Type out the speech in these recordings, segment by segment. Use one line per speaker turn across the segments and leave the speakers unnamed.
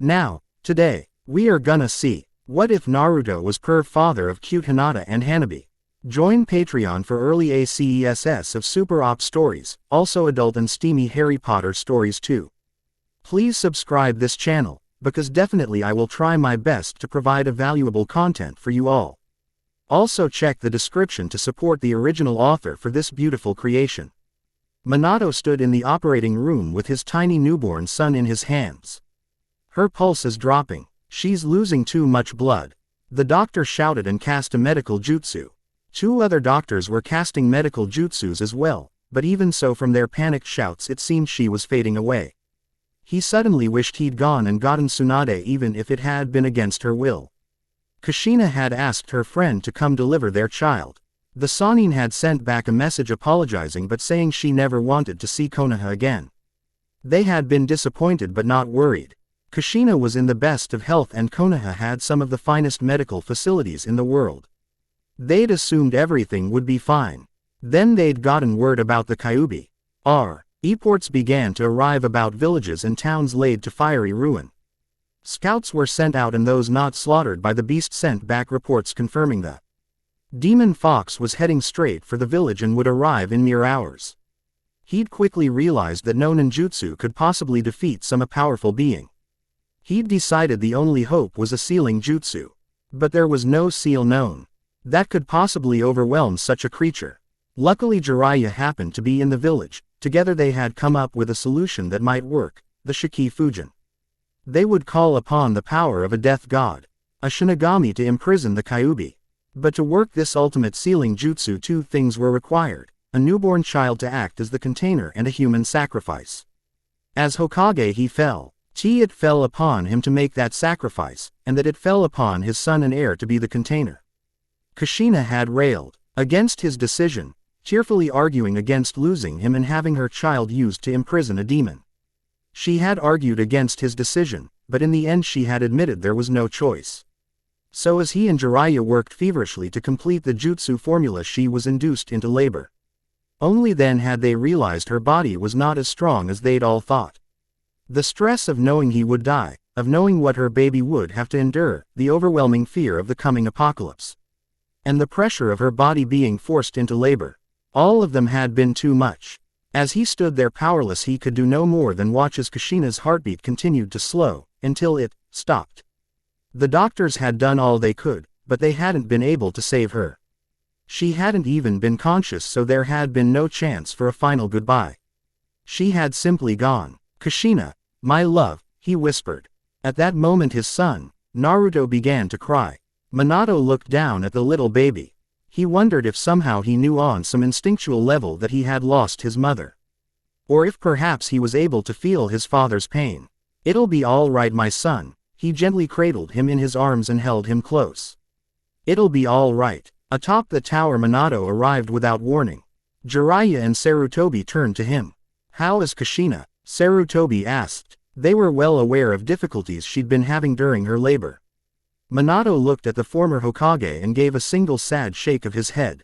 Now, today, we are gonna see, what if Naruto was Perv father of cute Hinata and Hanabi? Join Patreon for early Acess of Super Op stories, also adult and steamy Harry Potter stories too. Please subscribe this channel, because definitely I will try my best to provide a valuable content for you all. Also check the description to support the original author for this beautiful creation. Minato stood in the operating room with his tiny newborn son in his hands. Her pulse is dropping, she's losing too much blood. The doctor shouted and cast a medical jutsu. Two other doctors were casting medical jutsus as well, but even so from their panicked shouts it seemed she was fading away. He suddenly wished he'd gone and gotten Tsunade even if it had been against her will. Kushina had asked her friend to come deliver their child. The Sannin had sent back a message apologizing but saying she never wanted to see Konoha again. They had been disappointed but not worried. Kushina was in the best of health and Konoha had some of the finest medical facilities in the world. They'd assumed everything would be fine. Then they'd gotten word about the Kyuubi. Reports began to arrive about villages and towns laid to fiery ruin. Scouts were sent out and those not slaughtered by the beast sent back reports confirming the Demon Fox was heading straight for the village and would arrive in mere hours. He'd quickly realized that no ninjutsu could possibly defeat some powerful being. He'd decided the only hope was a sealing jutsu. But there was no seal known that could possibly overwhelm such a creature. Luckily Jiraiya happened to be in the village. Together they had come up with a solution that might work, the Shiki Fujin. They would call upon the power of a death god, a Shinigami to imprison the Kyuubi. But to work this ultimate sealing jutsu two things were required, a newborn child to act as the container and a human sacrifice. As Hokage he fell. It fell upon him to make that sacrifice, and that it fell upon his son and heir to be the container. Kushina had railed against his decision, cheerfully arguing against losing him and having her child used to imprison a demon. She had argued against his decision, but in the end she had admitted there was no choice. So as he and Jiraiya worked feverishly to complete the jutsu formula she was induced into labor. Only then had they realized her body was not as strong as they'd all thought. The stress of knowing he would die, of knowing what her baby would have to endure, the overwhelming fear of the coming apocalypse. And the pressure of her body being forced into labor. All of them had been too much. As he stood there powerless he could do no more than watch as Kushina's heartbeat continued to slow, until it stopped. The doctors had done all they could, but they hadn't been able to save her. She hadn't even been conscious so there had been no chance for a final goodbye. She had simply gone. Kushina, my love, he whispered. At that moment his son, Naruto began to cry. Minato looked down at the little baby. He wondered if somehow he knew on some instinctual level that he had lost his mother. Or if perhaps he was able to feel his father's pain. It'll be all right my son, he gently cradled him in his arms and held him close. It'll be all right. Atop the tower Minato arrived without warning. Jiraiya and Sarutobi turned to him. How is Kushina? Sarutobi asked. They were well aware of difficulties she'd been having during her labor. Minato looked at the former Hokage and gave a single sad shake of his head.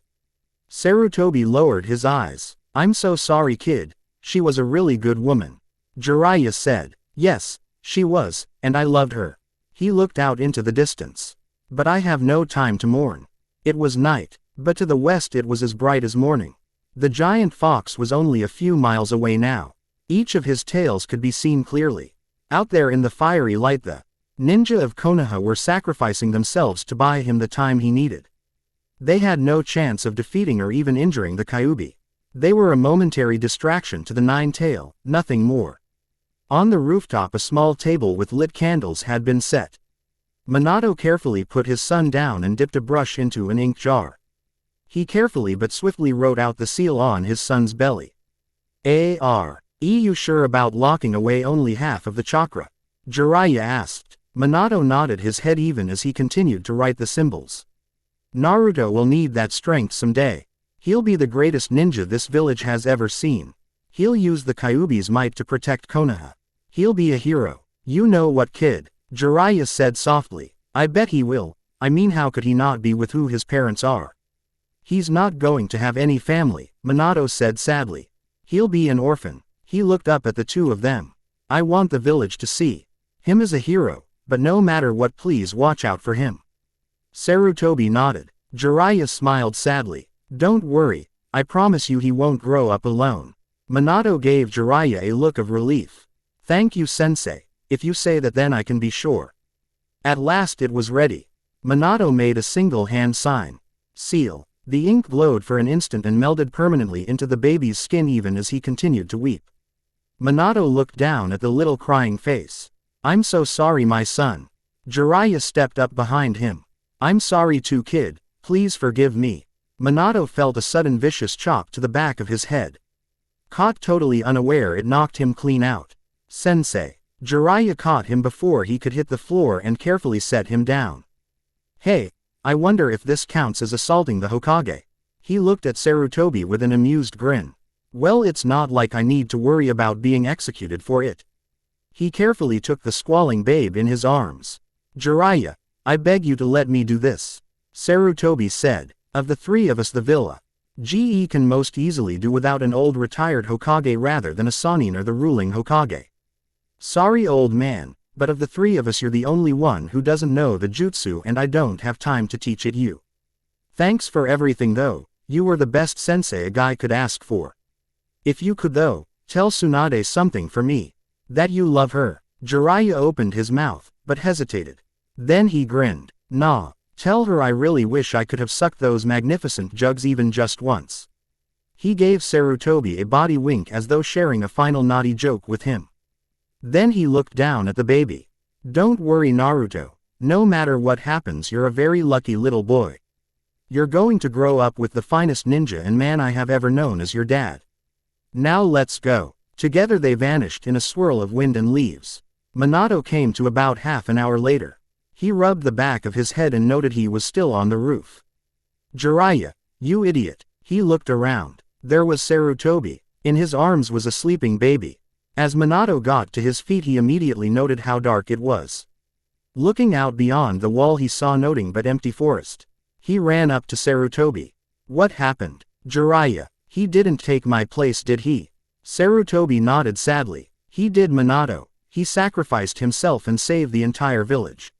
Sarutobi lowered his eyes. I'm so sorry kid, she was a really good woman. Jiraiya said. Yes, she was, and I loved her. He looked out into the distance. But I have no time to mourn. It was night, but to the west it was as bright as morning. The giant fox was only a few miles away now. Each of his tails could be seen clearly. Out there in the fiery light the ninja of Konoha were sacrificing themselves to buy him the time he needed. They had no chance of defeating or even injuring the Kyuubi. They were a momentary distraction to the nine-tail, nothing more. On the rooftop a small table with lit candles had been set. Minato carefully put his son down and dipped a brush into an ink jar. He carefully but swiftly wrote out the seal on his son's belly. You sure about locking away only half of the chakra? Jiraiya asked. Minato nodded his head even as he continued to write the symbols. Naruto will need that strength someday. He'll be the greatest ninja this village has ever seen. He'll use the Kyuubi's might to protect Konoha. He'll be a hero. You know what kid? Jiraiya said softly. I bet he will. I mean how could he not be with who his parents are? He's not going to have any family, Minato said sadly. He'll be an orphan. He looked up at the two of them. I want the village to see Him is a hero, but no matter what, please watch out for him. Sarutobi nodded. Jiraiya smiled sadly. Don't worry, I promise you he won't grow up alone. Minato gave Jiraiya a look of relief. Thank you, Sensei. If you say that, then I can be sure. At last it was ready. Minato made a single hand sign. Seal. The ink glowed for an instant and melded permanently into the baby's skin even as he continued to weep. Minato looked down at the little crying face. I'm so sorry, my son. Jiraiya stepped up behind him. I'm sorry too, kid, please forgive me. Minato felt a sudden vicious chop to the back of his head. Caught totally unaware, it knocked him clean out. Sensei. Jiraiya caught him before he could hit the floor and carefully set him down. Hey, I wonder if this counts as assaulting the Hokage. He looked at Sarutobi with an amused grin. Well, it's not like I need to worry about being executed for it. He carefully took the squalling babe in his arms. Jiraiya, I beg you to let me do this. Sarutobi said. Of the three of us, the villa GE can most easily do without an old retired Hokage rather than a Sannin or the ruling Hokage. Sorry, old man, but of the three of us you're the only one who doesn't know the jutsu and I don't have time to teach it you. Thanks for everything though, you were the best sensei a guy could ask for. If you could though, tell Tsunade something for me. That you love her. Jiraiya opened his mouth, but hesitated. Then he grinned. Nah, tell her I really wish I could have sucked those magnificent jugs even just once. He gave Sarutobi a body wink as though sharing a final naughty joke with him. Then he looked down at the baby. Don't worry, Naruto. No matter what happens, you're a very lucky little boy. You're going to grow up with the finest ninja and man I have ever known as your dad. Now let's go. Together they vanished in a swirl of wind and leaves. Minato came to about half an hour later. He rubbed the back of his head and noted he was still on the roof. Jiraiya, you idiot. He looked around. There was Sarutobi. In his arms was a sleeping baby. As Minato got to his feet, he immediately noted how dark it was. Looking out beyond the wall, he saw nothing but empty forest. He ran up to Sarutobi. What happened? Jiraiya, he didn't take my place, did he? Sarutobi nodded sadly. He did, Minato. He sacrificed himself and saved the entire village.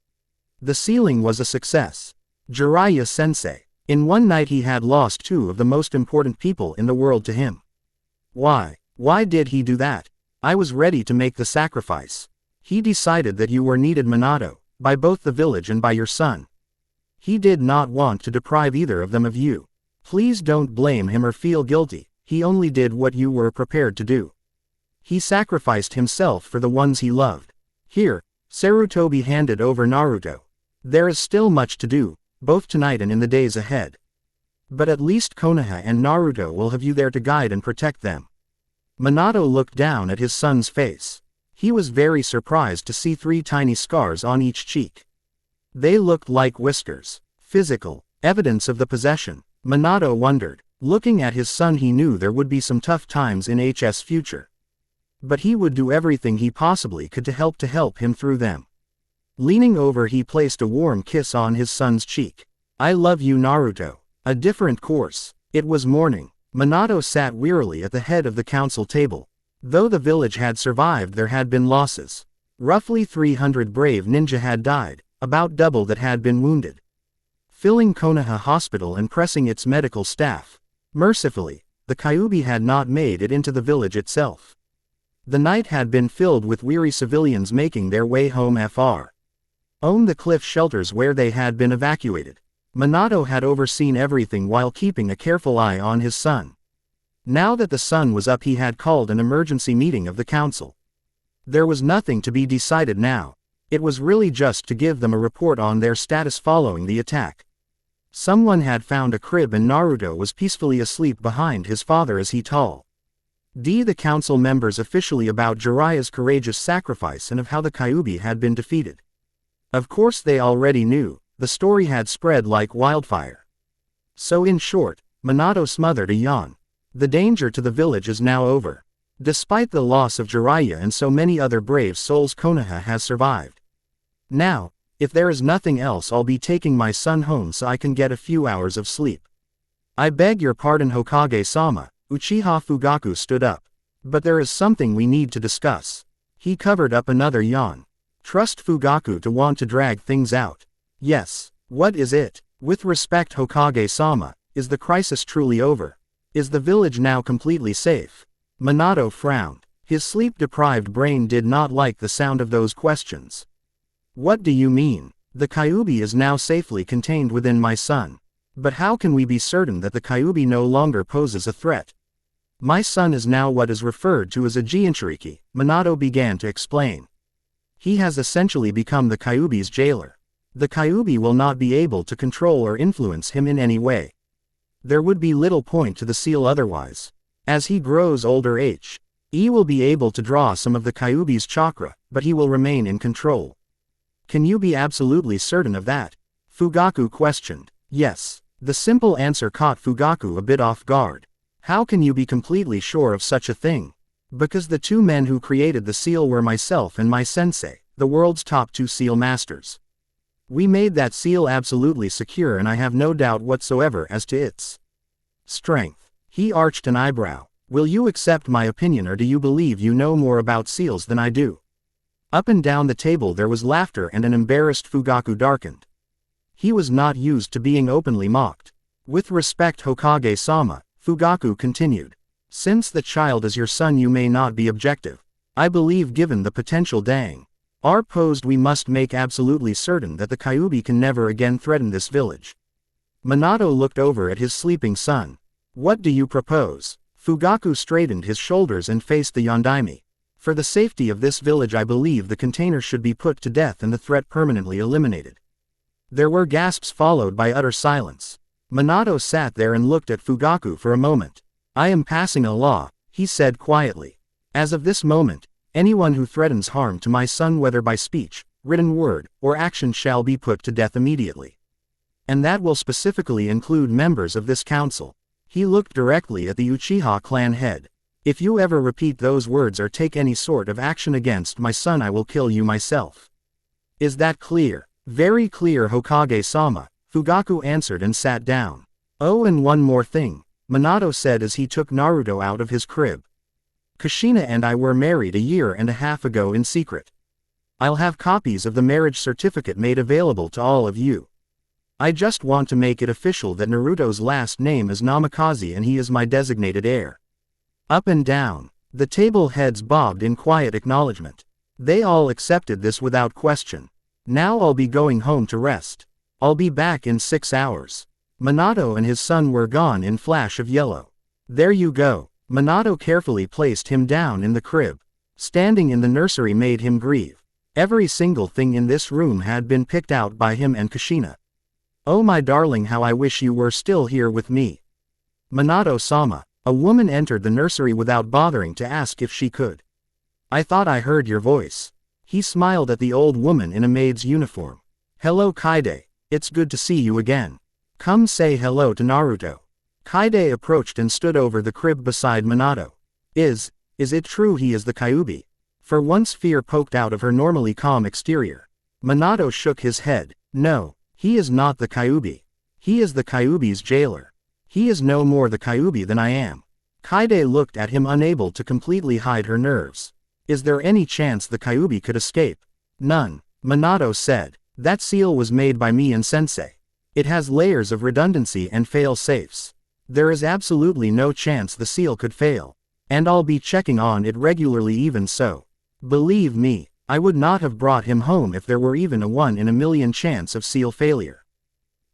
The sealing was a success. Jiraiya sensei. In one night he had lost two of the most important people in the world to him. Why? Why did he do that? I was ready to make the sacrifice. He decided that you were needed, Minato, by both the village and by your son. He did not want to deprive either of them of you. Please don't blame him or feel guilty. He only did what you were prepared to do. He sacrificed himself for the ones he loved. Here, Sarutobi handed over Naruto. There is still much to do, both tonight and in the days ahead. But at least Konoha and Naruto will have you there to guide and protect them. Minato looked down at his son's face. He was very surprised to see 3 tiny scars on each cheek. They looked like whiskers. Physical evidence of the possession. Minato wondered. Looking at his son, he knew there would be some tough times in HS' future. But he would do everything he possibly could to help him through them. Leaning over, he placed a warm kiss on his son's cheek. I love you, Naruto. A different course. It was morning. Minato sat wearily at the head of the council table. Though the village had survived, there had been losses. Roughly 300 brave ninja had died, about double that had been wounded. Filling Konoha Hospital and pressing its medical staff. Mercifully, the Kyuubi had not made it into the village itself. The night had been filled with weary civilians making their way home on the cliff shelters where they had been evacuated. Minato had overseen everything while keeping a careful eye on his son. Now that the sun was up, he had called an emergency meeting of the council. There was nothing to be decided now. It was really just to give them a report on their status following the attack. Someone had found a crib and Naruto was peacefully asleep behind his father as he told the council members officially about Jiraiya's courageous sacrifice and of how the Kyuubi had been defeated. Of course they already knew, the story had spread like wildfire. So in short, Minato smothered a yawn. The danger to the village is now over. Despite the loss of Jiraiya and so many other brave souls, Konoha has survived. Now, if there is nothing else, I'll be taking my son home so I can get a few hours of sleep. I beg your pardon, Hokage-sama. Uchiha Fugaku stood up. But there is something we need to discuss. He covered up another yawn. Trust Fugaku to want to drag things out. Yes. What is it? With respect Hokage-sama, is the crisis truly over? Is the village now completely safe? Minato frowned. His sleep-deprived brain did not like the sound of those questions. What do you mean? The Kyuubi is now safely contained within my son. But how can we be certain that the Kyuubi no longer poses a threat? My son is now what is referred to as a Jinchuriki, Minato began to explain. He has essentially become the Kyuubi's jailer. The Kyuubi will not be able to control or influence him in any way. There would be little point to the seal otherwise. As he grows older he will be able to draw some of the Kyuubi's chakra, but he will remain in control. Can you be absolutely certain of that? Fugaku questioned. Yes. The simple answer caught Fugaku a bit off guard. How can you be completely sure of such a thing? Because the two men who created the seal were myself and my sensei, the world's top 2 seal masters. We made that seal absolutely secure and I have no doubt whatsoever as to its strength. He arched an eyebrow. Will you accept my opinion or do you believe you know more about seals than I do? Up and down the table there was laughter and an embarrassed Fugaku darkened. He was not used to being openly mocked. With respect Hokage-sama, Fugaku continued. Since the child is your son you may not be objective. I believe given the potential are posed we must make absolutely certain that the Kyuubi can never again threaten this village. Minato looked over at his sleeping son. What do you propose? Fugaku straightened his shoulders and faced the Yondaime. For the safety of this village I believe the container should be put to death and the threat permanently eliminated. There were gasps followed by utter silence. Minato sat there and looked at Fugaku for a moment. I am passing a law, he said quietly. As of this moment, anyone who threatens harm to my son whether by speech, written word, or action shall be put to death immediately. And that will specifically include members of this council. He looked directly at the Uchiha clan head. If you ever repeat those words or take any sort of action against my son I will kill you myself. Is that clear? Very clear Hokage-sama, Fugaku answered and sat down. Oh and one more thing, Minato said as he took Naruto out of his crib. Kushina and I were married a year and a half ago in secret. I'll have copies of the marriage certificate made available to all of you. I just want to make it official that Naruto's last name is Namikaze and he is my designated heir. Up and down, the table heads bobbed in quiet acknowledgement. They all accepted this without question. Now I'll be going home to rest. I'll be back in 6 hours. Minato and his son were gone in flash of yellow. There you go. Minato carefully placed him down in the crib. Standing in the nursery made him grieve. Every single thing in this room had been picked out by him and Kushina. Oh my darling, how I wish you were still here with me. Minato-sama, a woman entered the nursery without bothering to ask if she could. I thought I heard your voice. He smiled at the old woman in a maid's uniform. Hello Kaide, it's good to see you again. Come say hello to Naruto. Kaide approached and stood over the crib beside Minato. Is it true he is the Kyuubi? For once fear poked out of her normally calm exterior. Minato shook his head. No, he is not the Kyuubi. He is the Kyuubi's jailer. He is no more the Kyuubi than I am. Kaide looked at him unable to completely hide her nerves. Is there any chance the Kyuubi could escape? None, Minato said. That seal was made by me and Sensei. It has layers of redundancy and fail-safes. There is absolutely no chance the seal could fail. And I'll be checking on it regularly even so. Believe me, I would not have brought him home if there were even a 1 in a million chance of seal failure.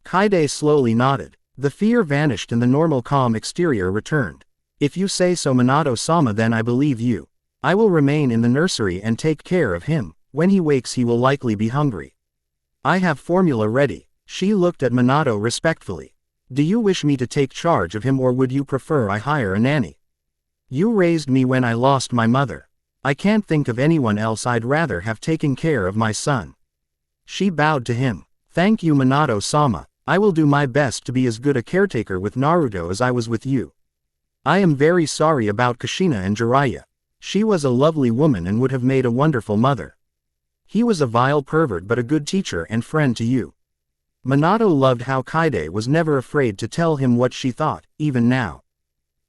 Kaide slowly nodded. The fear vanished and the normal calm exterior returned. If you say so Minato-sama then I believe you. I will remain in the nursery and take care of him. When he wakes he will likely be hungry. I have formula ready. She looked at Minato respectfully. Do you wish me to take charge of him or would you prefer I hire a nanny? You raised me when I lost my mother. I can't think of anyone else I'd rather have taken care of my son. She bowed to him. Thank you Minato-sama. I will do my best to be as good a caretaker with Naruto as I was with you. I am very sorry about Kushina and Jiraiya. She was a lovely woman and would have made a wonderful mother. He was a vile pervert but a good teacher and friend to you. Minato loved how Kaide was never afraid to tell him what she thought, even now.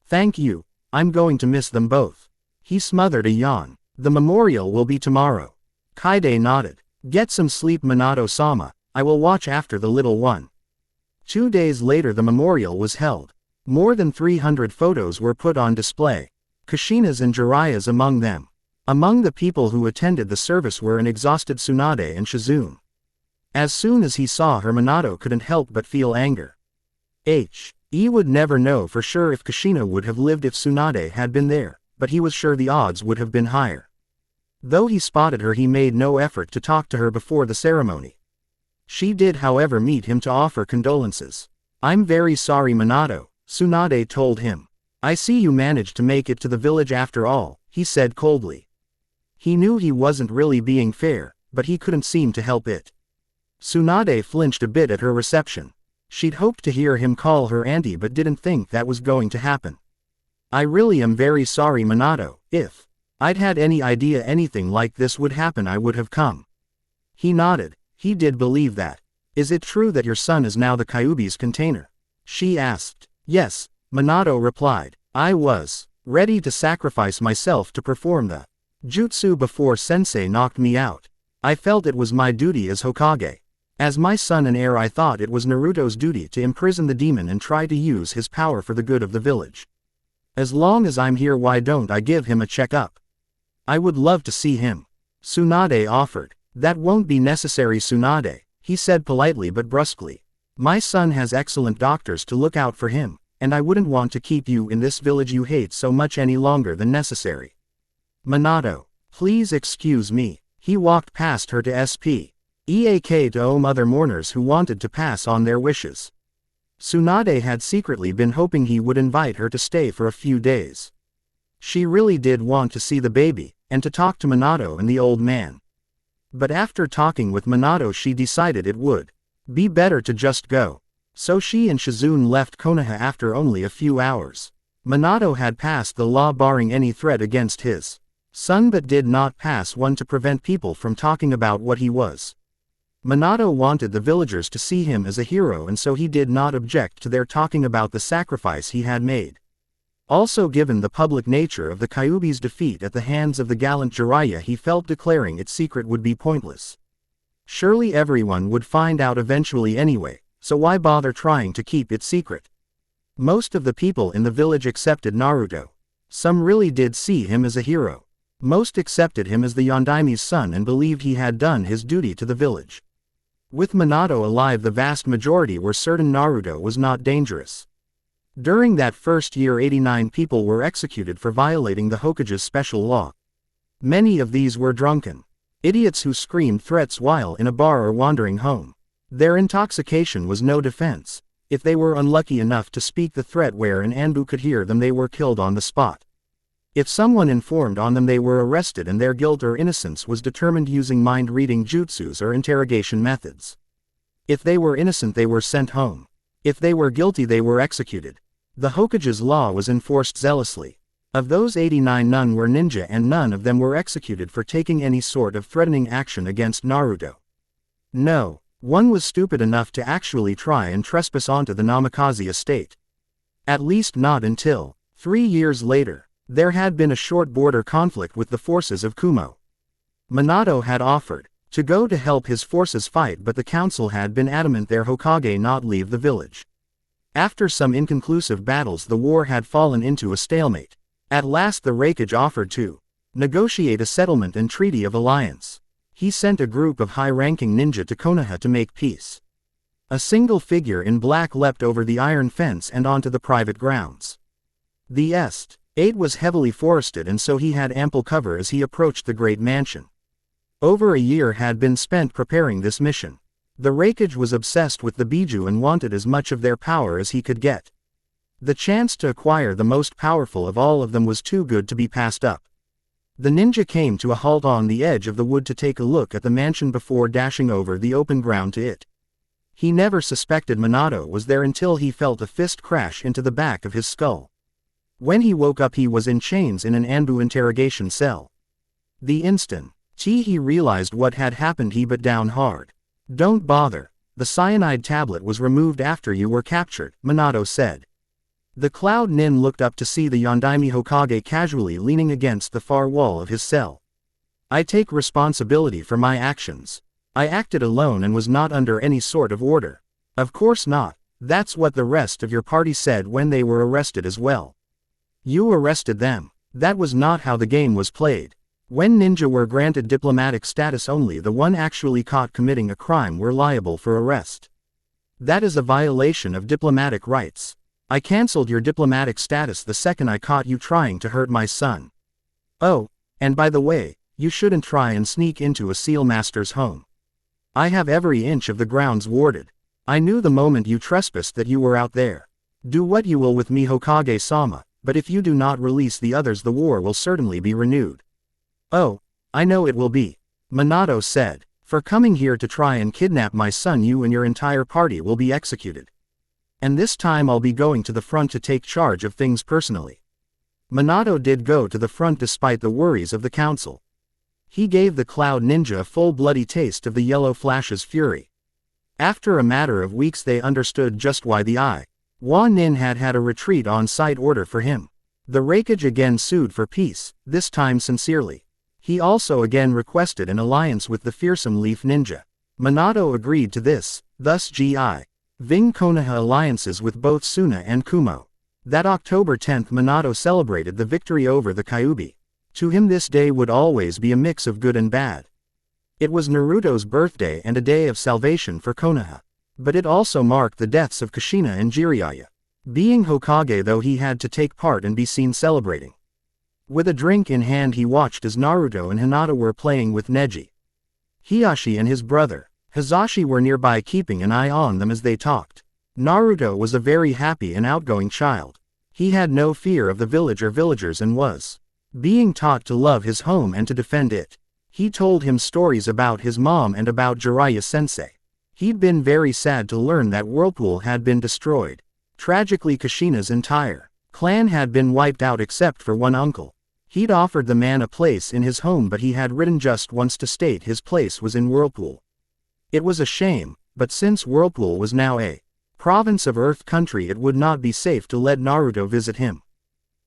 Thank you, I'm going to miss them both. He smothered a yawn. The memorial will be tomorrow. Kaide nodded. Get some sleep, Minato-sama, I will watch after the little one. 2 days later the memorial was held. More than 300 photos were put on display. Kushina's and Jiraiya's among them. Among the people who attended the service were an exhausted Tsunade and Shizune. As soon as he saw her, Minato couldn't help but feel anger. He would never know for sure if Kushina would have lived if Tsunade had been there, but he was sure the odds would have been higher. Though he spotted her, he made no effort to talk to her before the ceremony. She did, however, meet him to offer condolences. I'm very sorry, Minato, Tsunade told him. I see you managed to make it to the village after all, he said coldly. He knew he wasn't really being fair, but he couldn't seem to help it. Tsunade flinched a bit at her reception. She'd hoped to hear him call her auntie but didn't think that was going to happen. I really am very sorry, Minato. If I'd had any idea anything like this would happen, I would have come. He nodded. He did believe that. Is it true that your son is now the Kyuubi's container? She asked. Yes, Minato replied. I was ready to sacrifice myself to perform the jutsu before Sensei knocked me out. I felt it was my duty as Hokage. As my son and heir, I thought it was Naruto's duty to imprison the demon and try to use his power for the good of the village. As long as I'm here, why don't I give him a checkup? I would love to see him. Tsunade offered. That won't be necessary, Tsunade, he said politely but brusquely. My son has excellent doctors to look out for him, and I wouldn't want to keep you in this village you hate so much any longer than necessary. Minato, please excuse me. He walked past her to Eak to other mourners who wanted to pass on their wishes. Tsunade had secretly been hoping he would invite her to stay for a few days. She really did want to see the baby, and to talk to Minato and the old man. But after talking with Minato, she decided it would be better to just go. So she and Shizune left Konoha after only a few hours. Minato had passed the law barring any threat against his son, but did not pass one to prevent people from talking about what he was. Minato wanted the villagers to see him as a hero, and so he did not object to their talking about the sacrifice he had made. Also, given the public nature of the Kyuubi's defeat at the hands of the gallant Jiraiya, he felt declaring its secret would be pointless. Surely everyone would find out eventually anyway, so why bother trying to keep it secret? Most of the people in the village accepted Naruto. Some really did see him as a hero. Most accepted him as the Yondaimi's son and believed he had done his duty to the village. With Minato alive, the vast majority were certain Naruto was not dangerous. During that first year, 89 people were executed for violating the Hokage's special law. Many of these were drunken idiots who screamed threats while in a bar or wandering home. Their intoxication was no defense. If they were unlucky enough to speak the threat where an Anbu could hear them, they were killed on the spot. If someone informed on them, they were arrested and their guilt or innocence was determined using mind-reading jutsus or interrogation methods. If they were innocent, they were sent home. If they were guilty, they were executed. The Hokage's law was enforced zealously. Of those 89, none were ninja and none of them were executed for taking any sort of threatening action against Naruto. No one was stupid enough to actually try and trespass onto the Namikaze estate. At least not until 3 years later. There had been a short border conflict with the forces of Kumo. Minato had offered to go to help his forces fight, but the council had been adamant their Hokage not leave the village. After some inconclusive battles, the war had fallen into a stalemate. At last the Raikage offered to negotiate a settlement and treaty of alliance. He sent a group of high-ranking ninja to Konoha to make peace. A single figure in black leapt over the iron fence and onto the private grounds. The Estate was heavily forested, and so he had ample cover as he approached the great mansion. Over a year had been spent preparing this mission. The Raikage was obsessed with the Biju and wanted as much of their power as he could get. The chance to acquire the most powerful of all of them was too good to be passed up. The ninja came to a halt on the edge of the wood to take a look at the mansion before dashing over the open ground to it. He never suspected Minato was there until he felt a fist crash into the back of his skull. When he woke up, he was in chains in an Anbu interrogation cell. The instant he realized what had happened, he bit down hard. "Don't bother. The cyanide tablet was removed after you were captured," Minato said. The Cloud Nin looked up to see the Yondaime Hokage casually leaning against the far wall of his cell. I take responsibility for my actions. I acted alone and was not under any sort of order. Of course not. That's what the rest of your party said when they were arrested as well. You arrested them. That was not how the game was played. When ninja were granted diplomatic status, only the one actually caught committing a crime were liable for arrest. That is a violation of diplomatic rights. I cancelled your diplomatic status the second I caught you trying to hurt my son. Oh, and by the way, you shouldn't try and sneak into a seal master's home. I have every inch of the grounds warded. I knew the moment you trespassed that you were out there. Do what you will with me, Hokage-sama, but if you do not release the others, the war will certainly be renewed. Oh, I know it will be, Minato said. For coming here to try and kidnap my son, you and your entire party will be executed. And this time I'll be going to the front to take charge of things personally. Minato did go to the front despite the worries of the council. He gave the Cloud Ninja a full bloody taste of the Yellow Flash's fury. After a matter of weeks they understood just why the Nin had a retreat on site order for him. The Raikage again sued for peace, this time sincerely. He also again requested an alliance with the fearsome Leaf Ninja. Minato agreed to this, thus Ving Konoha alliances with both Suna and Kumo. That October 10th Minato celebrated the victory over the Kyuubi. To him this day would always be a mix of good and bad. It was Naruto's birthday and a day of salvation for Konoha. But it also marked the deaths of Kushina and Jiraiya. Being Hokage though, he had to take part and be seen celebrating. With a drink in hand he watched as Naruto and Hinata were playing with Neji. Hiashi and his brother, Hizashi, were nearby keeping an eye on them as they talked. Naruto was a very happy and outgoing child. He had no fear of the village or villagers and was being taught to love his home and to defend it. He told him stories about his mom and about Jiraiya Sensei. He'd been very sad to learn that Whirlpool had been destroyed. Tragically, Kushina's entire clan had been wiped out except for one uncle. He'd offered the man a place in his home, but he had written just once to state his place was in Whirlpool. It was a shame, but since Whirlpool was now a province of Earth Country, it would not be safe to let Naruto visit him.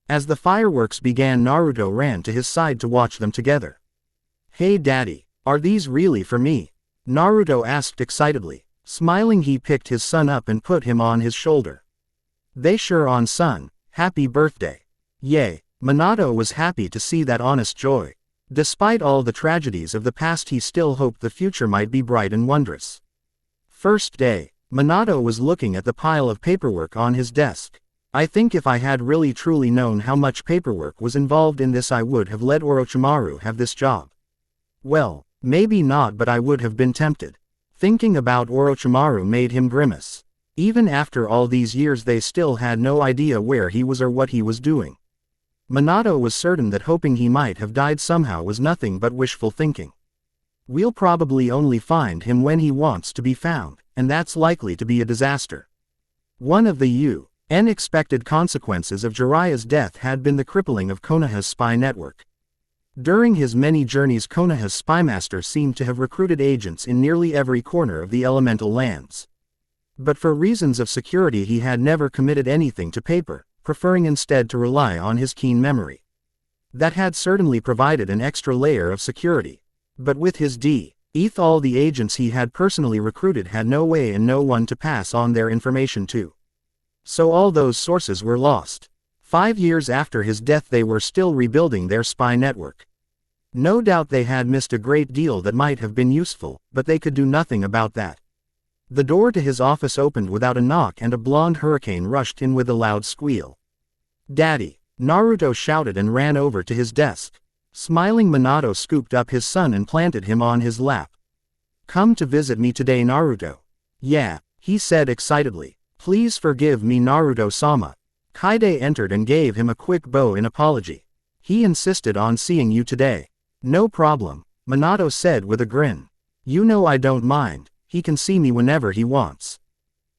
As the fireworks began, Naruto ran to his side to watch them together. "Hey Daddy, are these really for me?" Naruto asked excitedly. Smiling, he picked his son up and put him on his shoulder. "They sure on, son. Happy birthday." Yay. Minato was happy to see that honest joy. Despite all the tragedies of the past, he still hoped the future might be bright and wondrous. First day. Minato was looking at the pile of paperwork on his desk. "I think if I had really truly known how much paperwork was involved in this, I would have let Orochimaru have this job." Well, maybe not, but I would have been tempted. Thinking about Orochimaru made him grimace. Even after all these years, they still had no idea where he was or what he was doing. Minato was certain that hoping he might have died somehow was nothing but wishful thinking. We'll probably only find him when he wants to be found, and that's likely to be a disaster. One of the unexpected consequences of Jiraiya's death had been the crippling of Konoha's spy network. During his many journeys, Konoha's spymaster seemed to have recruited agents in nearly every corner of the elemental lands. But for reasons of security he had never committed anything to paper, preferring instead to rely on his keen memory. That had certainly provided an extra layer of security. But with his all the agents he had personally recruited had no way and no one to pass on their information to. So all those sources were lost. 5 years after his death they were still rebuilding their spy network. No doubt they had missed a great deal that might have been useful, but they could do nothing about that. The door to his office opened without a knock and a blonde hurricane rushed in with a loud squeal. "Daddy!" Naruto shouted and ran over to his desk. Smiling, Minato scooped up his son and planted him on his lap. "Come to visit me today, Naruto?" "Yeah," he said excitedly. "Please forgive me, Naruto-sama." Kaide entered and gave him a quick bow in apology. "He insisted on seeing you today." "No problem," Minato said with a grin. "You know I don't mind. He can see me whenever he wants."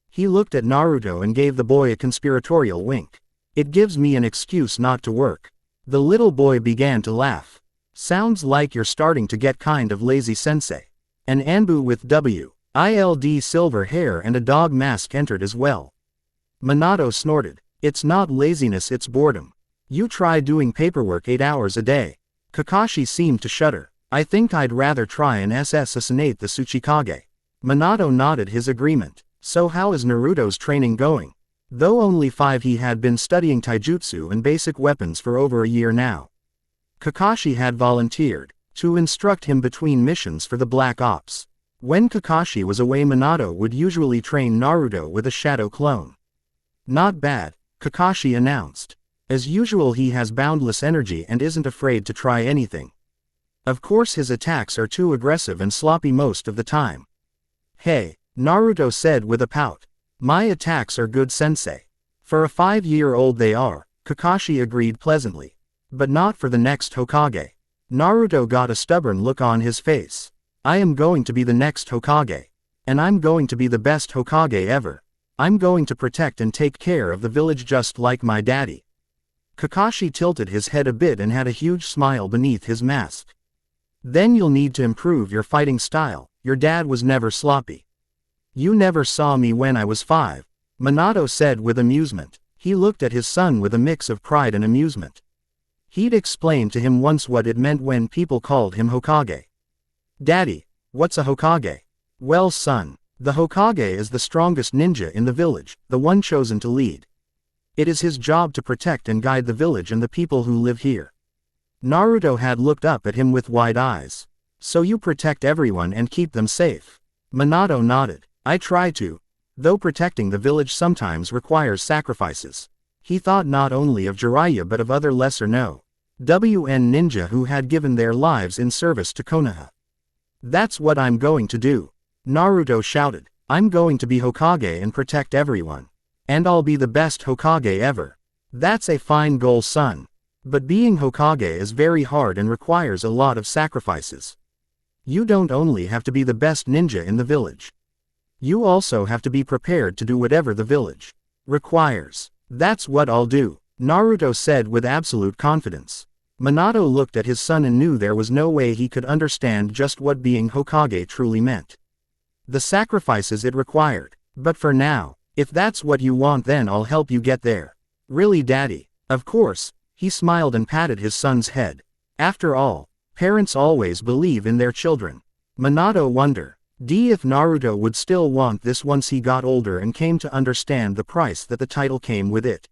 He looked at Naruto and gave the boy a conspiratorial wink. "It gives me an excuse not to work." The little boy began to laugh. "Sounds like you're starting to get kind of lazy, Sensei." An Anbu with wild silver hair and a dog mask entered as well. Minato snorted. "It's not laziness, it's boredom. You try doing paperwork 8 hours a day." Kakashi seemed to shudder. I think I'd rather try and assassinate the Tsuchikage. Minato nodded his agreement. So how is Naruto's training going? Though only 5, he had been studying taijutsu and basic weapons for over a year now. Kakashi had volunteered to instruct him between missions for the Black Ops. When Kakashi was away, Minato would usually train Naruto with a shadow clone. Not bad, Kakashi announced. As usual, he has boundless energy and isn't afraid to try anything. Of course his attacks are too aggressive and sloppy most of the time. Hey, Naruto said with a pout. My attacks are good, sensei. For a 5-year-old they are, Kakashi agreed pleasantly. But not for the next Hokage. Naruto got a stubborn look on his face. I am going to be the next Hokage. And I'm going to be the best Hokage ever. I'm going to protect and take care of the village just like my daddy. Kakashi tilted his head a bit and had a huge smile beneath his mask. Then you'll need to improve your fighting style. Your dad was never sloppy. You never saw me when I was 5, Minato said with amusement. He looked at his son with a mix of pride and amusement. He'd explained to him once what it meant when people called him Hokage. Daddy, what's a Hokage? Well son, the Hokage is the strongest ninja in the village, the one chosen to lead. It is his job to protect and guide the village and the people who live here. Naruto had looked up at him with wide eyes. So you protect everyone and keep them safe? Minato nodded. I try to. Though protecting the village sometimes requires sacrifices. He thought not only of Jiraiya but of other lesser-known ninja who had given their lives in service to Konoha. That's what I'm going to do. Naruto shouted. I'm going to be Hokage and protect everyone. And I'll be the best Hokage ever. That's a fine goal, son. But being Hokage is very hard and requires a lot of sacrifices. You don't only have to be the best ninja in the village. You also have to be prepared to do whatever the village requires. That's what I'll do, Naruto said with absolute confidence. Minato looked at his son and knew there was no way he could understand just what being Hokage truly meant. The sacrifices it required. But for now, if that's what you want, then I'll help you get there. Really, Daddy? Of course, he smiled and patted his son's head. After all, parents always believe in their children. Minato wondered if Naruto would still want this once he got older and came to understand the price that the title came with it.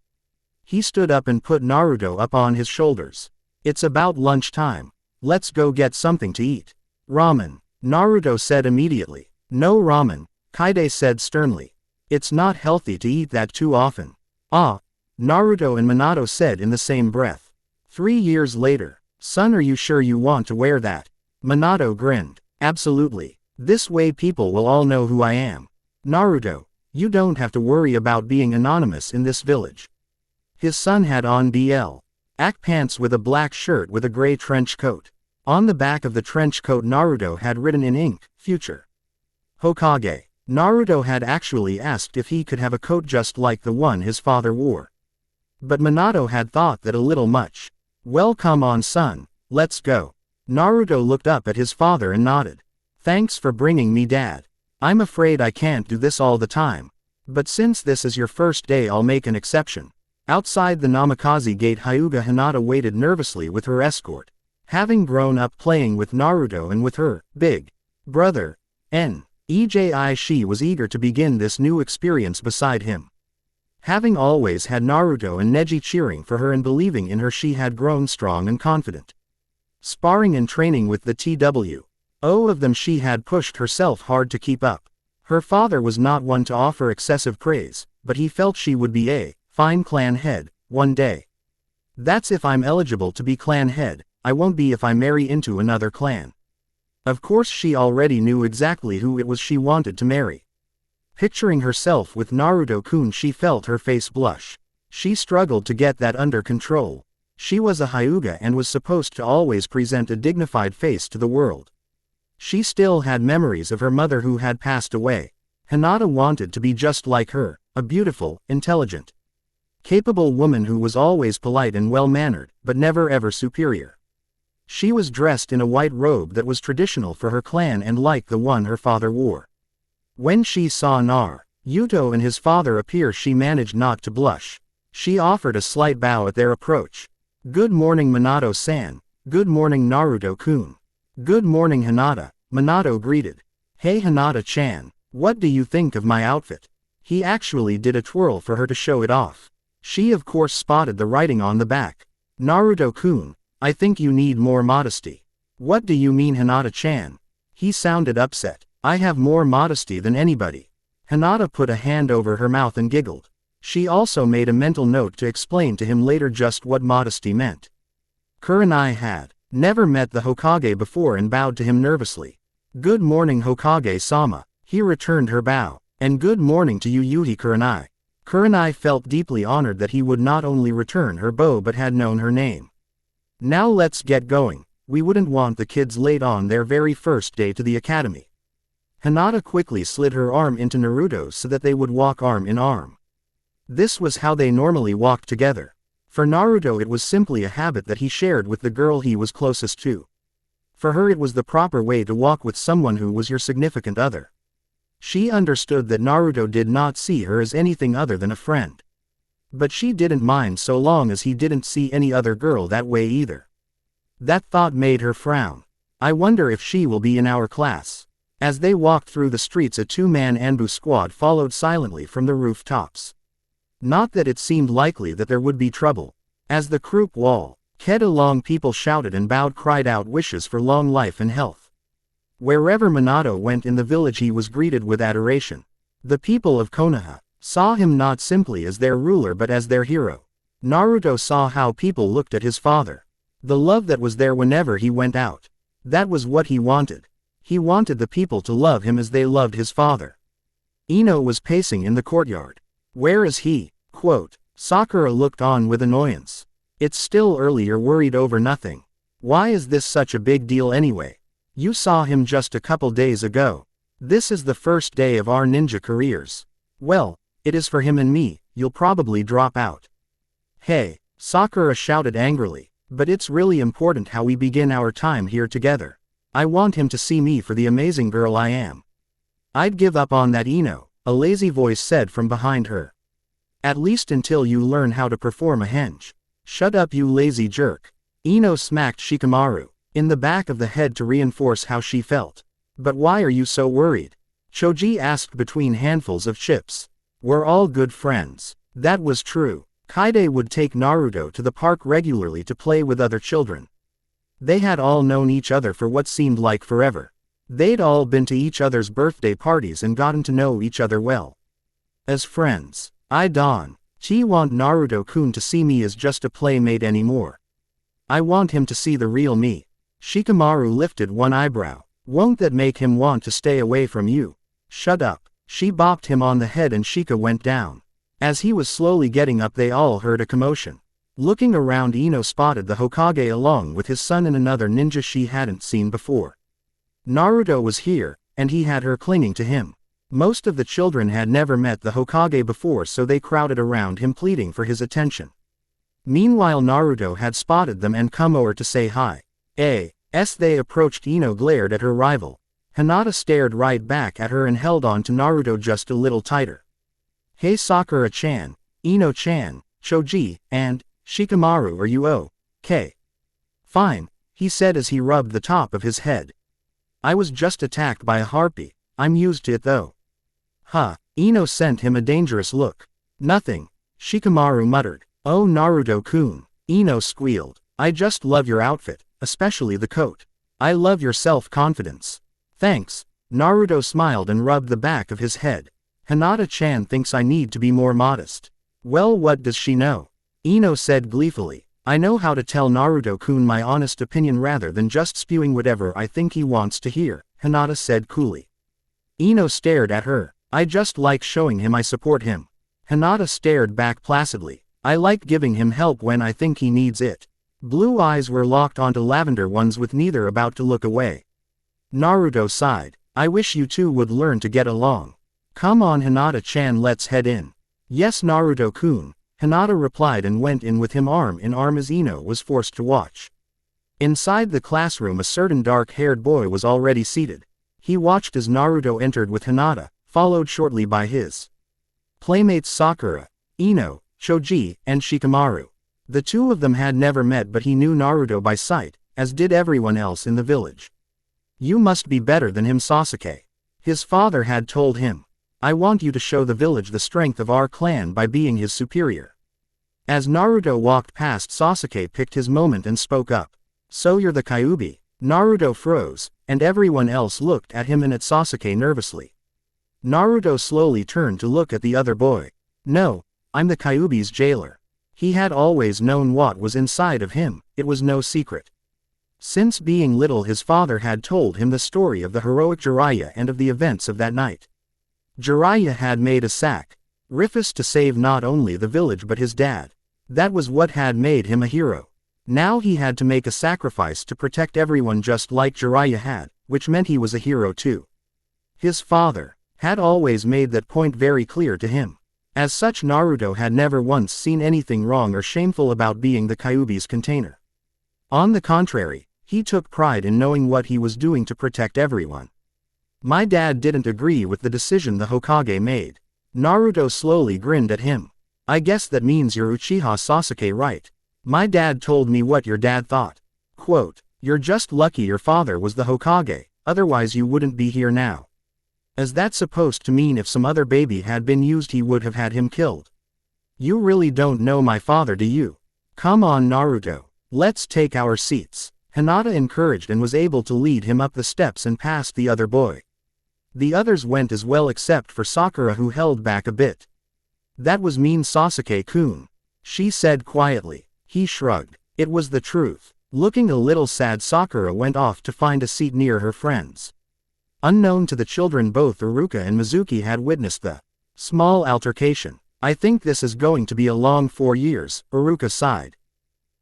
He stood up and put Naruto up on his shoulders. It's about lunchtime. Let's go get something to eat. Ramen, Naruto said immediately. No ramen, Kaide said sternly. It's not healthy to eat that too often. Ah, Naruto and Minato said in the same breath. 3 years later. Son, are you sure you want to wear that? Minato grinned. Absolutely. This way people will all know who I am. Naruto, you don't have to worry about being anonymous in this village. His son had on black pants with a black shirt with a gray trench coat. On the back of the trench coat Naruto had written in ink, Future Hokage. Naruto had actually asked if he could have a coat just like the one his father wore. But Minato had thought that a little much. Well, come on son, let's go. Naruto looked up at his father and nodded. Thanks for bringing me, Dad. I'm afraid I can't do this all the time. But since this is your first day, I'll make an exception. Outside the Namikaze gate, Hyuga Hinata waited nervously with her escort. Having grown up playing with Naruto and with her big brother, Neji, she was eager to begin this new experience beside him. Having always had Naruto and Neji cheering for her and believing in her, she had grown strong and confident. Sparring and training with the TWO of them, she had pushed herself hard to keep up. Her father was not one to offer excessive praise, but he felt she would be a fine clan head one day. That's if I'm eligible to be clan head. I won't be if I marry into another clan. Of course, she already knew exactly who it was she wanted to marry. Picturing herself with Naruto-kun, she felt her face blush. She struggled to get that under control. She was a Hyuga and was supposed to always present a dignified face to the world. She still had memories of her mother who had passed away. Hinata wanted to be just like her, a beautiful, intelligent, capable woman who was always polite and well-mannered, but never ever superior. She was dressed in a white robe that was traditional for her clan and like the one her father wore. When she saw Naruto and his father appear, she managed not to blush. She offered a slight bow at their approach. Good morning, Minato-san. Good morning, Naruto-kun. Good morning Hinata, Minato greeted. Hey Hinata-chan, what do you think of my outfit? He actually did a twirl for her to show it off. She of course spotted the writing on the back. Naruto-kun, I think you need more modesty. What do you mean Hinata-chan? He sounded upset. I have more modesty than anybody. Hinata put a hand over her mouth and giggled. She also made a mental note to explain to him later just what modesty meant. Kurenai had never met the Hokage before and bowed to him nervously. Good morning Hokage-sama, he returned her bow. And good morning to you Yuhi Kurenai. Kurenai felt deeply honored that he would not only return her bow but had known her name. Now let's get going, we wouldn't want the kids late on their very first day to the academy. Hinata quickly slid her arm into Naruto's so that they would walk arm in arm. This was how they normally walked together. For Naruto it was simply a habit that he shared with the girl he was closest to. For her it was the proper way to walk with someone who was your significant other. She understood that Naruto did not see her as anything other than a friend. But she didn't mind so long as he didn't see any other girl that way either. That thought made her frown. I wonder if she will be in our class. As they walked through the streets a two-man Anbu squad followed silently from the rooftops. Not that it seemed likely that there would be trouble. As the croup wall kept along people shouted and bowed cried out wishes for long life and health. Wherever Minato went in the village he was greeted with adoration. The people of Konoha saw him not simply as their ruler but as their hero. Naruto saw how people looked at his father. The love that was there whenever he went out. That was what he wanted. He wanted the people to love him as they loved his father. Ino was pacing in the courtyard. Where is he? Quote. Sakura looked on with annoyance. It's still early, you're worried over nothing. Why is this such a big deal anyway? You saw him just a couple days ago. This is the first day of our ninja careers. Well, it is for him and me, you'll probably drop out. Hey, Sakura shouted angrily, but it's really important how we begin our time here together. I want him to see me for the amazing girl I am. I'd give up on that Ino, a lazy voice said from behind her. At least until you learn how to perform a henge. Shut up you lazy jerk. Ino smacked Shikamaru in the back of the head to reinforce how she felt. But why are you so worried? Choji asked between handfuls of chips. We're all good friends. That was true. Kaide would take Naruto to the park regularly to play with other children. They had all known each other for what seemed like forever. They'd all been to each other's birthday parties and gotten to know each other well. As friends. I don't want Naruto-kun to see me as just a playmate anymore. I want him to see the real me. Shikamaru lifted one eyebrow. Won't that make him want to stay away from you? Shut up. She bopped him on the head and Shika went down. As he was slowly getting up they all heard a commotion. Looking around Ino spotted the Hokage along with his son and another ninja she hadn't seen before. Naruto was here, and he had her clinging to him. Most of the children had never met the Hokage before so they crowded around him pleading for his attention. Meanwhile Naruto had spotted them and come over to say hi. As they approached Ino glared at her rival. Hinata stared right back at her and held on to Naruto just a little tighter. Hey Sakura-chan, Ino-chan, Choji, and Shikamaru, are you okay? Fine, he said as he rubbed the top of his head. I was just attacked by a harpy, I'm used to it though. Huh, Ino sent him a dangerous look. Nothing, Shikamaru muttered. Oh Naruto-kun, Ino squealed. I just love your outfit, especially the coat. I love your self-confidence. Thanks, Naruto smiled and rubbed the back of his head. Hinata-chan thinks I need to be more modest. Well, what does she know? Ino said gleefully. I know how to tell Naruto-kun my honest opinion rather than just spewing whatever I think he wants to hear, Hinata said coolly. Ino stared at her. I just like showing him I support him. Hinata stared back placidly. I like giving him help when I think he needs it. Blue eyes were locked onto lavender ones with neither about to look away. Naruto sighed. I wish you two would learn to get along. Come on Hinata-chan, let's head in. Yes Naruto-kun, Hinata replied and went in with him arm in arm as Ino was forced to watch. Inside the classroom a certain dark-haired boy was already seated. He watched as Naruto entered with Hinata, followed shortly by his playmates Sakura, Ino, Choji, and Shikamaru. The two of them had never met but he knew Naruto by sight, as did everyone else in the village. You must be better than him, Sasuke. His father had told him. I want you to show the village the strength of our clan by being his superior. As Naruto walked past, Sasuke picked his moment and spoke up. So you're the Kyuubi? Naruto froze, and everyone else looked at him and at Sasuke nervously. Naruto slowly turned to look at the other boy. No, I'm the Kyuubi's jailer. He had always known what was inside of him, it was no secret. Since being little, his father had told him the story of the heroic Jiraiya and of the events of that night. Jiraiya had made a sacrifice to save not only the village but his dad. That was what had made him a hero. Now he had to make a sacrifice to protect everyone just like Jiraiya had, which meant he was a hero too. His father had always made that point very clear to him. As such, Naruto had never once seen anything wrong or shameful about being the Kyuubi's container. On the contrary, he took pride in knowing what he was doing to protect everyone. My dad didn't agree with the decision the Hokage made. Naruto slowly grinned at him. I guess that means you're Uchiha Sasuke, right? My dad told me what your dad thought. Quote, you're just lucky your father was the Hokage, otherwise you wouldn't be here now. Is that supposed to mean if some other baby had been used he would have had him killed? You really don't know my father, do you? Come on, Naruto. Let's take our seats. Hinata encouraged and was able to lead him up the steps and past the other boy. The others went as well except for Sakura, who held back a bit. That was mean, Sasuke-kun, she said quietly. He shrugged. It was the truth. Looking a little sad, Sakura went off to find a seat near her friends. Unknown to the children, both Iruka and Mizuki had witnessed the small altercation. I think this is going to be a long 4 years, Iruka sighed.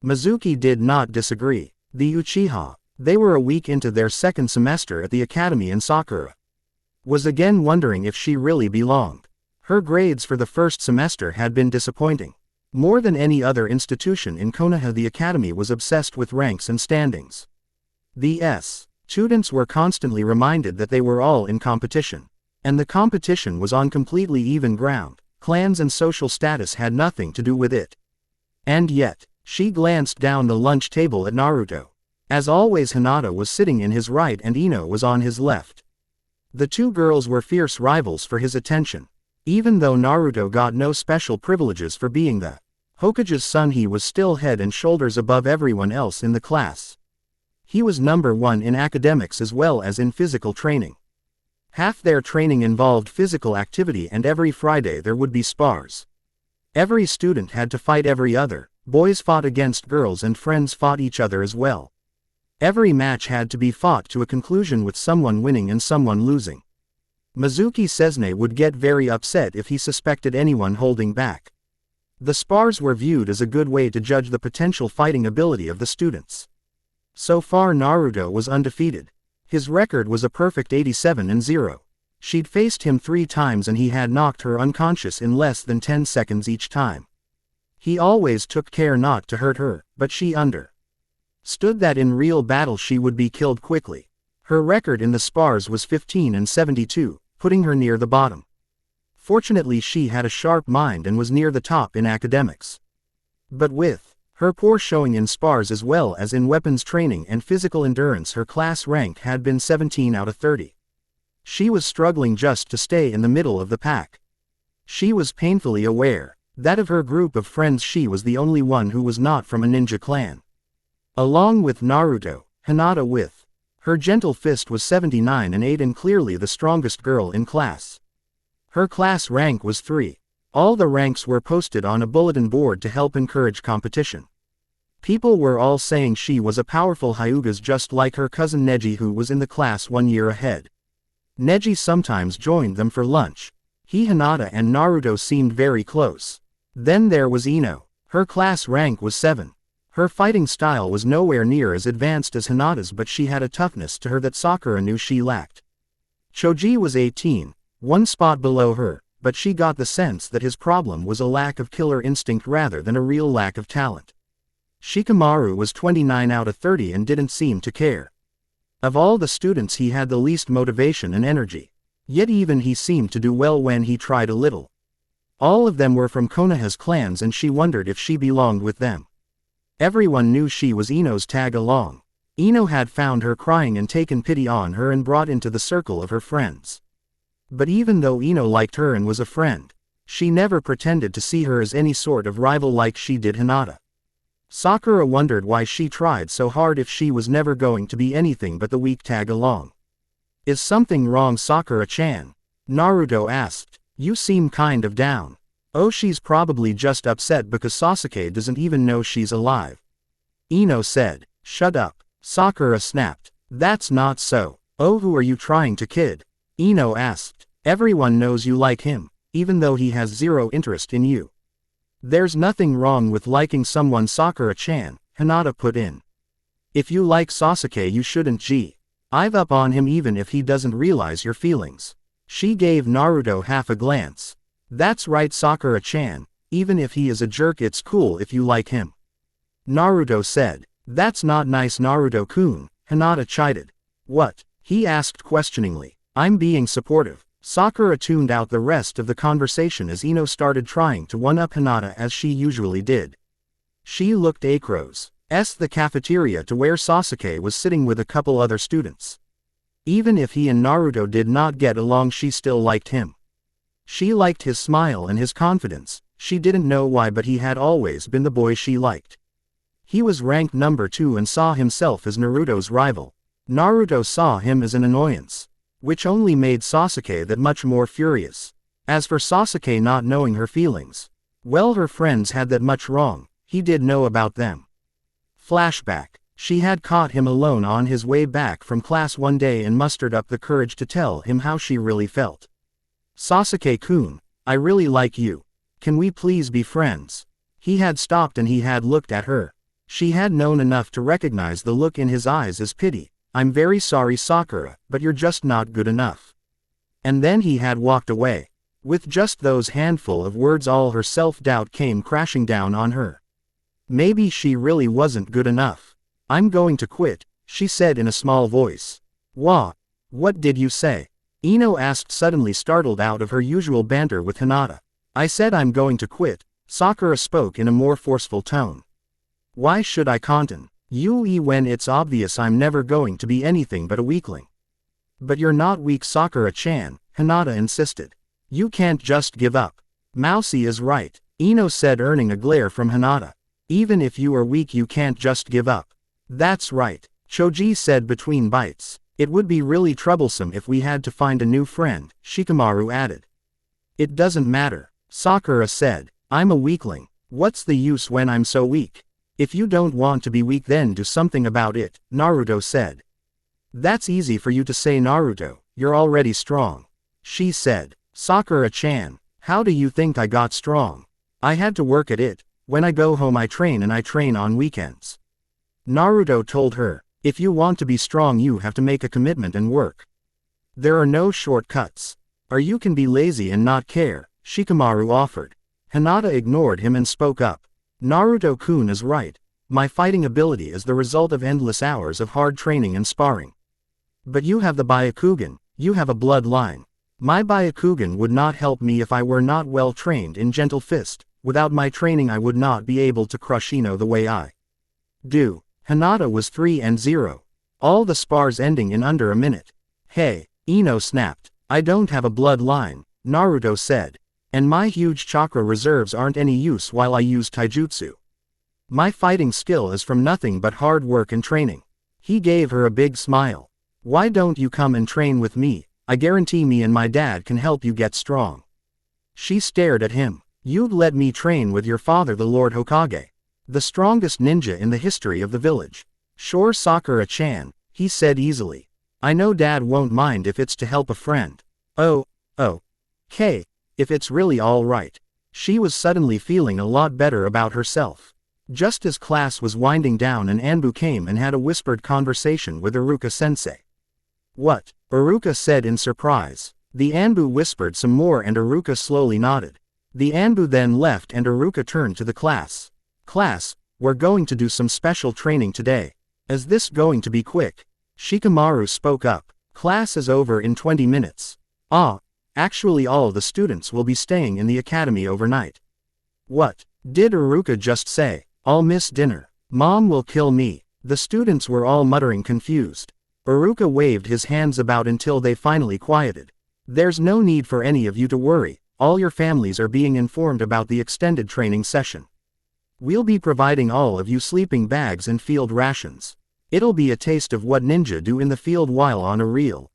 Mizuki did not disagree. The Uchiha, they were a week into their second semester at the academy, and Sakura was again wondering if she really belonged. Her grades for the first semester had been disappointing. More than any other institution in Konoha, the academy was obsessed with ranks and standings. The students were constantly reminded that they were all in competition. And the competition was on completely even ground. Clans and social status had nothing to do with it. And yet, she glanced down the lunch table at Naruto. As always, Hinata was sitting in his right and Ino was on his left. The two girls were fierce rivals for his attention. Even though Naruto got no special privileges for being the Hokage's son, he was still head and shoulders above everyone else in the class. He was number 1 in academics as well as in physical training. Half their training involved physical activity, and every Friday there would be spars. Every student had to fight every other. Boys fought against girls and friends fought each other as well. Every match had to be fought to a conclusion with someone winning and someone losing. Mizuki Sensei would get very upset if he suspected anyone holding back. The spars were viewed as a good way to judge the potential fighting ability of the students. So far, Naruto was undefeated. His record was a perfect 87-0. She'd faced him 3 times and he had knocked her unconscious in less than 10 seconds each time. He always took care not to hurt her, but she understood that in real battle she would be killed quickly. Her record in the spars was 15-72, putting her near the bottom. Fortunately, she had a sharp mind and was near the top in academics. But with her poor showing in spars as well as in weapons training and physical endurance, her class rank had been 17 out of 30. She was struggling just to stay in the middle of the pack. She was painfully aware that of her group of friends she was the only one who was not from a ninja clan. Along with Naruto, Hinata with her gentle fist was 79-8 and clearly the strongest girl in class. Her class rank was 3. All the ranks were posted on a bulletin board to help encourage competition. People were all saying she was a powerful Hyuga, just like her cousin Neji, who was in the class 1 year ahead. Neji sometimes joined them for lunch. Hinata and Naruto seemed very close. Then there was Ino. Her class rank was 7. Her fighting style was nowhere near as advanced as Hinata's, but she had a toughness to her that Sakura knew she lacked. Choji was 18, 1 spot below her, but she got the sense that his problem was a lack of killer instinct rather than a real lack of talent. Shikamaru was 29 out of 30 and didn't seem to care. Of all the students, he had the least motivation and energy. Yet even he seemed to do well when he tried a little. All of them were from Konoha's clans and she wondered if she belonged with them. Everyone knew she was Ino's tag-along. Ino had found her crying and taken pity on her and brought into the circle of her friends. But even though Ino liked her and was a friend, she never pretended to see her as any sort of rival like she did Hinata. Sakura wondered why she tried so hard if she was never going to be anything but the weak tag-along. Is something wrong, Sakura-chan? Naruto asked. You seem kind of down. Oh, she's probably just upset because Sasuke doesn't even know she's alive. Ino said. Shut up. Sakura snapped. That's not so. Oh, who are you trying to kid? Ino asked. Everyone knows you like him, even though he has zero interest in you. There's nothing wrong with liking someone, Sakura-chan, Hinata put in. If you like Sasuke you shouldn't give up on him even if he doesn't realize your feelings. She gave Naruto half a glance. That's right, Sakura-chan, even if he is a jerk it's cool if you like him. Naruto said. That's not nice, Naruto-kun, Hinata chided. What? He asked questioningly. I'm being supportive. Sakura tuned out the rest of the conversation as Ino started trying to one-up Hinata as she usually did. She looked across the cafeteria to where Sasuke was sitting with a couple other students. Even if he and Naruto did not get along, she still liked him. She liked his smile and his confidence. She didn't know why, but he had always been the boy she liked. He was ranked number 2 and saw himself as Naruto's rival. Naruto saw him as an annoyance, which only made Sasuke that much more furious. As for Sasuke not knowing her feelings, well, her friends had that much wrong. He did know about them. Flashback. She had caught him alone on his way back from class one day and mustered up the courage to tell him how she really felt. Sasuke-kun, I really like you. Can we please be friends? He had stopped and he had looked at her. She had known enough to recognize the look in his eyes as pity. I'm very sorry, Sakura, but you're just not good enough. And then he had walked away. With just those handful of words, all her self-doubt came crashing down on her. Maybe she really wasn't good enough. I'm going to quit, she said in a small voice. What did you say? Ino asked, suddenly startled out of her usual banter with Hinata. I said I'm going to quit, Sakura spoke in a more forceful tone. Why should I continue when it's obvious I'm never going to be anything but a weakling? But you're not weak, Sakura-chan, Hinata insisted. You can't just give up. Mousy is right, Ino said, earning a glare from Hinata. Even if you are weak you can't just give up. That's right, Choji said between bites. It would be really troublesome if we had to find a new friend, Shikamaru added. It doesn't matter, Sakura said. I'm a weakling. What's the use when I'm so weak? If you don't want to be weak then do something about it, Naruto said. That's easy for you to say, Naruto, you're already strong. She said. Sakura-chan, how do you think I got strong? I had to work at it. When I go home I train, and I train on weekends. Naruto told her, if you want to be strong you have to make a commitment and work. There are no shortcuts. Or you can be lazy and not care, Shikamaru offered. Hinata ignored him and spoke up. Naruto-kun is right. My fighting ability is the result of endless hours of hard training and sparring. But you have the Byakugan, you have a bloodline. My Byakugan would not help me if I were not well trained in Gentle Fist. Without my training I would not be able to crush Ino the way I do. Hinata was 3-0. All the spars ending in under a minute. Hey, Ino snapped. I don't have a bloodline, Naruto said. And my huge chakra reserves aren't any use while I use taijutsu. My fighting skill is from nothing but hard work and training. He gave her a big smile. Why don't you come and train with me? I guarantee me and my dad can help you get strong. She stared at him. You'd let me train with your father, the Lord Hokage, the strongest ninja in the history of the village. Sure, Sakura-chan, he said easily. I know Dad won't mind if it's to help a friend. Okay, if it's really all right. She was suddenly feeling a lot better about herself. Just as class was winding down, an Anbu came and had a whispered conversation with Iruka Sensei. What? Iruka said in surprise. The Anbu whispered some more and Iruka slowly nodded. The Anbu then left and Iruka turned to the class. Class, we're going to do some special training today. Is this going to be quick? Shikamaru spoke up. Class is over in 20 minutes. Actually all the students will be staying in the academy overnight. What? Did Iruka just say, I'll miss dinner? Mom will kill me. The students were all muttering confused. Iruka waved his hands about until they finally quieted. There's no need for any of you to worry, all your families are being informed about the extended training session. We'll be providing all of you sleeping bags and field rations. It'll be a taste of what ninja do in the field while on a real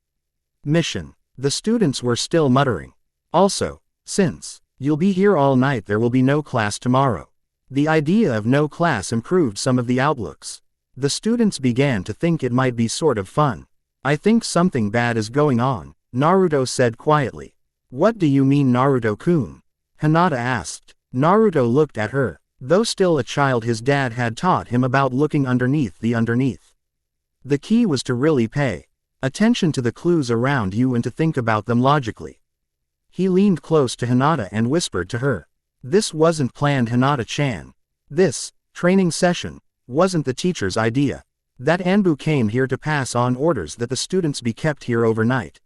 mission. The students were still muttering. Also, since you'll be here all night, there will be no class tomorrow. The idea of no class improved some of the outlooks. The students began to think it might be sort of fun. I think something bad is going on, Naruto said quietly. What do you mean, Naruto-kun? Hinata asked. Naruto looked at her. Though still a child, his dad had taught him about looking underneath the underneath. The key was to really pay attention to the clues around you and to think about them logically. He leaned close to Hinata and whispered to her. This wasn't planned, Hinata-chan. This training session wasn't the teacher's idea. That Anbu came here to pass on orders that the students be kept here overnight.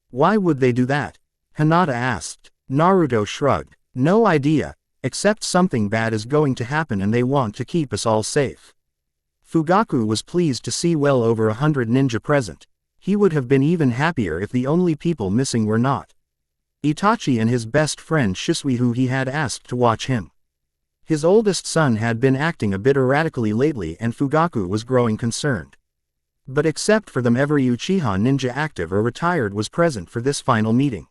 Why would they do that? Hinata asked. Naruto shrugged. No idea, except something bad is going to happen and they want to keep us all safe. Fugaku was pleased to see well over 100 ninja present. He would have been even happier if the only people missing were not Itachi and his best friend Shisui, who he had asked to watch him. His oldest son had been acting a bit erratically lately and Fugaku was growing concerned. But except for them, every Uchiha ninja active or retired was present for this final meeting.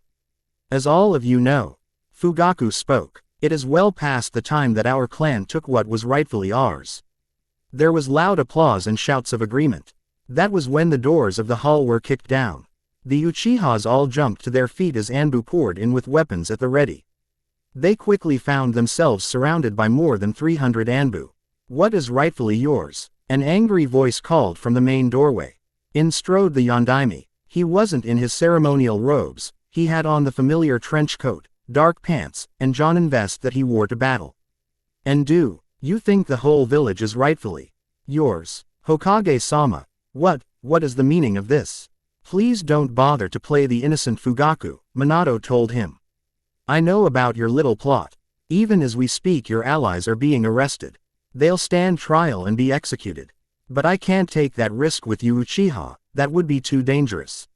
As all of you know, Fugaku spoke, it is well past the time that our clan took what was rightfully ours. There was loud applause and shouts of agreement. That was when the doors of the hall were kicked down. The Uchihas all jumped to their feet as Anbu poured in with weapons at the ready. They quickly found themselves surrounded by more than 300 Anbu. What is rightfully yours? An angry voice called from the main doorway. In strode the Yondaime. He wasn't in his ceremonial robes, he had on the familiar trench coat, dark pants, and Jonin vest that he wore to battle. And do you think the whole village is rightfully yours? Hokage-sama, what is the meaning of this? Please don't bother to play the innocent, Fugaku, Minato told him. I know about your little plot. Even as we speak, your allies are being arrested. They'll stand trial and be executed. But I can't take that risk with you, Uchiha, that would be too dangerous.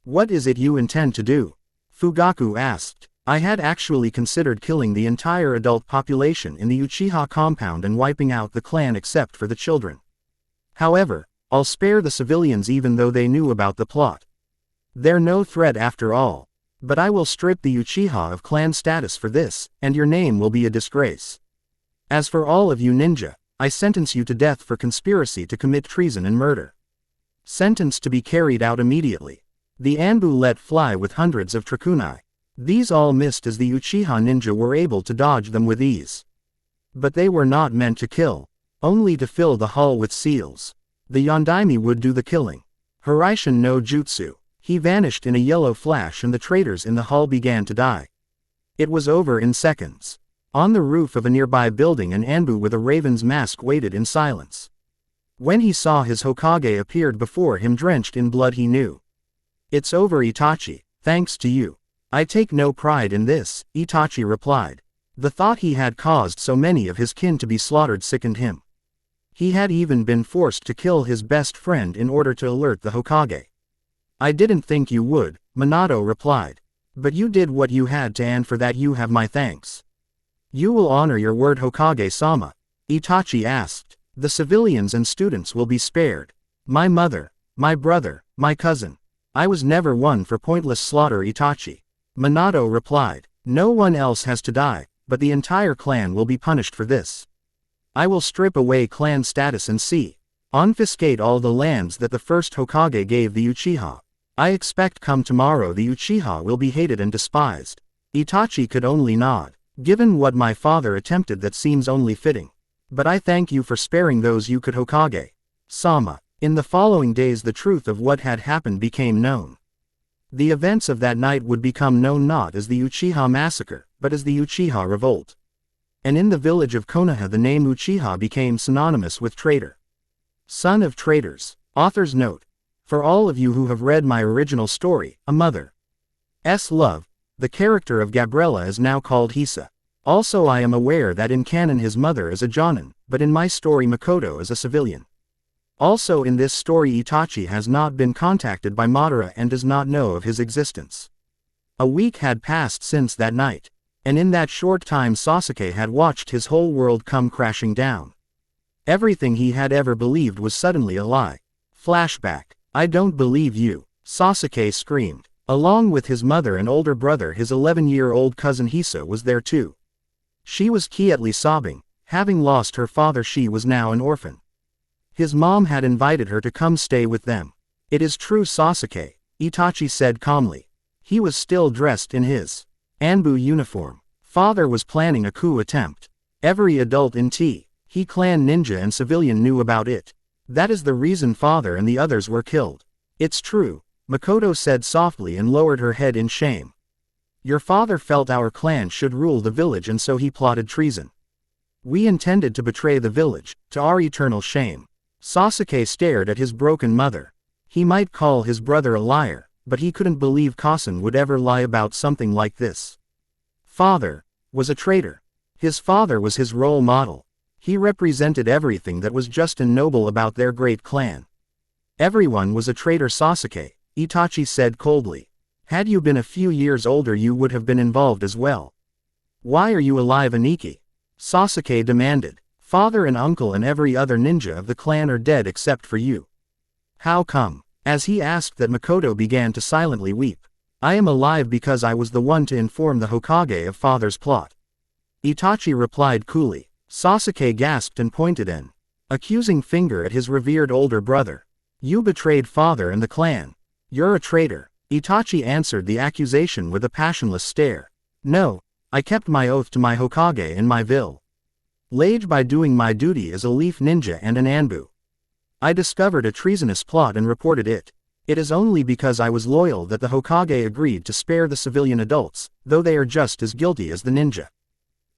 What is it you intend to do? Fugaku asked. I had actually considered killing the entire adult population in the Uchiha compound and wiping out the clan except for the children. However, I'll spare the civilians even though they knew about the plot. They're no threat after all. But I will strip the Uchiha of clan status for this, and your name will be a disgrace. As for all of you ninja, I sentence you to death for conspiracy to commit treason and murder. Sentence to be carried out immediately. The Anbu let fly with hundreds of trikunai. These all missed as the Uchiha ninja were able to dodge them with ease. But they were not meant to kill, only to fill the hall with seals. The Yondaime would do the killing. Hiraishin no Jutsu. He vanished in a yellow flash and the traitors in the hall began to die. It was over in seconds. On the roof of a nearby building, an Anbu with a raven's mask waited in silence. When he saw his Hokage appeared before him drenched in blood, he knew. It's over, Itachi, thanks to you. I take no pride in this, Itachi replied. The thought he had caused so many of his kin to be slaughtered sickened him. He had even been forced to kill his best friend in order to alert the Hokage. I didn't think you would, Minato replied. But you did what you had to, and for that you have my thanks. You will honor your word, Hokage-sama? Itachi asked. The civilians and students will be spared. My mother, my brother, my cousin. I was never one for pointless slaughter, Itachi. Minato replied. No one else has to die, but the entire clan will be punished for this. I will strip away clan status and confiscate all the lands that the first Hokage gave the Uchiha. I expect come tomorrow the Uchiha will be hated and despised. Itachi could only nod. Given what my father attempted, that seems only fitting. But I thank you for sparing those you could, Hokage-sama. In the following days the truth of what had happened became known. The events of that night would become known not as the Uchiha massacre, but as the Uchiha revolt. And in the village of Konoha the name Uchiha became synonymous with traitor. Son of traitors. Author's note. For all of you who have read my original story, A Mother's Love, the character of Gabriella is now called Hisa. Also, I am aware that in canon his mother is a jonin, but in my story Makoto is a civilian. Also in this story Itachi has not been contacted by Madara and does not know of his existence. A week had passed since that night, and in that short time Sasuke had watched his whole world come crashing down. Everything he had ever believed was suddenly a lie. Flashback. I don't believe you, Sasuke screamed. Along with his mother and older brother, his 11-year-old cousin Hisa was there too. She was quietly sobbing. Having lost her father, she was now an orphan. His mom had invited her to come stay with them. It is true, Sasuke, Itachi said calmly. He was still dressed in his Anbu uniform. Father was planning a coup attempt. Every adult in He clan ninja and civilian knew about it. That is the reason father and the others were killed. It's true, Makoto said softly and lowered her head in shame. Your father felt our clan should rule the village and so he plotted treason. We intended to betray the village, to our eternal shame. Sasuke stared at his broken mother. He might call his brother a liar, but he couldn't believe Kasen would ever lie about something like this. Father was a traitor. His father was his role model. He represented everything that was just and noble about their great clan. Everyone was a traitor, Sasuke, Itachi said coldly. Had you been a few years older you would have been involved as well. Why are you alive, Aniki? Sasuke demanded. Father and uncle and every other ninja of the clan are dead except for you. How come? As he asked that, Makoto began to silently weep. I am alive because I was the one to inform the Hokage of father's plot. Itachi replied coolly. Sasuke gasped and pointed an accusing finger at his revered older brother. You betrayed father and the clan. You're a traitor. Itachi answered the accusation with a passionless stare. No, I kept my oath to my Hokage and my village by doing my duty as a leaf ninja and an Anbu. I discovered a treasonous plot and reported it. It is only because I was loyal that the Hokage agreed to spare the civilian adults, though they are just as guilty as the ninja.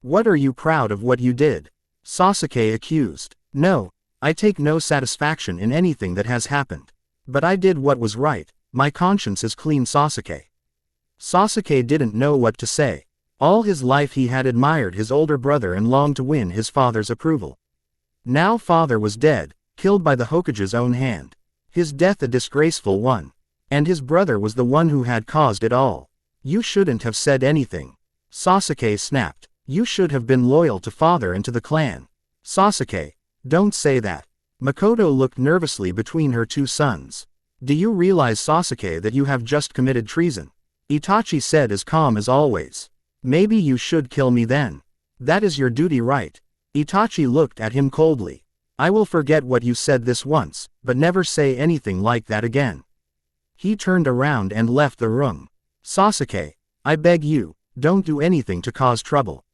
What are you proud of what you did? Sasuke accused. No, I take no satisfaction in anything that has happened. But I did what was right, my conscience is clean, Sasuke. Sasuke didn't know what to say. All his life he had admired his older brother and longed to win his father's approval. Now father was dead, killed by the Hokage's own hand. His death a disgraceful one. And his brother was the one who had caused it all. You shouldn't have said anything. Sasuke snapped. You should have been loyal to father and to the clan. Sasuke, don't say that. Makoto looked nervously between her two sons. Do you realize, Sasuke, that you have just committed treason? Itachi said as calm as always. Maybe you should kill me then. That is your duty, right? Itachi looked at him coldly. I will forget what you said this once, but never say anything like that again. He turned around and left the room. Sasuke, I beg you, don't do anything to cause trouble.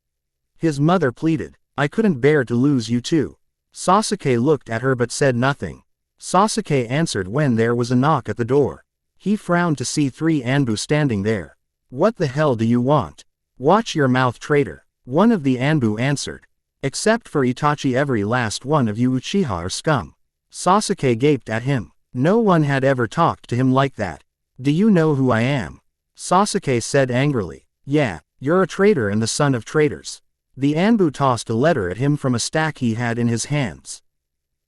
His mother pleaded. I couldn't bear to lose you too. Sasuke looked at her but said nothing. Sasuke answered when there was a knock at the door. He frowned to see 3 Anbu standing there. What the hell do you want? Watch your mouth, traitor. One of the Anbu answered. Except for Itachi, every last one of you Uchiha are scum. Sasuke gaped at him. No one had ever talked to him like that. Do you know who I am? Sasuke said angrily. Yeah, you're a traitor and the son of traitors. The Anbu tossed a letter at him from a stack he had in his hands.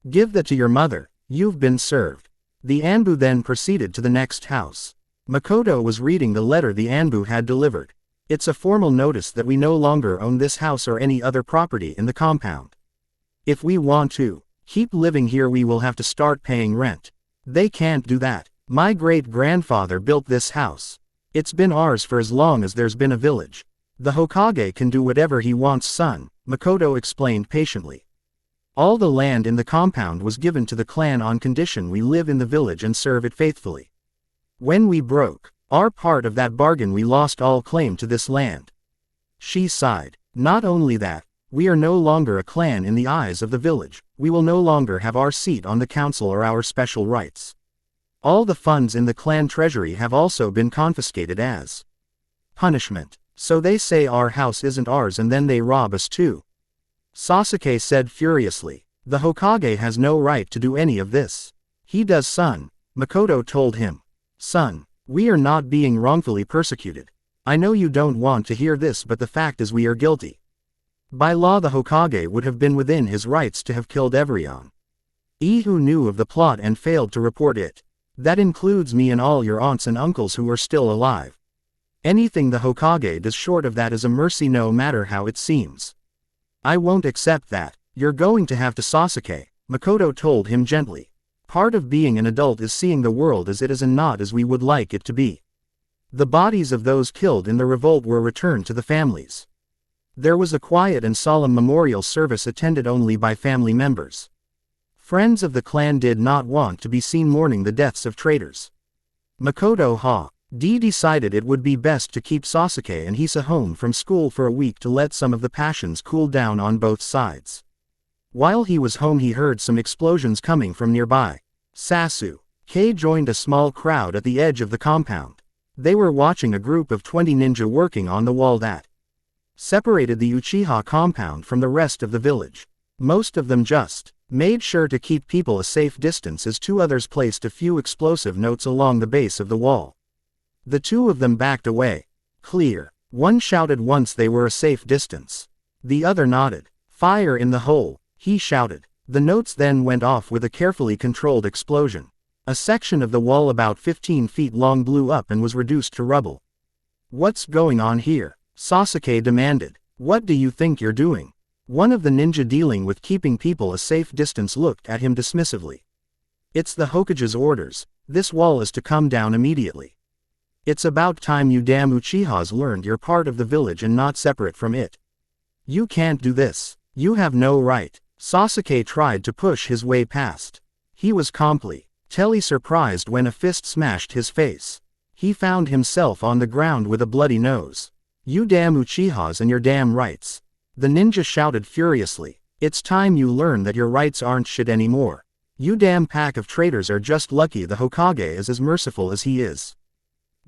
Give that to your mother, you've been served. The Anbu then proceeded to the next house. Makoto was reading the letter the Anbu had delivered. It's a formal notice that we no longer own this house or any other property in the compound. If we want to keep living here we will have to start paying rent. They can't do that. My great-grandfather built this house. It's been ours for as long as there's been a village. The Hokage can do whatever he wants, son, Makoto explained patiently. All the land in the compound was given to the clan on condition we live in the village and serve it faithfully. When we broke our part of that bargain we lost all claim to this land. She sighed. Not only that, we are no longer a clan in the eyes of the village, we will no longer have our seat on the council or our special rights. All the funds in the clan treasury have also been confiscated as punishment. So they say our house isn't ours and then they rob us too. Sasuke said furiously. The Hokage has no right to do any of this. He does, son, Makoto told him. Son, we are not being wrongfully persecuted. I know you don't want to hear this but the fact is we are guilty. By law the Hokage would have been within his rights to have killed everyone. Who knew of the plot and failed to report it. That includes me and all your aunts and uncles who are still alive. Anything the Hokage does short of that is a mercy, no matter how it seems. I won't accept that. You're going to have to, Sasuke, Makoto told him gently. Part of being an adult is seeing the world as it is and not as we would like it to be. The bodies of those killed in the revolt were returned to the families. There was a quiet and solemn memorial service attended only by family members. Friends of the clan did not want to be seen mourning the deaths of traitors. Makoto decided it would be best to keep Sasuke and Hisa home from school for a week to let some of the passions cool down on both sides. While he was home, he heard some explosions coming from nearby. Sasuke joined a small crowd at the edge of the compound. They were watching a group of 20 ninja working on the wall that separated the Uchiha compound from the rest of the village. Most of them just made sure to keep people a safe distance as two others placed a few explosive notes along the base of the wall. The two of them backed away. Clear. One shouted once they were a safe distance. The other nodded. Fire in the hole, he shouted. The notes then went off with a carefully controlled explosion. A section of the wall about 15 feet long blew up and was reduced to rubble. What's going on here? Sasuke demanded. What do you think you're doing? One of the ninja dealing with keeping people a safe distance looked at him dismissively. It's the Hokage's orders. This wall is to come down immediately. It's about time you damn Uchihas learned you're part of the village and not separate from it. You can't do this. You have no right. Sasuke tried to push his way past. He was completely surprised when a fist smashed his face. He found himself on the ground with a bloody nose. You damn Uchihas and your damn rights. The ninja shouted furiously. It's time you learn that your rights aren't shit anymore. You damn pack of traitors are just lucky the Hokage is as merciful as he is.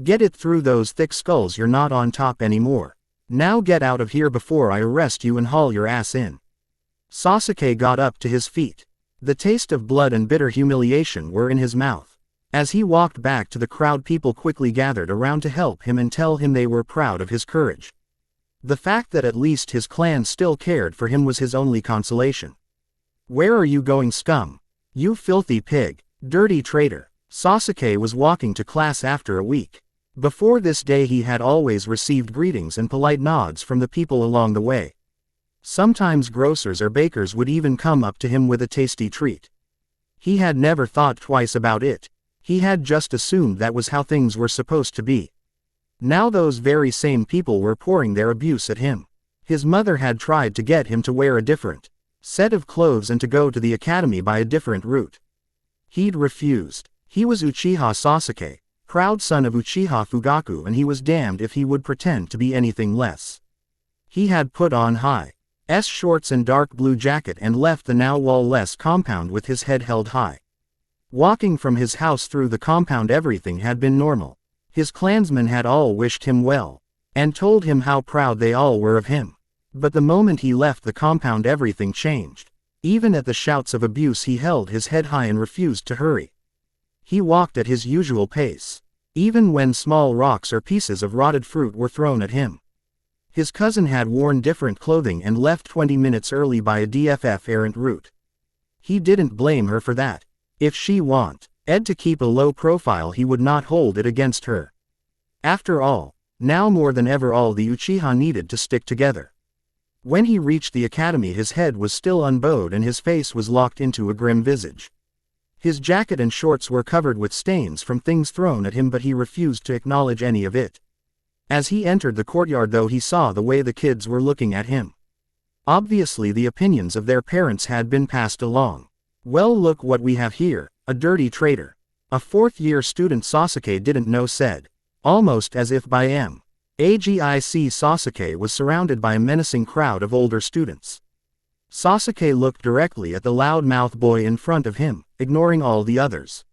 Get it through those thick skulls, you're not on top anymore. Now get out of here before I arrest you and haul your ass in. Sasuke got up to his feet. The taste of blood and bitter humiliation were in his mouth. As he walked back to the crowd, people quickly gathered around to help him and tell him they were proud of his courage. The fact that at least his clan still cared for him was his only consolation. Where are you going, scum? You filthy pig, dirty traitor. Sasuke was walking to class after a week. Before this day he had always received greetings and polite nods from the people along the way. Sometimes grocers or bakers would even come up to him with a tasty treat. He had never thought twice about it. He had just assumed that was how things were supposed to be. Now those very same people were pouring their abuse at him. His mother had tried to get him to wear a different set of clothes and to go to the academy by a different route. He'd refused. He was Uchiha Sasuke, proud son of Uchiha Fugaku, and he was damned if he would pretend to be anything less. He had put on high shorts and dark blue jacket and left the now wall-less compound with his head held high. Walking from his house through the compound, everything had been normal. His clansmen had all wished him well, and told him how proud they all were of him. But the moment he left the compound, everything changed. Even at the shouts of abuse he held his head high and refused to hurry. He walked at his usual pace, even when small rocks or pieces of rotted fruit were thrown at him. His cousin had worn different clothing and left 20 minutes early by a DFF errant route. He didn't blame her for that. If she wanted to keep a low profile, he would not hold it against her. After all, now more than ever all the Uchiha needed to stick together. When he reached the academy, his head was still unbowed and his face was locked into a grim visage. His jacket and shorts were covered with stains from things thrown at him, but he refused to acknowledge any of it. As he entered the courtyard, though, he saw the way the kids were looking at him. Obviously the opinions of their parents had been passed along. Well, look what we have here, a dirty traitor. A fourth-year student Sasuke didn't know said, almost as if by AGIC. Sasuke was surrounded by a menacing crowd of older students. Sasuke looked directly at the loud-mouthed boy in front of him, ignoring all the others.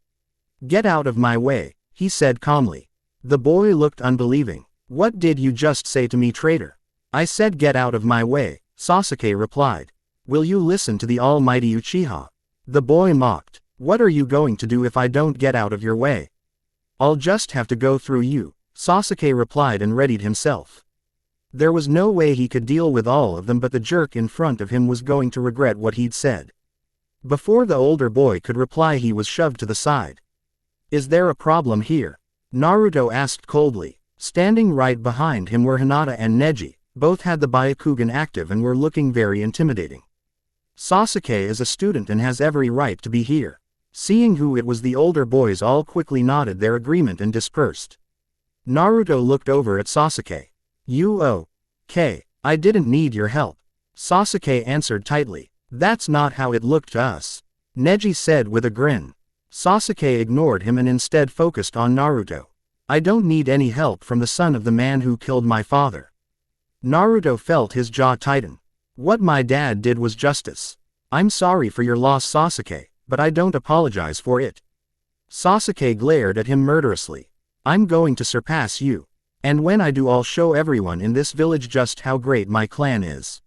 Get out of my way, he said calmly. The boy looked unbelieving. What did you just say to me, traitor? I said get out of my way, Sasuke replied. Will you listen to the almighty Uchiha? The boy mocked. What are you going to do if I don't get out of your way? I'll just have to go through you, Sasuke replied and readied himself. There was no way he could deal with all of them, but the jerk in front of him was going to regret what he'd said. Before the older boy could reply, he was shoved to the side. Is there a problem here? Naruto asked coldly. Standing right behind him were Hinata and Neji. Both had the Byakugan active and were looking very intimidating. Sasuke is a student and has every right to be here. Seeing who it was, the older boys all quickly nodded their agreement and dispersed. Naruto looked over at Sasuke. Okay, I didn't need your help. Sasuke answered tightly. That's not how it looked to us. Neji said with a grin. Sasuke ignored him and instead focused on Naruto. I don't need any help from the son of the man who killed my father. Naruto felt his jaw tighten. What my dad did was justice. I'm sorry for your loss, Sasuke, but I don't apologize for it. Sasuke glared at him murderously. I'm going to surpass you. And when I do, I'll show everyone in this village just how great my clan is.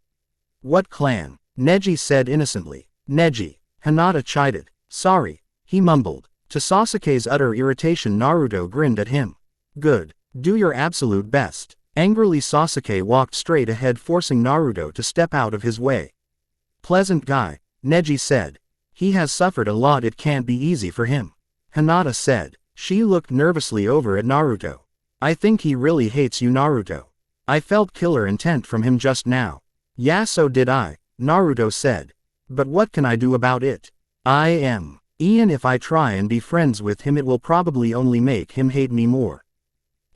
What clan? Neji said innocently. Neji. Hinata chided. Sorry, he mumbled. To Sasuke's utter irritation, Naruto grinned at him. Good. Do your absolute best. Angrily, Sasuke walked straight ahead, forcing Naruto to step out of his way. Pleasant guy, Neji said. He has suffered a lot, it can't be easy for him. Hinata said. She looked nervously over at Naruto. I think he really hates you, Naruto. I felt killer intent from him just now. Yeah, so did I, Naruto said. But what can I do about it? Even if I try and be friends with him, it will probably only make him hate me more.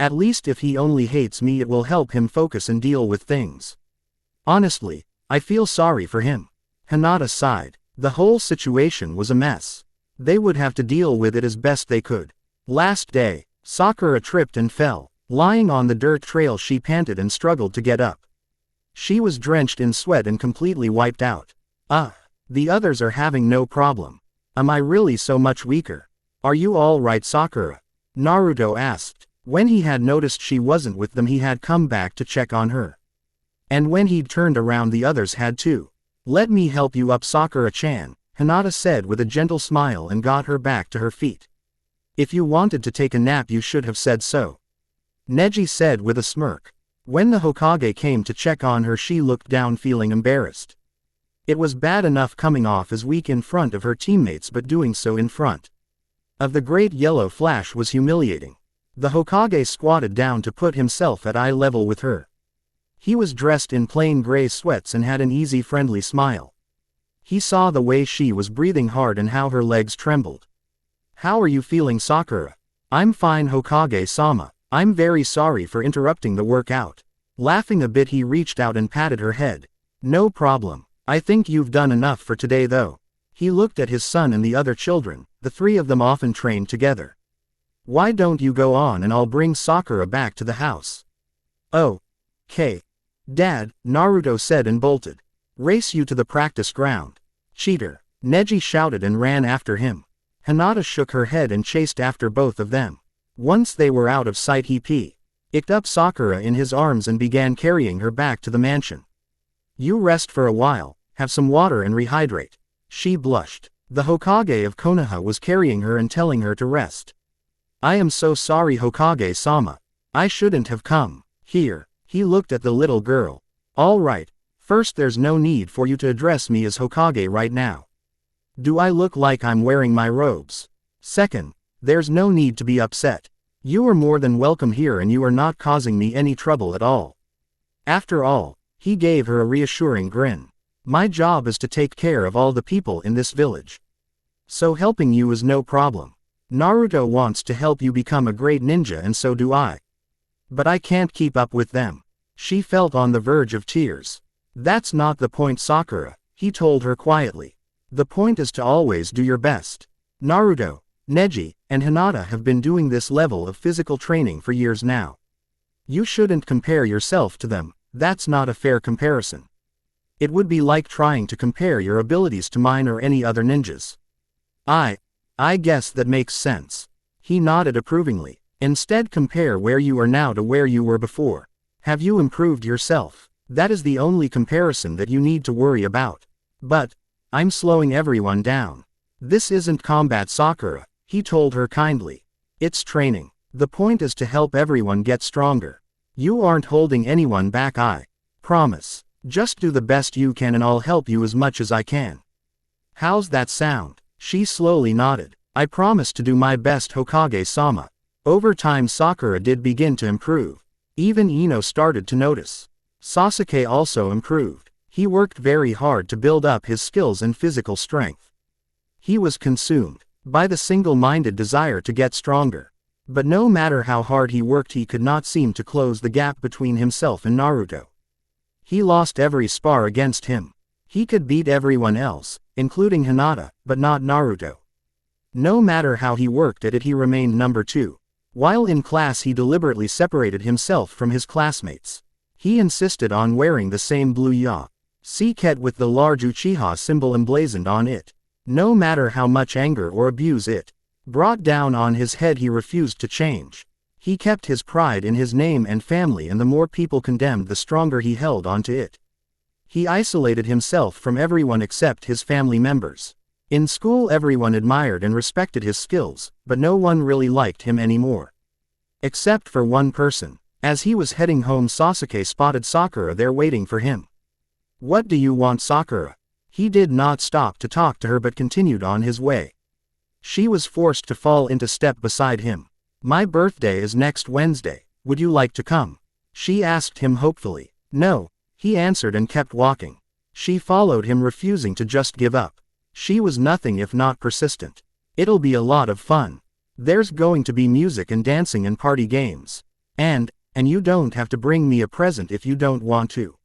At least if he only hates me, it will help him focus and deal with things. Honestly, I feel sorry for him. Hinata sighed. The whole situation was a mess. They would have to deal with it as best they could. Last day, Sakura tripped and fell. Lying on the dirt trail, she panted and struggled to get up. She was drenched in sweat and completely wiped out. The others are having no problem. Am I really so much weaker? Are you all right, Sakura? Naruto asked. When he had noticed she wasn't with them, he had come back to check on her. And when he'd turned around, the others had too. Let me help you up, Sakura-chan, Hinata said with a gentle smile and got her back to her feet. If you wanted to take a nap, you should have said so. Neji said with a smirk. When the Hokage came to check on her, she looked down feeling embarrassed. It was bad enough coming off as weak in front of her teammates, but doing so in front of the Great Yellow Flash was humiliating. The Hokage squatted down to put himself at eye level with her. He was dressed in plain gray sweats and had an easy, friendly smile. He saw the way she was breathing hard and how her legs trembled. How are you feeling, Sakura? I'm fine, Hokage-sama. I'm very sorry for interrupting the workout. Laughing a bit, he reached out and patted her head. No problem. I think you've done enough for today, though. He looked at his son and the other children. The three of them often trained together. Why don't you go on and I'll bring Sakura back to the house? Okay. Dad, Naruto said and bolted. Race you to the practice ground. Cheater. Neji shouted and ran after him. Hinata shook her head and chased after both of them. Once they were out of sight, he picked up Sakura in his arms and began carrying her back to the mansion. You rest for a while, have some water and rehydrate. She blushed. The Hokage of Konoha was carrying her and telling her to rest. I am so sorry, Hokage-sama. I shouldn't have come here. He looked at the little girl. All right. First, there's no need for you to address me as Hokage right now. Do I look like I'm wearing my robes? Second, there's no need to be upset. You are more than welcome here and you are not causing me any trouble at all. After all, he gave her a reassuring grin. My job is to take care of all the people in this village. So helping you is no problem. Naruto wants to help you become a great ninja and so do I. But I can't keep up with them. She felt on the verge of tears. That's not the point, Sakura, he told her quietly. The point is to always do your best. Naruto, Neji, and Hinata have been doing this level of physical training for years now. You shouldn't compare yourself to them, that's not a fair comparison. It would be like trying to compare your abilities to mine or any other ninjas. I guess that makes sense. He nodded approvingly. Instead, compare where you are now to where you were before. Have you improved yourself? That is the only comparison that you need to worry about. But I'm slowing everyone down. This isn't combat, Sakura, he told her kindly. It's training. The point is to help everyone get stronger. You aren't holding anyone back, I promise. Just do the best you can and I'll help you as much as I can. How's that sound? She slowly nodded. I promised to do my best, Hokage-sama. Over time Sakura did begin to improve. Even Ino started to notice. Sasuke also improved. He worked very hard to build up his skills and physical strength. He was consumed by the single-minded desire to get stronger. But no matter how hard he worked, he could not seem to close the gap between himself and Naruto. He lost every spar against him. He could beat everyone else, including Hinata, but not Naruto. No matter how he worked at it, he remained number 2. While in class he deliberately separated himself from his classmates. He insisted on wearing the same blue jacket with the large Uchiha symbol emblazoned on it. No matter how much anger or abuse it brought down on his head, he refused to change. He kept his pride in his name and family, and the more people condemned, the stronger he held onto it. He isolated himself from everyone except his family members. In school everyone admired and respected his skills, but no one really liked him anymore. Except for one person. As he was heading home, Sasuke spotted Sakura there waiting for him. What do you want, Sakura? He did not stop to talk to her but continued on his way. She was forced to fall into step beside him. My birthday is next Wednesday, would you like to come? She asked him hopefully. No, he answered and kept walking. She followed him, refusing to just give up. She was nothing if not persistent. It'll be a lot of fun. There's going to be music and dancing and party games. And you don't have to bring me a present if you don't want to.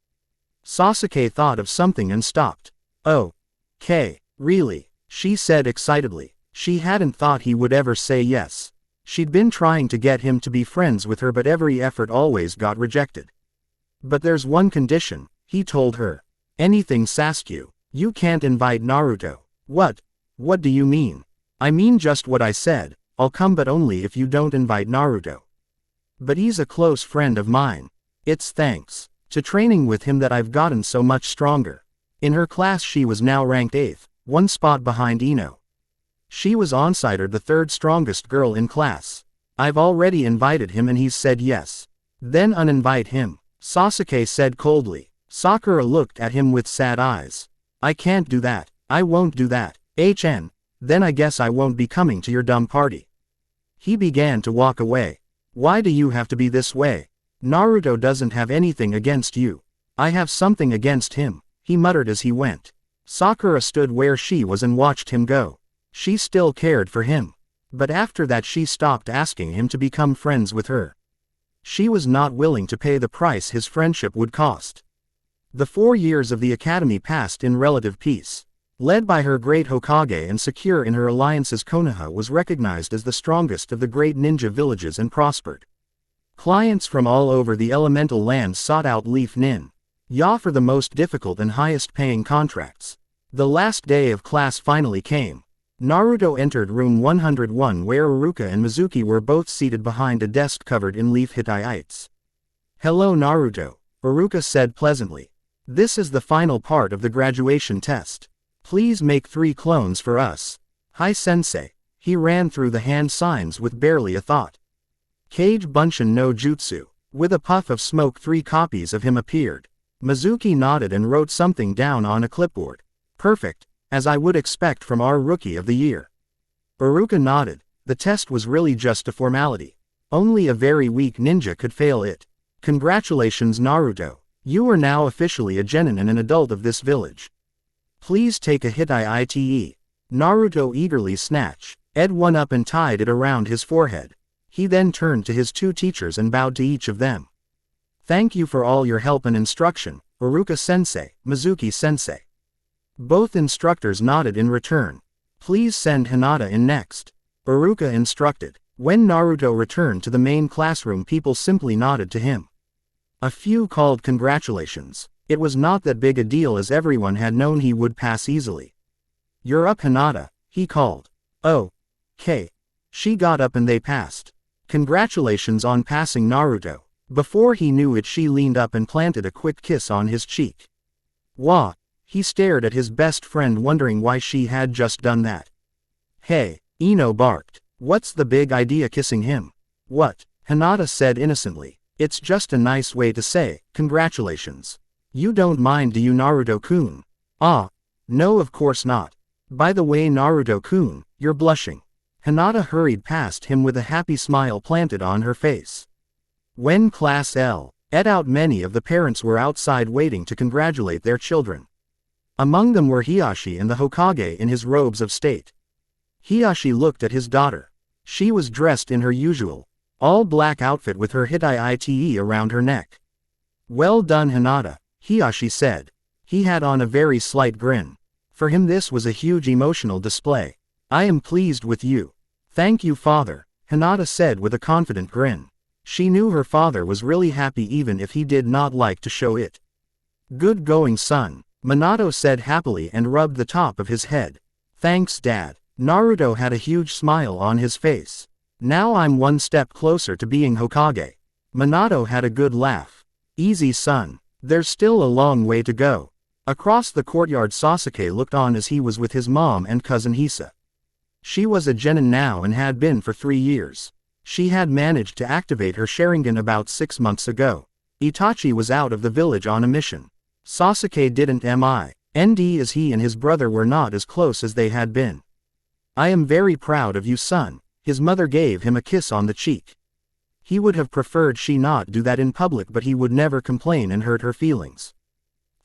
Sasuke thought of something and stopped. Oh, okay, really, she said excitedly. She hadn't thought he would ever say yes. She'd been trying to get him to be friends with her, but every effort always got rejected. But there's one condition, he told her. Anything, Sasuke. You can't invite Naruto. What? What do you mean? I mean just what I said. I'll come, but only if you don't invite Naruto. But he's a close friend of mine. It's thanks to training with him that I've gotten so much stronger. In her class she was now ranked 8th, one spot behind Ino. She was considered the 3rd strongest girl in class. I've already invited him and he's said yes. Then uninvite him, Sasuke said coldly. Sakura looked at him with sad eyes. I can't do that. I won't do that. Then I guess I won't be coming to your dumb party. He began to walk away. Why do you have to be this way? Naruto doesn't have anything against you. I have something against him, he muttered as he went. Sakura stood where she was and watched him go. She still cared for him. But after that she stopped asking him to become friends with her. She was not willing to pay the price his friendship would cost. The 4 years of the academy passed in relative peace. Led by her great Hokage and secure in her alliances, Konoha was recognized as the strongest of the great ninja villages and prospered. Clients from all over the elemental lands sought out Leaf Ninja for the most difficult and highest paying contracts. The last day of class finally came. Naruto entered room 101 where Iruka and Mizuki were both seated behind a desk covered in leaf hittites. Hello Naruto, Iruka said pleasantly. This is the final part of the graduation test. Please make 3 clones for us. Hi Sensei. He ran through the hand signs with barely a thought. Kage Bunshin no Jutsu. With a puff of smoke 3 copies of him appeared. Mizuki nodded and wrote something down on a clipboard. Perfect, as I would expect from our Rookie of the Year. Iruka nodded. The test was really just a formality. Only a very weak ninja could fail it. Congratulations Naruto. You are now officially a genin and an adult of this village. Please take a hitte. Naruto eagerly snatched one up and tied it around his forehead. He then turned to his 2 teachers and bowed to each of them. Thank you for all your help and instruction, Iruka Sensei, Mizuki Sensei. Both instructors nodded in return. Please send Hinata in next. Iruka instructed. When Naruto returned to the main classroom, people simply nodded to him. A few called congratulations. It was not that big a deal as everyone had known he would pass easily. You're up Hinata, he called. Oh. Okay. She got up and they passed. Congratulations on passing Naruto. Before he knew it she leaned up and planted a quick kiss on his cheek. Wah. He stared at his best friend wondering why she had just done that. Hey, Ino barked. What's the big idea kissing him? What? Hinata said innocently. It's just a nice way to say, congratulations. You don't mind do you Naruto-kun? Ah. No of course not. By the way, Naruto-kun, you're blushing. Hinata hurried past him with a happy smile planted on her face. When Class L et out, many of the parents were outside waiting to congratulate their children. Among them were Hiashi and the Hokage in his robes of state. Hiashi looked at his daughter. She was dressed in her usual, all-black outfit with her Hite around her neck. Well done, Hinata, Hiashi said. He had on a very slight grin. For him this was a huge emotional display. I am pleased with you. Thank you, father, Hinata said with a confident grin. She knew her father was really happy even if he did not like to show it. Good going, son, Minato said happily and rubbed the top of his head. Thanks, Dad. Naruto had a huge smile on his face. Now I'm one step closer to being Hokage. Minato had a good laugh. Easy, son. There's still a long way to go. Across the courtyard, Sasuke looked on as he was with his mom and cousin Hisa. She was a genin now and had been for 3 years. She had managed to activate her Sharingan about 6 months ago. Itachi was out of the village on a mission. Sasuke didn't mind as he and his brother were not as close as they had been. I am very proud of you, son. His mother gave him a kiss on the cheek. He would have preferred she not do that in public, but he would never complain and hurt her feelings.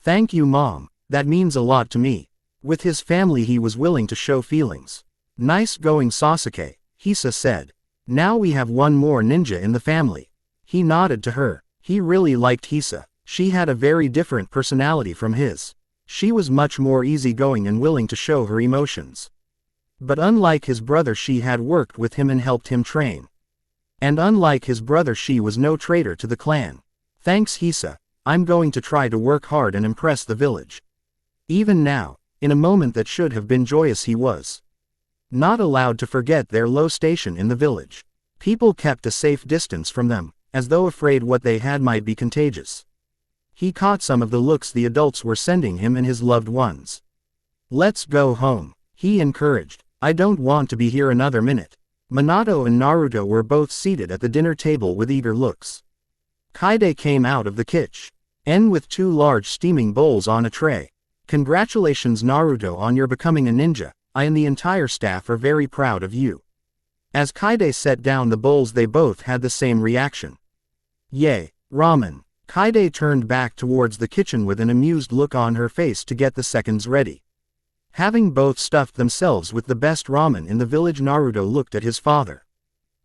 Thank you, Mom, that means a lot to me. With his family he was willing to show feelings. Nice going, Sasuke, Hisa said. Now we have one more ninja in the family. He nodded to her. He really liked Hisa. She had a very different personality from his. She was much more easygoing and willing to show her emotions. But unlike his brother, she had worked with him and helped him train. And unlike his brother, she was no traitor to the clan. Thanks, Hisa. I'm going to try to work hard and impress the village. Even now, in a moment that should have been joyous, he was not allowed to forget their low station in the village. People kept a safe distance from them, as though afraid what they had might be contagious. He caught some of the looks the adults were sending him and his loved ones. Let's go home, he encouraged. I don't want to be here another minute. Minato and Naruto were both seated at the dinner table with eager looks. Kaide came out of the kitchen with 2 large steaming bowls on a tray. Congratulations, Naruto, on your becoming a ninja. I and the entire staff are very proud of you. As Kaide set down the bowls, they both had the same reaction. Yay, ramen. Kaide turned back towards the kitchen with an amused look on her face to get the seconds ready. Having both stuffed themselves with the best ramen in the village, Naruto looked at his father.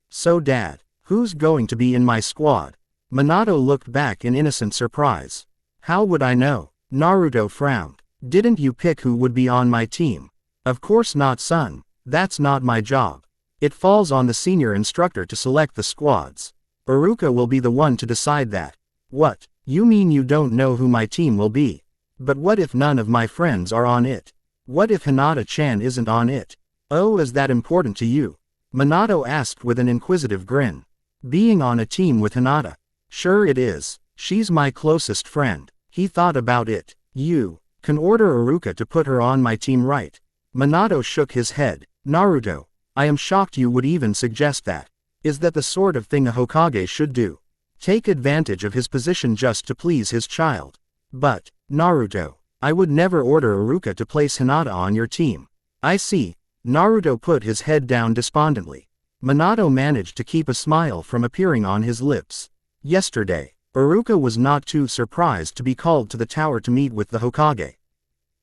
So, Dad, who's going to be in my squad? Minato looked back in innocent surprise. How would I know? Naruto frowned. Didn't you pick who would be on my team? Of course not, son. That's not my job. It falls on the senior instructor to select the squads. Iruka will be the one to decide that. What? You mean you don't know who my team will be? But what if none of my friends are on it? What if Hinata-chan isn't on it? Oh, is that important to you? Minato asked with an inquisitive grin. Being on a team with Hinata? Sure it is. She's my closest friend. He thought about it. You can order Iruka to put her on my team, right? Minato shook his head. Naruto, I am shocked you would even suggest that. Is that the sort of thing a Hokage should do? Take advantage of his position just to please his child? But, Naruto, I would never order Iruka to place Hinata on your team. I see. Naruto put his head down despondently. Minato managed to keep a smile from appearing on his lips. Yesterday, Iruka was not too surprised to be called to the tower to meet with the Hokage.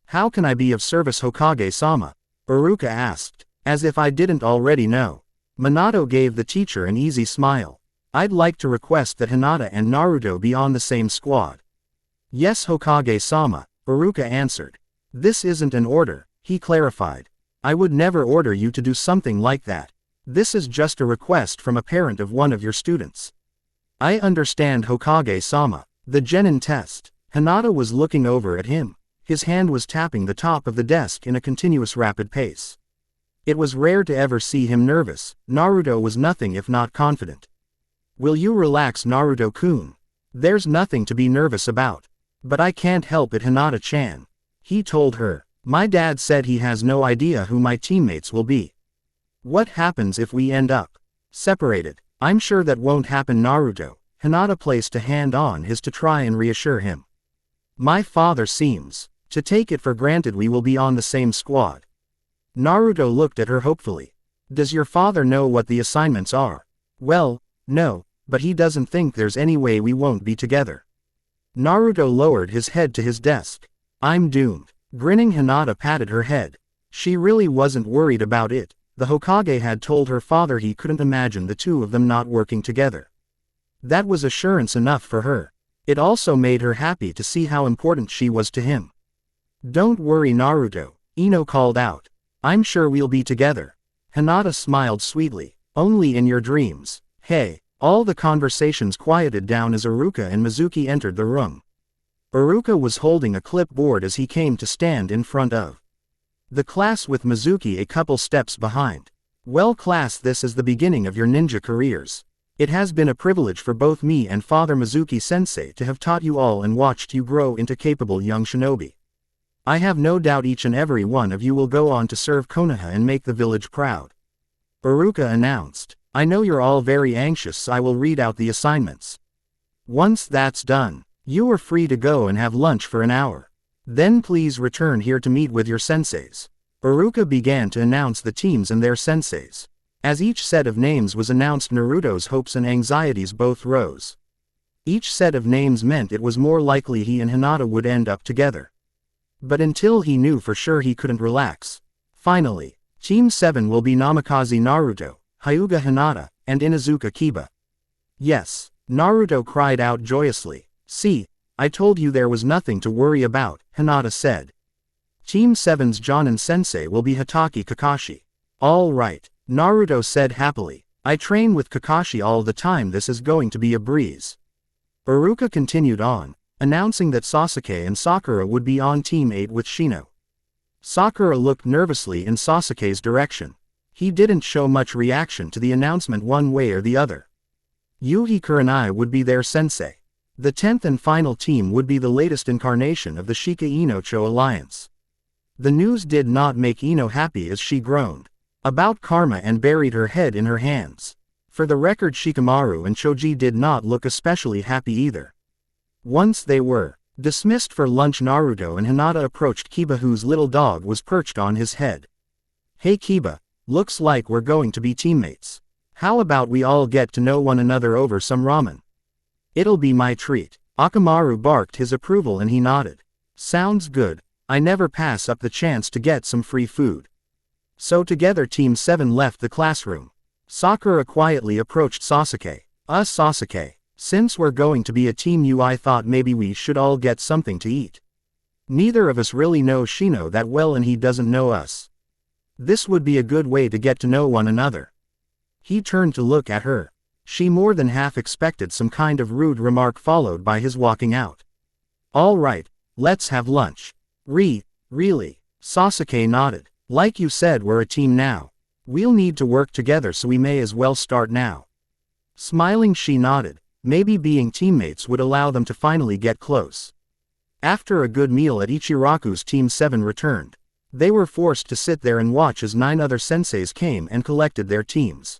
How can I be of service, Hokage-sama? Iruka asked, as if I didn't already know. Minato gave the teacher an easy smile. I'd like to request that Hinata and Naruto be on the same squad. Yes, Hokage-sama, Iruka answered. This isn't an order, he clarified. I would never order you to do something like that. This is just a request from a parent of one of your students. I understand, Hokage-sama. The genin test. Hinata was looking over at him. His hand was tapping the top of the desk in a continuous rapid pace. It was rare to ever see him nervous. Naruto was nothing if not confident. Will you relax, Naruto-kun? There's nothing to be nervous about. But I can't help it, Hinata-chan. He told her. My dad said he has no idea who my teammates will be. What happens if we end up separated? I'm sure that won't happen, Naruto. Hinata placed a hand on his to try and reassure him. My father seems to take it for granted we will be on the same squad. Naruto looked at her hopefully. Does your father know what the assignments are? Well, no, but he doesn't think there's any way we won't be together. Naruto lowered his head to his desk. I'm doomed. Grinning, Hinata patted her head. She really wasn't worried about it. The Hokage had told her father he couldn't imagine the two of them not working together. That was assurance enough for her. It also made her happy to see how important she was to him. Don't worry, Naruto, Ino called out. I'm sure we'll be together. Hinata smiled sweetly. Only in your dreams. Hey. All the conversations quieted down as Iruka and Mizuki entered the room. Iruka was holding a clipboard as he came to stand in front of the class with Mizuki a couple steps behind. Well class, this is the beginning of your ninja careers. It has been a privilege for both me and Father Mizuki Sensei to have taught you all and watched you grow into capable young shinobi. I have no doubt each and every one of you will go on to serve Konoha and make the village proud. Iruka announced. I know you're all very anxious, so I will read out the assignments. Once that's done, you are free to go and have lunch for an hour. Then please return here to meet with your senseis. Iruka began to announce the teams and their senseis. As each set of names was announced, Naruto's hopes and anxieties both rose. Each set of names meant it was more likely he and Hinata would end up together. But until he knew for sure, he couldn't relax. Finally, Team 7 will be Namikaze Naruto, Hyuga Hinata, and Inuzuka Kiba. Yes, Naruto cried out joyously. See, I told you there was nothing to worry about, Hinata said. Team 7's Jonin Sensei will be Hatake Kakashi. All right, Naruto said happily. I train with Kakashi all the time, this is going to be a breeze. Iruka continued on, announcing that Sasuke and Sakura would be on Team 8 with Shino. Sakura looked nervously in Sasuke's direction. He didn't show much reaction to the announcement one way or the other. Yuhi Kurenai would be their sensei. The 10th and final team would be the latest incarnation of the Shika Inocho alliance. The news did not make Ino happy as she groaned about karma and buried her head in her hands. For the record, Shikamaru and Choji did not look especially happy either. Once they were dismissed for lunch, Naruto and Hinata approached Kiba, whose little dog was perched on his head. Hey Kiba. Looks like we're going to be teammates. How about we all get to know one another over some ramen? It'll be my treat. Akamaru barked his approval and he nodded. Sounds good. I never pass up the chance to get some free food. So together Team 7 left the classroom. Sakura quietly approached Sasuke. Sasuke. Since we're going to be a team, I thought maybe we should all get something to eat. Neither of us really know Shino that well and he doesn't know us. This would be a good way to get to know one another. He turned to look at her. She more than half expected some kind of rude remark followed by his walking out. All right, let's have lunch. Really? Sasuke nodded. Like you said, we're a team now. We'll need to work together, so we may as well start now. Smiling, she nodded. Maybe being teammates would allow them to finally get close. After a good meal at Ichiraku's Team 7 returned. They were forced to sit there and watch as 9 other senseis came and collected their teams.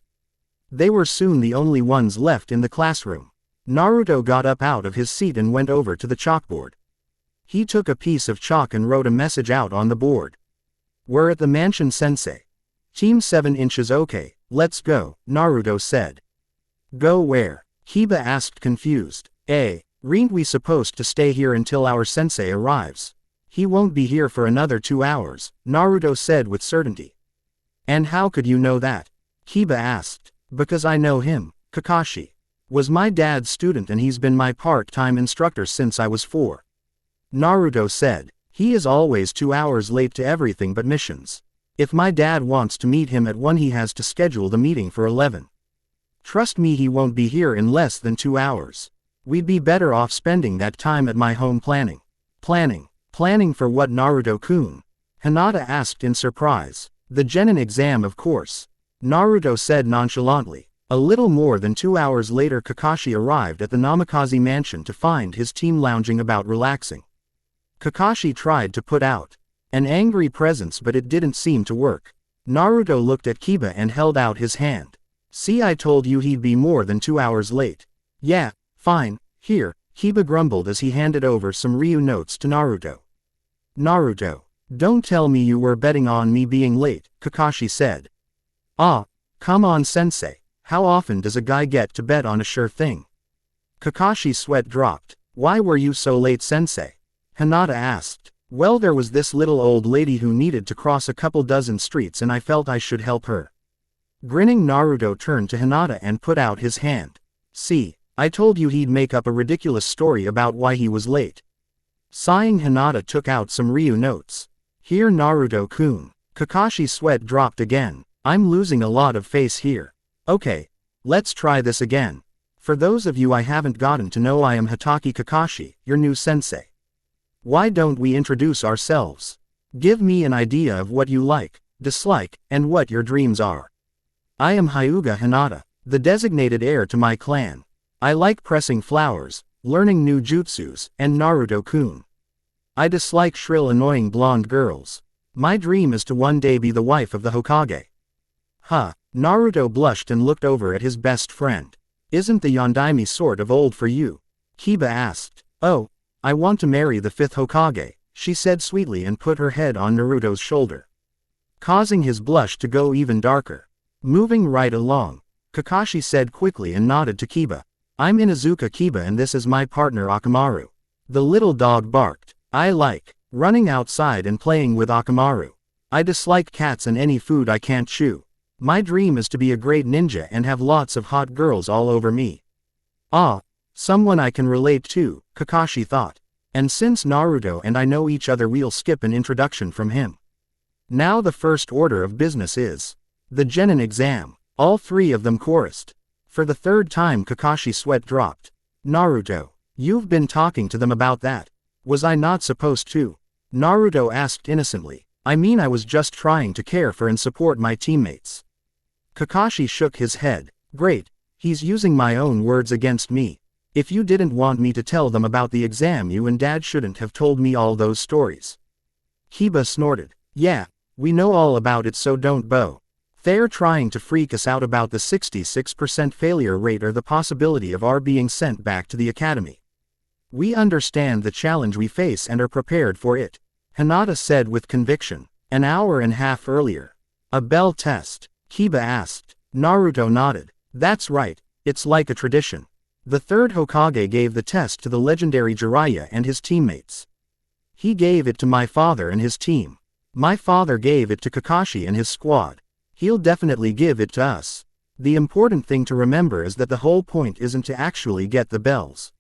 They were soon the only ones left in the classroom. Naruto got up out of his seat and went over to the chalkboard. He took a piece of chalk and wrote a message out on the board. We're at the mansion, Sensei. Team 7 inches. Okay, let's go, Naruto said. Go where? Kiba asked, confused. Ain't we supposed to stay here until our sensei arrives? He won't be here for another 2 hours, Naruto said with certainty. And how could you know that? Kiba asked. Because I know him. Kakashi was my dad's student and he's been my part-time instructor since I was 4. Naruto said. He is always 2 hours late to everything but missions. If my dad wants to meet him at 1, he has to schedule the meeting for 11. Trust me, he won't be here in less than 2 hours. We'd be better off spending that time at my home planning. Planning for what, Naruto-kun? Hinata asked in surprise. The genin exam, of course. Naruto said nonchalantly. A little more than 2 hours later, Kakashi arrived at the Namikaze mansion to find his team lounging about relaxing. Kakashi tried to put out an angry presence, but it didn't seem to work. Naruto looked at Kiba and held out his hand. See, I told you he'd be more than 2 hours late. Yeah, fine, here, Kiba grumbled as he handed over some Ryu notes to Naruto. Naruto, Don't tell me you were betting on me being late, Kakashi said. Ah, come on Sensei, how often does a guy get to bet on a sure thing? Kakashi's sweat dropped. Why were you so late Sensei? Hinata asked. Well, there was this little old lady who needed to cross a couple dozen streets and I felt I should help her. Grinning, Naruto turned to Hinata and put out his hand. See, I told you he'd make up a ridiculous story about why he was late. Sighing, Hinata took out some Ryu notes. Here Naruto-kun. Kakashi's sweat dropped again. I'm losing a lot of face here. Okay, let's try this again. For those of you I haven't gotten to know, I am Hatake Kakashi, your new sensei. Why don't we introduce ourselves? Give me an idea of what you like, dislike, and what your dreams are. I am Hyuga Hinata, the designated heir to my clan. I like pressing flowers, learning new jutsus, and Naruto-kun. I dislike shrill, annoying blonde girls. My dream is to one day be the wife of the Hokage. Huh, Naruto blushed and looked over at his best friend. Isn't the Yondaime sort of old for you? Kiba asked. Oh, I want to marry the 5th Hokage, she said sweetly and put her head on Naruto's shoulder, causing his blush to go even darker. Moving right along, Kakashi said quickly and nodded to Kiba. I'm Inuzuka Kiba and this is my partner Akamaru. The little dog barked. I like running outside and playing with Akamaru. I dislike cats and any food I can't chew. My dream is to be a great ninja and have lots of hot girls all over me. Ah, someone I can relate to, Kakashi thought. And since Naruto and I know each other, we'll skip an introduction from him. Now the first order of business is the Genin exam. All three of them chorused. For the third time Kakashi's sweat dropped. Naruto, you've been talking to them about that. Was I not supposed to? Naruto asked innocently. I mean, I was just trying to care for and support my teammates. Kakashi shook his head. Great, he's using my own words against me. If you didn't want me to tell them about the exam, you and Dad shouldn't have told me all those stories. Kiba snorted. Yeah, we know all about it, so don't bow. They're trying to freak us out about the 66% failure rate or the possibility of our being sent back to the academy. We understand the challenge we face and are prepared for it, Hinata said with conviction. An hour and a half earlier. A bell test, Kiba asked. Naruto nodded. That's right, it's like a tradition. The 3rd Hokage gave the test to the legendary Jiraiya and his teammates. He gave it to my father and his team. My father gave it to Kakashi and his squad. He'll definitely give it to us. The important thing to remember is that the whole point isn't to actually get the bells.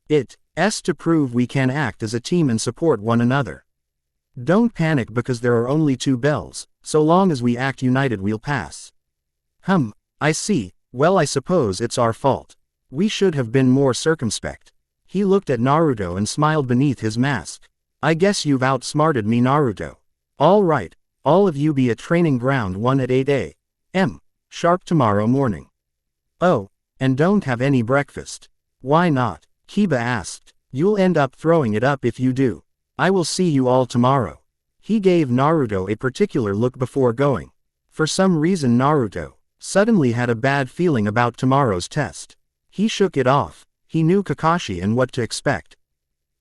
It's to prove we can act as a team and support one another. Don't panic because there are only 2 bells, so long as we act united we'll pass. I see, well I suppose it's our fault. We should have been more circumspect. He looked at Naruto and smiled beneath his mask. I guess you've outsmarted me, Naruto. All right, all of you be at training ground 1 at 8 a.m. sharp tomorrow morning. Oh, and don't have any breakfast. Why not? Kiba asked. You'll end up throwing it up if you do. I will see you all tomorrow. He gave Naruto a particular look before going. For some reason Naruto suddenly had a bad feeling about tomorrow's test. He shook it off. He knew Kakashi and what to expect.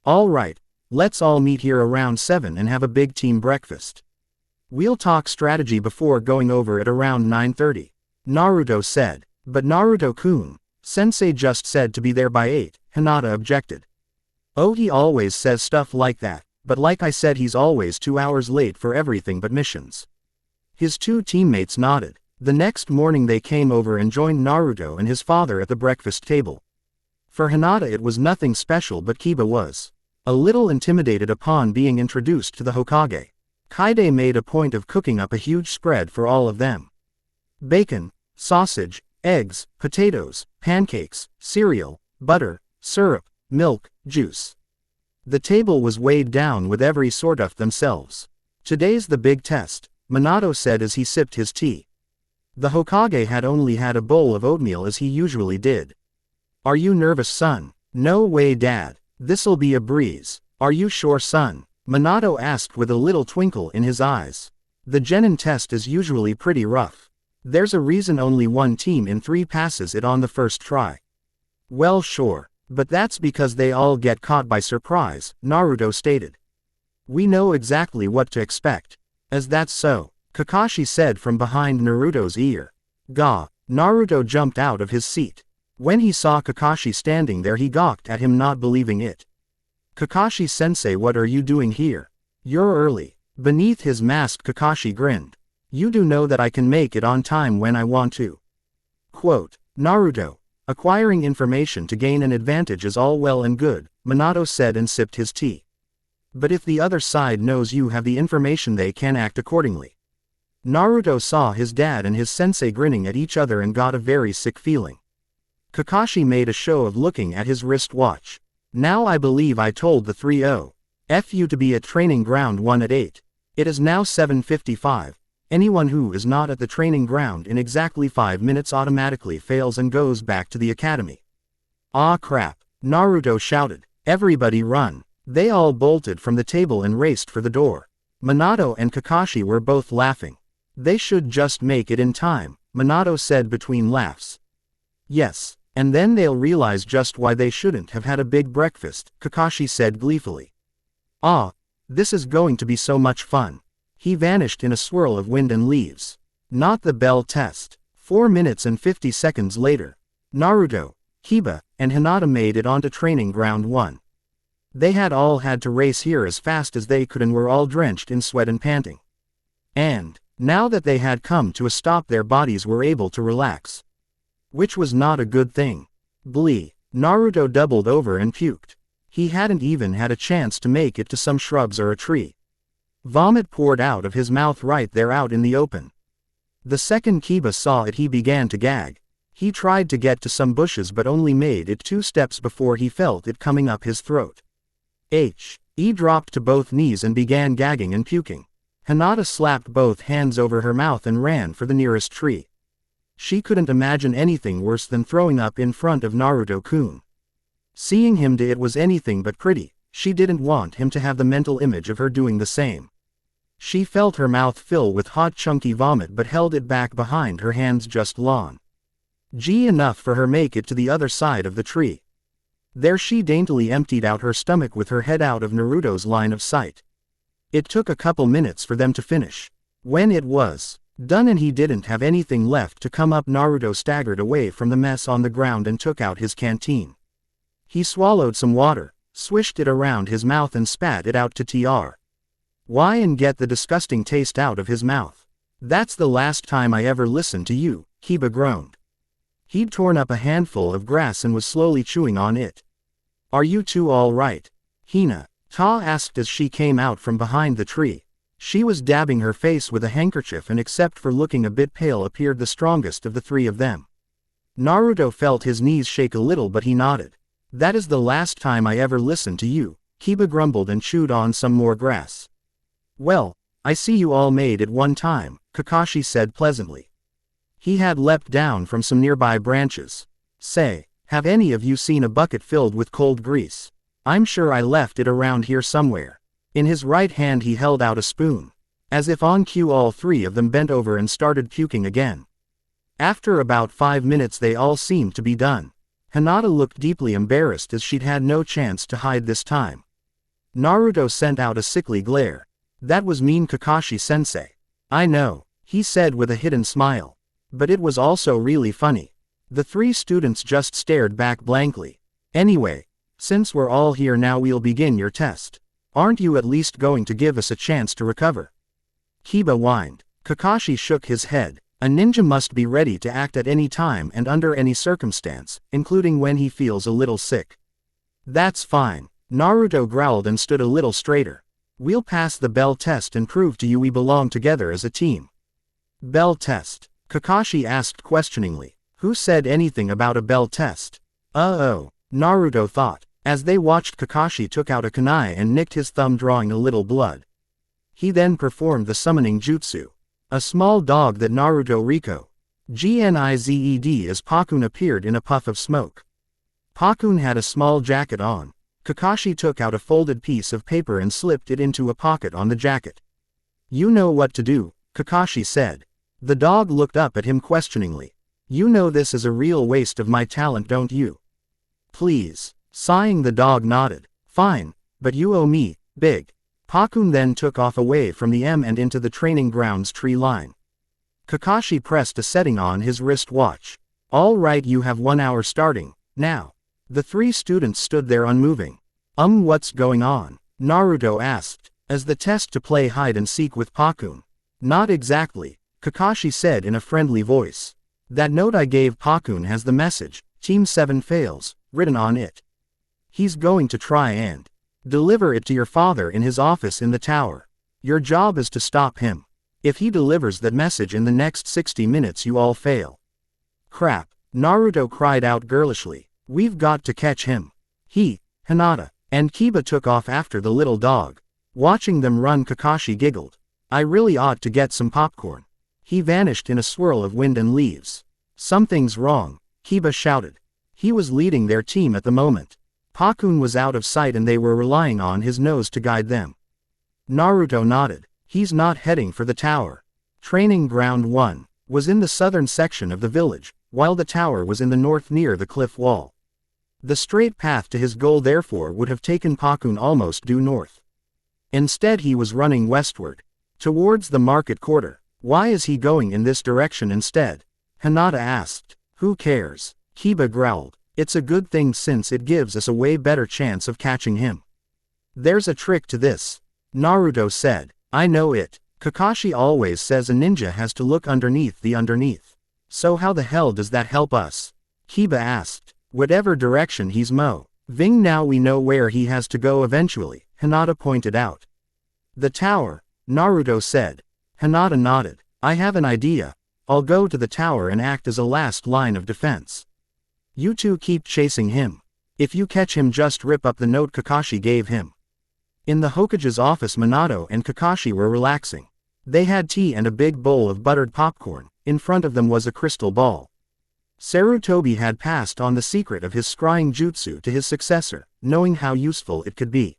All right, let's all meet here around 7 and have a big team breakfast. We'll talk strategy before going over at around 9:30. Naruto said. But Naruto-kun, Sensei just said to be there by 8, Hinata objected. Oh, he always says stuff like that, but like I said, he's always 2 hours late for everything but missions. His 2 teammates nodded. The next morning they came over and joined Naruto and his father at the breakfast table. For Hinata it was nothing special, but Kiba was a little intimidated upon being introduced to the Hokage. Kaide made a point of cooking up a huge spread for all of them. Bacon, sausage, eggs, potatoes, pancakes, cereal, butter, syrup, milk, juice. The table was weighed down with every sort of themselves. Today's the big test, Minato said as he sipped his tea. The Hokage had only had a bowl of oatmeal as he usually did. Are you nervous, son? No way, Dad. This'll be a breeze. Are you sure, son? Minato asked with a little twinkle in his eyes. The Genin test is usually pretty rough. There's a reason only one team in 3 passes it on the first try. Well, sure. But that's because they all get caught by surprise, Naruto stated. We know exactly what to expect. Is that so? Kakashi said from behind Naruto's ear. Gah! Naruto jumped out of his seat. When he saw Kakashi standing there he gawked at him, not believing it. Kakashi-sensei, what are you doing here? You're early. Beneath his mask Kakashi grinned. You do know that I can make it on time when I want to. Quote, Naruto. Acquiring information to gain an advantage is all well and good, Minato said and sipped his tea. But if the other side knows you have the information they can act accordingly. Naruto saw his dad and his sensei grinning at each other and got a very sick feeling. Kakashi made a show of looking at his wristwatch. Now I believe I told the 3-0. F you to be at training ground 1 at 8. It is now 7:55. Anyone who is not at the training ground in exactly 5 minutes automatically fails and goes back to the academy. Ah crap, Naruto shouted. Everybody run. They all bolted from the table and raced for the door. Minato and Kakashi were both laughing. They should just make it in time, Minato said between laughs. Yes, and then they'll realize just why they shouldn't have had a big breakfast, Kakashi said gleefully. Ah, this is going to be so much fun. He vanished in a swirl of wind and leaves. Not the bell test. 4 minutes and 50 seconds later. Naruto, Kiba, and Hinata made it onto training ground 1. They had all had to race here as fast as they could and were all drenched in sweat and panting. And, now that they had come to a stop, their bodies were able to relax. Which was not a good thing. Blee. Naruto doubled over and puked. He hadn't even had a chance to make it to some shrubs or a tree. Vomit poured out of his mouth right there out in the open. The second Kiba saw it he began to gag. He tried to get to some bushes but only made it 2 steps before he felt it coming up his throat. He dropped to both knees and began gagging and puking. Hinata slapped both hands over her mouth and ran for the nearest tree. She couldn't imagine anything worse than throwing up in front of Naruto-kun. Seeing him do it was anything but pretty. She didn't want him to have the mental image of her doing the same. She felt her mouth fill with hot chunky vomit but held it back behind her hands just long enough for her make it to the other side of the tree. There she daintily emptied out her stomach with her head out of Naruto's line of sight. It took a couple minutes for them to finish. When it was done and he didn't have anything left to come up, Naruto staggered away from the mess on the ground and took out his canteen. He swallowed some water, swished it around his mouth and spat it out to Tr. Why and get the disgusting taste out of his mouth. That's the last time I ever listened to you, Kiba groaned. He'd torn up a handful of grass and was slowly chewing on it. Are you two all right? Hinata asked as she came out from behind the tree. She was dabbing her face with a handkerchief and except for looking a bit pale appeared the strongest of the 3 of them. Naruto felt his knees shake a little but he nodded. That is the last time I ever listened to you, Kiba grumbled and chewed on some more grass. Well, I see you all made it one time, Kakashi said pleasantly. He had leapt down from some nearby branches. Say, have any of you seen a bucket filled with cold grease? I'm sure I left it around here somewhere. In his right hand he held out a spoon. As if on cue all 3 of them bent over and started puking again. After about 5 minutes they all seemed to be done. Hinata looked deeply embarrassed as she'd had no chance to hide this time. Naruto sent out a sickly glare. That was mean, Kakashi-sensei. I know, he said with a hidden smile. But it was also really funny. The 3 students just stared back blankly. Anyway, since we're all here now we'll begin your test. Aren't you at least going to give us a chance to recover? Kiba whined. Kakashi shook his head. A ninja must be ready to act at any time and under any circumstance, including when he feels a little sick. That's fine. Naruto growled and stood a little straighter. We'll pass the bell test and prove to you we belong together as a team. Bell test? Kakashi asked questioningly. Who said anything about a bell test? Uh-oh, Naruto thought, as they watched Kakashi took out a kunai and nicked his thumb drawing a little blood. He then performed the summoning jutsu. A small dog that Naruto Riko. Gnized as Pakun appeared in a puff of smoke. Pakun had a small jacket on. Kakashi took out a folded piece of paper and slipped it into a pocket on the jacket. You know what to do, Kakashi said. The dog looked up at him questioningly. You know this is a real waste of my talent, don't you? Please. Sighing, the dog nodded. Fine, but you owe me, big. Pakun then took off away from the M and into the training grounds tree line. Kakashi pressed a setting on his wrist watch. All right, you have 1 hour starting, now. The 3 students stood there unmoving. What's going on? Naruto asked, as the test to play hide and seek with Pakun. Not exactly, Kakashi said in a friendly voice. That note I gave Pakun has the message, Team 7 fails, written on it. He's going to try and deliver it to your father in his office in the tower. Your job is to stop him. If he delivers that message in the next 60 minutes you all fail. Crap, Naruto cried out girlishly. We've got to catch him. He, Hinata, and Kiba took off after the little dog. Watching them run, Kakashi giggled. I really ought to get some popcorn. He vanished in a swirl of wind and leaves. Something's wrong, Kiba shouted. He was leading their team at the moment. Pakun was out of sight and they were relying on his nose to guide them. Naruto nodded. He's not heading for the tower. Training Ground 1 was in the southern section of the village, while the tower was in the north near the cliff wall. The straight path to his goal therefore would have taken Pakun almost due north. Instead he was running westward, towards the market quarter. Why is he going in this direction instead? Hinata asked. Who cares? Kiba growled. It's a good thing since it gives us a way better chance of catching him. There's a trick to this, Naruto said. I know it. Kakashi always says a ninja has to look underneath the underneath. So how the hell does that help us? Kiba asked. Whatever direction he's moving, now we know where he has to go eventually, Hinata pointed out. The tower, Naruto said. Hinata nodded. I have an idea. I'll go to the tower and act as a last line of defense. You two keep chasing him. If you catch him, just rip up the note Kakashi gave him. In the Hokage's office, Minato and Kakashi were relaxing. They had tea and a big bowl of buttered popcorn. In front of them was a crystal ball. Sarutobi had passed on the secret of his scrying jutsu to his successor, knowing how useful it could be.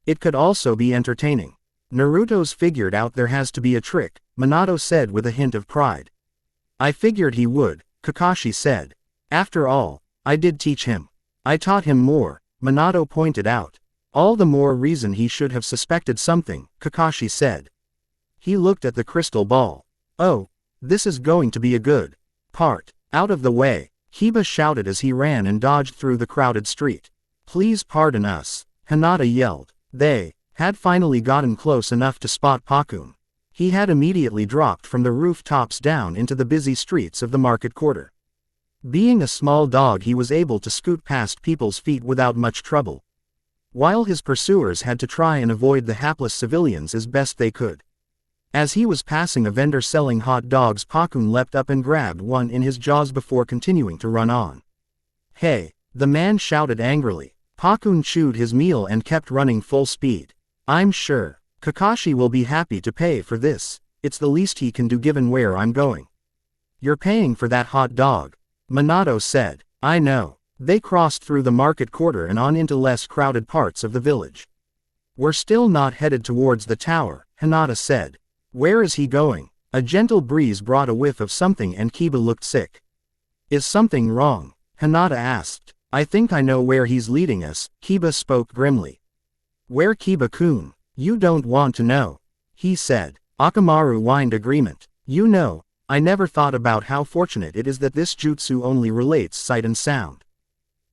It could also be entertaining. Naruto's figured out there has to be a trick, Minato said with a hint of pride. I figured he would, Kakashi said. After all, I did teach him. I taught him more, Minato pointed out. All the more reason he should have suspected something, Kakashi said. He looked at the crystal ball. Oh, this is going to be a good part. Out of the way, Kiba shouted as he ran and dodged through the crowded street. Please pardon us, Hinata yelled. They had finally gotten close enough to spot Pakun. He had immediately dropped from the rooftops down into the busy streets of the market quarter. Being a small dog, he was able to scoot past people's feet without much trouble, while his pursuers had to try and avoid the hapless civilians as best they could. As he was passing a vendor selling hot dogs, Pakun leapt up and grabbed one in his jaws before continuing to run on. Hey, the man shouted angrily. Pakun chewed his meal and kept running full speed. I'm sure Kakashi will be happy to pay for this. It's the least he can do given where I'm going. You're paying for that hot dog, Minato said. I know. They crossed through the market quarter and on into less crowded parts of the village. We're still not headed towards the tower, Hinata said. Where is he going? A gentle breeze brought a whiff of something and Kiba looked sick. Is something wrong? Hinata asked. I think I know where he's leading us, Kiba spoke grimly. Where, Kiba-kun? You don't want to know, he said. Akamaru whined agreement. You know, I never thought about how fortunate it is that this jutsu only relates sight and sound.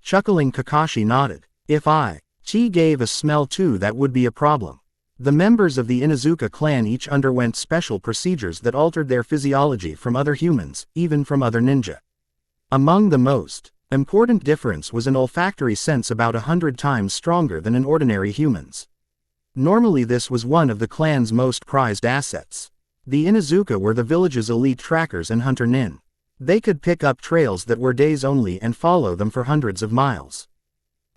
Chuckling, Kakashi nodded. If Chi gave a smell too, that would be a problem. The members of the Inuzuka clan each underwent special procedures that altered their physiology from other humans, even from other ninja. Among the most important difference was an olfactory sense about 100 times stronger than an ordinary human's. Normally this was one of the clan's most prized assets. The Inuzuka were the village's elite trackers and hunter nin. They could pick up trails that were days only and follow them for hundreds of miles.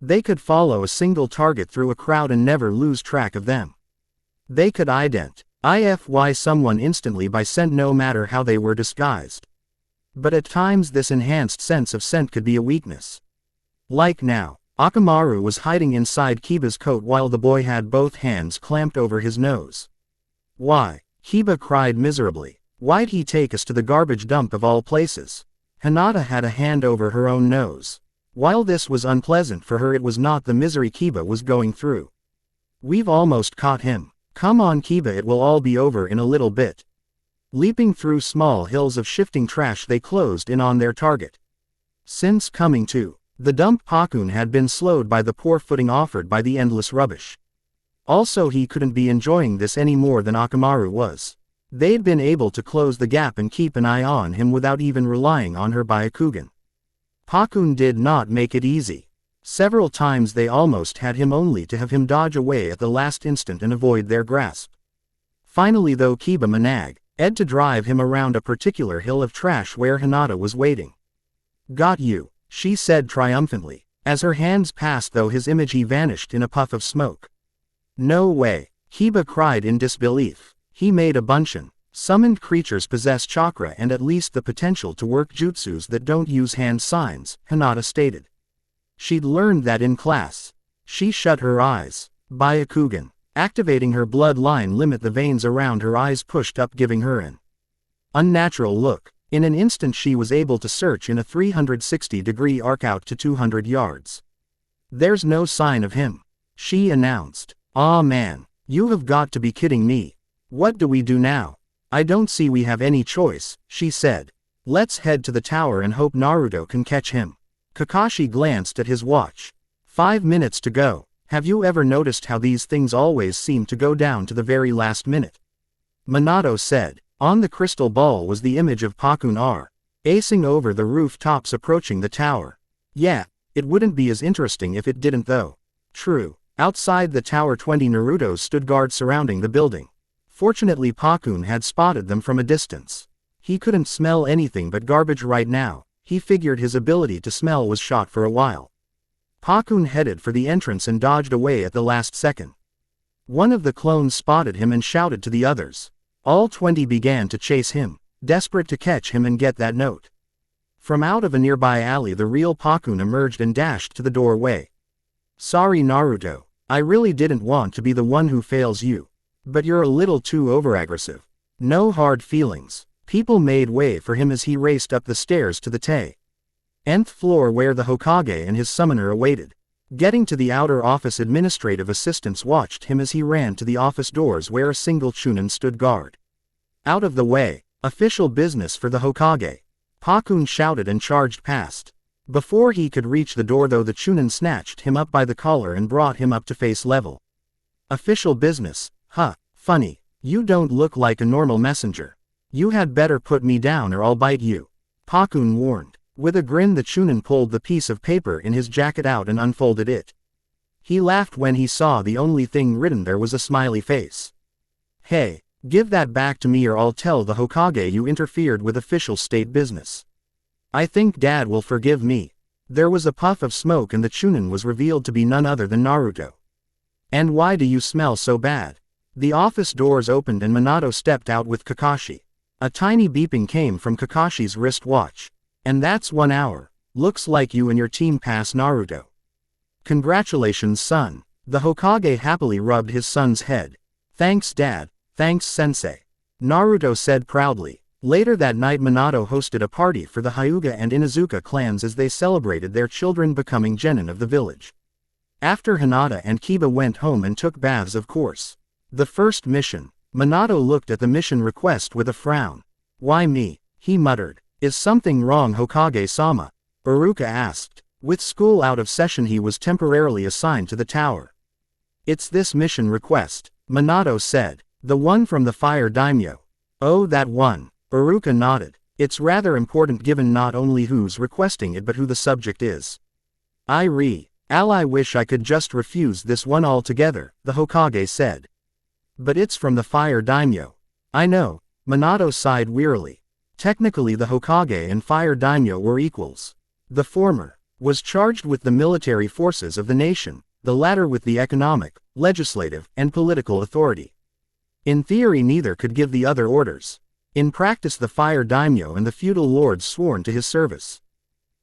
They could follow a single target through a crowd and never lose track of them. They could identify someone instantly by scent no matter how they were disguised. But at times this enhanced sense of scent could be a weakness. Like now, Akamaru was hiding inside Kiba's coat while the boy had both hands clamped over his nose. Why? Kiba cried miserably. Why'd he take us to the garbage dump of all places? Hinata had a hand over her own nose. While this was unpleasant for her, it was not the misery Kiba was going through. We've almost caught him. Come on Kiba, it will all be over in a little bit. Leaping through small hills of shifting trash they closed in on their target. Since coming to the dump, Pakun had been slowed by the poor footing offered by the endless rubbish. Also, he couldn't be enjoying this any more than Akamaru was. They'd been able to close the gap and keep an eye on him without even relying on her Byakugan. Pakun did not make it easy. Several times they almost had him, only to have him dodge away at the last instant and avoid their grasp. Finally though, Kiba managed to drive him around a particular hill of trash where Hinata was waiting. Got you, she said triumphantly. As her hands passed though his image, he vanished in a puff of smoke. No way, Kiba cried in disbelief. He made a bunchen. Summoned creatures possess chakra and at least the potential to work jutsus that don't use hand signs, Hinata stated. She'd learned that in class. She shut her eyes. Byakugan. Activating her bloodline limit, the veins around her eyes pushed up, giving her an unnatural look. In an instant she was able to search in a 360-degree arc out to 200 yards. There's no sign of him, she announced. Aw man, you have got to be kidding me. What do we do now? I don't see we have any choice, she said. Let's head to the tower and hope Naruto can catch him. Kakashi glanced at his watch. 5 minutes to go. Have you ever noticed how these things always seem to go down to the very last minute? Minato said. On the crystal ball was the image of Pakun acing over the rooftops approaching the tower. Yeah, it wouldn't be as interesting if it didn't though. True. Outside the tower 20 Narutos stood guard surrounding the building. Fortunately Pakun had spotted them from a distance. He couldn't smell anything but garbage right now. He figured his ability to smell was shot for a while. Pakun headed for the entrance and dodged away at the last second. One of the clones spotted him and shouted to the others. All 20 began to chase him, desperate to catch him and get that note. From out of a nearby alley the real Pakun emerged and dashed to the doorway. Sorry Naruto, I really didn't want to be the one who fails you. But you're a little too overaggressive. No hard feelings. People made way for him as he raced up the stairs to the 10th floor where the Hokage and his summoner awaited. Getting to the outer office, administrative assistants watched him as he ran to the office doors where a single Chunin stood guard. Out of the way. Official business for the Hokage. Pakun shouted and charged past. Before he could reach the door though, the Chunin snatched him up by the collar and brought him up to face level. Official business, huh, funny, you don't look like a normal messenger. You had better put me down or I'll bite you. Pakun warned. With a grin the Chunin pulled the piece of paper in his jacket out and unfolded it. He laughed when he saw the only thing written there was a smiley face. Hey, give that back to me or I'll tell the Hokage you interfered with official state business. I think Dad will forgive me. There was a puff of smoke and the Chunin was revealed to be none other than Naruto. And why do you smell so bad? The office doors opened and Minato stepped out with Kakashi. A tiny beeping came from Kakashi's wristwatch. And that's 1 hour. Looks like you and your team passed Naruto. Congratulations son. The Hokage happily rubbed his son's head. Thanks Dad, thanks Sensei. Naruto said proudly. Later that night Minato hosted a party for the Hyuga and Inuzuka clans as they celebrated their children becoming genin of the village. After Hinata and Kiba went home and took baths of course. The first mission. Minato looked at the mission request with a frown. Why me? He muttered. Is something wrong Hokage-sama? Iruka asked. With school out of session he was temporarily assigned to the tower. It's this mission request, Minato said. The one from the fire daimyo. Oh that one. Iruka nodded. It's rather important given not only who's requesting it but who the subject is. I wish I could just refuse this one altogether, the Hokage said. But it's from the fire daimyo. I know, Minato sighed wearily. Technically the Hokage and fire daimyo were equals. The former was charged with the military forces of the nation, the latter with the economic, legislative, and political authority. In theory neither could give the other orders. In practice the fire daimyo and the feudal lords sworn to his service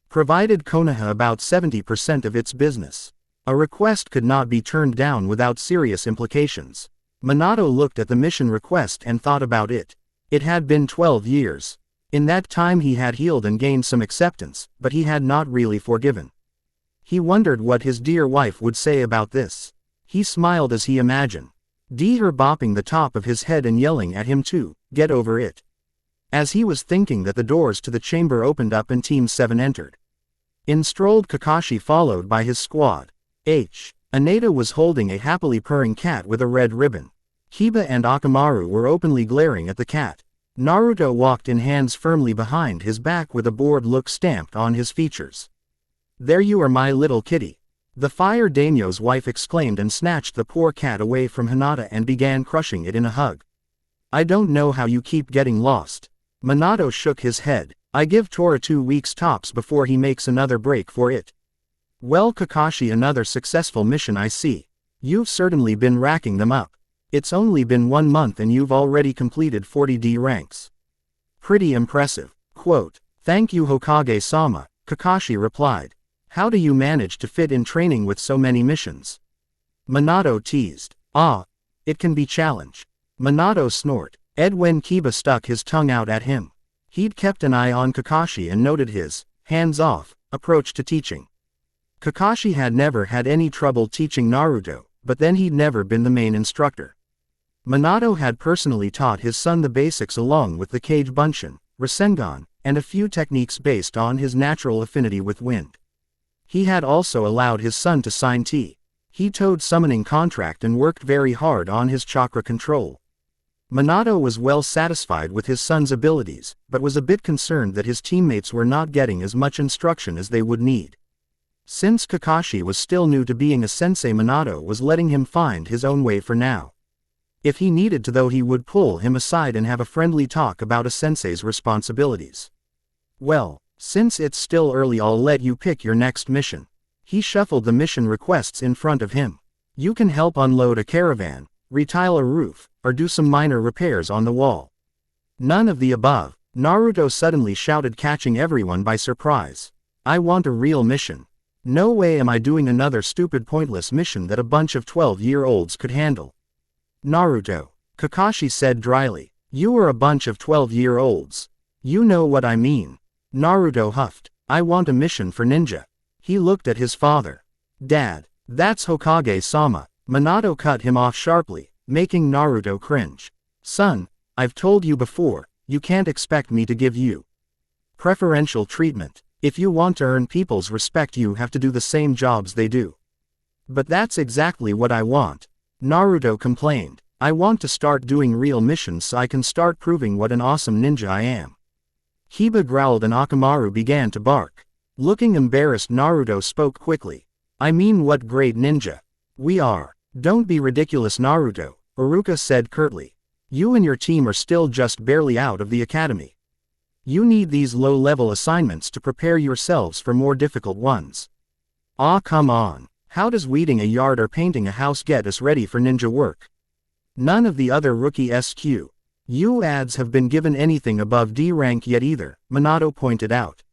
provided Konoha about 70% of its business. A request could not be turned down without serious implications. Minato looked at the mission request and thought about it. It had been 12 years. In that time he had healed and gained some acceptance, but he had not really forgiven. He wondered what his dear wife would say about this. He smiled as he imagined her bopping the top of his head and yelling at him to get over it. As he was thinking that, the doors to the chamber opened up and Team 7 entered. In strolled Kakashi, followed by his squad. HINATA was holding a happily purring cat with a red ribbon. Kiba and Akamaru were openly glaring at the cat. Naruto walked in, hands firmly behind his back with a bored look stamped on his features. "There you are, my little kitty," the fire daimyo's wife exclaimed, and snatched the poor cat away from Hinata and began crushing it in a hug. "I don't know how you keep getting lost." Minato shook his head. "I give Tora 2 weeks tops before he makes another break for it." "Well Kakashi, another successful mission I see. You've certainly been racking them up. It's only been 1 month and you've already completed 40D ranks. Pretty impressive." Quote, "Thank you Hokage-sama," Kakashi replied. "How do you manage to fit in training with so many missions?" Minato teased. It can be challenge." Minato snort. When Kiba stuck his tongue out at him. He'd kept an eye on Kakashi and noted his hands-off approach to teaching. Kakashi had never had any trouble teaching Naruto, but then he'd never been the main instructor. Minato had personally taught his son the basics along with the Kage Bunshin, Rasengan, and a few techniques based on his natural affinity with wind. He had also allowed his son to sign He toed summoning contract and worked very hard on his chakra control. Minato was well satisfied with his son's abilities, but was a bit concerned that his teammates were not getting as much instruction as they would need. Since Kakashi was still new to being a sensei, Minato was letting him find his own way for now. If he needed to though, he would pull him aside and have a friendly talk about a sensei's responsibilities. "Well, since it's still early, I'll let you pick your next mission." He shuffled the mission requests in front of him. "You can help unload a caravan, retile a roof, or do some minor repairs on the wall." "None of the above," Naruto suddenly shouted, catching everyone by surprise. "I want a real mission. No way am I doing another stupid pointless mission that a bunch of 12-year-olds could handle." "Naruto," Kakashi said dryly, "you are a bunch of 12-year-olds. You know what I mean." Naruto huffed. "I want a mission for ninja." He looked at his father. "Dad, that's Hokage-sama." Minato cut him off sharply, making Naruto cringe. "Son, I've told you before, you can't expect me to give you preferential treatment. If you want to earn people's respect, you have to do the same jobs they do." "But that's exactly what I want," Naruto complained. "I want to start doing real missions so I can start proving what an awesome ninja I am." Kiba growled and Akamaru began to bark. Looking embarrassed, Naruto spoke quickly. "I mean, what great ninja we are." "Don't be ridiculous, Naruto," Iruka said curtly. "You and your team are still just barely out of the academy. You need these low-level assignments to prepare yourselves for more difficult ones." Come on. How does weeding a yard or painting a house get us ready for ninja work? None of the other rookie SQ ads have been given anything above D rank yet either, Minato pointed out.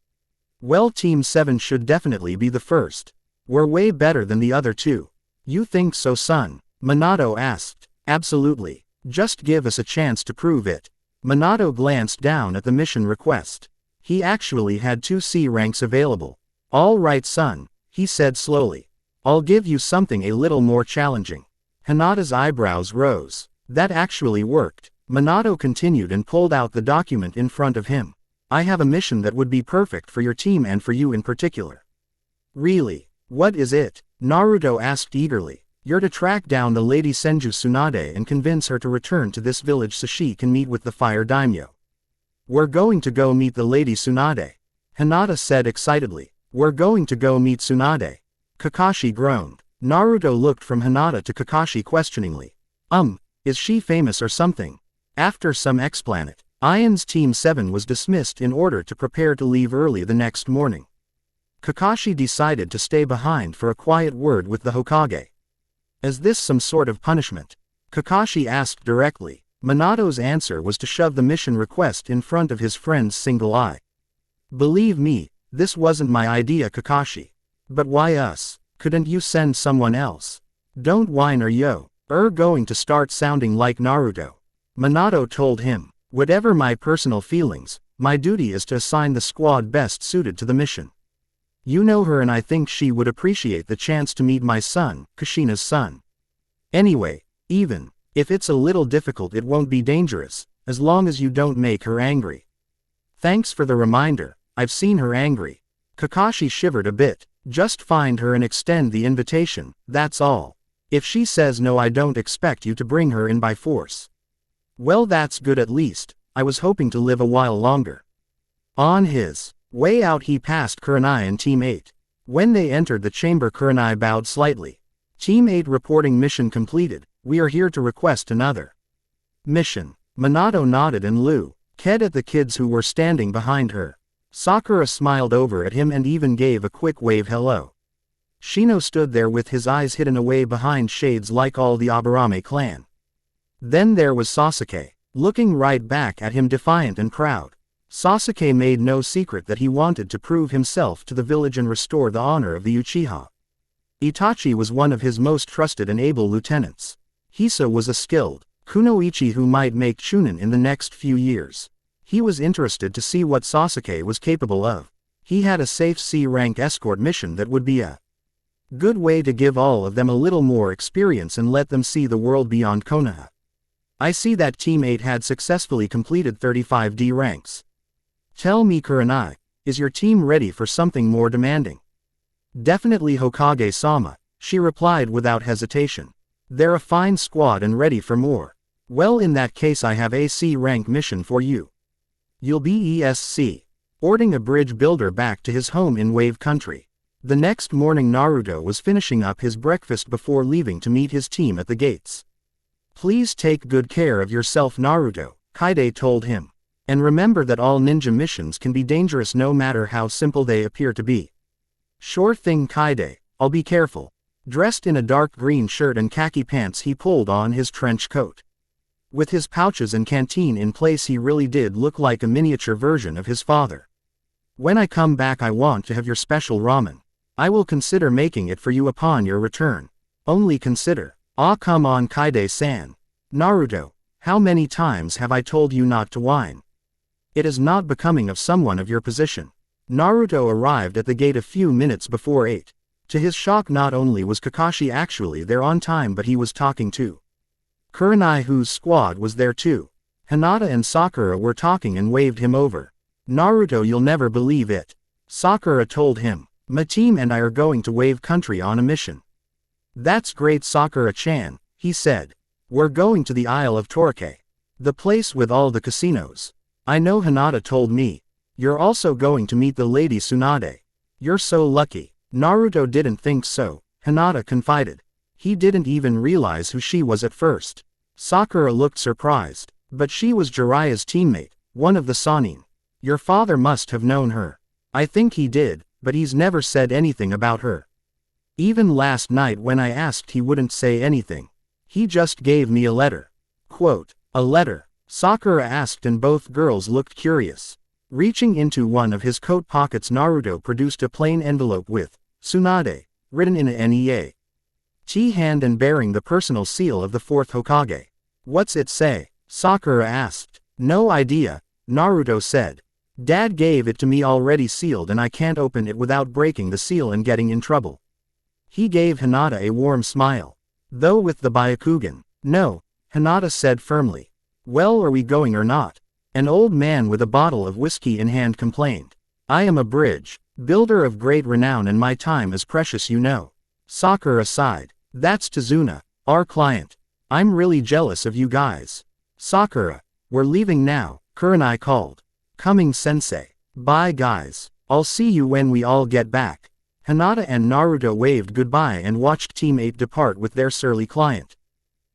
"Well, Team 7 should definitely be the first. We're way better than the other two." "You think so, son?" Minato asked. "Absolutely. Just give us a chance to prove it." Minato glanced down at the mission request. He actually had 2 C ranks available. "All right, son," he said slowly. "I'll give you something a little more challenging." Hinata's eyebrows rose. "That actually worked," Minato continued and pulled out the document in front of him. "I have a mission that would be perfect for your team and for you in particular." "Really? What is it?" Naruto asked eagerly. "You're to track down the Lady Senju Tsunade and convince her to return to this village so she can meet with the fire daimyo." "We're going to go meet the Lady Tsunade," Hinata said excitedly. "We're going to go meet Tsunade." Kakashi groaned. Naruto looked from Hinata to Kakashi questioningly. Is she famous or something?" After some explanation, Team 7 was dismissed in order to prepare to leave early the next morning. Kakashi decided to stay behind for a quiet word with the Hokage. "Is this some sort of punishment?" Kakashi asked directly. Minato's answer was to shove the mission request in front of his friend's single eye. "Believe me, this wasn't my idea, Kakashi." "But why us? Couldn't you send someone else?" "Don't whine or you're going to start sounding like Naruto." Minato told him. "Whatever my personal feelings, my duty is to assign the squad best suited to the mission. You know her and I think she would appreciate the chance to meet my son, Kushina's son." Anyway, even if it's a little difficult, it won't be dangerous, as long as you don't make her angry. Thanks for the reminder, I've seen her angry. Kakashi shivered a bit. Just find her and extend the invitation, that's all. If she says no, I don't expect you to bring her in by force. Well, that's good at least. I was hoping to live a while longer. On his way out, he passed Kurenai and Team 8. When they entered the chamber, Kurenai bowed slightly. Team 8 reporting mission completed. We are here to request another mission. Minato nodded and looked at the kids who were standing behind her. Sakura smiled over at him and even gave a quick wave hello. Shino stood there with his eyes hidden away behind shades like all the Aburame clan. Then there was Sasuke, looking right back at him, defiant and proud. Sasuke made no secret that he wanted to prove himself to the village and restore the honor of the Uchiha. Itachi was one of his most trusted and able lieutenants. Hisa was a skilled kunoichi who might make Chunin in the next few years. He was interested to see what Sasuke was capable of. He had a safe C-rank escort mission that would be a good way to give all of them a little more experience and let them see the world beyond Konoha. I see that Team 8 had successfully completed 35 D ranks. Tell me, Kurenai, is your team ready for something more demanding? Definitely, Hokage-sama, she replied without hesitation. They're a fine squad and ready for more. Well, in that case, I have a C-rank mission for you. You'll be escorting a bridge builder back to his home in Wave Country. The next morning, Naruto was finishing up his breakfast before leaving to meet his team at the gates. Please take good care of yourself, Naruto, Kaide told him. And remember that all ninja missions can be dangerous no matter how simple they appear to be. Sure thing, Kaide, I'll be careful. Dressed in a dark green shirt and khaki pants, he pulled on his trench coat. With his pouches and canteen in place, he really did look like a miniature version of his father. When I come back, I want to have your special ramen. I will consider making it for you upon your return. Only consider. Ah, come on, Kaide-san. Naruto, how many times have I told you not to whine? It is not becoming of someone of your position. Naruto arrived at the gate a few minutes before 8. To his shock, not only was Kakashi actually there on time, but he was talking to Kurenai, whose squad was there too. Hinata and Sakura were talking and waved him over. Naruto, you'll never believe it. Sakura told him. My team and I are going to Wave Country on a mission. That's great, Sakura-chan, he said. We're going to the Isle of Torque. The place with all the casinos. I know, Hinata told me. You're also going to meet the Lady Tsunade. You're so lucky. Naruto didn't think so, Hinata confided. He didn't even realize who she was at first. Sakura looked surprised, but she was Jiraiya's teammate, one of the Sannin. Your father must have known her. I think he did, but he's never said anything about her. Even last night when I asked, he wouldn't say anything. He just gave me a letter. Quote, a letter? Sakura asked, and both girls looked curious. Reaching into one of his coat pockets, Naruto produced a plain envelope with Tsunade written in a NEA hand and bearing the personal seal of the 4th Hokage. What's it say? Sakura asked. No idea, Naruto said. Dad gave it to me already sealed and I can't open it without breaking the seal and getting in trouble. He gave Hinata a warm smile. Though with the Byakugan. No, Hinata said firmly. Well, are we going or not? An old man with a bottle of whiskey in hand complained. I am a bridge builder of great renown and my time is precious, you know. Sakura sighed. That's Tazuna, our client. I'm really jealous of you guys. Sakura, we're leaving now, Kurenai called. Coming, Sensei. Bye guys. I'll see you when we all get back. Hinata and Naruto waved goodbye and watched Team 8 depart with their surly client.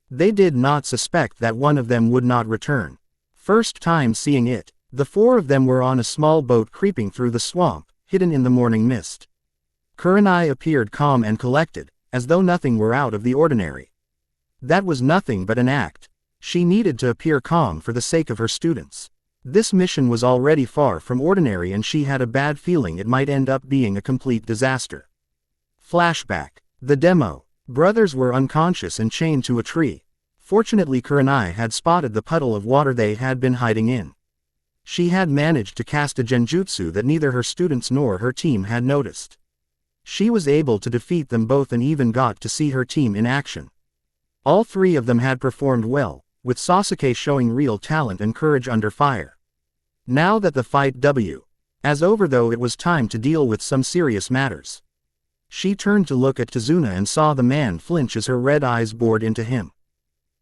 They did not suspect that one of them would not return. First time seeing it, the 4 of them were on a small boat creeping through the swamp, hidden in the morning mist. Kurenai appeared calm and collected, as though nothing were out of the ordinary. That was nothing but an act. She needed to appear calm for the sake of her students. This mission was already far from ordinary and she had a bad feeling it might end up being a complete disaster. Flashback. The demo. Brothers were unconscious and chained to a tree. Fortunately, Kurenai had spotted the puddle of water they had been hiding in. She had managed to cast a genjutsu that neither her students nor her team had noticed. She was able to defeat them both and even got to see her team in action. All three of them had performed well, with Sasuke showing real talent and courage under fire. Now that the fight was over though, it was time to deal with some serious matters. She turned to look at Tsunade and saw the man flinch as her red eyes bored into him.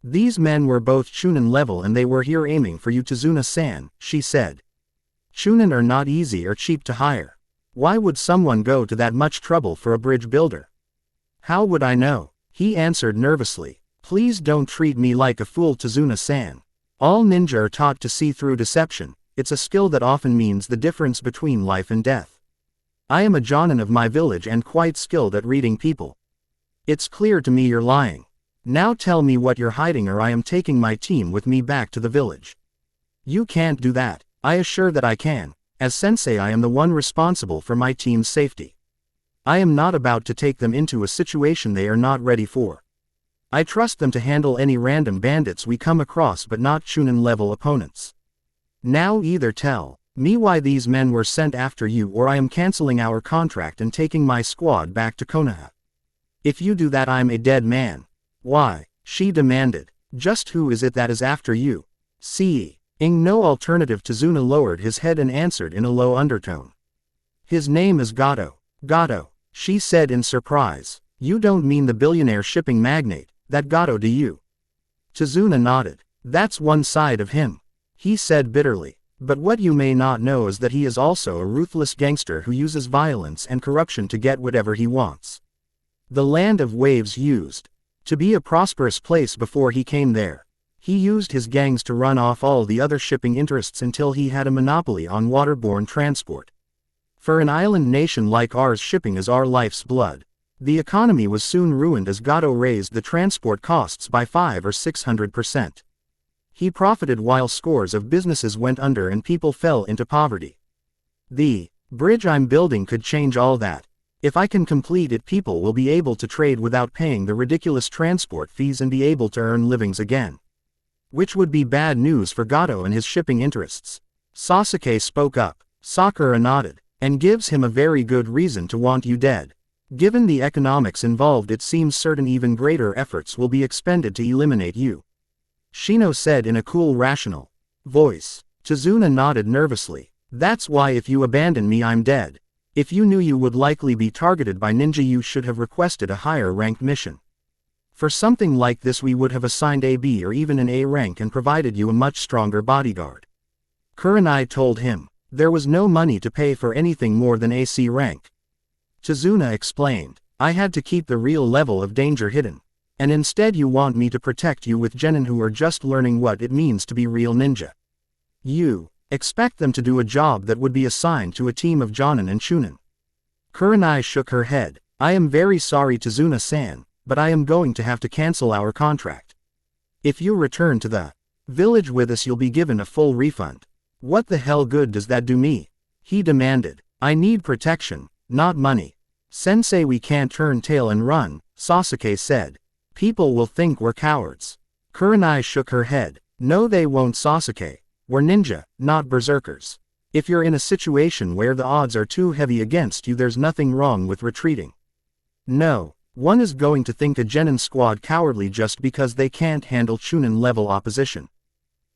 These men were both Chunin level and they were here aiming for you, Tsunade-san, she said. Chunin are not easy or cheap to hire. Why would someone go to that much trouble for a bridge builder? How would I know? He answered nervously. Please don't treat me like a fool, Tsunade-san. All ninja are taught to see through deception. It's a skill that often means the difference between life and death. I am a Jonin of my village and quite skilled at reading people. It's clear to me you're lying. Now tell me what you're hiding or I am taking my team with me back to the village. You can't do that. I assure that I can. As sensei, I am the one responsible for my team's safety. I am not about to take them into a situation they are not ready for. I trust them to handle any random bandits we come across but not Chunin level opponents. Now either tell me why these men were sent after you or I am canceling our contract and taking my squad back to Konoha. If you do that I'm a dead man. Why? She demanded. Just who is it that is after you? Seeing no alternative, Tsunade lowered his head and answered in a low undertone. His name is Gato. Gato, she said in surprise. You don't mean the billionaire shipping magnate, that Gato, do you? Tsunade nodded. That's one side of him. He said bitterly. But what you may not know is that he is also a ruthless gangster who uses violence and corruption to get whatever he wants. The land of waves used to be a prosperous place before he came there. He used his gangs to run off all the other shipping interests until he had a monopoly on waterborne transport. For an island nation like ours, shipping is our life's blood. The economy was soon ruined as Gato raised the transport costs by 500 or 600%. He profited while scores of businesses went under and people fell into poverty. The bridge I'm building could change all that. If I can complete it, people will be able to trade without paying the ridiculous transport fees and be able to earn livings again. Which would be bad news for Gato and his shipping interests. Sasuke spoke up. Sakura nodded. And gives him a very good reason to want you dead. Given the economics involved, it seems certain even greater efforts will be expended to eliminate you. Shino said in a cool, rational voice. Tsunade nodded nervously. That's why if you abandon me I'm dead. If you knew you would likely be targeted by ninja you should have requested a higher ranked mission. For something like this we would have assigned a B or even an A rank and provided you a much stronger bodyguard. Kurenai told him. There was no money to pay for anything more than a C rank. Tsunade explained. I had to keep the real level of danger hidden. And instead you want me to protect you with genin who are just learning what it means to be real ninja. You expect them to do a job that would be assigned to a team of Jonin and Chunin. Kurenai shook her head. I am very sorry, Tsunade-san, but I am going to have to cancel our contract. If you return to the village with us you'll be given a full refund. What the hell good does that do me? He demanded. I need protection, not money. Sensei, we can't turn tail and run, Sasuke said. People will think we're cowards. Kurenai shook her head. No they won't, Sasuke. We're ninja, not berserkers. If you're in a situation where the odds are too heavy against you there's nothing wrong with retreating. No, one is going to think a genin squad cowardly just because they can't handle Chunin level opposition.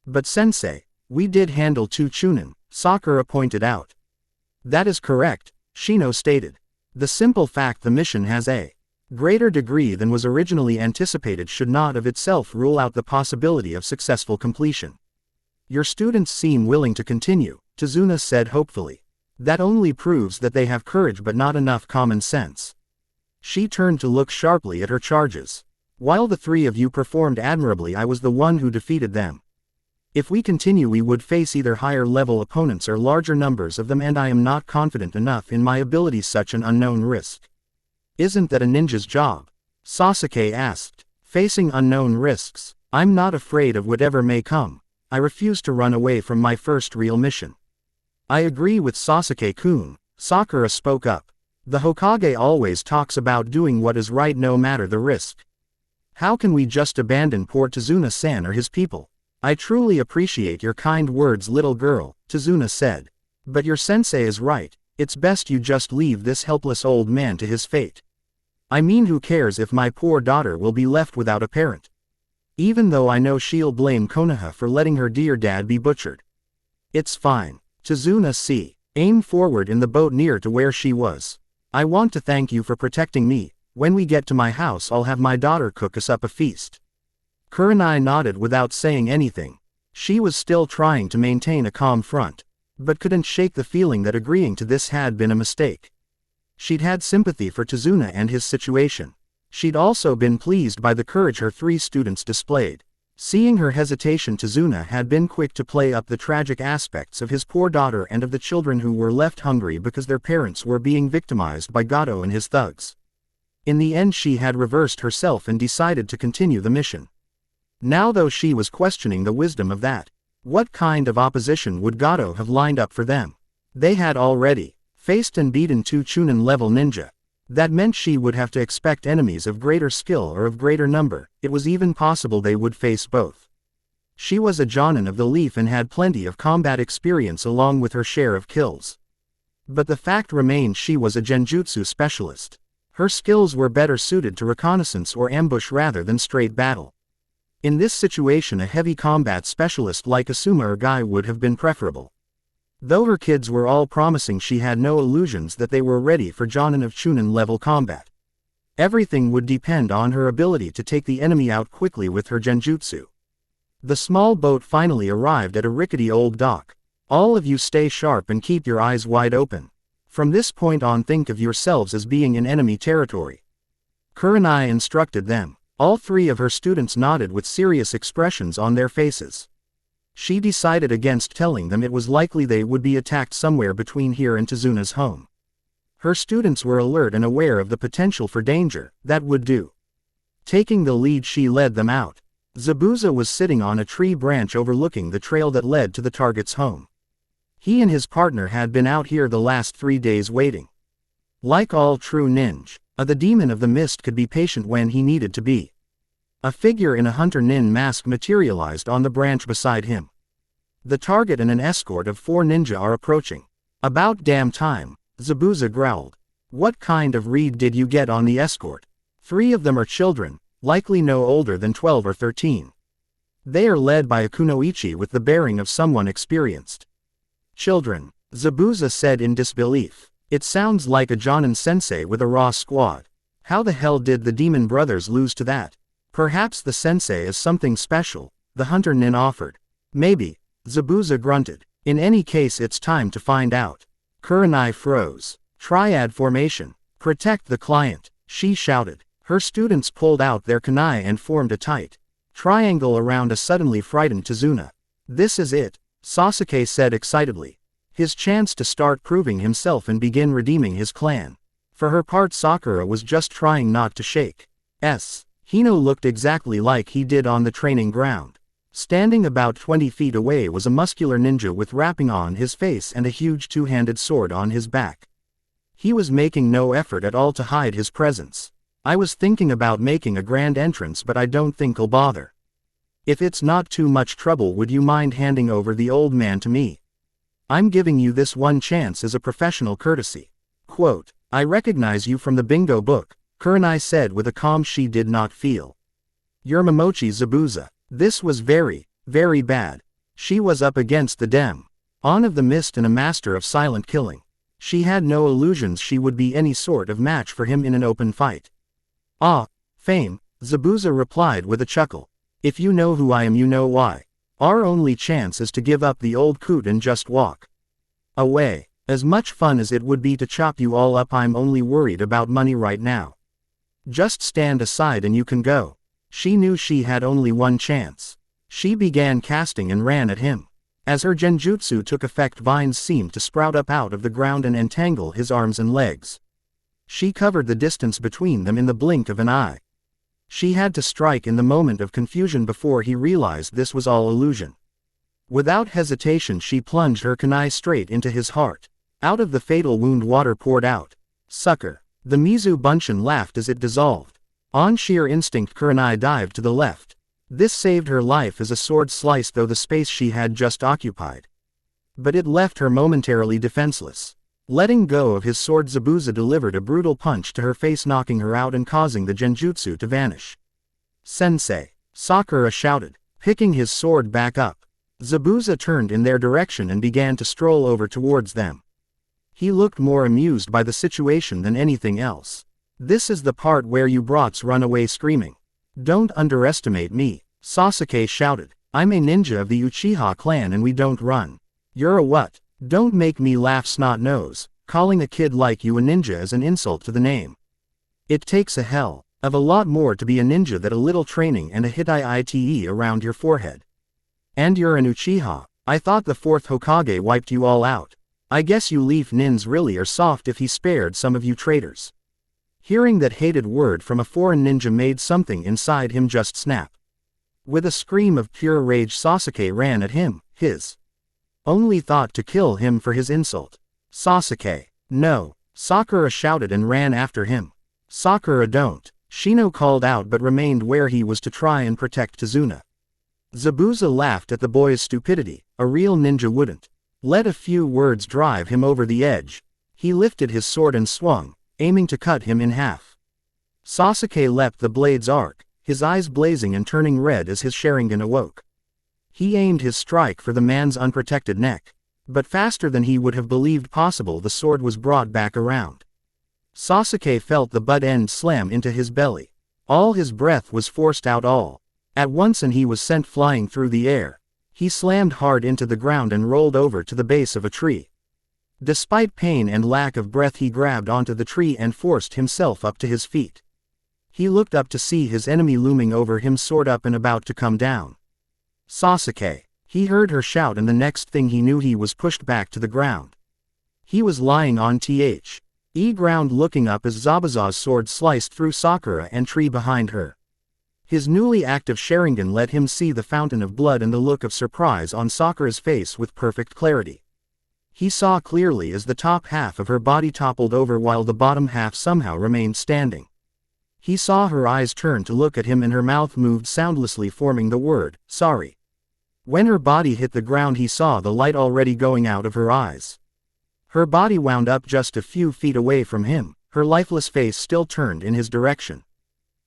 But sensei, we did handle 2 Chunin, Sakura pointed out. That is correct, Shino stated. The simple fact the mission has a greater degree than was originally anticipated should not of itself rule out the possibility of successful completion. Your students seem willing to continue, Tsunade said hopefully. That only proves that they have courage but not enough common sense. She turned to look sharply at her charges. While the 3 of you performed admirably I was the one who defeated them. If we continue we would face either higher level opponents or larger numbers of them and I am not confident enough in my abilities, such an unknown risk. Isn't that a ninja's job? Sasuke asked. Facing unknown risks, I'm not afraid of whatever may come. I refuse to run away from my first real mission. I agree with Sasuke-kun, Sakura spoke up. The Hokage always talks about doing what is right no matter the risk. How can we just abandon poor Tsunade-san or his people? I truly appreciate your kind words, little girl, Tsunade said. But your sensei is right, it's best you just leave this helpless old man to his fate. I mean, who cares if my poor daughter will be left without a parent? Even though I know she'll blame Konoha for letting her dear dad be butchered. It's fine. Tsunade aimed forward in the boat near to where she was. I want to thank you for protecting me. When we get to my house I'll have my daughter cook us up a feast. Kurenai nodded without saying anything. She was still trying to maintain a calm front, but couldn't shake the feeling that agreeing to this had been a mistake. She'd had sympathy for Tsunade and his situation. She'd also been pleased by the courage her 3 students displayed. Seeing her hesitation, Tsunade had been quick to play up the tragic aspects of his poor daughter and of the children who were left hungry because their parents were being victimized by Gato and his thugs. In the end she had reversed herself and decided to continue the mission. Now though she was questioning the wisdom of that. What kind of opposition would Gato have lined up for them? They had already faced and beaten 2 Chunin level ninja. That meant she would have to expect enemies of greater skill or of greater number. It was even possible they would face both. She was a Jonin of the Leaf and had plenty of combat experience along with her share of kills. But the fact remained she was a genjutsu specialist. Her skills were better suited to reconnaissance or ambush rather than straight battle. In this situation a heavy combat specialist like Asuma or Guy would have been preferable. Though her kids were all promising, she had no illusions that they were ready for Jonin of Chunin level combat. Everything would depend on her ability to take the enemy out quickly with her genjutsu. The small boat finally arrived at a rickety old dock. All of you stay sharp and keep your eyes wide open. From this point on think of yourselves as being in enemy territory. Kurenai instructed them. All 3 of her students nodded with serious expressions on their faces. She decided against telling them it was likely they would be attacked somewhere between here and Tsunade's home. Her students were alert and aware of the potential for danger. That would do. Taking the lead she led them out. Zabuza was sitting on a tree branch overlooking the trail that led to the target's home. He and his partner had been out here the last 3 days waiting. Like all true ninja, the demon of the mist could be patient when he needed to be. A figure in a hunter nin mask materialized on the branch beside him. The target and an escort of 4 ninja are approaching. About damn time, Zabuza growled. What kind of read did you get on the escort? 3 of them are children, likely no older than 12 or 13. They are led by a kunoichi with the bearing of someone experienced. Children, Zabuza said in disbelief. It sounds like a Jonin sensei with a raw squad. How the hell did the demon brothers lose to that? Perhaps the sensei is something special, the hunter nin offered. Maybe, Zabuza grunted. In any case it's time to find out. Kurenai froze. Triad formation. Protect the client, she shouted. Her students pulled out their kunai and formed a tight triangle around a suddenly frightened Tsunade. This is it, Sasuke said excitedly. His chance to start proving himself and begin redeeming his clan. For her part Sakura was just trying not to shake. Hino looked exactly like he did on the training ground. Standing about 20 feet away was a muscular ninja with wrapping on his face and a huge 2-handed sword on his back. He was making no effort at all to hide his presence. I was thinking about making a grand entrance but I don't think I'll bother. If it's not too much trouble would you mind handing over the old man to me? I'm giving you this one chance as a professional courtesy. Quote, I recognize you from the bingo book, Kurenai said with a calm she did not feel. You're Momochi Zabuza. This was very, very bad. She was up against the Dem. On of the Mist and a master of silent killing. She had no illusions she would be any sort of match for him in an open fight. Ah, fame, Zabuza replied with a chuckle. If you know who I am you know why. Our only chance is to give up the old coot and just walk away. As much fun as it would be to chop you all up, I'm only worried about money right now. Just stand aside and you can go. She knew she had only one chance. She began casting and ran at him. As her genjutsu took effect, vines seemed to sprout up out of the ground and entangle his arms and legs. She covered the distance between them in the blink of an eye. She had to strike in the moment of confusion before he realized this was all illusion. Without hesitation she plunged her kunai straight into his heart. Out of the fatal wound water poured out. Sucker. The Mizu Bunshin laughed as it dissolved. On sheer instinct Kurenai dived to the left. This saved her life as a sword sliced through the space she had just occupied. But it left her momentarily defenseless. Letting go of his sword, Zabuza delivered a brutal punch to her face, knocking her out and causing the genjutsu to vanish. Sensei. Sakura shouted, picking his sword back up. Zabuza turned in their direction and began to stroll over towards them. He looked more amused by the situation than anything else. This is the part where you brats run away screaming. Don't underestimate me, Sasuke shouted. I'm a ninja of the Uchiha clan and we don't run. You're a what? Don't make me laugh, snot nose. Calling a kid like you a ninja is an insult to the name. It takes a hell of a lot more to be a ninja than a little training and a HINATA around your forehead. And you're an Uchiha. I thought the 4th Hokage wiped you all out. I guess you leaf nins really are soft if he spared some of you traitors. Hearing that hated word from a foreign ninja made something inside him just snap. With a scream of pure rage, Sasuke ran at him, his only thought to kill him for his insult. Sasuke. No. Sakura shouted and ran after him. Sakura, don't. Shino called out but remained where he was to try and protect Tsunade. Zabuza laughed at the boy's stupidity. A real ninja wouldn't let a few words drive him over the edge. He lifted his sword and swung, aiming to cut him in half. Sasuke leapt the blade's arc, his eyes blazing and turning red as his Sharingan awoke. He aimed his strike for the man's unprotected neck. But faster than he would have believed possible, the sword was brought back around. Sasuke felt the butt end slam into his belly. All his breath was forced out all at once and he was sent flying through the air. He slammed hard into the ground and rolled over to the base of a tree. Despite pain and lack of breath, he grabbed onto the tree and forced himself up to his feet. He looked up to see his enemy looming over him, sword up and about to come down. Sasuke. He heard her shout and the next thing he knew he was pushed back to the ground. He was lying on the ground looking up as Zabuza's sword sliced through Sakura and tree behind her. His newly active Sharingan let him see the fountain of blood and the look of surprise on Sakura's face with perfect clarity. He saw clearly as the top half of her body toppled over while the bottom half somehow remained standing. He saw her eyes turn to look at him and her mouth moved soundlessly, forming the word, sorry. When her body hit the ground, he saw the light already going out of her eyes. Her body wound up just a few feet away from him, her lifeless face still turned in his direction.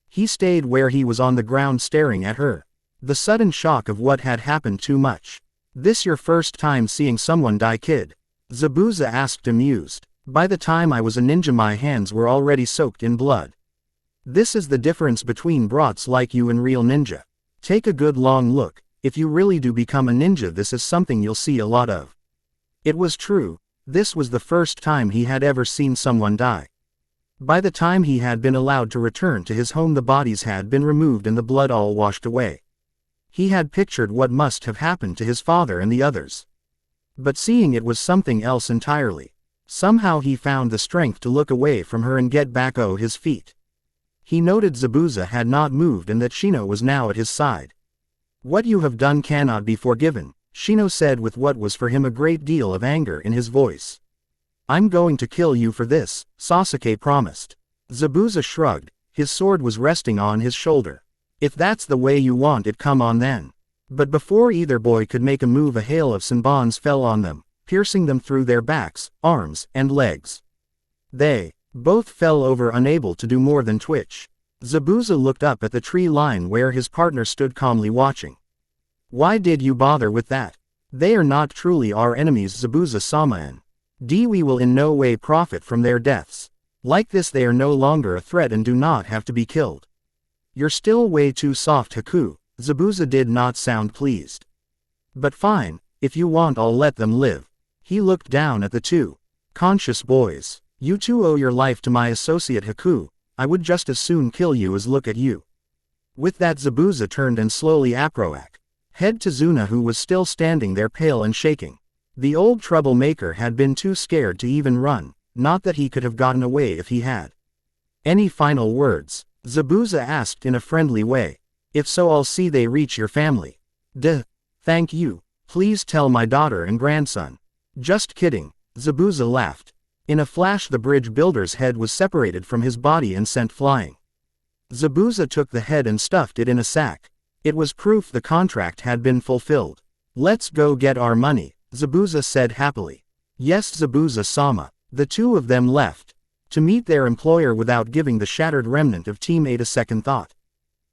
He stayed where he was on the ground staring at her. The sudden shock of what had happened too much. This your first time seeing someone die, kid? Zabuza asked, amused. By the time I was a ninja my hands were already soaked in blood. This is the difference between brats like you and real ninja. Take a good long look. If you really do become a ninja, this is something you'll see a lot of. It was true. This was the first time he had ever seen someone die. By the time he had been allowed to return to his home, the bodies had been removed and the blood all washed away. He had pictured what must have happened to his father and the others. But seeing it was something else entirely. Somehow he found the strength to look away from her and get back on his feet. He noted Zabuza had not moved and that Shino was now at his side. What you have done cannot be forgiven, Shino said with what was for him a great deal of anger in his voice. I'm going to kill you for this, Sasuke promised. Zabuza shrugged, his sword was resting on his shoulder. If that's the way you want it, come on then. But before either boy could make a move, a hail of senbons fell on them, piercing them through their backs, arms, and legs. They both fell over, unable to do more than twitch. Zabuza looked up at the tree line where his partner stood calmly watching. Why did you bother with that? They are not truly our enemies, Zabuza-sama, and we will in no way profit from their deaths. Like this they are no longer a threat and do not have to be killed. You're still way too soft, Haku. Zabuza did not sound pleased. But fine, if you want I'll let them live. He looked down at the two conscious boys. You two owe your life to my associate Haku. I would just as soon kill you as look at you. With that, Zabuza turned and slowly approached head to Tsunade, who was still standing there pale and shaking. The old troublemaker had been too scared to even run, not that he could have gotten away if he had. Any final words? Zabuza asked in a friendly way. If so, I'll see they reach your family. Thank you. Please tell my daughter and grandson. Just kidding. Zabuza laughed. In a flash the bridge builder's head was separated from his body and sent flying. Zabuza took the head and stuffed it in a sack. It was proof the contract had been fulfilled. Let's go get our money, Zabuza said happily. Yes, Zabuza-sama. The two of them left to meet their employer without giving the shattered remnant of Team 8 a second thought.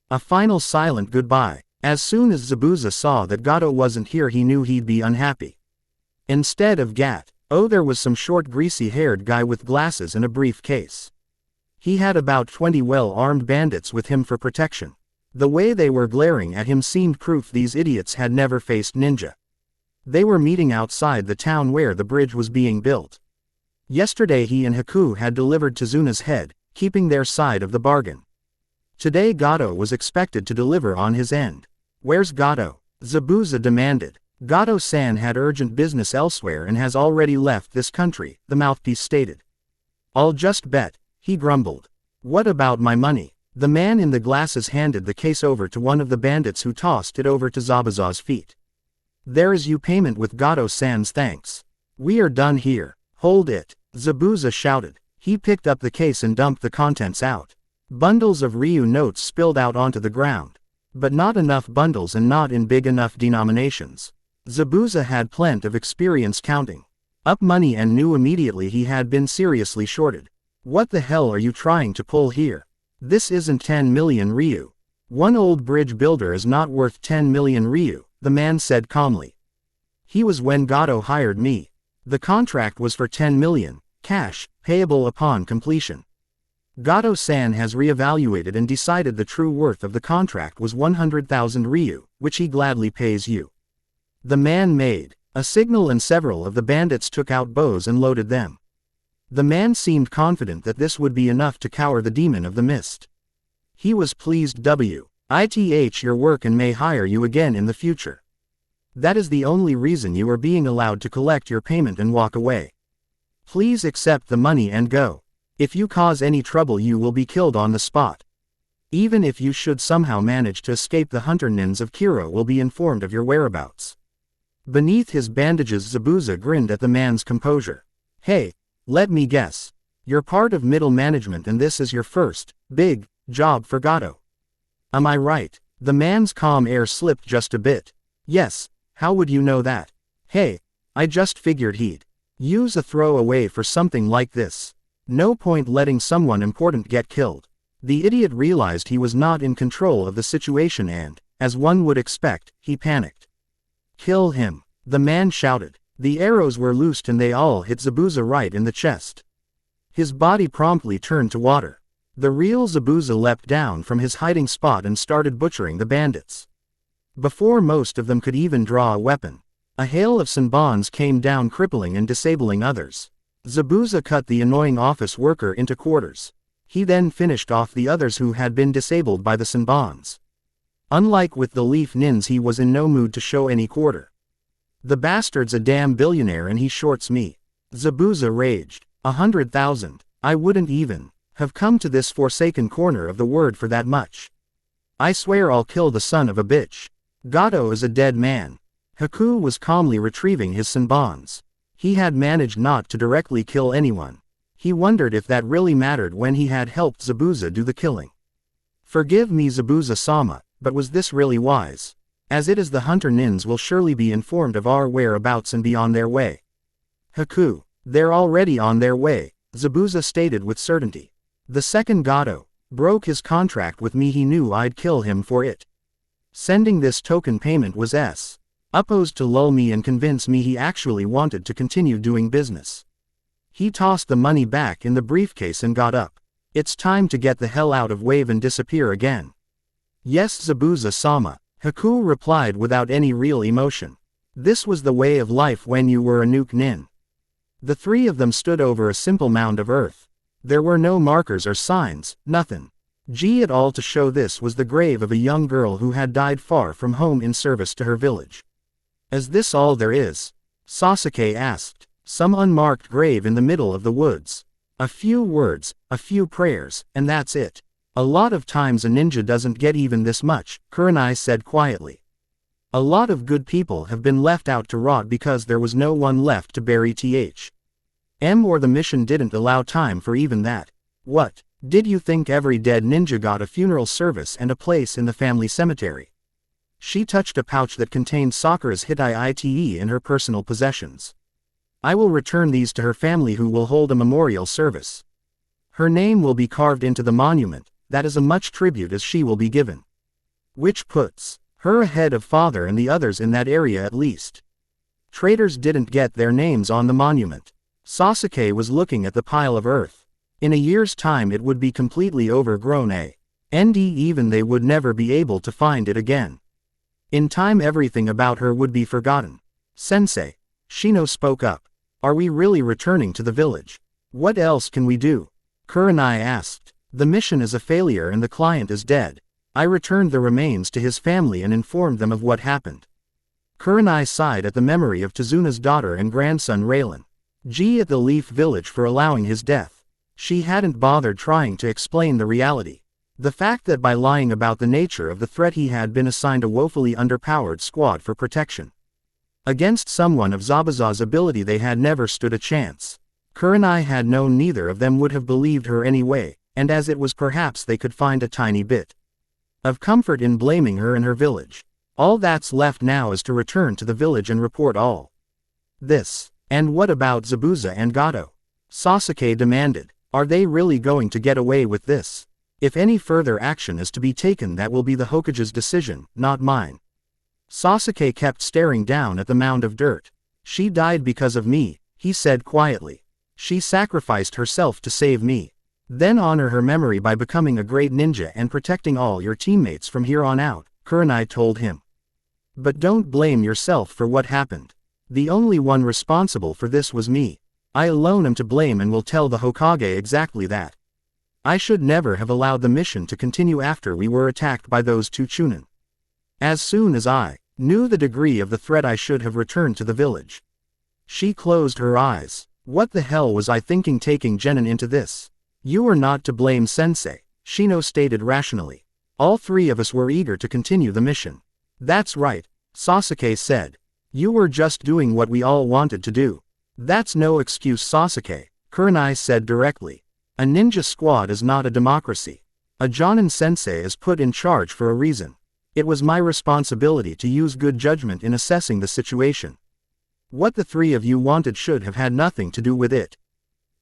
A final silent goodbye. As soon as Zabuza saw that Gato wasn't here, he knew he'd be unhappy. Instead of Gato, there was some short greasy-haired guy with glasses and a briefcase. He had about 20 well-armed bandits with him for protection. The way they were glaring at him seemed proof these idiots had never faced ninja. They were meeting outside the town where the bridge was being built. Yesterday he and Haku had delivered Tsunade's head, keeping their side of the bargain. Today Gato was expected to deliver on his end. Where's Gato? Zabuza demanded. Gato-san had urgent business elsewhere and has already left this country, the mouthpiece stated. I'll just bet, he grumbled. What about my money? The man in the glasses handed the case over to one of the bandits who tossed it over to Zabuza's feet. There is your payment with Gato-san's thanks. We are done here. Hold it, Zabuza shouted. He picked up the case and dumped the contents out. Bundles of Ryu notes spilled out onto the ground. But not enough bundles and not in big enough denominations. Zabuza had plenty of experience counting up money and knew immediately he had been seriously shorted. What the hell are you trying to pull here? This isn't 10 million Ryu. One old bridge builder is not worth 10 million Ryu, the man said calmly. He was when Gato hired me. The contract was for 10 million, cash, payable upon completion. Gato-san has reevaluated and decided the true worth of the contract was 100,000 Ryu, which he gladly pays you. The man made a signal and several of the bandits took out bows and loaded them. The man seemed confident that this would be enough to cower the demon of the mist. He was pleased. With your work and may hire you again in the future. That is the only reason you are being allowed to collect your payment and walk away. Please accept the money and go. If you cause any trouble you will be killed on the spot. Even if you should somehow manage to escape, the hunter nins of Kiro will be informed of your whereabouts. Beneath his bandages Zabuza grinned at the man's composure. Hey, let me guess. You're part of middle management and this is your first, big, job for Gato. Am I right? The man's calm air slipped just a bit. Yes, how would you know that? Hey, I just figured he'd use a throwaway for something like this. No point letting someone important get killed. The idiot realized he was not in control of the situation and, as one would expect, he panicked. Kill him, the man shouted. The arrows were loosed and they all hit Zabuza right in the chest. His body promptly turned to water. The real Zabuza leapt down from his hiding spot and started butchering the bandits. Before most of them could even draw a weapon, a hail of senbons came down, crippling and disabling others. Zabuza cut the annoying office worker into quarters. He then finished off the others who had been disabled by the senbons. Unlike with the leaf nins, he was in no mood to show any quarter. The bastard's a damn billionaire and he shorts me. Zabuza raged. 100,000. I wouldn't even have come to this forsaken corner of the world for that much. I swear I'll kill the son of a bitch. Gato is a dead man. Haku was calmly retrieving his senbons. He had managed not to directly kill anyone. He wondered if that really mattered when he had helped Zabuza do the killing. Forgive me Zabuza-sama, but was this really wise? As it is, the hunter nins will surely be informed of our whereabouts and be on their way. Haku, they're already on their way, Zabuza stated with certainty. The second Gato broke his contract with me, he knew I'd kill him for it. Sending this token payment was supposed to lull me and convince me he actually wanted to continue doing business. He tossed the money back in the briefcase and got up. It's time to get the hell out of Wave and disappear again. Yes Zabuza-sama, Haku replied without any real emotion. This was the way of life when you were a nuke nin. The three of them stood over a simple mound of earth. There were no markers or signs, nothing at all to show this was the grave of a young girl who had died far from home in service to her village. Is this all there is? Sasuke asked. Some unmarked grave in the middle of the woods. A few words, a few prayers, and that's it. A lot of times a ninja doesn't get even this much, Kurenai said quietly. A lot of good people have been left out to rot because there was no one left to bury or the mission didn't allow time for even that. What, did you think every dead ninja got a funeral service and a place in the family cemetery? She touched a pouch that contained Sakura's HINATA and her personal possessions. I will return these to her family, who will hold a memorial service. Her name will be carved into the monument, that is as much tribute as she will be given. which puts her ahead of father and the others in that area at least. Traitors didn't get their names on the monument. Sasuke was looking at the pile of earth. In a year's time it would be completely overgrown, and even they would never be able to find it again. In time everything about her would be forgotten. Sensei, Shino spoke up. Are we really returning to the village? What else can we do? Kurenai asked. The mission is a failure and the client is dead. I returned the remains to his family and informed them of what happened. Kurenai sighed at the memory of Tsunade's daughter and grandson Raylan. G at the Leaf Village for allowing his death. She hadn't bothered trying to explain the reality. The fact that by lying about the nature of the threat he had been assigned a woefully underpowered squad for protection. Against someone of Zabuza's ability they had never stood a chance. Kurenai had known neither of them would have believed her anyway, and as it was perhaps they could find a tiny bit of comfort in blaming her and her village. All that's left now is to return to the village and report all this. And what about Zabuza and Gato? Sasuke demanded. Are they really going to get away with this? If any further action is to be taken, that will be the Hokage's decision, not mine. Sasuke kept staring down at the mound of dirt. She died because of me, he said quietly. She sacrificed herself to save me. Then honor her memory by becoming a great ninja and protecting all your teammates from here on out, Kurenai told him. But don't blame yourself for what happened. The only one responsible for this was me. I alone am to blame and will tell the Hokage exactly that. I should never have allowed the mission to continue after we were attacked by those two Chunin. As soon as I knew the degree of the threat, I should have returned to the village. She closed her eyes. What the hell was I thinking taking Genin into this? You are not to blame, Sensei, Shino stated rationally. All three of us were eager to continue the mission. That's right, Sasuke said. You were just doing what we all wanted to do. That's no excuse, Sasuke, Kurenai said directly. A ninja squad is not a democracy. A Jonin sensei is put in charge for a reason. It was my responsibility to use good judgment in assessing the situation. What the three of you wanted should have had nothing to do with it.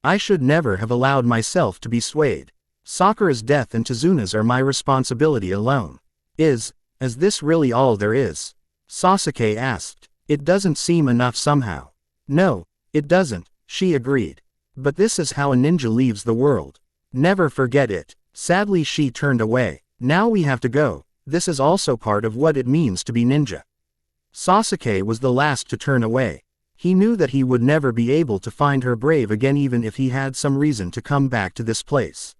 I should never have allowed myself to be swayed. Sakura's death and Tsunade's are my responsibility alone. Is this really all there is? Sasuke asked. It doesn't seem enough somehow. No, it doesn't, she agreed. But this is how a ninja leaves the world. Never forget it. Sadly she turned away. Now we have to go. This is also part of what it means to be ninja. Sasuke was the last to turn away. He knew that he would never be able to find her brave again even if he had some reason to come back to this place.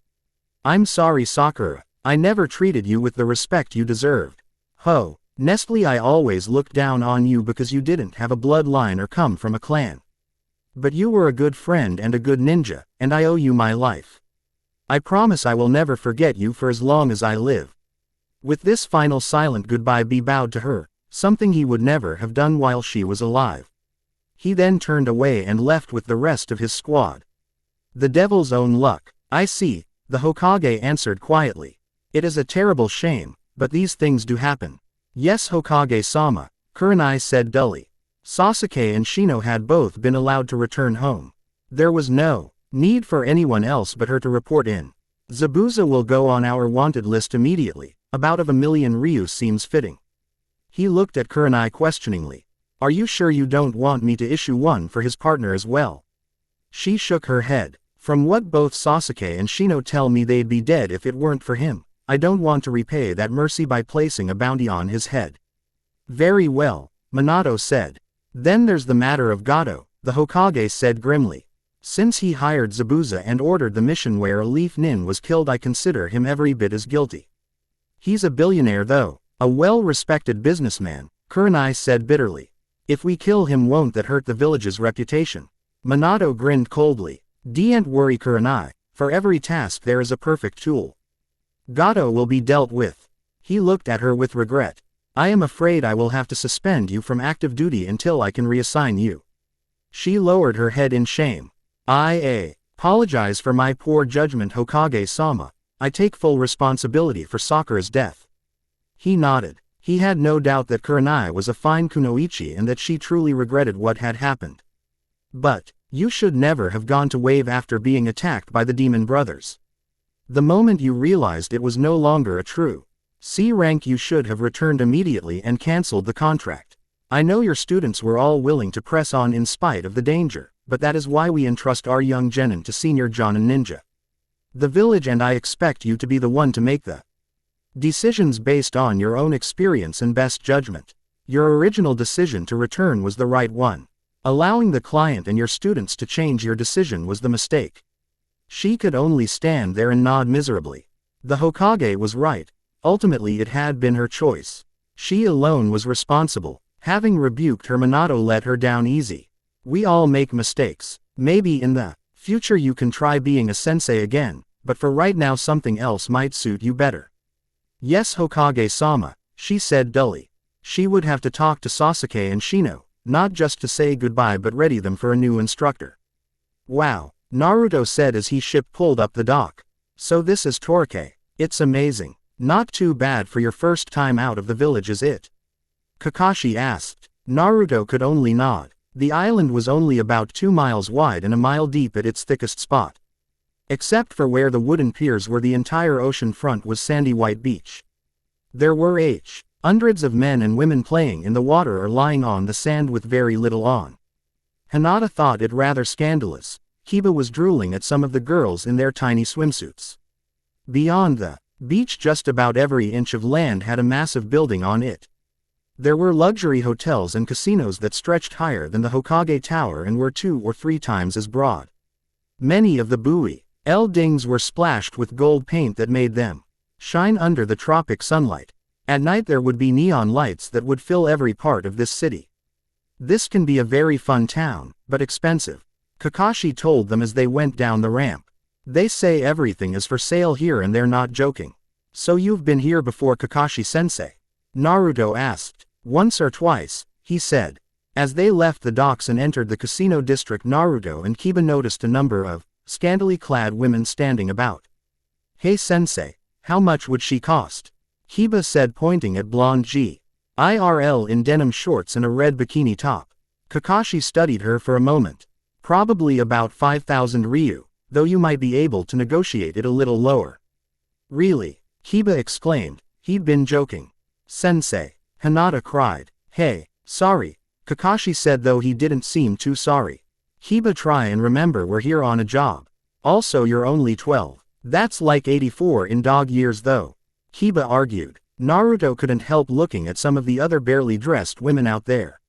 I'm sorry, Sakura. I never treated you with the respect you deserved. Ho, Nestle, I always looked down on you because you didn't have a bloodline or come from a clan. But you were a good friend and a good ninja, and I owe you my life. I promise I will never forget you for as long as I live. With this final silent goodbye he bowed to her, something he would never have done while she was alive. He then turned away and left with the rest of his squad. The devil's own luck. I see, the Hokage answered quietly. It is a terrible shame, but these things do happen. Yes, Hokage-sama, Kurenai said dully. Sasuke and Shino had both been allowed to return home. There was no need for anyone else but her to report in. Zabuza will go on our wanted list immediately. About of a million Ryu seems fitting. He looked at Kurenai questioningly. Are you sure you don't want me to issue one for his partner as well? She shook her head. From what both Sasuke and Shino tell me, they'd be dead if it weren't for him. I don't want to repay that mercy by placing a bounty on his head. Very well, Minato said. Then there's the matter of Gato, the Hokage said grimly. Since he hired Zabuza and ordered the mission where a Leaf Nin was killed, I consider him every bit as guilty. He's a billionaire though, a well-respected businessman, Kurenai said bitterly. If we kill him, won't that hurt the village's reputation? Minato grinned coldly. Don't worry, Kurenai, for every task there is a perfect tool. Gato will be dealt with. He looked at her with regret. I am afraid I will have to suspend you from active duty until I can reassign you. She lowered her head in shame. I apologize for my poor judgment, Hokage-sama. I take full responsibility for Sakura's death. He nodded. He had no doubt that Kurenai was a fine kunoichi and that she truly regretted what had happened. But you should never have gone to Wave after being attacked by the Demon Brothers. The moment you realized it was no longer a true C rank. You should have returned immediately and cancelled the contract. I know your students were all willing to press on in spite of the danger, but that is why we entrust our young genin to Senior Jonin Ninja. The village, and I expect you to be the one to make the decisions based on your own experience and best judgment. Your original decision to return was the right one. Allowing the client and your students to change your decision was the mistake. She could only stand there and nod miserably. The Hokage was right. Ultimately it had been her choice. She alone was responsible. Having rebuked her, Minato let her down easy. We all make mistakes. Maybe in the future you can try being a sensei again, but for right now something else might suit you better. Yes, Hokage-sama, she said dully. She would have to talk to Sasuke and Shino, not just to say goodbye but ready them for a new instructor. Wow, Naruto said as he ship pulled up the dock. So this is Torque. It's amazing. Not too bad for your first time out of the village, is it? Kakashi asked. Naruto could only nod. The island was only about 2 miles wide and a mile deep at its thickest spot. Except for where the wooden piers were, the entire ocean front was sandy white beach. There were hundreds of men and women playing in the water or lying on the sand with very little on. Hinata thought it rather scandalous. Kiba was drooling at some of the girls in their tiny swimsuits. Beyond the beach, just about every inch of land had a massive building on it. There were luxury hotels and casinos that stretched higher than the Hokage Tower and were 2 or 3 times as broad. Many of the buildings were splashed with gold paint that made them shine under the tropic sunlight. At night there would be neon lights that would fill every part of this city. This can be a very fun town, but expensive, Kakashi told them as they went down the ramp. They say everything is for sale here and they're not joking. So you've been here before, Kakashi-sensei? Naruto asked. Once or twice, he said. As they left the docks and entered the casino district, Naruto and Kiba noticed a number of scantily clad women standing about. Hey sensei, how much would she cost? Kiba said, pointing at blonde Jiraiya in denim shorts and a red bikini top. Kakashi studied her for a moment. Probably about 5,000 ryu, though you might be able to negotiate it a little lower. Really? Kiba exclaimed. He'd been joking. Sensei, Hinata cried. Hey, sorry, Kakashi said, though he didn't seem too sorry. Kiba, try and remember, we're here on a job. Also, you're only 12. That's like 84 in dog years though. Kiba argued. Naruto couldn't help looking at some of the other barely dressed women out there.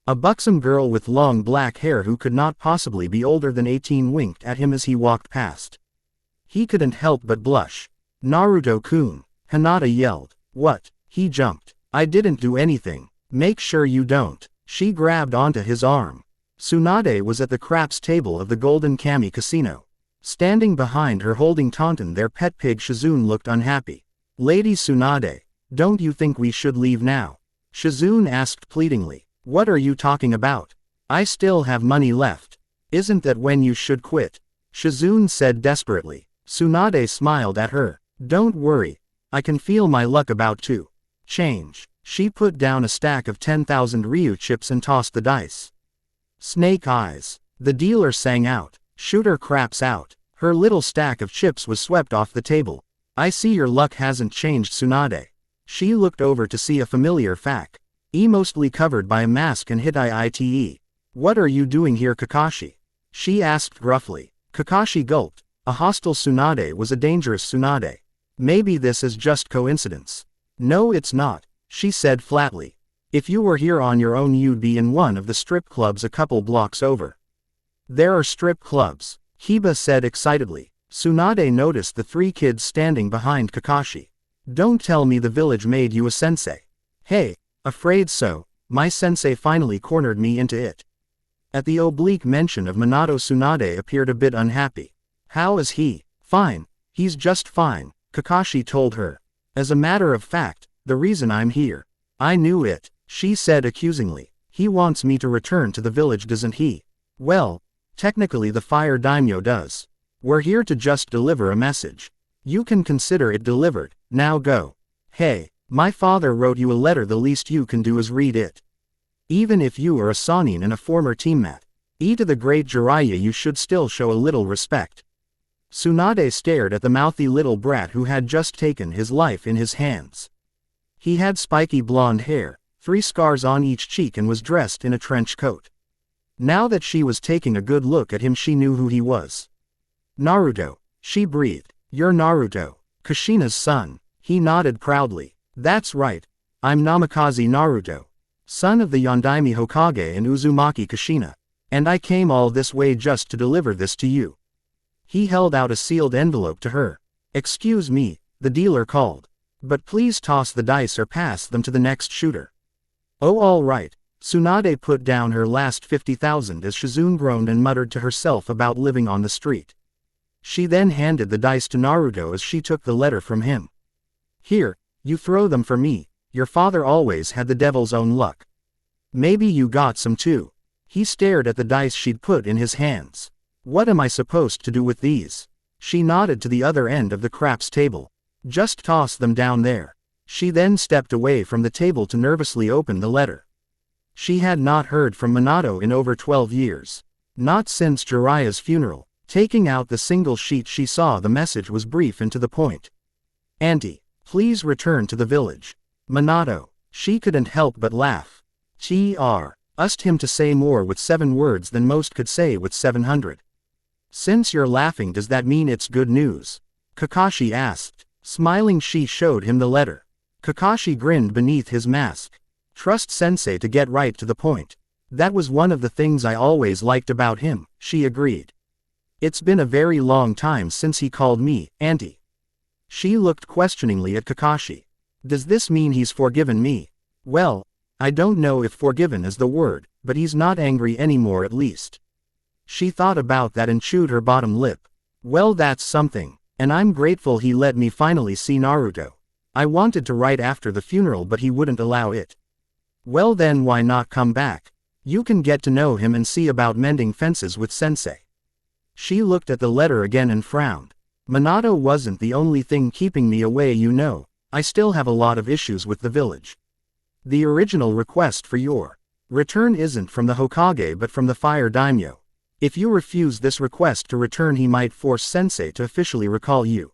A buxom girl with long black hair who could not possibly be older than 18 winked at him as he walked past. He couldn't help but blush. Naruto-kun, Hinata yelled. What? He jumped. I didn't do anything. Make sure you don't. She grabbed onto his arm. Tsunade was at the craps table of the Golden Kami Casino. Standing behind her holding Taunton, their pet pig Shizune, looked unhappy. Lady Tsunade, don't you think we should leave now? Shizune asked pleadingly. What are you talking about? I still have money left. Isn't that when you should quit? Shizune said desperately. Tsunade smiled at her. Don't worry. I can feel my luck about to change. She put down a stack of 10,000 Ryu chips and tossed the dice. Snake eyes. The dealer sang out. Shooter craps out. Her little stack of chips was swept off the table. I see your luck hasn't changed, Tsunade. She looked over to see a familiar fact. Mostly covered by a mask and Hitite. What are you doing here, Kakashi? She asked gruffly. Kakashi gulped. A hostile Tsunade was a dangerous Tsunade. Maybe this is just coincidence. No, it's not, she said flatly. If you were here on your own, you'd be in one of the strip clubs a couple blocks over. There are strip clubs, Kiba said excitedly. Tsunade noticed the 3 kids standing behind Kakashi. Don't tell me the village made you a sensei. Hey, afraid so, my sensei finally cornered me into it. At the oblique mention of Minato, Tsunade appeared a bit unhappy. How is he? Fine, he's just fine, Kakashi told her. As a matter of fact, the reason I'm here. I knew it, she said accusingly. He wants me to return to the village, doesn't he? Well, technically the fire daimyo does. We're here to just deliver a message. You can consider it delivered, now go. Hey, my father wrote you a letter, the least you can do is read it. Even if you are a Sannin and a former teammate, to the great Jiraiya, you should still show a little respect. Tsunade stared at the mouthy little brat who had just taken his life in his hands. He had spiky blonde hair, 3 scars on each cheek and was dressed in a trench coat. Now that she was taking a good look at him, she knew who he was. Naruto, she breathed. You're Naruto, Kushina's son. He nodded proudly. That's right. I'm Namikaze Naruto, son of the Yondaime Hokage and Uzumaki Kushina. And I came all this way just to deliver this to you. He held out a sealed envelope to her. Excuse me, the dealer called. But please toss the dice or pass them to the next shooter. Oh, all right. Tsunade put down her last 50,000 as Shizune groaned and muttered to herself about living on the street. She then handed the dice to Naruto as she took the letter from him. Here, you throw them for me. Your father always had the devil's own luck. Maybe you got some too. He stared at the dice she'd put in his hands. What am I supposed to do with these? She nodded to the other end of the craps table. Just toss them down there. She then stepped away from the table to nervously open the letter. She had not heard from Minato in over 12 years. Not since Jiraiya's funeral. Taking out the single sheet, she saw the message was brief and to the point. Auntie, please return to the village. Minato. She couldn't help but laugh. Asked him to say more with 7 words than most could say with 700. Since you're laughing, does that mean it's good news? Kakashi asked. Smiling, she showed him the letter. Kakashi grinned beneath his mask. Trust Sensei to get right to the point. That was one of the things I always liked about him, she agreed. It's been a very long time since he called me Auntie. She looked questioningly at Kakashi. Does this mean he's forgiven me? Well, I don't know if forgiven is the word, but he's not angry anymore at least. She thought about that and chewed her bottom lip. Well, that's something, and I'm grateful he let me finally see Naruto. I wanted to right after the funeral, but he wouldn't allow it. Well then, why not come back? You can get to know him and see about mending fences with Sensei. She looked at the letter again and frowned. Minato wasn't the only thing keeping me away, you know. I still have a lot of issues with the village. The original request for your return isn't from the Hokage but from the Fire Daimyo. If you refuse this request to return, he might force Sensei to officially recall you.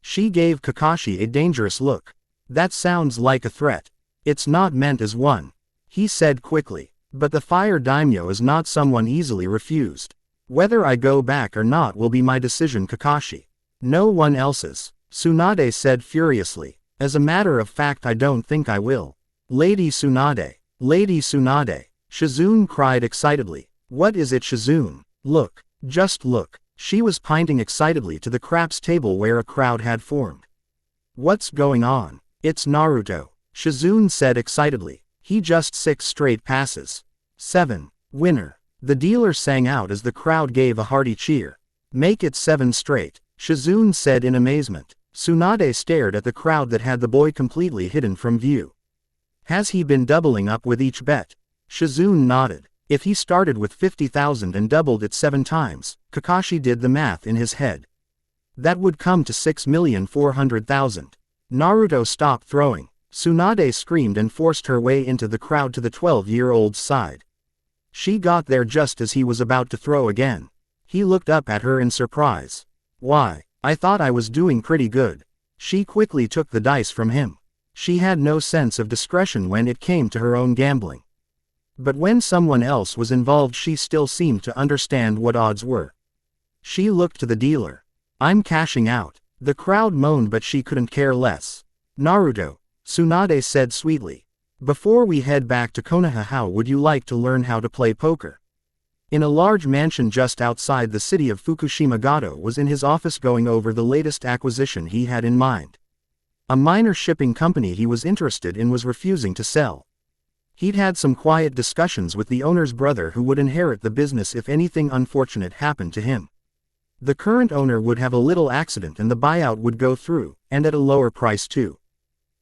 She gave Kakashi a dangerous look. That sounds like a threat. It's not meant as one, he said quickly. But the Fire Daimyo is not someone easily refused. Whether I go back or not will be my decision, Kakashi. No one else's, Tsunade said furiously. As a matter of fact, I don't think I will. Lady Tsunade. Lady Tsunade. Shizune cried excitedly. What is it, Shizune? Look. Just look. She was pointing excitedly to the craps table where a crowd had formed. What's going on? It's Naruto, Shizune said excitedly. He just 6 straight passes. 7. Winner. The dealer sang out as the crowd gave a hearty cheer. Make it 7 straight, Shizune said in amazement. Tsunade stared at the crowd that had the boy completely hidden from view. Has he been doubling up with each bet? Shizune nodded. If he started with 50,000 and doubled it 7 times, Kakashi did the math in his head. That would come to 6,400,000. Naruto stopped throwing. Tsunade screamed and forced her way into the crowd to the 12-year-old's side. She got there just as he was about to throw again. He looked up at her in surprise. Why, I thought I was doing pretty good. She quickly took the dice from him. She had no sense of discretion when it came to her own gambling. But when someone else was involved, she still seemed to understand what odds were. She looked to the dealer. I'm cashing out. The crowd moaned, but she couldn't care less. Naruto, Tsunade said sweetly. Before we head back to Konoha, how would you like to learn how to play poker? In a large mansion just outside the city of Fukushima, Gato was in his office going over the latest acquisition he had in mind. A minor shipping company he was interested in was refusing to sell. He'd had some quiet discussions with the owner's brother, who would inherit the business if anything unfortunate happened to him. The current owner would have a little accident and the buyout would go through, and at a lower price too.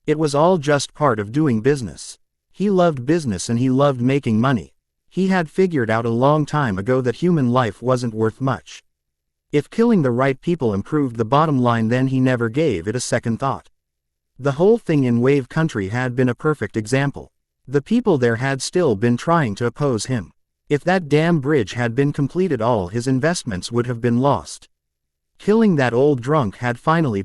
It was all just part of doing business. He loved business and he loved making money. He had figured out a long time ago that human life wasn't worth much. If killing the right people improved the bottom line, then he never gave it a second thought. The whole thing in Wave Country had been a perfect example. The people there had still been trying to oppose him. If that damn bridge had been completed, all his investments would have been lost. Killing that old drunk had finally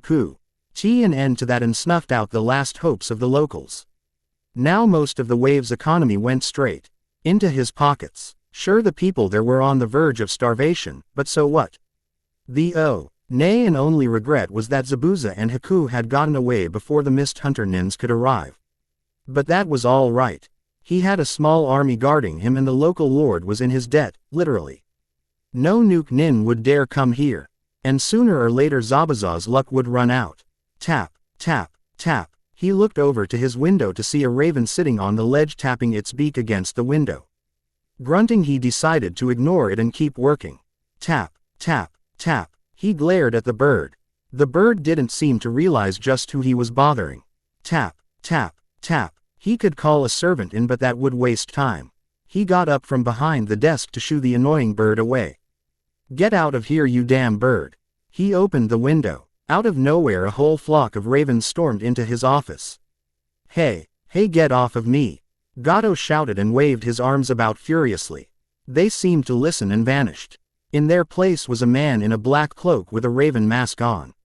An end to that and snuffed out the last hopes of the locals. Now most of the wave's economy went straight into his pockets. Sure, the people there were on the verge of starvation, but so what? Nay and only regret was that Zabuza and Haku had gotten away before the Mist Hunter Nins could arrive. But that was all right. He had a small army guarding him and the local lord was in his debt, literally. No nuke nin would dare come here. And sooner or later Zabuza's luck would run out. Tap, tap, tap. He looked over to his window to see a raven sitting on the ledge tapping its beak against the window. Grunting, he decided to ignore it and keep working. Tap, tap, tap. He glared at the bird. The bird didn't seem to realize just who he was bothering. Tap, tap, tap. He could call a servant in, but that would waste time. He got up from behind the desk to shoo the annoying bird away. Get out of here, you damn bird. He opened the window. Out of nowhere a whole flock of ravens stormed into his office. Hey, get off of me. Gato shouted and waved his arms about furiously. They seemed to listen and vanished. In their place was a man in a black cloak with a raven mask on.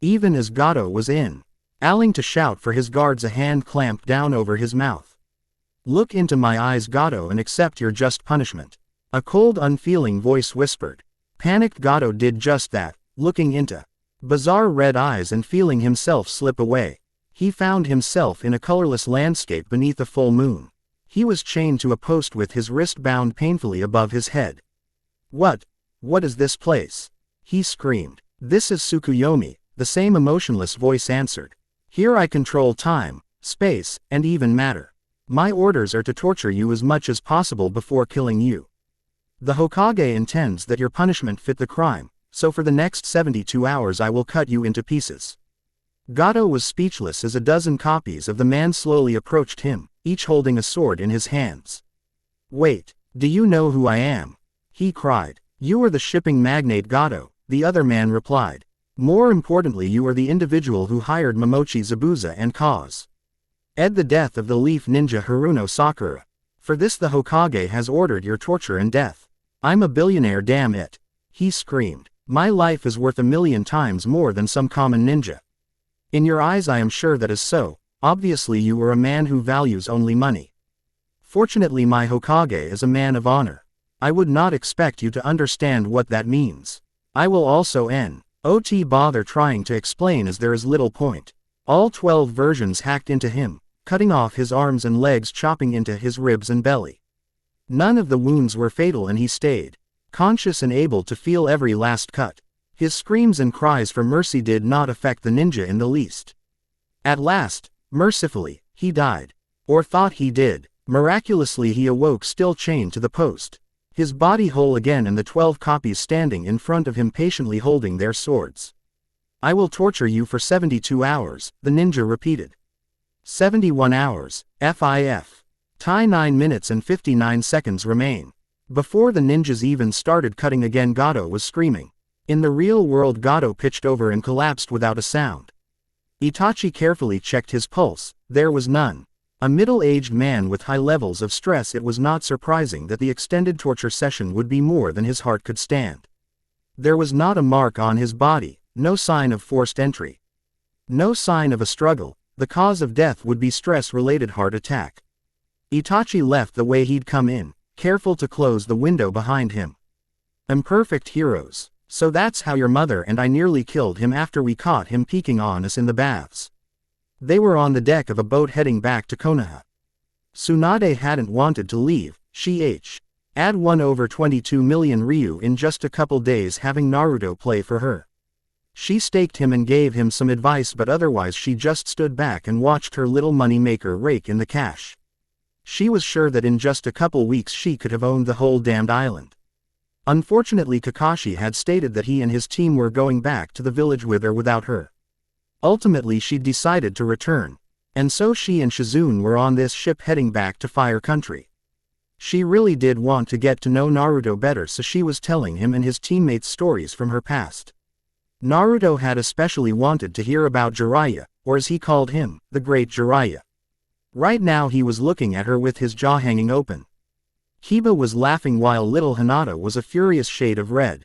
Even as Gato was ailing to shout for his guards, a hand clamped down over his mouth. Look into my eyes, Gato, and accept your just punishment. A cold, unfeeling voice whispered. Panicked Gato did just that, looking into bizarre red eyes and feeling himself slip away. He found himself in a colorless landscape beneath a full moon. He was chained to a post with his wrist bound painfully above his head. What is this place? He screamed. This is Tsukuyomi, the same emotionless voice answered. Here I control time, space, and even matter. My orders are to torture you as much as possible before killing you. The Hokage intends that your punishment fit the crime, so for the next 72 hours I will cut you into pieces. Gato was speechless as a dozen copies of the man slowly approached him, each holding a sword in his hands. Wait, do you know who I am? He cried. You are the shipping magnate Gato, the other man replied. More importantly, you are the individual who hired Momochi Zabuza and caused the death of the leaf ninja Haruno Sakura. For this the Hokage has ordered your torture and death. I'm a billionaire, damn it. He screamed. My life is worth 1,000,000 times more than some common ninja. In your eyes I am sure that is so. Obviously you are a man who values only money. Fortunately my Hokage is a man of honor. I would not expect you to understand what that means. I will also not bother trying to explain, as there is little point. All 12 versions hacked into him, cutting off his arms and legs, chopping into his ribs and belly. None of the wounds were fatal and he stayed conscious and able to feel every last cut. His screams and cries for mercy did not affect the ninja in the least. At last, mercifully, he died. Or thought he did. Miraculously he awoke, still chained to the post. His body whole again and the 12 copies standing in front of him patiently holding their swords. I will torture you for 72 hours, the ninja repeated. 71 hours, FIF. 9 minutes and 59 seconds remain. Before the ninjas even started cutting again, Gato was screaming. In the real world, Gato pitched over and collapsed without a sound. Itachi carefully checked his pulse. There was none. A middle-aged man with high levels of stress, it was not surprising that the extended torture session would be more than his heart could stand. There was not a mark on his body, no sign of forced entry. No sign of a struggle. The cause of death would be stress-related heart attack. Itachi left the way he'd come in, careful to close the window behind him. Imperfect heroes. So that's how your mother and I nearly killed him after we caught him peeking on us in the baths. They were on the deck of a boat heading back to Konoha. Tsunade hadn't wanted to leave. She had won over 22 million ryu in just a couple days, having Naruto play for her. She staked him and gave him some advice, but otherwise she just stood back and watched her little money maker rake in the cash. She was sure that in just a couple weeks she could have owned the whole damned island. Unfortunately, Kakashi had stated that he and his team were going back to the village with or without her. Ultimately she'd decided to return. And so she and Shizune were on this ship heading back to Fire Country. She really did want to get to know Naruto better, so she was telling him and his teammates stories from her past. Naruto had especially wanted to hear about Jiraiya, or as he called him, the Great Jiraiya. Right now he was looking at her with his jaw hanging open. Kiba was laughing while little Hinata was a furious shade of red.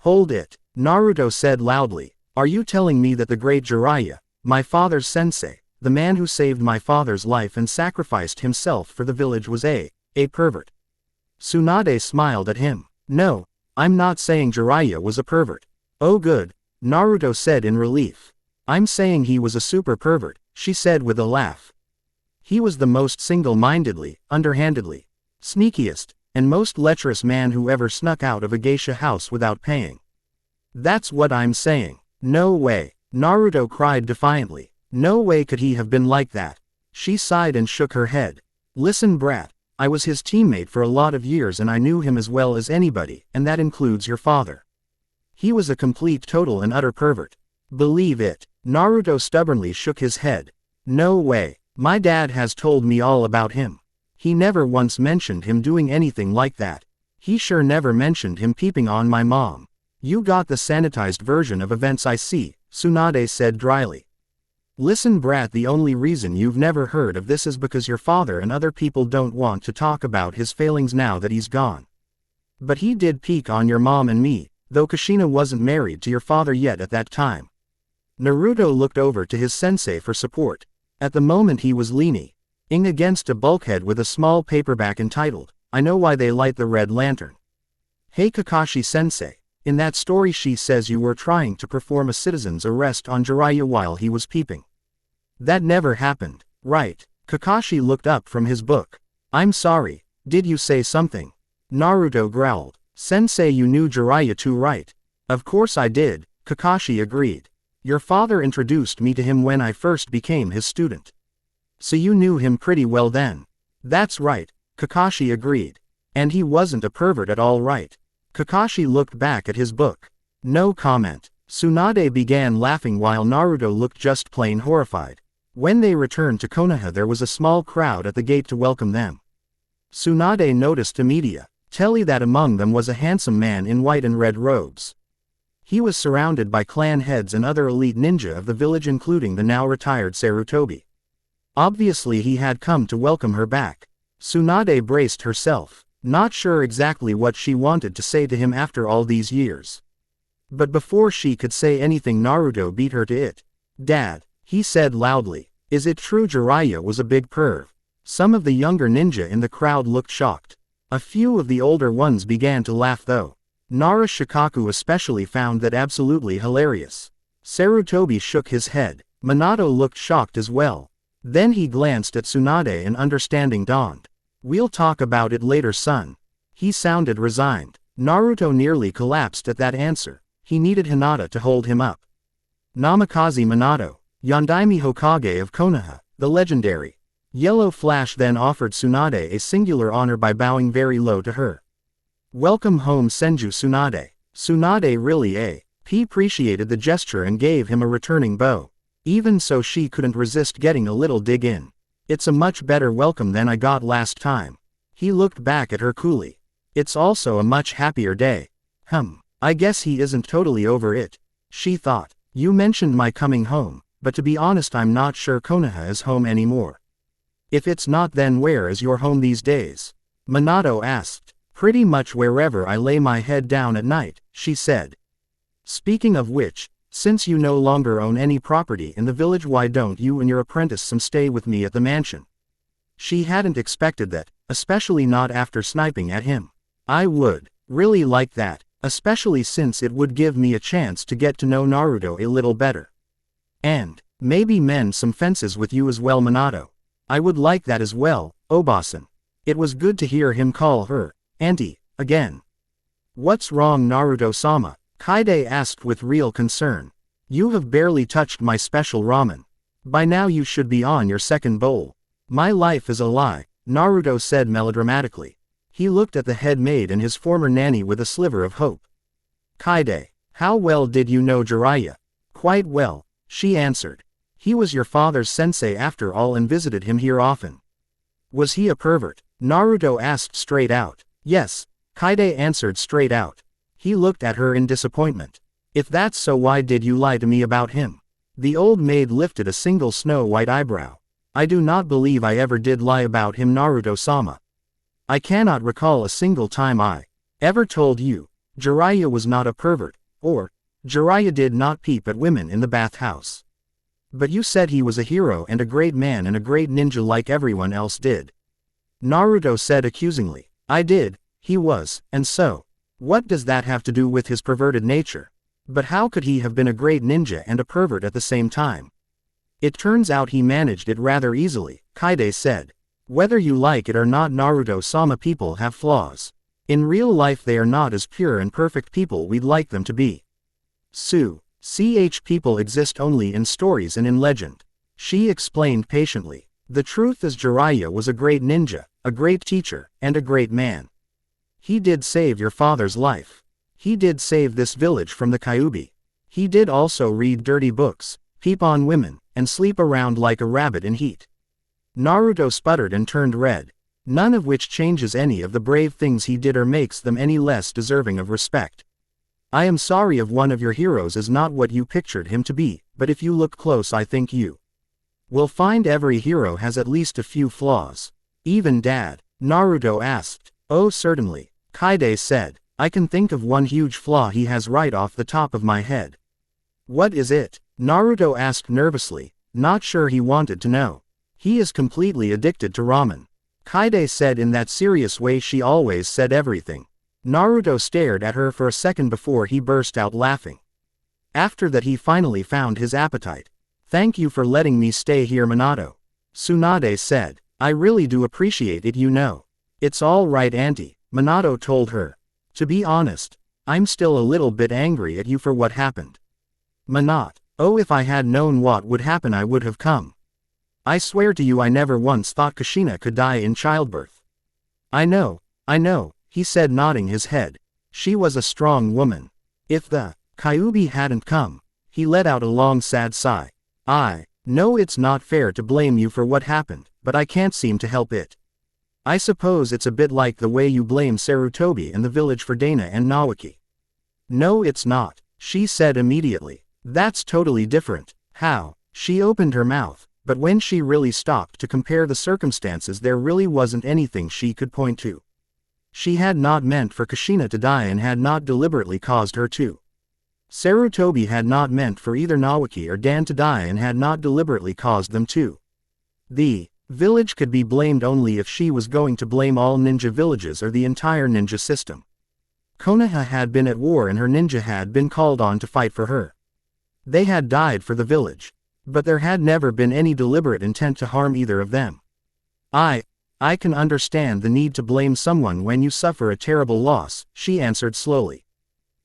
Hold it, Naruto said loudly. Are you telling me that the great Jiraiya, my father's sensei, the man who saved my father's life and sacrificed himself for the village was a pervert? Tsunade smiled at him. No, I'm not saying Jiraiya was a pervert. Oh good, Naruto said in relief. I'm saying he was a super pervert, she said with a laugh. He was the most single-mindedly, underhandedly, sneakiest, and most lecherous man who ever snuck out of a geisha house without paying. That's what I'm saying. No way, Naruto cried defiantly. No way could he have been like that. She sighed and shook her head. Listen brat, I was his teammate for a lot of years and I knew him as well as anybody, and that includes your father. He was a complete total and utter pervert. Believe it. Naruto stubbornly shook his head. No way, my dad has told me all about him. He never once mentioned him doing anything like that. He sure never mentioned him peeping on my mom. You got the sanitized version of events I see, Tsunade said dryly. Listen brat, the only reason you've never heard of this is because your father and other people don't want to talk about his failings now that he's gone. But he did peek on your mom and me, though Kushina wasn't married to your father yet at that time. Naruto looked over to his sensei for support. At the moment he was leaning against a bulkhead with a small paperback entitled, I Know Why They Light the Red Lantern. Hey Kakashi sensei, in that story she says you were trying to perform a citizen's arrest on Jiraiya while he was peeping. That never happened, right? Kakashi looked up from his book. I'm sorry, did you say something? Naruto growled. Sensei, you knew Jiraiya too, right? Of course I did, Kakashi agreed. Your father introduced me to him when I first became his student. So you knew him pretty well then. That's right, Kakashi agreed. And he wasn't a pervert at all, right? Kakashi looked back at his book. No comment. Tsunade began laughing while Naruto looked just plain horrified. When they returned to Konoha there was a small crowd at the gate to welcome them. Tsunade noticed immediately that among them was a handsome man in white and red robes. He was surrounded by clan heads and other elite ninja of the village, including the now retired Sarutobi. Obviously he had come to welcome her back. Tsunade braced herself, not sure exactly what she wanted to say to him after all these years. But before she could say anything Naruto beat her to it. Dad, he said loudly, is it true Jiraiya was a big perv? Some of the younger ninja in the crowd looked shocked. A few of the older ones began to laugh though. Nara Shikaku especially found that absolutely hilarious. Sarutobi shook his head. Minato looked shocked as well. Then he glanced at Tsunade and understanding dawned. We'll talk about it later, son. He sounded resigned. Naruto nearly collapsed at that answer. He needed Hinata to hold him up. Namikaze Minato, Yondaime Hokage of Konoha, the legendary. Yellow Flash then offered Tsunade a singular honor by bowing very low to her. Welcome home Senju Tsunade. Tsunade really appreciated the gesture and gave him a returning bow. Even so she couldn't resist getting a little dig in. It's a much better welcome than I got last time. He looked back at her coolly. It's also a much happier day. I guess he isn't totally over it. She thought. You mentioned my coming home, but to be honest I'm not sure Konoha is home anymore. If it's not, then where is your home these days? Minato asked. Pretty much wherever I lay my head down at night, she said. Speaking of which, since you no longer own any property in the village, why don't you and your apprentice Sam stay with me at the mansion? She hadn't expected that, especially not after sniping at him. I would really like that, especially since it would give me a chance to get to know Naruto a little better. And maybe mend some fences with you as well, Minato. I would like that as well, Obasan. It was good to hear him call her Auntie again. What's wrong, Naruto-sama? Kaide asked with real concern. You have barely touched my special ramen. By now you should be on your second bowl. My life is a lie, Naruto said melodramatically. He looked at the head maid and his former nanny with a sliver of hope. Kaide, how well did you know Jiraiya? Quite well, she answered. He was your father's sensei after all and visited him here often. Was he a pervert? Naruto asked straight out. Yes, Kaide answered straight out. He looked at her in disappointment. If that's so, why did you lie to me about him? The old maid lifted a single snow-white eyebrow. I do not believe I ever did lie about him, Naruto-sama. I cannot recall a single time I ever told you Jiraiya was not a pervert, or Jiraiya did not peep at women in the bathhouse. But you said he was a hero and a great man and a great ninja like everyone else did. Naruto said accusingly. I did, he was, and so. What does that have to do with his perverted nature? But how could he have been a great ninja and a pervert at the same time? It turns out he managed it rather easily, Kaide said. Whether you like it or not, Naruto-sama, people have flaws. In real life they are not as pure and perfect people we'd like them to be. People exist only in stories and in legend. She explained patiently. The truth is Jiraiya was a great ninja, a great teacher, and a great man. He did save your father's life. He did save this village from the Kyuubi. He did also read dirty books, peep on women, and sleep around like a rabbit in heat. Naruto sputtered and turned red. None of which changes any of the brave things he did or makes them any less deserving of respect. I am sorry if one of your heroes is not what you pictured him to be, but if you look close I think you will find every hero has at least a few flaws. Even Dad? Naruto asked. Oh certainly, Kaide said. I can think of one huge flaw he has right off the top of my head. What is it? Naruto asked nervously, not sure he wanted to know. He is completely addicted to ramen. Kaide said in that serious way she always said everything. Naruto stared at her for a second before he burst out laughing. After that he finally found his appetite. Thank you for letting me stay here, Minato. Tsunade said. I really do appreciate it, you know. It's all right, Auntie, Minato told her. To be honest, I'm still a little bit angry at you for what happened. Minato. Oh, if I had known what would happen I would have come. I swear to you I never once thought Kushina could die in childbirth. I know, he said nodding his head. She was a strong woman. If the Kyuubi hadn't come, he let out a long sad sigh. I know it's not fair to blame you for what happened, but I can't seem to help it. I suppose it's a bit like the way you blame Sarutobi and the village for Dana and Nawaki. No it's not, she said immediately. That's totally different. How? She opened her mouth, but when she really stopped to compare the circumstances there really wasn't anything she could point to. She had not meant for Kushina to die and had not deliberately caused her to. Sarutobi had not meant for either Nawaki or Dan to die and had not deliberately caused them to. The village could be blamed only if she was going to blame all ninja villages or the entire ninja system. Konoha had been at war and her ninja had been called on to fight for her. They had died for the village. But there had never been any deliberate intent to harm either of them. I can understand the need to blame someone when you suffer a terrible loss, she answered slowly.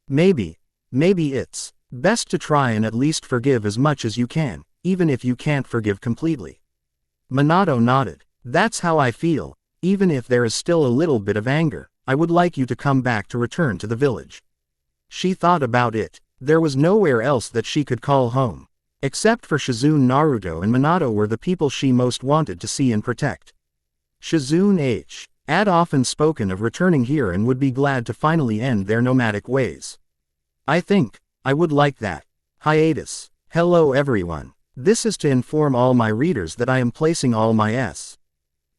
Maybe it's best to try and at least forgive as much as you can, even if you can't forgive completely. Minato nodded. That's how I feel, even if there is still a little bit of anger, I would like you to come back to return to the village. She thought about it. There was nowhere else that she could call home. Except for Shizune, Naruto and Minato were the people she most wanted to see and protect. Shizune had often spoken of returning here and would be glad to finally end their nomadic ways. I think I would like that. Hiatus. Hello everyone. This is to inform all my readers that I am placing all my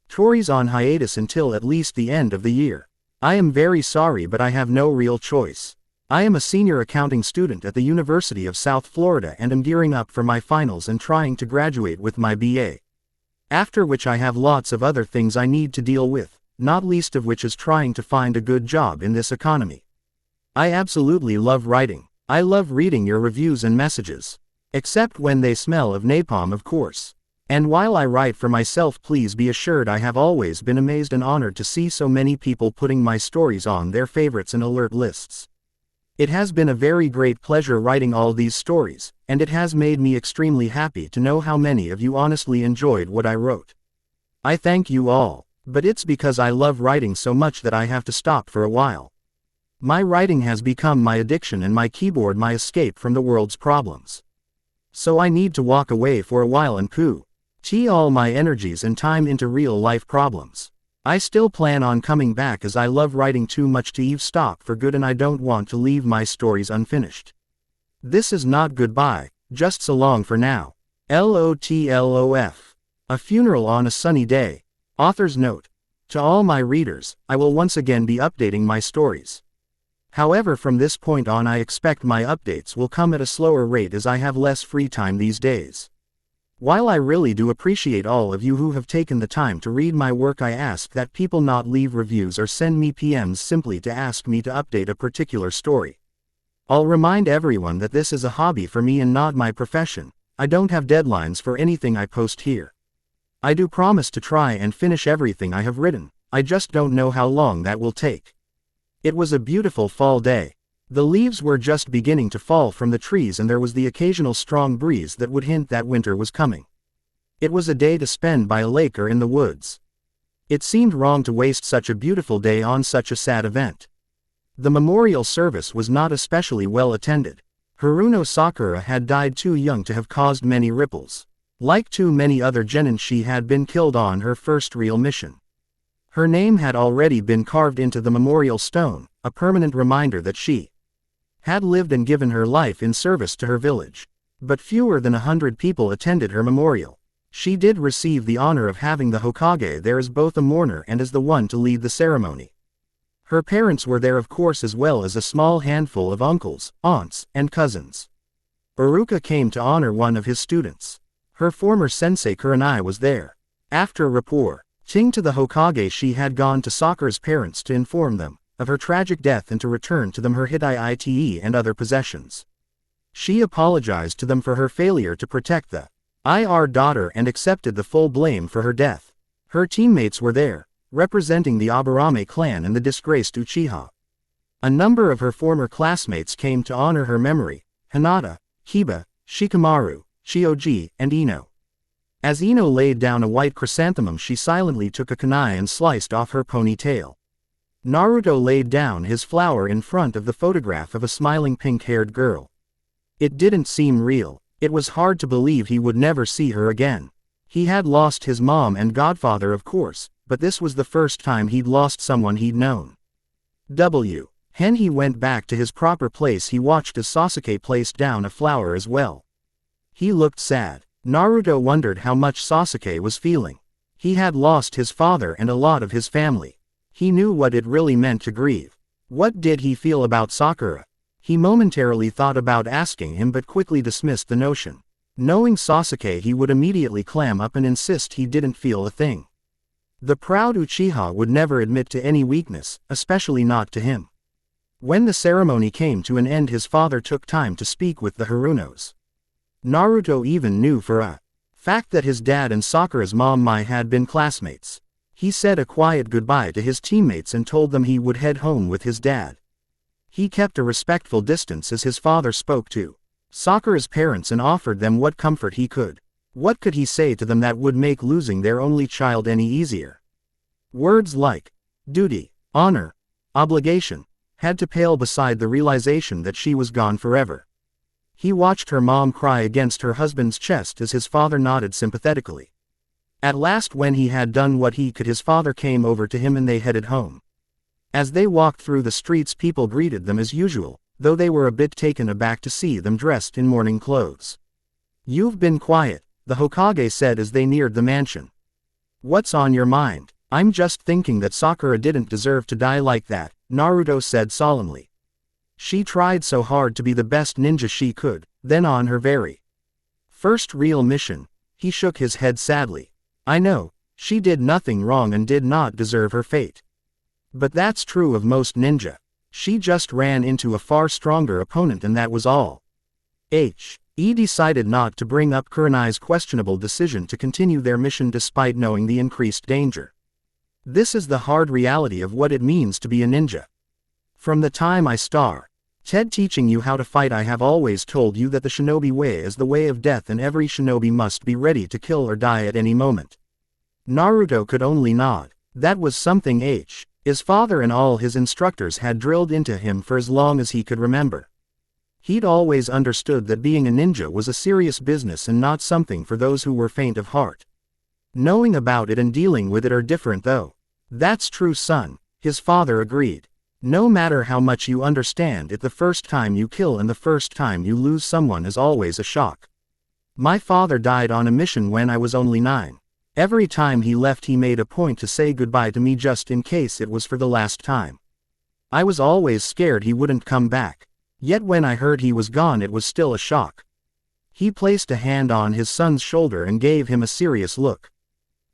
stories on hiatus until at least the end of the year. I am very sorry but I have no real choice. I am a senior accounting student at the University of South Florida and am gearing up for my finals and trying to graduate with my BA. After which I have lots of other things I need to deal with, not least of which is trying to find a good job in this economy. I absolutely love writing. I love reading your reviews and messages. Except when they smell of napalm, of course. And while I write for myself, please be assured I have always been amazed and honored to see so many people putting my stories on their favorites and alert lists. It has been a very great pleasure writing all these stories, and it has made me extremely happy to know how many of you honestly enjoyed what I wrote. I thank you all, but it's because I love writing so much that I have to stop for a while. My writing has become my addiction and my keyboard my escape from the world's problems. So I need to walk away for a while and put all my energies and time into real life problems. I still plan on coming back as I love writing too much to stop for good and I don't want to leave my stories unfinished. This is not goodbye, just so long for now. LOTLOF. A funeral on a sunny day. Author's note. To all my readers, I will once again be updating my stories. However, from this point on I expect my updates will come at a slower rate as I have less free time these days. While I really do appreciate all of you who have taken the time to read my work, I ask that people not leave reviews or send me PMs simply to ask me to update a particular story. I'll remind everyone that this is a hobby for me and not my profession. I don't have deadlines for anything I post here. I do promise to try and finish everything I have written, I just don't know how long that will take. It was a beautiful fall day. The leaves were just beginning to fall from the trees and there was the occasional strong breeze that would hint that winter was coming. It was a day to spend by a lake or in the woods. It seemed wrong to waste such a beautiful day on such a sad event. The memorial service was not especially well attended. Haruno Sakura had died too young to have caused many ripples. Like too many other genin, she had been killed on her first real mission. Her name had already been carved into the memorial stone, a permanent reminder that she had lived and given her life in service to her village. But fewer than 100 people attended her memorial. She did receive the honor of having the Hokage there as both a mourner and as the one to lead the ceremony. Her parents were there of course, as well as a small handful of uncles, aunts, and cousins. Iruka came to honor one of his students. Her former sensei Kuronai was there. After reporting to the Hokage, she had gone to Sakura's parents to inform them of her tragic death and to return to them her Hite and other possessions. She apologized to them for her failure to protect the daughter and accepted the full blame for her death. Her teammates were there, representing the Aburame clan and the disgraced Uchiha. A number of her former classmates came to honor her memory: Hinata, Kiba, Shikamaru, Shioji, and Ino. As Ino laid down a white chrysanthemum, she silently took a kunai and sliced off her ponytail. Naruto laid down his flower in front of the photograph of a smiling pink-haired girl. It didn't seem real. It was hard to believe he would never see her again. He had lost his mom and godfather of course, but this was the first time he'd lost someone he'd known. When he went back to his proper place, he watched as Sasuke placed down a flower as well. He looked sad. Naruto wondered how much Sasuke was feeling. He had lost his father and a lot of his family. He knew what it really meant to grieve. What did he feel about Sakura? He momentarily thought about asking him but quickly dismissed the notion. Knowing Sasuke, he would immediately clam up and insist he didn't feel a thing. The proud Uchiha would never admit to any weakness, especially not to him. When the ceremony came to an end, his father took time to speak with the Harunos. Naruto even knew for a fact that his dad and Sakura's mom Mai had been classmates. He said a quiet goodbye to his teammates and told them he would head home with his dad. He kept a respectful distance as his father spoke to Sakura's parents and offered them what comfort he could. What could he say to them that would make losing their only child any easier? Words like duty, honor, obligation had to pale beside the realization that she was gone forever. He watched her mom cry against her husband's chest as his father nodded sympathetically. At last, when he had done what he could, his father came over to him and they headed home. As they walked through the streets, people greeted them as usual, though they were a bit taken aback to see them dressed in mourning clothes. "You've been quiet," the Hokage said as they neared the mansion. "What's on your mind?" "I'm just thinking that Sakura didn't deserve to die like that," Naruto said solemnly. "She tried so hard to be the best ninja she could, then on her very first real mission." He shook his head sadly. "I know, she did nothing wrong and did not deserve her fate. But that's true of most ninja. She just ran into a far stronger opponent and that was all." He decided not to bring up Kuronai's questionable decision to continue their mission despite knowing the increased danger. This is the hard reality of what it means to be a ninja. From the time I started teaching you how to fight, I have always told you that the shinobi way is the way of death and every shinobi must be ready to kill or die at any moment. Naruto could only nod. That was something his father and all his instructors had drilled into him for as long as he could remember. He'd always understood that being a ninja was a serious business and not something for those who were faint of heart. Knowing about it and dealing with it are different though. "That's true, son," his father agreed. "No matter how much you understand it, the first time you kill and the first time you lose someone is always a shock. My father died on a mission when I was only 9. Every time he left he made a point to say goodbye to me just in case it was for the last time. I was always scared he wouldn't come back. Yet when I heard he was gone it was still a shock. He placed a hand on his son's shoulder and gave him a serious look.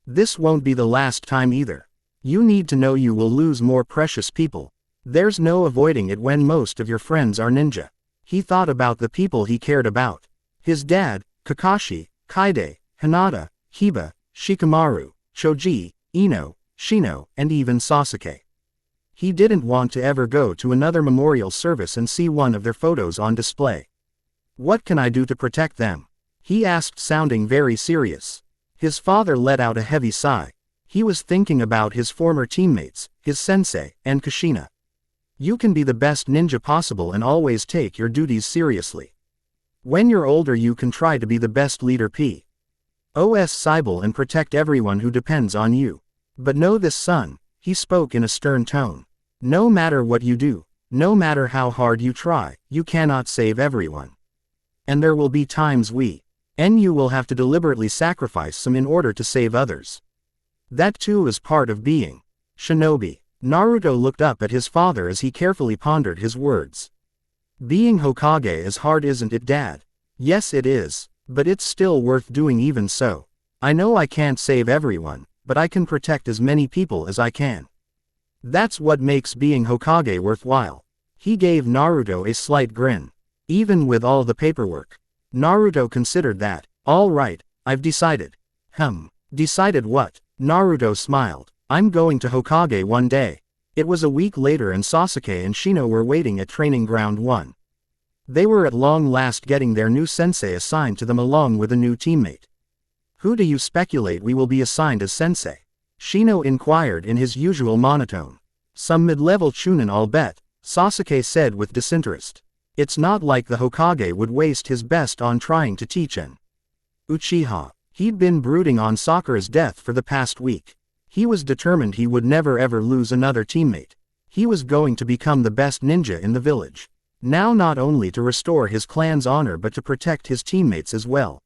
This won't be the last time either. You need to know you will lose more precious people. There's no avoiding it when most of your friends are ninja. He thought about the people he cared about. His dad, Kakashi, Kaide, Hinata, Hiba, Shikamaru, Choji, Ino, Shino, and even Sasuke. He didn't want to ever go to another memorial service and see one of their photos on display. What can I do to protect them? He asked, sounding very serious. His father let out a heavy sigh. He was thinking about his former teammates, his sensei, and Kushina. You can be the best ninja possible and always take your duties seriously. When you're older you can try to be the best leader Os Cybele and protect everyone who depends on you. But know this, son, he spoke in a stern tone. No matter what you do, no matter how hard you try, you cannot save everyone. And there will be times you will have to deliberately sacrifice some in order to save others. That too is part of being shinobi. Naruto looked up at his father as he carefully pondered his words. Being Hokage is hard, isn't it, Dad? Yes it is, but it's still worth doing even so. I know I can't save everyone, but I can protect as many people as I can. That's what makes being Hokage worthwhile. He gave Naruto a slight grin. Even with all the paperwork. Naruto considered that. All right, I've decided. Decided what? Naruto smiled. I'm going to Hokage one day. It was a week later and Sasuke and Shino were waiting at Training Ground 1. They were at long last getting their new sensei assigned to them along with a new teammate. Who do you speculate we will be assigned as sensei? Shino inquired in his usual monotone. Some mid-level Chunin, I'll bet, Sasuke said with disinterest. It's not like the Hokage would waste his best on trying to teach an Uchiha. He'd been brooding on Sakura's death for the past week. He was determined he would never ever lose another teammate. He was going to become the best ninja in the village. Now not only to restore his clan's honor but to protect his teammates as well.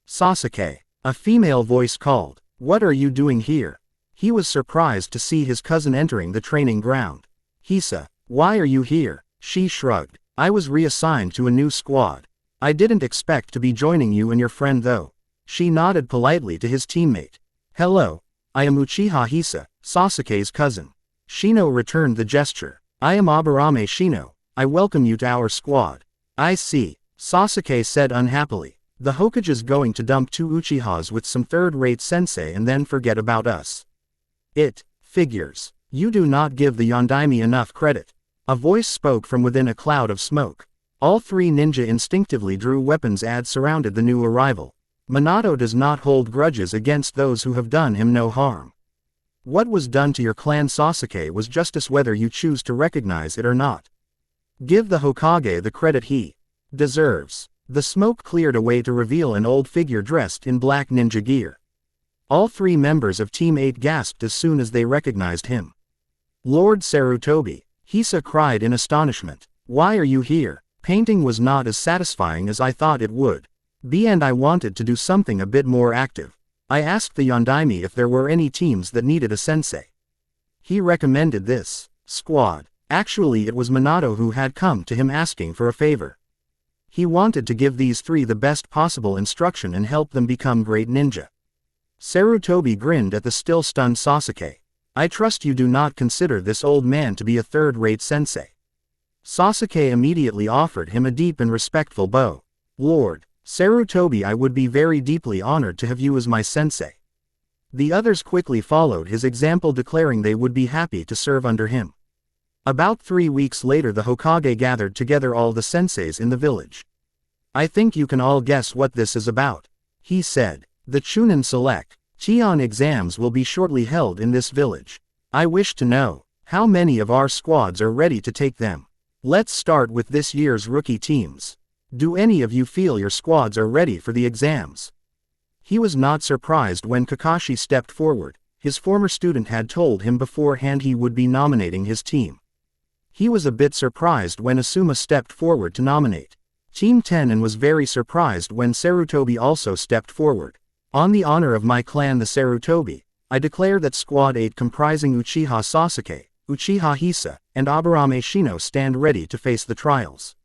Sasuke. A female voice called. What are you doing here? He was surprised to see his cousin entering the training ground. Hisa. Why are you here? She shrugged. I was reassigned to a new squad. I didn't expect to be joining you and your friend though. She nodded politely to his teammate. Hello. I am Uchiha Hisa, Sasuke's cousin. Shino returned the gesture. I am Aburame Shino. I welcome you to our squad. I see, Sasuke said unhappily. The Hokage's going to dump 2 Uchihas with some third-rate sensei and then forget about us. It figures. You do not give the Yondaime enough credit. A voice spoke from within a cloud of smoke. All 3 ninja instinctively drew weapons as surrounded the new arrival. Minato does not hold grudges against those who have done him no harm. What was done to your clan Sasuke was justice whether you choose to recognize it or not. Give the Hokage the credit he deserves. The smoke cleared away to reveal an old figure dressed in black ninja gear. All 3 members of Team 8 gasped as soon as they recognized him. Lord Sarutobi, Hisa cried in astonishment. Why are you here? Painting was not as satisfying as I thought it would. And I wanted to do something a bit more active. I asked the Yondaime if there were any teams that needed a sensei. He recommended this squad. Actually it was Minato who had come to him asking for a favor. He wanted to give these 3 the best possible instruction and help them become great ninja. Sarutobi grinned at the still stunned Sasuke. I trust you do not consider this old man to be a third-rate sensei. Sasuke immediately offered him a deep and respectful bow. Lord Sarutobi, I would be very deeply honored to have you as my sensei. The others quickly followed his example, declaring they would be happy to serve under him. About 3 weeks later the Hokage gathered together all the senseis in the village. I think you can all guess what this is about, he said. The Chunin Select Cheon exams will be shortly held in this village. I wish to know how many of our squads are ready to take them. Let's start with this year's rookie teams. Do any of you feel your squads are ready for the exams? He was not surprised when Kakashi stepped forward. His former student had told him beforehand he would be nominating his team. He was a bit surprised when Asuma stepped forward to nominate Team 10 and was very surprised when Sarutobi also stepped forward. On the honor of my clan the Sarutobi, I declare that Squad 8 comprising Uchiha Sasuke, Uchiha Hisa, and Aburame Shino stand ready to face the trials.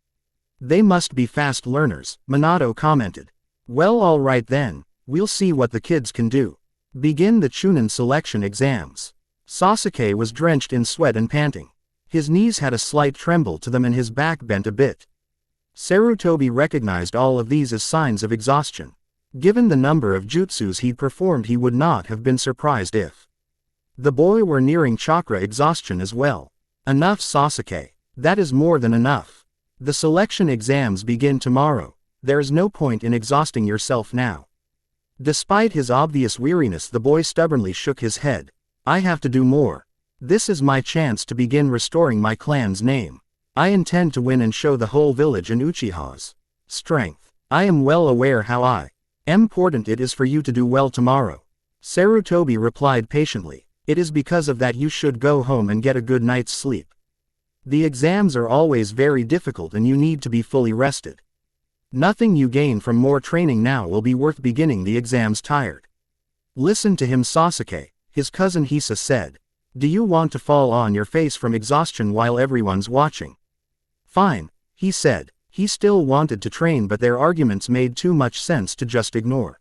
They must be fast learners, Minato commented. Well, alright then, we'll see what the kids can do. Begin the Chunin selection exams. Sasuke was drenched in sweat and panting. His knees had a slight tremble to them and his back bent a bit. Sarutobi recognized all of these as signs of exhaustion. Given the number of jutsus he'd performed, he would not have been surprised if the boy were nearing chakra exhaustion as well. Enough, Sasuke. That is more than enough. The selection exams begin tomorrow. There is no point in exhausting yourself now. Despite his obvious weariness, the boy stubbornly shook his head. I have to do more. This is my chance to begin restoring my clan's name. I intend to win and show the whole village and Uchiha's strength. I am well aware how important it is for you to do well tomorrow. Sarutobi replied patiently. It is because of that you should go home and get a good night's sleep. The exams are always very difficult and you need to be fully rested. Nothing you gain from more training now will be worth beginning the exams tired. Listen to him, Sasuke, his cousin Hisa said. Do you want to fall on your face from exhaustion while everyone's watching? Fine, he said. He still wanted to train, but their arguments made too much sense to just ignore.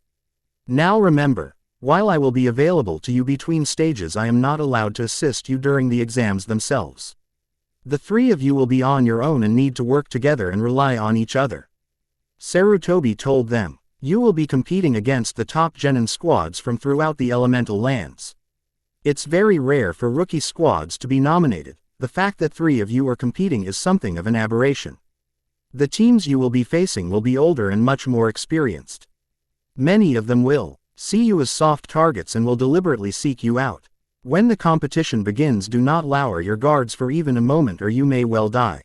Now remember, while I will be available to you between stages, I am not allowed to assist you during the exams themselves. The three of you will be on your own and need to work together and rely on each other. Sarutobi told them. You will be competing against the top genin squads from throughout the elemental lands. It's very rare for rookie squads to be nominated. The fact that three of you are competing is something of an aberration. The teams you will be facing will be older and much more experienced. Many of them will see you as soft targets and will deliberately seek you out. When the competition begins, do not lower your guards for even a moment or you may well die.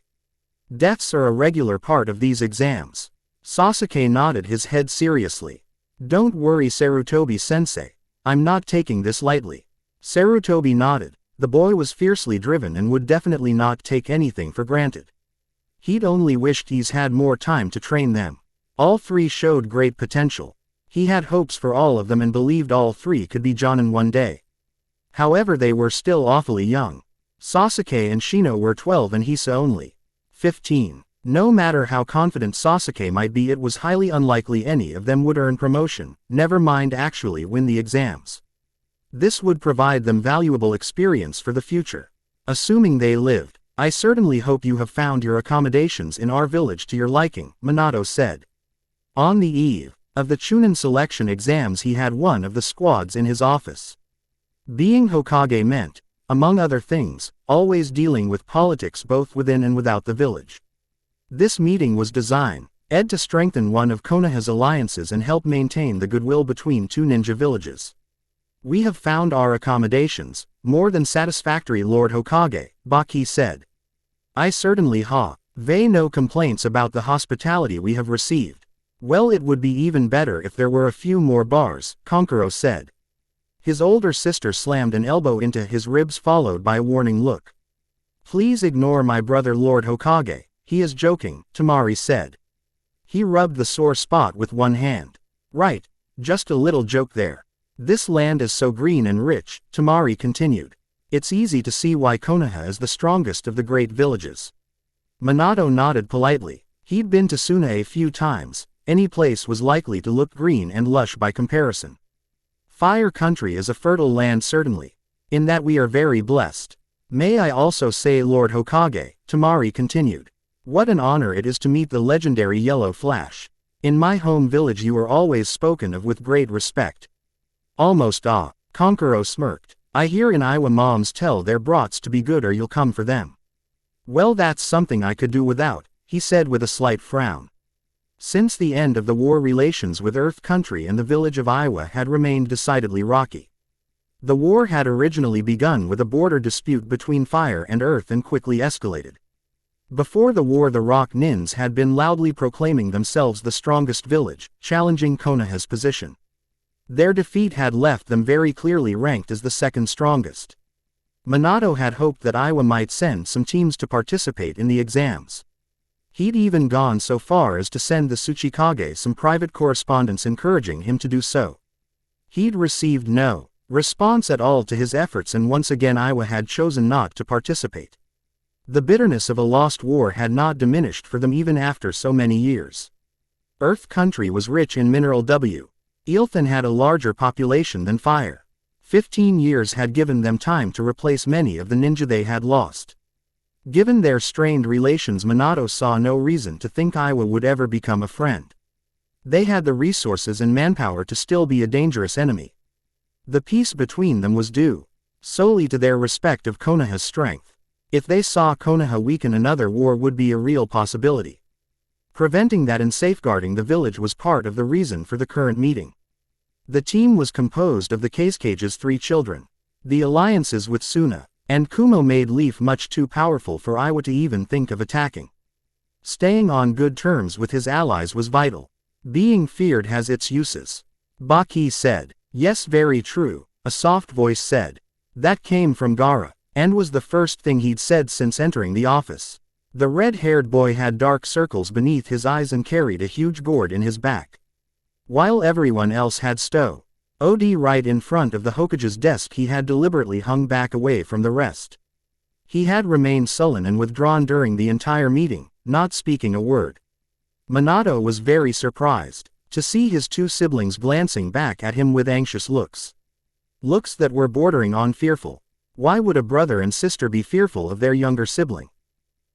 Deaths are a regular part of these exams. Sasuke nodded his head seriously. Don't worry, Sarutobi sensei. I'm not taking this lightly. Sarutobi nodded. The boy was fiercely driven and would definitely not take anything for granted. He'd only wished he's had more time to train them. All three showed great potential. He had hopes for all of them and believed all three could be Jonin one day. However, they were still awfully young. Sasuke and Shino were 12 and Hisa only 15. No matter how confident Sasuke might be, it was highly unlikely any of them would earn promotion, never mind actually win the exams. This would provide them valuable experience for the future. Assuming they lived. I certainly hope you have found your accommodations in our village to your liking, Minato said. On the eve of the Chunin selection exams, he had one of the squads in his office. Being Hokage meant, among other things, always dealing with politics both within and without the village. This meeting was designed to strengthen one of Konoha's alliances and help maintain the goodwill between two ninja villages. We have found our accommodations, more than satisfactory, Lord Hokage, Baki said. I certainly have no complaints about the hospitality we have received. Well, it would be even better if there were a few more bars, Konkuro said. His older sister slammed an elbow into his ribs followed by a warning look. Please ignore my brother, Lord Hokage. He is joking, Tamari said. He rubbed the sore spot with one hand. Right, just a little joke there. This land is so green and rich, Tamari continued. It's easy to see why Konoha is the strongest of the great villages. Minato nodded politely. He'd been to Tsunade a few times. Any place was likely to look green and lush by comparison. Fire Country is a fertile land, certainly. In that we are very blessed. May I also say, Lord Hokage, Tamari continued. What an honor it is to meet the legendary Yellow Flash. In my home village you are always spoken of with great respect. Almost Konkuro smirked. I hear in Iowa moms tell their brats to be good or you'll come for them. Well, that's something I could do without, he said with a slight frown. Since the end of the war, relations with Earth Country and the village of Iowa had remained decidedly rocky. The war had originally begun with a border dispute between Fire and Earth and quickly escalated. Before the war, the Rock Nins had been loudly proclaiming themselves the strongest village, challenging Konoha's position. Their defeat had left them very clearly ranked as the second strongest. Minato had hoped that Iowa might send some teams to participate in the exams. He'd even gone so far as to send the Tsuchikage some private correspondence encouraging him to do so. He'd received no response at all to his efforts, and once again Iowa had chosen not to participate. The bitterness of a lost war had not diminished for them even after so many years. Earth country was rich in mineral W. Eelthan had a larger population than fire. 15 years had given them time to replace many of the ninja they had lost. Given their strained relations, Minato saw no reason to think Iwa would ever become a friend. They had the resources and manpower to still be a dangerous enemy. The peace between them was due solely to their respect of Konoha's strength. If they saw Konoha weaken, another war would be a real possibility. Preventing that and safeguarding the village was part of the reason for the current meeting. The team was composed of the Cage's 3 children. The alliances with Suna and Kumo made Leaf much too powerful for Iwa to even think of attacking. Staying on good terms with his allies was vital. Being feared has its uses. Baki said. Yes, very true, a soft voice said. That came from Gaara, and was the first thing he'd said since entering the office. The red-haired boy had dark circles beneath his eyes and carried a huge gourd in his back. While everyone else had Od right in front of the Hokage's desk, he had deliberately hung back away from the rest. He had remained sullen and withdrawn during the entire meeting, not speaking a word. Minato was very surprised to see his 2 siblings glancing back at him with anxious looks. Looks that were bordering on fearful. Why would a brother and sister be fearful of their younger sibling?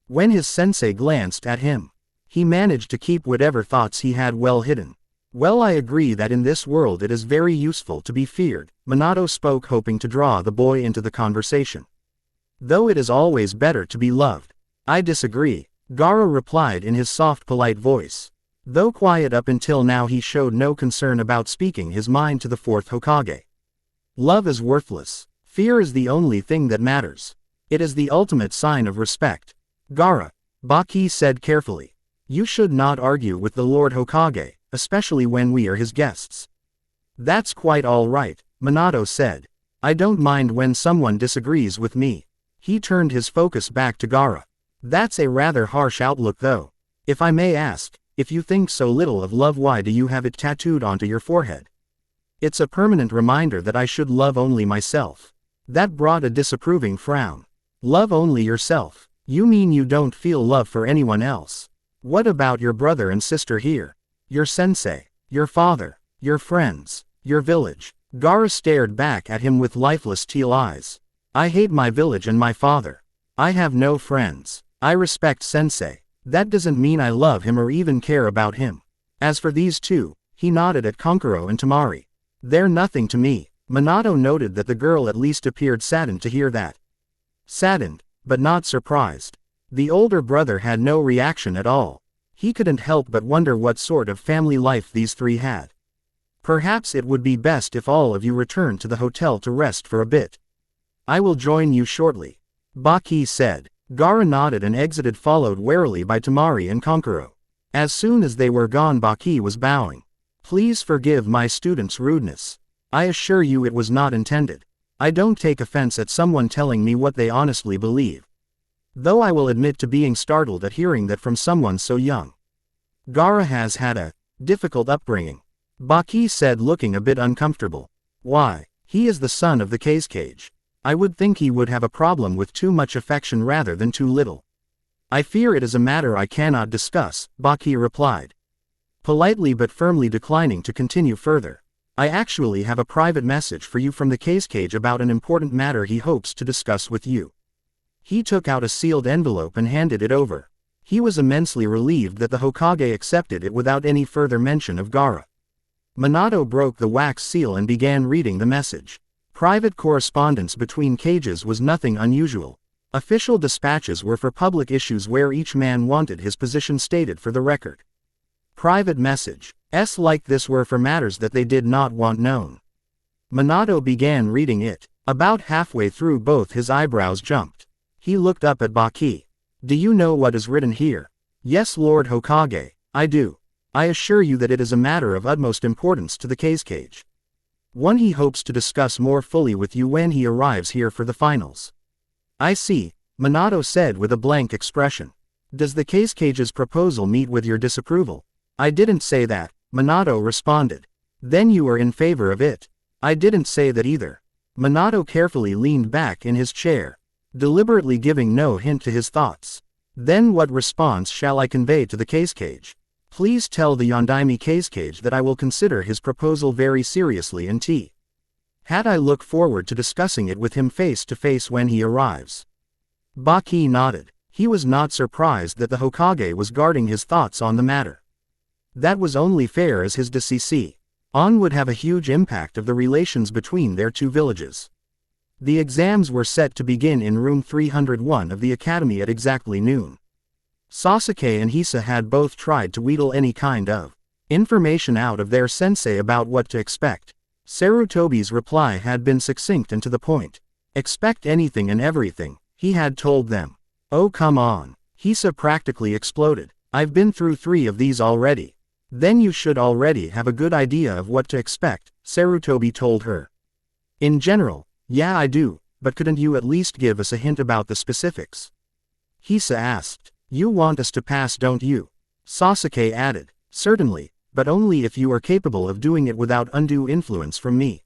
When his sensei glanced at him, he managed to keep whatever thoughts he had well hidden. Well, I agree that in this world it is very useful to be feared, Minato spoke, hoping to draw the boy into the conversation. Though it is always better to be loved. I disagree, Gaara replied in his soft, polite voice. Though quiet up until now, he showed no concern about speaking his mind to the 4th Hokage. Love is worthless. Fear is the only thing that matters. It is the ultimate sign of respect. Gaara, Baki said carefully. You should not argue with the Lord Hokage, especially when we are his guests. That's quite all right, Minato said. I don't mind when someone disagrees with me. He turned his focus back to Gaara. That's a rather harsh outlook though. If I may ask, if you think so little of love, why do you have it tattooed onto your forehead? It's a permanent reminder that I should love only myself. That brought a disapproving frown. Love only yourself? You mean you don't feel love for anyone else? What about your brother and sister here? Your sensei, your father, your friends, your village? Gaara stared back at him with lifeless teal eyes. I hate my village and my father. I have no friends. I respect Sensei. That doesn't mean I love him or even care about him. As for these 2, he nodded at Kankuro and Temari. They're nothing to me. Minato noted that the girl at least appeared saddened to hear that. Saddened, but not surprised. The older brother had no reaction at all. He couldn't help but wonder what sort of family life these 3 had. Perhaps it would be best if all of you returned to the hotel to rest for a bit. I will join you shortly, Baki said. Gaara nodded and exited, followed warily by Temari and Kankuro. As soon as they were gone, Baki was bowing. Please forgive my student's rudeness. I assure you it was not intended. I don't take offense at someone telling me what they honestly believe. Though I will admit to being startled at hearing that from someone so young. Gaara has had a difficult upbringing, Baki said, looking a bit uncomfortable. Why? He is the son of the Cage. I would think he would have a problem with too much affection rather than too little. I fear it is a matter I cannot discuss, Baki replied, politely but firmly declining to continue further. I actually have a private message for you from the Cage about an important matter he hopes to discuss with you. He took out a sealed envelope and handed it over. He was immensely relieved that the Hokage accepted it without any further mention of Gaara. Minato broke the wax seal and began reading the message. Private correspondence between cages was nothing unusual. Official dispatches were for public issues where each man wanted his position stated for the record. Private messages like this were for matters that they did not want known. Minato began reading it. About halfway through, both his eyebrows jumped. He looked up at Baki. Do you know what is written here? Yes, Lord Hokage, I do. I assure you that it is a matter of utmost importance to the Cage. One he hopes to discuss more fully with you when he arrives here for the finals. I see, Minato said with a blank expression. Does the Cage's proposal meet with your disapproval? I didn't say that, Minato responded. Then you are in favor of it? I didn't say that either. Minato carefully leaned back in his chair. deliberately giving no hint to his thoughts. Then what response shall I convey to the Cage? Please tell the Yondaime Cage that I will consider his proposal very seriously and had I look forward to discussing it with him face to face when he arrives. Baki nodded. He was not surprised that the Hokage was guarding his thoughts on the matter. That was only fair, as his decision would have a huge impact of the relations between their two villages. The exams were set to begin in room 301 of the academy at exactly noon. Sasuke and Hisa had both tried to wheedle any kind of information out of their sensei about what to expect. Sarutobi's reply had been succinct and to the point. Expect anything and everything, he had told them. Oh come on. Hisa practically exploded. I've been through 3 of these already. Then you should already have a good idea of what to expect, Sarutobi told her. In general, yeah I do, but couldn't you at least give us a hint about the specifics? Hisa asked. You want us to pass, don't you? Sasuke added. Certainly, but only if you are capable of doing it without undue influence from me.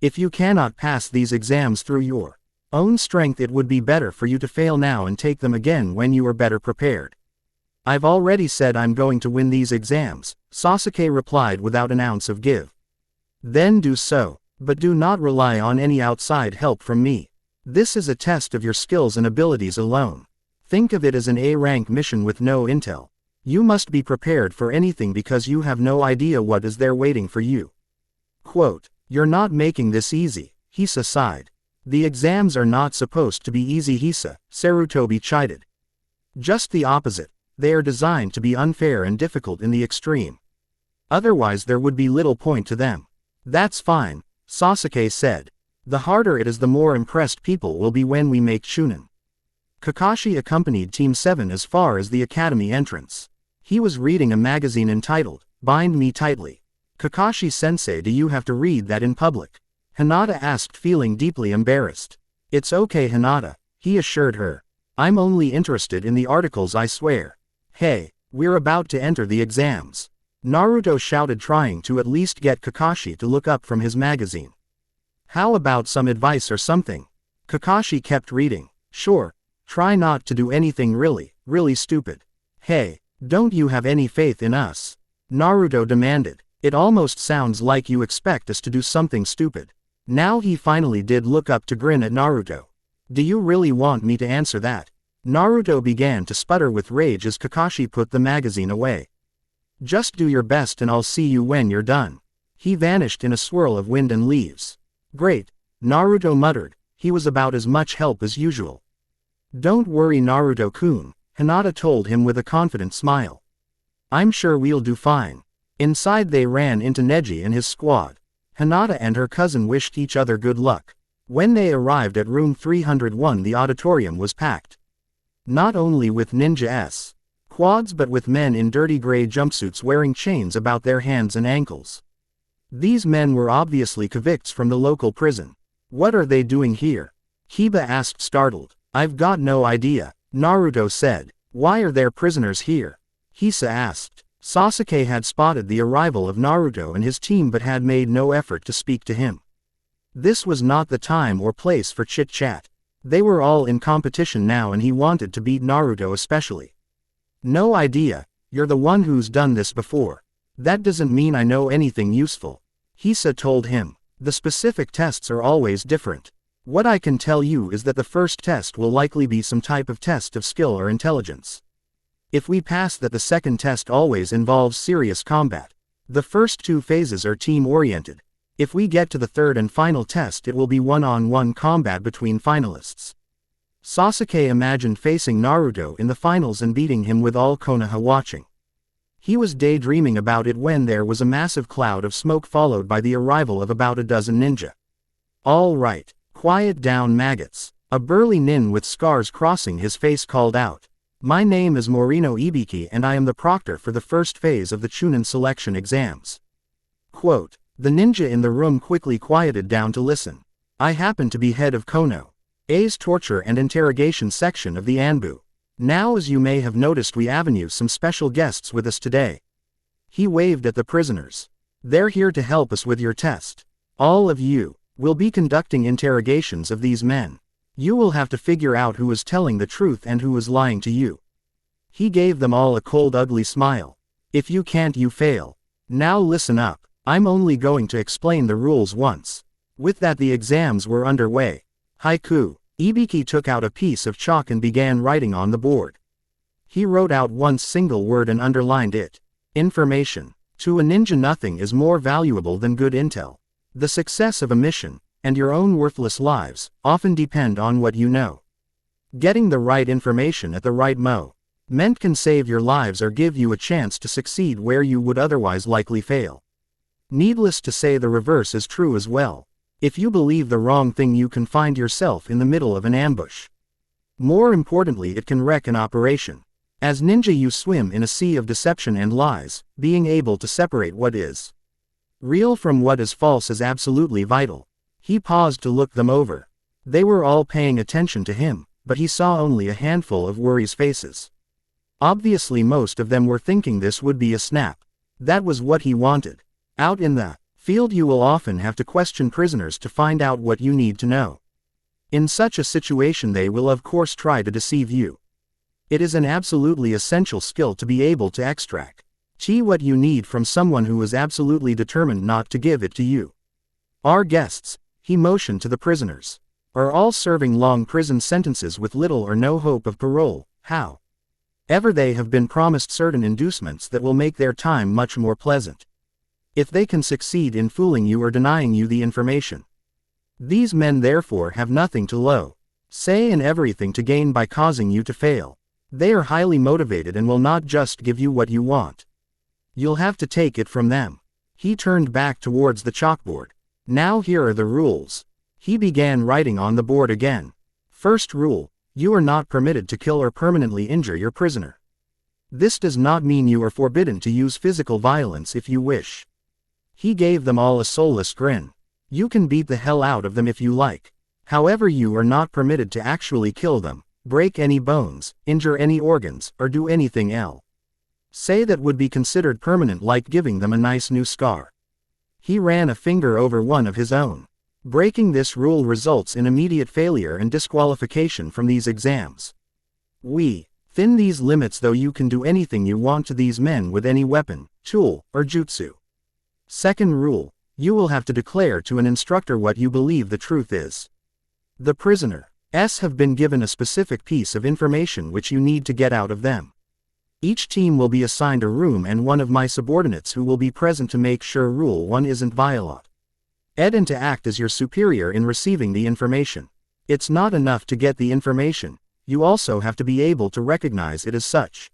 If you cannot pass these exams through your own strength, it would be better for you to fail now and take them again when you are better prepared. I've already said I'm going to win these exams, Sasuke replied without an ounce of give. Then do so, but do not rely on any outside help from me. This is a test of your skills and abilities alone. Think of it as an A-rank mission with no intel. You must be prepared for anything because you have no idea what is there waiting for you. Quote, you're not making this easy, Hisa sighed. The exams are not supposed to be easy, Hisa, Sarutobi chided. Just the opposite, they are designed to be unfair and difficult in the extreme. Otherwise there would be little point to them. That's fine, Sasuke said. The harder it is, the more impressed people will be when we make Chunin. Kakashi accompanied Team 7 as far as the academy entrance. He was reading a magazine entitled, Bind Me Tightly. Kakashi Sensei, do you have to read that in public? Hinata asked, feeling deeply embarrassed. It's okay Hinata, he assured her. I'm only interested in the articles, I swear. Hey, we're about to enter the exams. Naruto shouted, trying to at least get Kakashi to look up from his magazine. How about some advice or something? Kakashi kept reading. Sure. Try not to do anything really stupid. Hey, don't you have any faith in us? Naruto demanded. It almost sounds like you expect us to do something stupid. Now he finally did look up to grin at Naruto. Do you really want me to answer that? Naruto began to sputter with rage as Kakashi put the magazine away. Just do your best and I'll see you when you're done. He vanished in a swirl of wind and leaves. Great, Naruto muttered. He was about as much help as usual. Don't worry Naruto-kun, Hinata told him with a confident smile. I'm sure we'll do fine. Inside they ran into Neji and his squad. Hinata and her cousin wished each other good luck. When they arrived at room 301, the auditorium was packed. Not only with ninja quads but with men in dirty gray jumpsuits wearing chains about their hands and ankles. These men were obviously convicts from the local prison. What are they doing here? Kiba asked, startled. I've got no idea, Naruto said. Why are there prisoners here? Hisa asked. Sasuke had spotted the arrival of Naruto and his team but had made no effort to speak to him. This was not the time or place for chit-chat. They were all in competition now and he wanted to beat Naruto especially. No idea, you're the one who's done this before. That doesn't mean I know anything useful. Hisa told him. The specific tests are always different. What I can tell you is that the first test will likely be some type of test of skill or intelligence. If we pass that, the second test always involves serious combat. The first 2 phases are team-oriented. If we get to the third and final test, it will be one-on-one combat between finalists. Sasuke imagined facing Naruto in the finals and beating him with all Konoha watching. He was daydreaming about it when there was a massive cloud of smoke followed by the arrival of about a dozen ninja. All right. Quiet down maggots. A burly nin with scars crossing his face called out. My name is Morino Ibiki and I am the proctor for the first phase of the Chunin selection exams. Quote, the ninja in the room quickly quieted down to listen. I happen to be head of Konoha's torture and interrogation section of the Anbu. Now, as you may have noticed, we have some special guests with us today. He waved at the prisoners. They're here to help us with your test. All of you will be conducting interrogations of these men. You will have to figure out who is telling the truth and who is lying to you. He gave them all a cold ugly smile. If you can't, you fail. Now listen up. I'm only going to explain the rules once. With that, the exams were underway. Haiku. Ibiki took out a piece of chalk and began writing on the board. He wrote out one single word and underlined it. Information. To a ninja, nothing is more valuable than good intel. The success of a mission, and your own worthless lives, often depend on what you know. Getting the right information at the right moment can save your lives or give you a chance to succeed where you would otherwise likely fail. Needless to say, the reverse is true as well. If you believe the wrong thing, you can find yourself in the middle of an ambush. More importantly, it can wreck an operation. As ninja, you swim in a sea of deception and lies. Being able to separate what is real from what is false is absolutely vital. He paused to look them over. They were all paying attention to him, but he saw only a handful of worries' faces. Obviously, most of them were thinking this would be a snap. That was what he wanted. Out in the field, you will often have to question prisoners to find out what you need to know. In such a situation, they will of course try to deceive you. It is an absolutely essential skill to be able to extract what you need from someone who is absolutely determined not to give it to you. Our guests, he motioned to the prisoners, are all serving long prison sentences with little or no hope of parole. However, they have been promised certain inducements that will make their time much more pleasant if they can succeed in fooling you or denying you the information. These men therefore have nothing to say and everything to gain by causing you to fail. They are highly motivated and will not just give you what you want. You'll have to take it from them. He turned back towards the chalkboard. Now here are the rules. He began writing on the board again. First rule, you are not permitted to kill or permanently injure your prisoner. This does not mean you are forbidden to use physical violence if you wish. He gave them all a soulless grin. You can beat the hell out of them if you like. However, you are not permitted to actually kill them, break any bones, injure any organs, or do anything else that would be considered permanent, like giving them a nice new scar. He ran a finger over one of his own. Breaking this rule results in immediate failure and disqualification from these exams. Within these limits, though, you can do anything you want to these men with any weapon, tool, or jutsu. Second rule, you will have to declare to an instructor what you believe the truth is. The prisoners have been given a specific piece of information which you need to get out of them. Each team will be assigned a room and one of my subordinates who will be present to make sure Rule 1 isn't violated. And to act as your superior in receiving the information. It's not enough to get the information, you also have to be able to recognize it as such.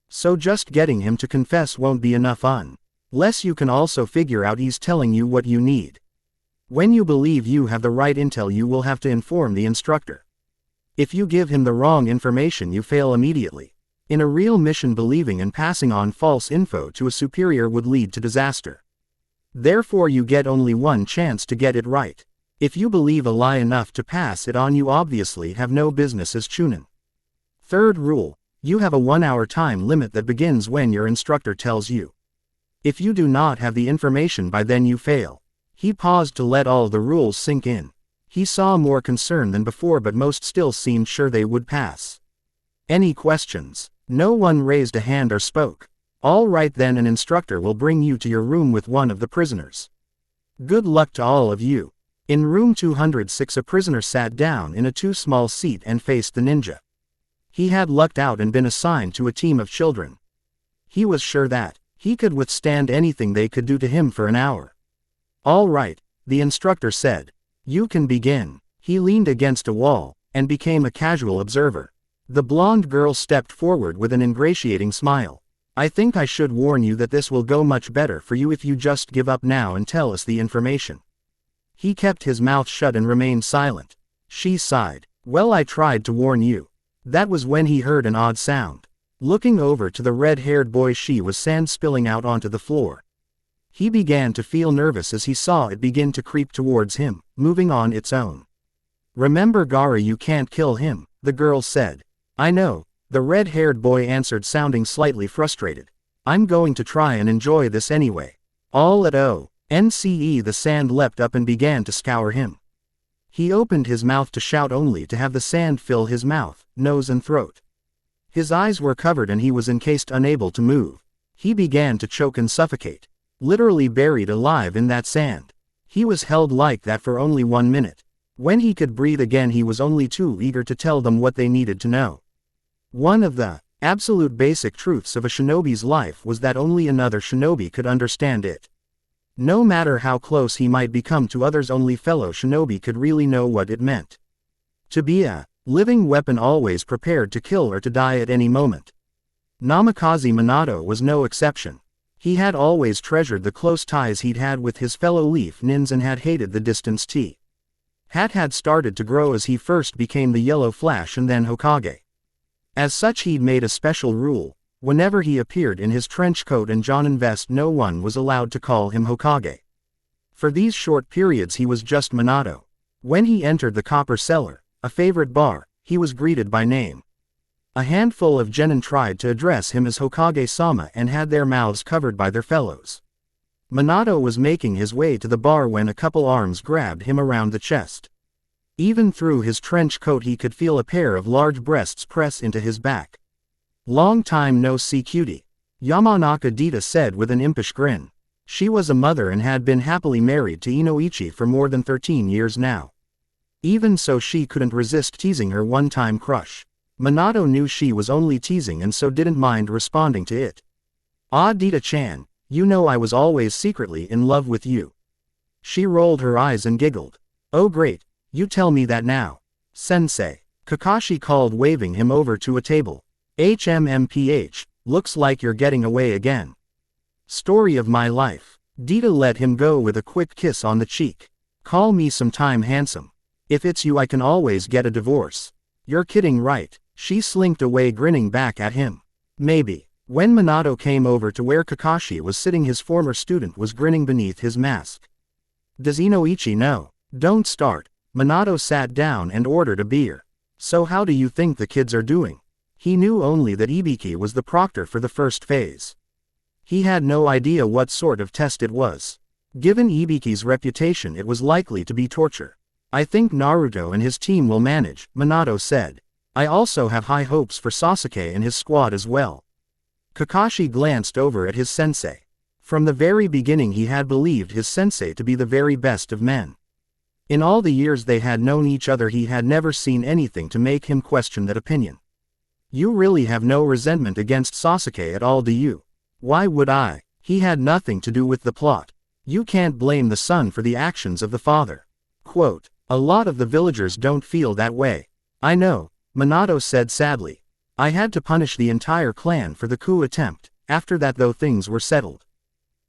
So just getting him to confess won't be enough unless you can also figure out he's telling you what you need. When you believe you have the right intel, you will have to inform the instructor. If you give him the wrong information, you fail immediately. In a real mission, believing and passing on false info to a superior would lead to disaster. Therefore, you get only one chance to get it right. If you believe a lie enough to pass it on, you obviously have no business as Chunin. Third rule, you have a 1-hour time limit that begins when your instructor tells you. If you do not have the information by then, you fail. He paused to let all the rules sink in. He saw more concern than before, but most still seemed sure they would pass. Any questions? No one raised a hand or spoke. All right then, an instructor will bring you to your room with one of the prisoners. Good luck to all of you. In room 206, a prisoner sat down in a too small seat and faced the ninja. He had lucked out and been assigned to a team of children. He was sure that he could withstand anything they could do to him for an hour. All right, the instructor said. You can begin. He leaned against a wall and became a casual observer. The blonde girl stepped forward with an ingratiating smile. I think I should warn you that this will go much better for you if you just give up now and tell us the information. He kept his mouth shut and remained silent. She sighed. Well, I tried to warn you. That was when he heard an odd sound. Looking over to the red-haired boy, she was sand spilling out onto the floor. He began to feel nervous as he saw it begin to creep towards him, moving on its own. Remember, Gara, you can't kill him, the girl said. I know, the red-haired boy answered, sounding slightly frustrated. I'm going to try and enjoy this anyway. All at ONCE, the sand leapt up and began to scour him. He opened his mouth to shout only to have the sand fill his mouth, nose and throat. His eyes were covered and he was encased, unable to move. He began to choke and suffocate. Literally buried alive in that sand. He was held like that for only 1 minute. When he could breathe again, he was only too eager to tell them what they needed to know. One of the absolute basic truths of a shinobi's life was that only another shinobi could understand it. No matter how close he might become to others, only fellow shinobi could really know what it meant. To be a living weapon, always prepared to kill or to die at any moment. Namikaze Minato was no exception. He had always treasured the close ties he'd had with his fellow leaf nins and had hated the distance had started to grow as he first became the Yellow Flash and then Hokage. As such, he'd made a special rule: whenever he appeared in his trench coat and Jonin vest, no one was allowed to call him Hokage. For these short periods he was just Minato. When he entered the copper cellar, a favorite bar, he was greeted by name. A handful of genin tried to address him as Hokage-sama and had their mouths covered by their fellows. Minato was making his way to the bar when a couple arms grabbed him around the chest. Even through his trench coat he could feel a pair of large breasts press into his back. "Long time no see, cutie," Yamanaka Dita said with an impish grin. She was a mother and had been happily married to Inoichi for more than 13 years now. Even so, she couldn't resist teasing her one-time crush. Minato knew she was only teasing and so didn't mind responding to it. "Ah, Dita-chan, you know I was always secretly in love with you." She rolled her eyes and giggled. "Oh great, you tell me that now." "Sensei," Kakashi called, waving him over to a table. "HMMPH, looks like you're getting away again." "Story of my life." Dita let him go with a quick kiss on the cheek. "Call me sometime, handsome. If it's you, I can always get a divorce." "You're kidding, right?" She slinked away, grinning back at him. "Maybe." When Minato came over to where Kakashi was sitting, his former student was grinning beneath his mask. "Does Inoichi know?" "Don't start." Minato sat down and ordered a beer. "So how do you think the kids are doing?" He knew only that Ibiki was the proctor for the first phase. He had no idea what sort of test it was. Given Ibiki's reputation, it was likely to be torture. "I think Naruto and his team will manage," Minato said. "I also have high hopes for Sasuke and his squad as well." Kakashi glanced over at his sensei. From the very beginning he had believed his sensei to be the very best of men. In all the years they had known each other, he had never seen anything to make him question that opinion. "You really have no resentment against Sasuke at all, do you?" "Why would I? He had nothing to do with the plot. You can't blame the son for the actions of the father." Quote, "A lot of the villagers don't feel that way." "I know," Minato said sadly. "I had to punish the entire clan for the coup attempt. After that, though, things were settled.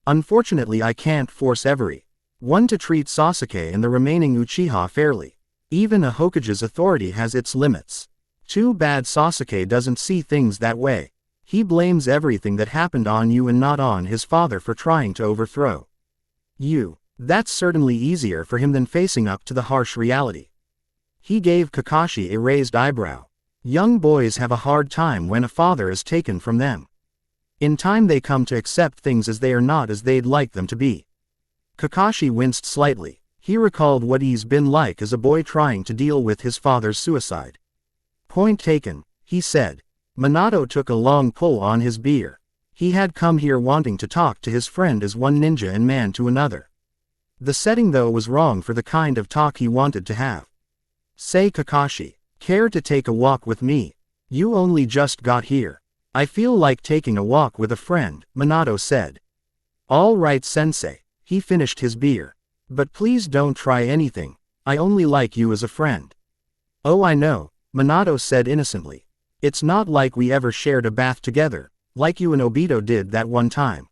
Unfortunately, I can't force everyone to treat Sasuke and the remaining Uchiha fairly. Even a Hokage's authority has its limits. Too bad Sasuke doesn't see things that way. He blames everything that happened on you and not on his father for trying to overthrow you. That's certainly easier for him than facing up to the harsh reality." He gave Kakashi a raised eyebrow. "Young boys have a hard time when a father is taken from them. In time they come to accept things as they are, not as they'd like them to be." Kakashi winced slightly. He recalled what he's been like as a boy trying to deal with his father's suicide. "Point taken," he said. Minato took a long pull on his beer. He had come here wanting to talk to his friend as one ninja and man to another. The setting, though, was wrong for the kind of talk he wanted to have. "Say, Kakashi, care to take a walk with me? You only just got here." "I feel like taking a walk with a friend," Minato said. "All right, sensei." He finished his beer. "But please don't try anything. I only like you as a friend." "Oh, I know," Minato said innocently. "It's not like we ever shared a bath together, like you and Obito did that one time."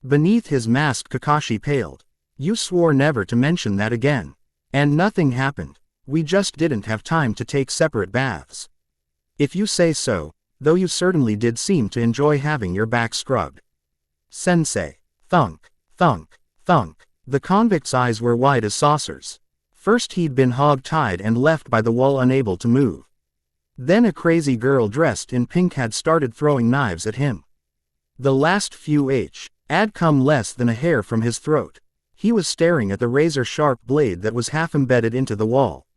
Beneath his mask, Kakashi paled. "You swore never to mention that again. And nothing happened. We just didn't have time to take separate baths." "If you say so, though you certainly did seem to enjoy having your back scrubbed." "Sensei." Thunk, thunk, thunk. The convict's eyes were wide as saucers. First he'd been hog-tied and left by the wall, unable to move. Then a crazy girl dressed in pink had started throwing knives at him. The last few had come less than a hair from his throat. He was staring at the razor-sharp blade that was half embedded into the wall.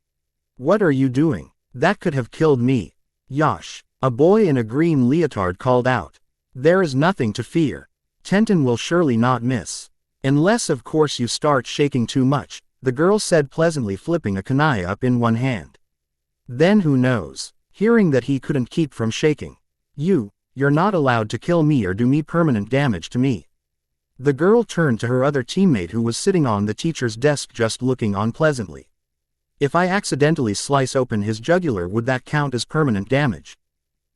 "What are you doing? That could have killed me." "Yosh," a boy in a green leotard called out. "There is nothing to fear. Tenten will surely not miss. Unless of course you start shaking too much," the girl said pleasantly, flipping a kunai up in one hand. "Then who knows?" Hearing that he couldn't keep from shaking. You're not allowed to kill me or do me permanent damage to me." The girl turned to her other teammate who was sitting on the teacher's desk just looking on pleasantly. "If I accidentally slice open his jugular, would that count as permanent damage?"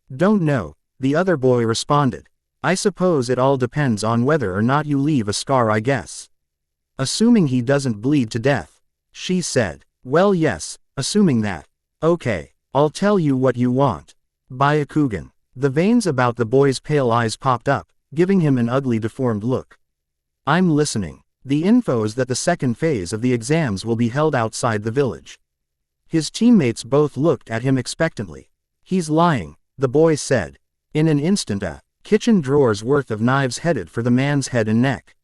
"Don't know," the other boy responded. "I suppose it all depends on whether or not you leave a scar, I guess." "Assuming he doesn't bleed to death," she said. "Well, yes, assuming that. Okay, I'll tell you what you want. Byakugan." The veins about the boy's pale eyes popped up, giving him an ugly deformed look. "I'm listening. The info is that the second phase of the exams will be held outside the village." His teammates both looked at him expectantly. "He's lying," the boy said. In an instant a kitchen drawer's worth of knives headed for the man's head and neck.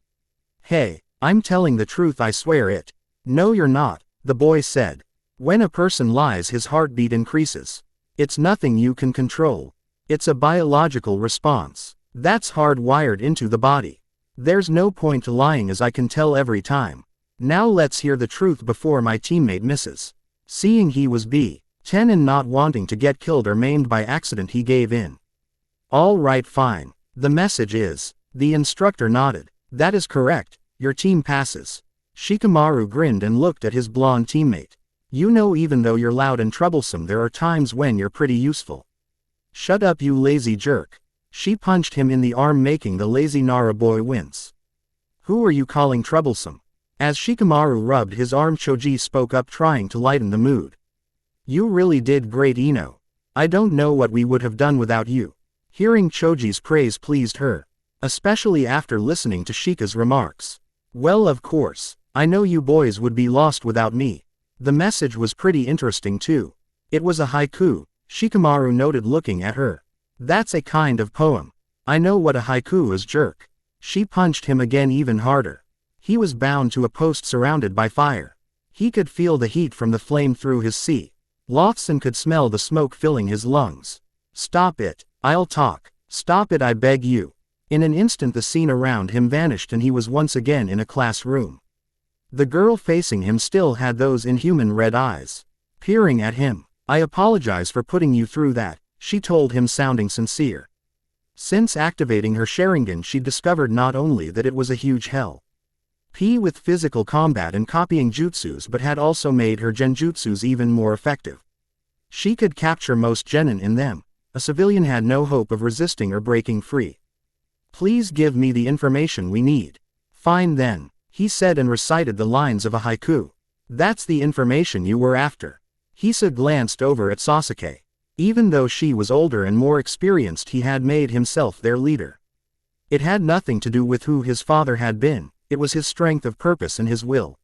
"Hey, I'm telling the truth, I swear it." "No you're not," the boy said. "When a person lies, his heartbeat increases. It's nothing you can control. It's a biological response. That's hardwired into the body. There's no point to lying, as I can tell every time. Now let's hear the truth before my teammate misses." Seeing he was B10 and not wanting to get killed or maimed by accident, he gave in. "All right, fine. The message is..." The instructor nodded. "That is correct, your team passes." Shikamaru grinned and looked at his blonde teammate. "You know, even though you're loud and troublesome, there are times when you're pretty useful." "Shut up, you lazy jerk." She punched him in the arm, making the lazy Nara boy wince. "Who are you calling troublesome?" As Shikamaru rubbed his arm, Choji spoke up, trying to lighten the mood. "You really did great, Ino. I don't know what we would have done without you." Hearing Choji's praise pleased her, especially after listening to Shika's remarks. "Well, of course, I know you boys would be lost without me." The message was pretty interesting too. It was a haiku, Shikamaru noted, looking at her. "That's a kind of poem. I know what a haiku is, jerk." She punched him again, even harder. He was bound to a post surrounded by fire. He could feel the heat from the flame through his lofts and could smell the smoke filling his lungs. "Stop it, I'll talk. Stop it, I beg you." In an instant the scene around him vanished and he was once again in a classroom. The girl facing him still had those inhuman red eyes, peering at him. "I apologize for putting you through that," she told him, sounding sincere. Since activating her Sharingan, she discovered not only that it was a huge help with physical combat and copying jutsus, but had also made her genjutsus even more effective. She could capture most genin in them. A civilian had no hope of resisting or breaking free. "Please give me the information we need." "Fine then," he said, and recited the lines of a haiku. "That's the information you were after." Hisa glanced over at Sasuke. Even though she was older and more experienced, he had made himself their leader. It had nothing to do with who his father had been, it was his strength of purpose and his will.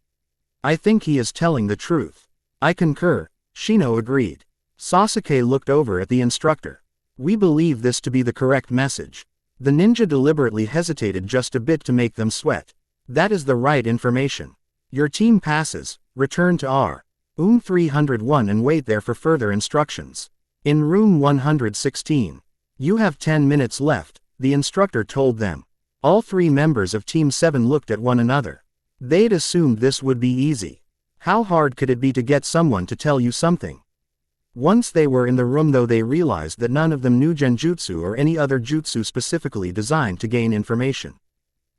"I think he is telling the truth." "I concur," Shino agreed. Sasuke looked over at the instructor. "We believe this to be the correct message." The ninja deliberately hesitated just a bit to make them sweat. "That is the right information. Your team passes, return to room 301 and wait there for further instructions. In room 116. You have 10 minutes left," the instructor told them. All three members of Team 7 looked at one another. They'd assumed this would be easy. How hard could it be to get someone to tell you something? Once they were in the room though, they realized that none of them knew genjutsu or any other jutsu specifically designed to gain information.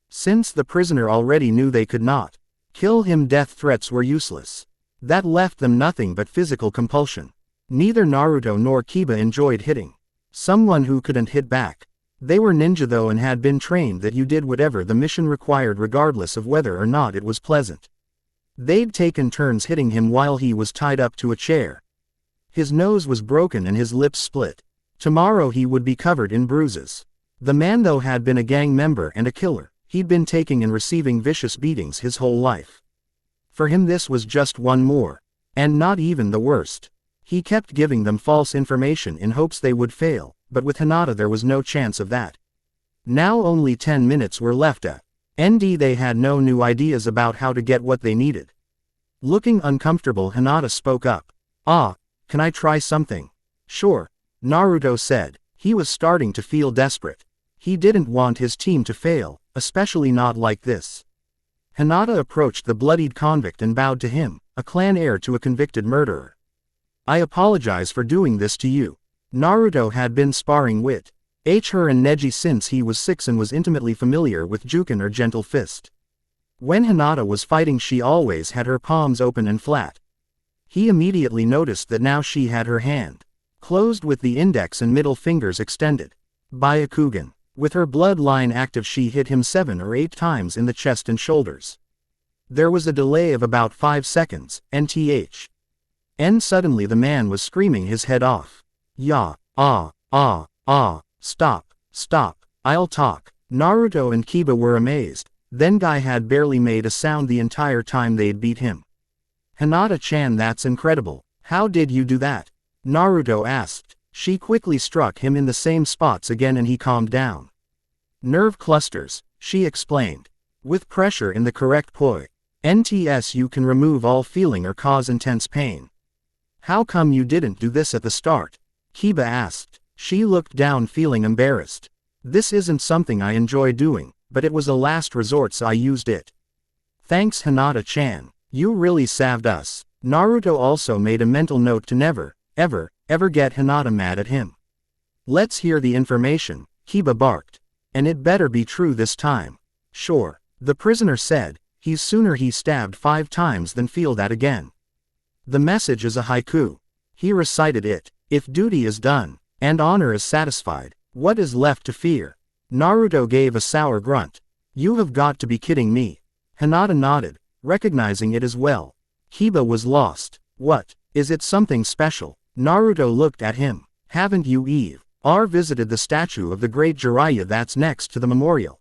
Since the prisoner already knew they could not kill him, death threats were useless. That left them nothing but physical compulsion. Neither Naruto nor Kiba enjoyed hitting someone who couldn't hit back. They were ninja though and had been trained that you did whatever the mission required regardless of whether or not it was pleasant. They'd taken turns hitting him while he was tied up to a chair. His nose was broken and his lips split. Tomorrow he would be covered in bruises. The man though had been a gang member and a killer. He'd been taking and receiving vicious beatings his whole life. For him this was just one more. And not even the worst. He kept giving them false information in hopes they would fail, but with Hinata there was no chance of that. Now only 10 minutes were left. They had no new ideas about how to get what they needed. Looking uncomfortable, Hinata spoke up. Can I try something? Sure, Naruto said. He was starting to feel desperate. He didn't want his team to fail, especially not like this. Hinata approached the bloodied convict and bowed to him, a clan heir to a convicted murderer. I apologize for doing this to you. Naruto had been sparring with her and Neji since he was 6 and was intimately familiar with Juken or Gentle Fist. When Hinata was fighting, she always had her palms open and flat. He immediately noticed that now she had her hand closed with the index and middle fingers extended. Byakugan. With her bloodline active, she hit him 7 or 8 times in the chest and shoulders. There was a delay of about 5 seconds, and suddenly the man was screaming his head off. Stop, I'll talk. Naruto and Kiba were amazed. Then Guy had barely made a sound the entire time they'd beat him. Hinata-chan, that's incredible. How did you do that? Naruto asked. She quickly struck him in the same spots again and he calmed down. Nerve clusters, she explained. With pressure in the correct points, you can remove all feeling or cause intense pain. How come you didn't do this at the start? Kiba asked. She looked down feeling embarrassed. This isn't something I enjoy doing, but it was a last resort so I used it. Thanks Hinata-chan. You really saved us. Naruto also made a mental note to never, ever get Hinata mad at him. Let's hear the information, Kiba barked. And it better be true this time. Sure, the prisoner said. He's sooner he stabbed 5 times than feel that again. The message is a haiku. He recited it. If duty is done, and honor is satisfied, what is left to fear? Naruto gave a sour grunt. You have got to be kidding me. Hinata nodded, recognizing it as well. Kiba was lost. What? Is it something special? Naruto looked at him. Haven't you visited the statue of the great Jiraiya that's next to the memorial?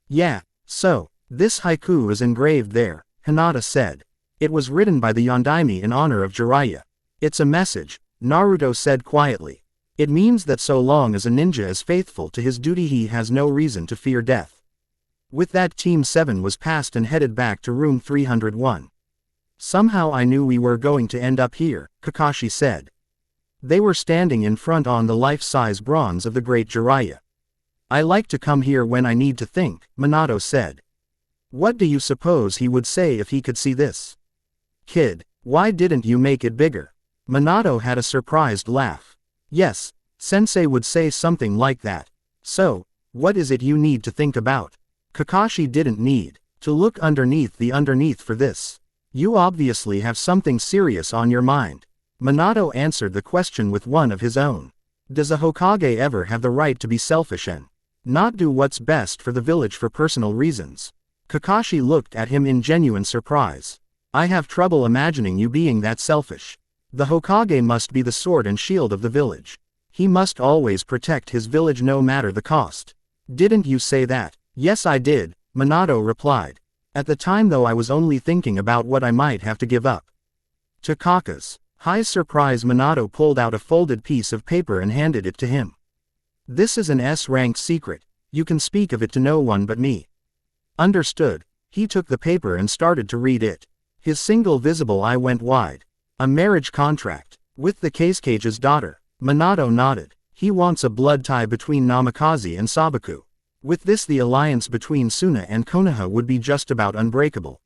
Yeah, so, this haiku is engraved there, Hinata said. It was written by the Yondaime in honor of Jiraiya. It's a message, Naruto said quietly. It means that so long as a ninja is faithful to his duty he has no reason to fear death. With that, Team 7 was passed and headed back to room 301. Somehow I knew we were going to end up here, Kakashi said. They were standing in front on the life-size bronze of the great Jiraiya. I like to come here when I need to think, Minato said. What do you suppose he would say if he could see this? Kid, why didn't you make it bigger? Minato had a surprised laugh. Yes, Sensei would say something like that. So, what is it you need to think about? Kakashi didn't need to look underneath the underneath for this. You obviously have something serious on your mind. Minato answered the question with one of his own. Does a Hokage ever have the right to be selfish and not do what's best for the village for personal reasons? Kakashi looked at him in genuine surprise. I have trouble imagining you being that selfish. The Hokage must be the sword and shield of the village. He must always protect his village no matter the cost. Didn't you say that? Yes, I did, Minato replied. At the time though I was only thinking about what I might have to give up. To Kaka's high surprise, Minato pulled out a folded piece of paper and handed it to him. This is an S-ranked secret. You can speak of it to no one but me. Understood. He took the paper and started to read it. His single visible eye went wide. A marriage contract with the Kage's daughter. Minato nodded. He wants a blood tie between Namikaze and Sabaku. With this, the alliance between Tsunade and Konoha would be just about unbreakable.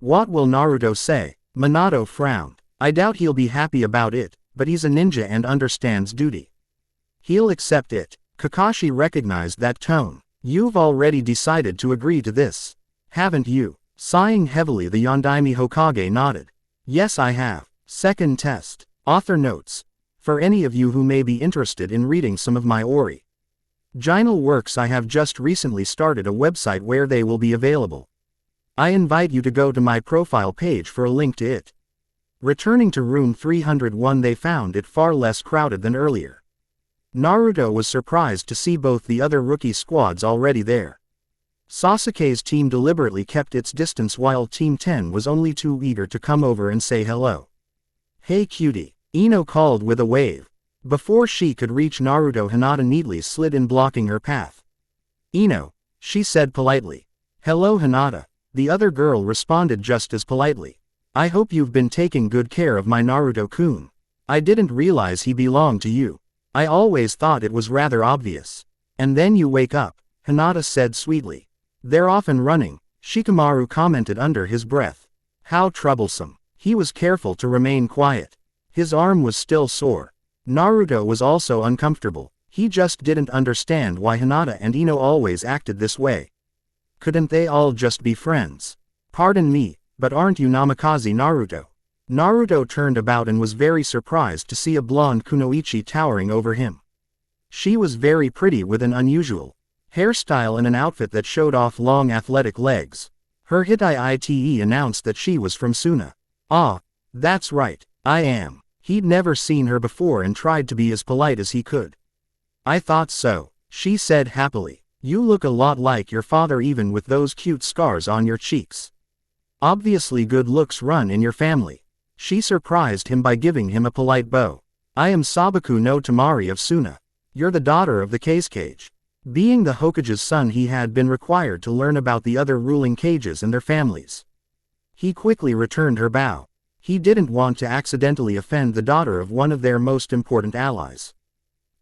What will Naruto say? Minato frowned. I doubt he'll be happy about it, but he's a ninja and understands duty. He'll accept it. Kakashi recognized that tone. You've already decided to agree to this, haven't you? Sighing heavily, the Yondaime Hokage nodded. Yes, I have. Second test. Author notes. For any of you who may be interested in reading some of my original works, I have just recently started a website where they will be available. I invite you to go to my profile page for a link to it. Returning to room 301, they found it far less crowded than earlier. Naruto was surprised to see both the other rookie squads already there. Sasuke's team deliberately kept its distance while Team 10 was only too eager to come over and say hello. Hey cutie, Ino called with a wave. Before she could reach Naruto, Hinata neatly slid in, blocking her path. Ino, she said politely. Hello Hinata, the other girl responded just as politely. I hope you've been taking good care of my Naruto-kun. I didn't realize he belonged to you. I always thought it was rather obvious. And then you wake up, Hinata said sweetly. They're often running, Shikamaru commented under his breath. How troublesome. He was careful to remain quiet. His arm was still sore. Naruto was also uncomfortable. He just didn't understand why Hinata and Ino always acted this way. Couldn't they all just be friends? Pardon me, but aren't you Namikaze Naruto? Naruto turned about and was very surprised to see a blonde kunoichi towering over him. She was very pretty with an unusual hairstyle and an outfit that showed off long athletic legs. Her Hitite announced that she was from Suna. Ah, that's right, I am. He'd never seen her before and tried to be as polite as he could. I thought so, she said happily. You look a lot like your father even with those cute scars on your cheeks. Obviously good looks run in your family. She surprised him by giving him a polite bow. I am Sabaku no Tamari of Suna. You're the daughter of the Cage. Being the Hokage's son, he had been required to learn about the other ruling cages and their families. He quickly returned her bow. He didn't want to accidentally offend the daughter of one of their most important allies.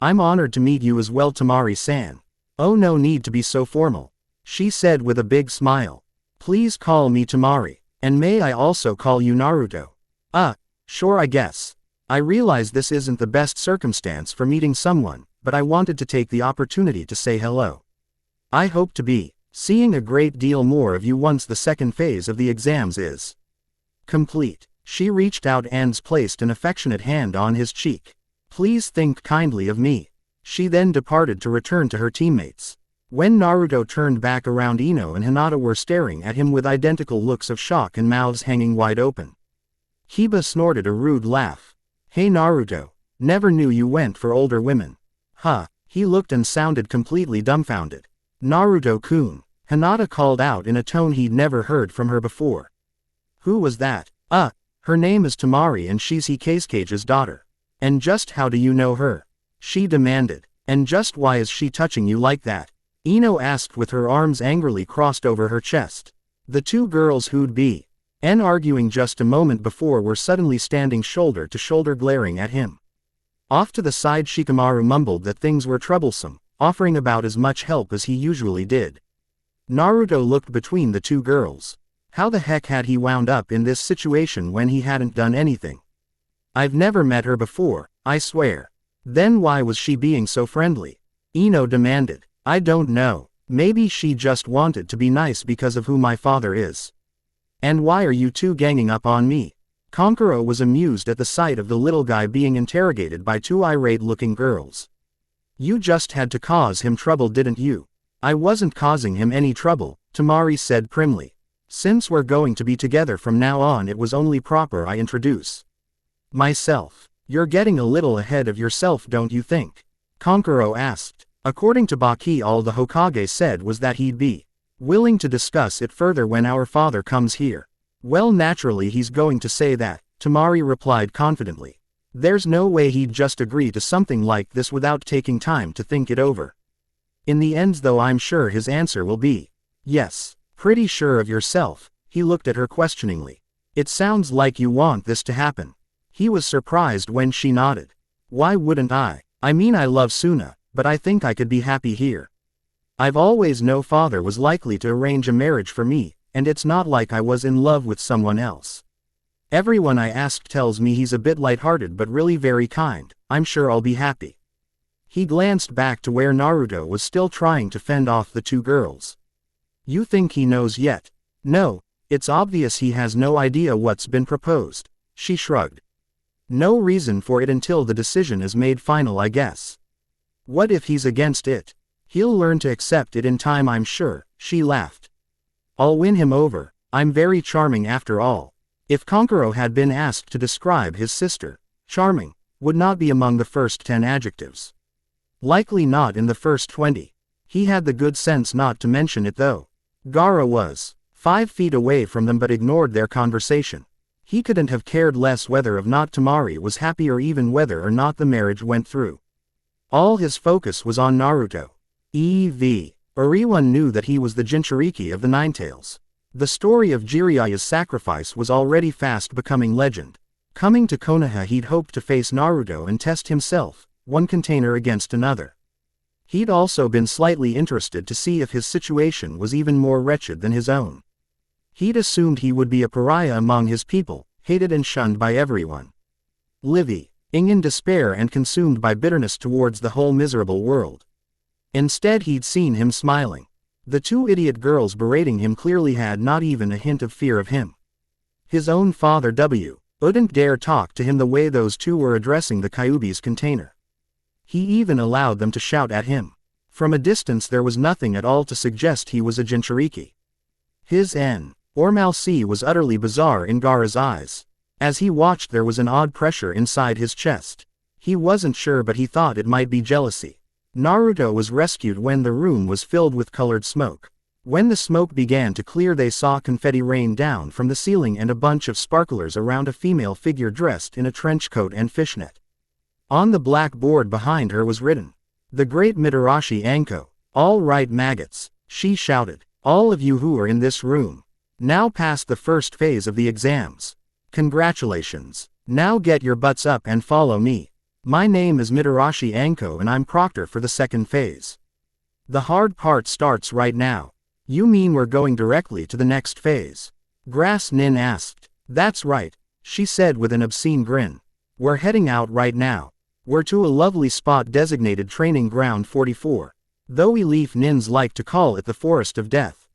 I'm honored to meet you as well, Tamari-san. Oh, no need to be so formal, she said with a big smile. Please call me Tamari, and may I also call you Naruto? Sure, I guess. I realize this isn't the best circumstance for meeting someone, but I wanted to take the opportunity to say hello. I hope to be seeing a great deal more of you once the second phase of the exams is complete. She reached out and placed an affectionate hand on his cheek. Please think kindly of me. She then departed to return to her teammates. When Naruto turned back around, Ino and Hinata were staring at him with identical looks of shock and mouths hanging wide open. Hiba snorted a rude laugh. Hey Naruto, never knew you went for older women. Huh, he looked and sounded completely dumbfounded. Naruto-kun, Hinata called out in a tone he'd never heard from her before. Who was that? Her name is Tamari and she's Hikaze's daughter. And just how do you know her? She demanded. And just why is she touching you like that? Ino asked with her arms angrily crossed over her chest. The two girls who'd been arguing just a moment before were suddenly standing shoulder to shoulder glaring at him. Off to the side, Shikamaru mumbled that things were troublesome, offering about as much help as he usually did. Naruto looked between the two girls. How the heck had he wound up in this situation when he hadn't done anything? I've never met her before, I swear. Then why was she being so friendly? Ino demanded. I don't know. Maybe she just wanted to be nice because of who my father is. And why are you two ganging up on me? Kankuro was amused at the sight of the little guy being interrogated by two irate-looking girls. You just had to cause him trouble, didn't you? I wasn't causing him any trouble, Tamari said primly. Since we're going to be together from now on, it was only proper I introduce myself. You're getting a little ahead of yourself, don't you think? Kankuro asked. According to Baki, all the Hokage said was that he'd be willing to discuss it further when our father comes here. Well, naturally he's going to say that, Tamari replied confidently. There's no way he'd just agree to something like this without taking time to think it over. In the end though, I'm sure his answer will be yes. Pretty sure of yourself? He looked at her questioningly. It sounds like you want this to happen. He was surprised when she nodded. Why wouldn't I? I mean, I love Suna, but I think I could be happy here. I've always known father was likely to arrange a marriage for me, and it's not like I was in love with someone else. Everyone I asked tells me he's a bit lighthearted but really very kind. I'm sure I'll be happy. He glanced back to where Naruto was still trying to fend off the two girls. You think he knows yet? No, it's obvious he has no idea what's been proposed. She shrugged. No reason for it until the decision is made final, I guess. What if he's against it? He'll learn to accept it in time, I'm sure, she laughed. I'll win him over. I'm very charming after all. If Kankuro had been asked to describe his sister, charming would not be among the first 10 adjectives. Likely not in the first 20. He had the good sense not to mention it though. Gaara was 5 feet away from them but ignored their conversation. He couldn't have cared less whether or not Tamari was happy or even whether or not the marriage went through. All his focus was on Naruto. Everyone knew that he was the Jinchuriki of the Ninetales. The story of Jiraiya's sacrifice was already fast becoming legend. Coming to Konoha, he'd hoped to face Naruto and test himself, one container against another. He'd also been slightly interested to see if his situation was even more wretched than his own. He'd assumed he would be a pariah among his people, hated and shunned by everyone. Living in despair and consumed by bitterness towards the whole miserable world. Instead, he'd seen him smiling. The two idiot girls berating him clearly had not even a hint of fear of him. His own father wouldn't dare talk to him the way those two were addressing the Kyuubi's container. He even allowed them to shout at him. From a distance there was nothing at all to suggest he was a Jinchuriki. His normalcy was utterly bizarre in Gaara's eyes. As he watched, there was an odd pressure inside his chest. He wasn't sure, but he thought it might be jealousy. Naruto was rescued when the room was filled with colored smoke. When the smoke began to clear, they saw confetti rain down from the ceiling and a bunch of sparklers around a female figure dressed in a trench coat and fishnet. On the black board behind her was written, "The Great Mitarashi Anko." "All right, maggots," she shouted. "All of you who are in this room now passed the first phase of the exams. Congratulations. Now get your butts up and follow me. My name is Mitarashi Anko and I'm proctor for the second phase. The hard part starts right now." "You mean we're going directly to the next phase?" Grass Nin asked. "That's right," she said with an obscene grin. "We're heading out right now. We're to a lovely spot designated Training Ground 44. Though we Leaf Nins like to call it the Forest of Death."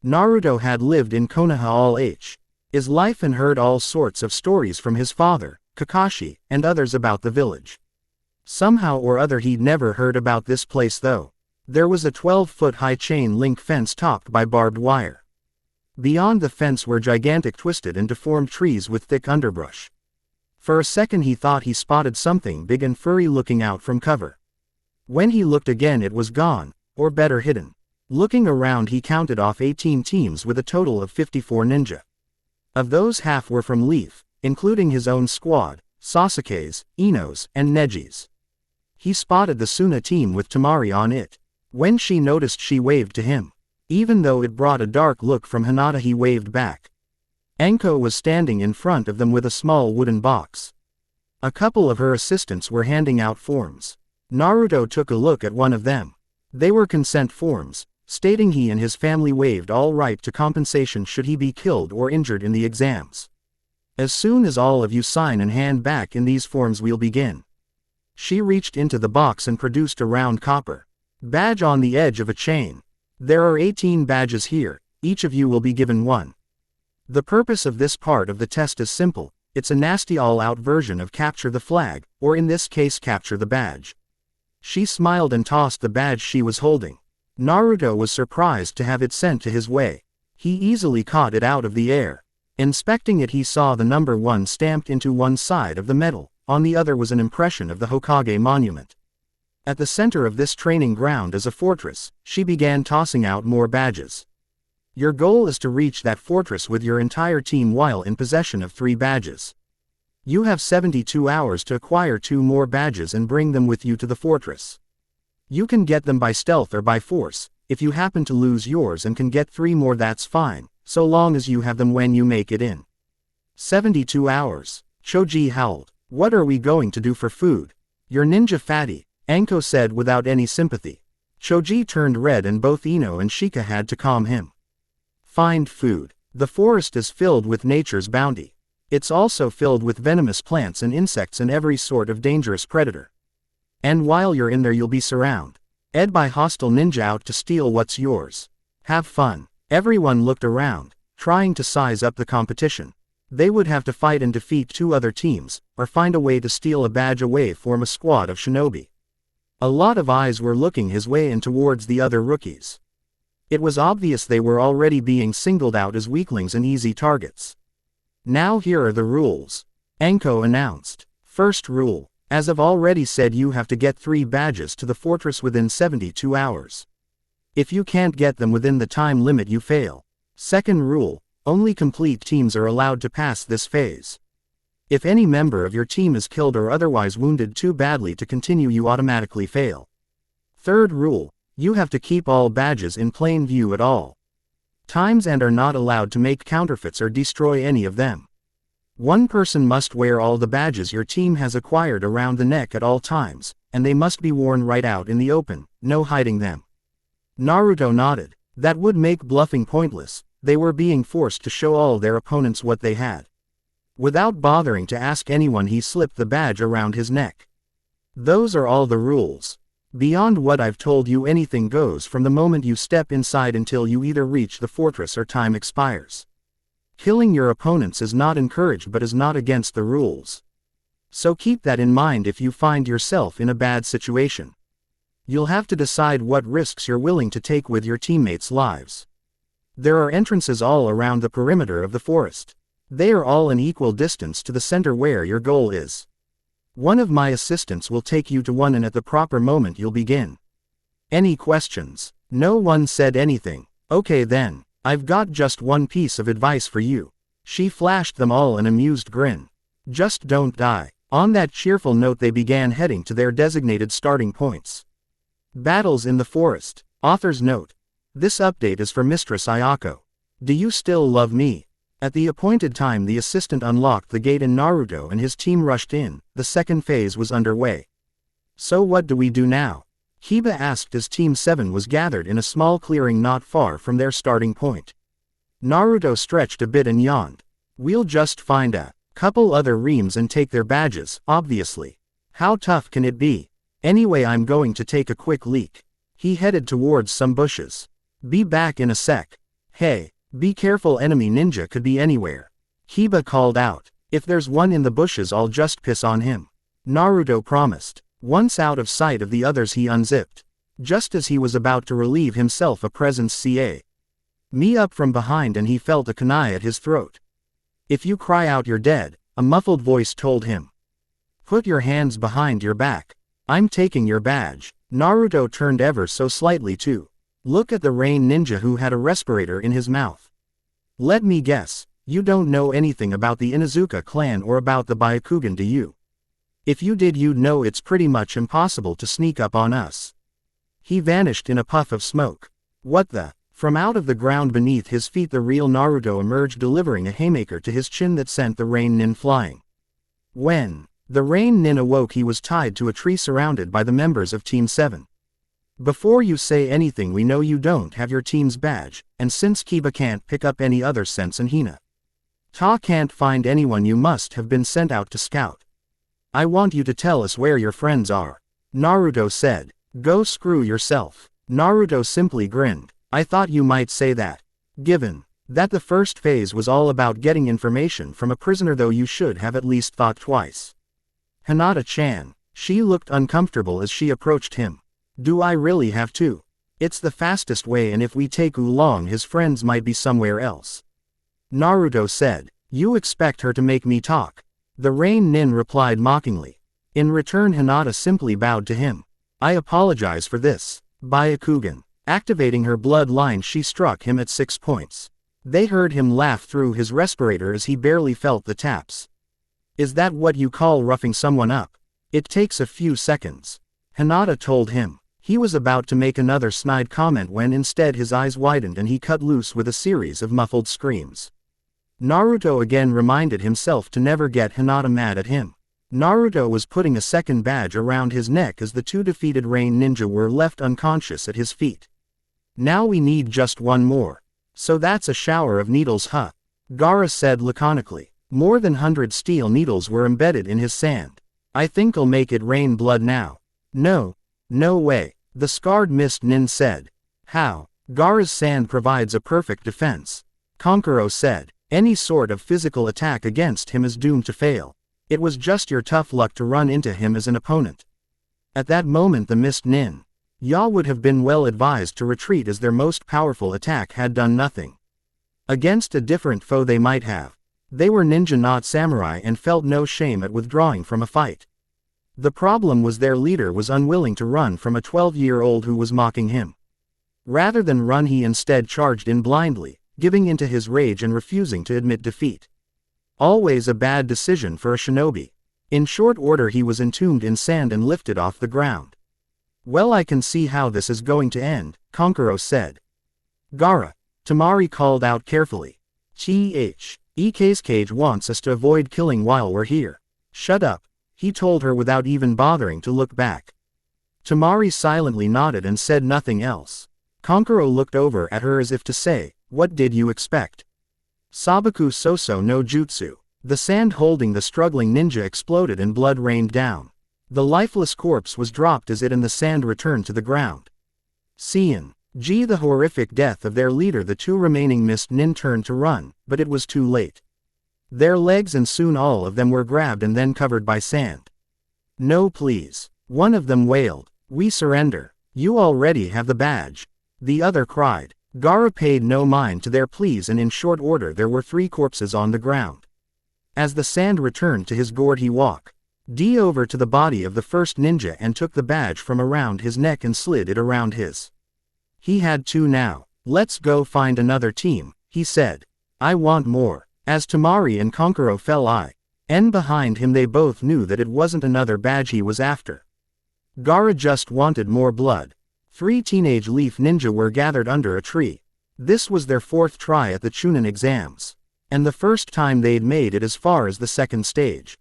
Naruto had lived in Konoha all his life and heard all sorts of stories from his father, Kakashi, and others about the village. Somehow or other he'd never heard about this place though. There was a 12-foot-high chain-link fence topped by barbed wire. Beyond the fence were gigantic twisted and deformed trees with thick underbrush. For a second he thought he spotted something big and furry looking out from cover. When he looked again it was gone, or better hidden. Looking around he counted off 18 teams with a total of 54 ninja. Of those, half were from Leaf, including his own squad, Sasuke's, Ino's, and Neji's. He spotted the Suna team with Temari on it. When she noticed, she waved to him. Even though it brought a dark look from Hinata, he waved back. Anko was standing in front of them with a small wooden box. A couple of her assistants were handing out forms. Naruto took a look at one of them. They were consent forms, stating he and his family waived all right to compensation should he be killed or injured in the exams. "As soon as all of you sign and hand back in these forms, we'll begin." She reached into the box and produced a round copper badge on the edge of a chain. "There are 18 badges here, each of you will be given one. The purpose of this part of the test is simple, it's a nasty all-out version of capture the flag, or in this case capture the badge." She smiled and tossed the badge she was holding. Naruto was surprised to have it sent to his way. He easily caught it out of the air. Inspecting it, he saw the number 1 stamped into one side of the medal, on the other was an impression of the Hokage monument. At the center of this training ground is a fortress. She began tossing out more badges. "Your goal is to reach that fortress with your entire team while in possession of 3 badges. You have 72 hours to acquire 2 more badges and bring them with you to the fortress. You can get them by stealth or by force. If you happen to lose yours and can get 3 more, that's fine, so long as you have them when you make it in." 72 hours. Choji howled. "What are we going to do for food?" "You're ninja fatty," Anko said without any sympathy. Choji turned red and both Ino and Shika had to calm him. "Find food. The forest is filled with nature's bounty. It's also filled with venomous plants and insects and every sort of dangerous predator. And while you're in there you'll be surrounded by hostile ninja out to steal what's yours. Have fun." Everyone looked around, trying to size up the competition. They would have to fight and defeat 2 other teams, or find a way to steal a badge away, form a squad of shinobi. A lot of eyes were looking his way and towards the other rookies. It was obvious they were already being singled out as weaklings and easy targets. "Now here are the rules," Anko announced. "First rule. As I've already said, you have to get 3 badges to the fortress within 72 hours. If you can't get them within the time limit, you fail. Second rule. Only complete teams are allowed to pass this phase. If any member of your team is killed or otherwise wounded too badly to continue, you automatically fail. Third rule. You have to keep all badges in plain view at all times and are not allowed to make counterfeits or destroy any of them. One person must wear all the badges your team has acquired around the neck at all times, and they must be worn right out in the open, no hiding them. Naruto nodded. That would make bluffing pointless. They were being forced to show all their opponents what they had. Without bothering to ask anyone, he slipped the badge around his neck. Those are all the rules. Beyond what I've told you, anything goes from the moment you step inside until you either reach the fortress or time expires. Killing your opponents is not encouraged but is not against the rules. So keep that in mind if you find yourself in a bad situation. You'll have to decide what risks you're willing to take with your teammates' lives. There are entrances all around the perimeter of the forest. They are all in equal distance to the center where your goal is. One of my assistants will take you to one, and at the proper moment you'll begin. Any questions? No one said anything. Okay then, I've got just one piece of advice for you. She flashed them all an amused grin. Just don't die. On that cheerful note they began heading to their designated starting points. Battles in the forest. Author's note. This update is for Mistress Ayako. Do you still love me? At the appointed time the assistant unlocked the gate and Naruto and his team rushed in. The second phase was underway. So what do we do now? Kiba asked as Team 7 was gathered in a small clearing not far from their starting point. Naruto stretched a bit and yawned. We'll just find a couple other reams and take their badges, obviously. How tough can it be? Anyway, I'm going to take a quick leak. He headed towards some bushes. Be back in a sec. Hey, be careful, enemy ninja could be anywhere. Kiba called out. If there's one in the bushes I'll just piss on him. Naruto promised. Once out of sight of the others he unzipped. Just as he was about to relieve himself a presence ca. Me up from behind and he felt a kunai at his throat. If you cry out you're dead, a muffled voice told him. Put your hands behind your back. I'm taking your badge. Naruto turned ever so slightly to look at the rain ninja who had a respirator in his mouth. Let me guess, you don't know anything about the Inuzuka clan or about the Byakugan, do you? If you did you'd know it's pretty much impossible to sneak up on us. He vanished in a puff of smoke. What the? From out of the ground beneath his feet the real Naruto emerged, delivering a haymaker to his chin that sent the rain nin flying. When the rain nin awoke he was tied to a tree surrounded by the members of Team 7. Before you say anything, we know you don't have your team's badge, and since Kiba can't pick up any other sense and HINATA can't find anyone, you must have been sent out to scout. I want you to tell us where your friends are. Naruto said. Go screw yourself. Naruto simply grinned. I thought you might say that. Given that the first phase was all about getting information from a prisoner, though, you should have at least thought twice. Hinata-chan. She looked uncomfortable as she approached him. Do I really have to? It's the fastest way, and if we take Oolong his friends might be somewhere else. Naruto said. You expect her to make me talk? The rain nin replied mockingly. In return Hinata simply bowed to him. I apologize for this. Byakugan. Activating her bloodline she struck him at 6 points. They heard him laugh through his respirator as he barely felt the taps. Is that what you call roughing someone up? It takes a few seconds. Hinata told him. He was about to make another snide comment when instead his eyes widened and he cut loose with a series of muffled screams. Naruto again reminded himself to never get Hinata mad at him. Naruto was putting a second badge around his neck as the two defeated rain ninja were left unconscious at his feet. Now we need just one more. So that's a shower of needles, huh? Gaara said laconically. More than 100 steel needles were embedded in his sand. I think I'll make it rain blood now. No way. The scarred mist nin said. How? Gaara's sand provides a perfect defense. Konkuro said. Any sort of physical attack against him is doomed to fail. It was just your tough luck to run into him as an opponent. At that moment the mist nin would have been well advised to retreat, as their most powerful attack had done nothing. Against a different foe they might have. They were ninja, not samurai, and felt no shame at withdrawing from a fight. The problem was their leader was unwilling to run from a 12-year-old who was mocking him. Rather than run he instead charged in blindly, giving into his rage and refusing to admit defeat. Always a bad decision for a shinobi. In short order he was entombed in sand and lifted off the ground. Well, I can see how this is going to end, Konkuro said. Gaara, Temari called out carefully. Ikke's cage wants us to avoid killing while we're here. Shut up, he told her without even bothering to look back. Temari silently nodded and said nothing else. Konkuro looked over at her as if to say, what did you expect? Sabaku Soso no Jutsu. The sand holding the struggling ninja exploded and blood rained down. The lifeless corpse was dropped as it and the sand returned to the ground. Seeing the horrific death of their leader, the two remaining mist nin turned to run, but it was too late. Their legs and soon all of them were grabbed and then covered by sand. No, please. One of them wailed. We surrender. You already have the badge. The other cried. Gaara paid no mind to their pleas, and in short order there were 3 corpses on the ground. As the sand returned to his gourd, he walked over to the body of the first ninja and took the badge from around his neck and slid it around his. He had 2 now. Let's go find another team, he said. I want more. As Temari and Konkuro fell in behind him, they both knew that it wasn't another badge he was after. Gaara just wanted more blood. 3 teenage leaf ninja were gathered under a tree. This was their 4th try at the Chunin exams, and the first time they'd made it as far as the 2nd stage.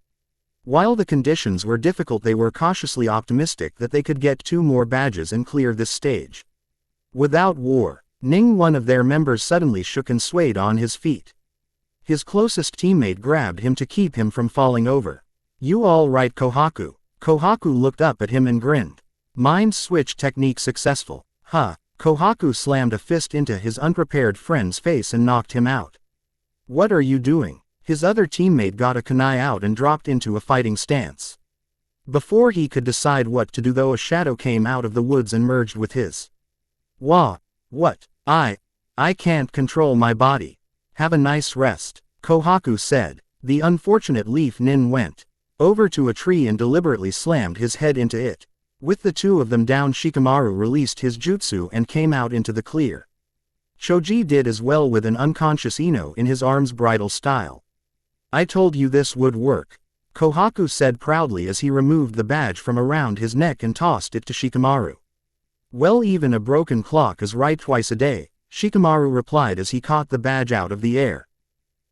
While the conditions were difficult, they were cautiously optimistic that they could get 2 more badges and clear this stage. Without war, one of their members suddenly shook and swayed on his feet. His closest teammate grabbed him to keep him from falling over. You all right, Kohaku? Kohaku looked up at him and grinned. Mind switch technique successful. Kohaku slammed a fist into his unprepared friend's face and knocked him out. What are you doing? His other teammate got a kunai out and dropped into a fighting stance. Before he could decide what to do, though, a shadow came out of the woods and merged with his. What? I can't control my body. Have a nice rest, Kohaku said. The unfortunate leaf nin went over to a tree and deliberately slammed his head into it. With the 2 of them down, Shikamaru released his jutsu and came out into the clear. Choji did as well with an unconscious Ino in his arms, bridal style. I told you this would work, Kohaku said proudly as he removed the badge from around his neck and tossed it to Shikamaru. Well, even a broken clock is right twice a day, Shikamaru replied as he caught the badge out of the air.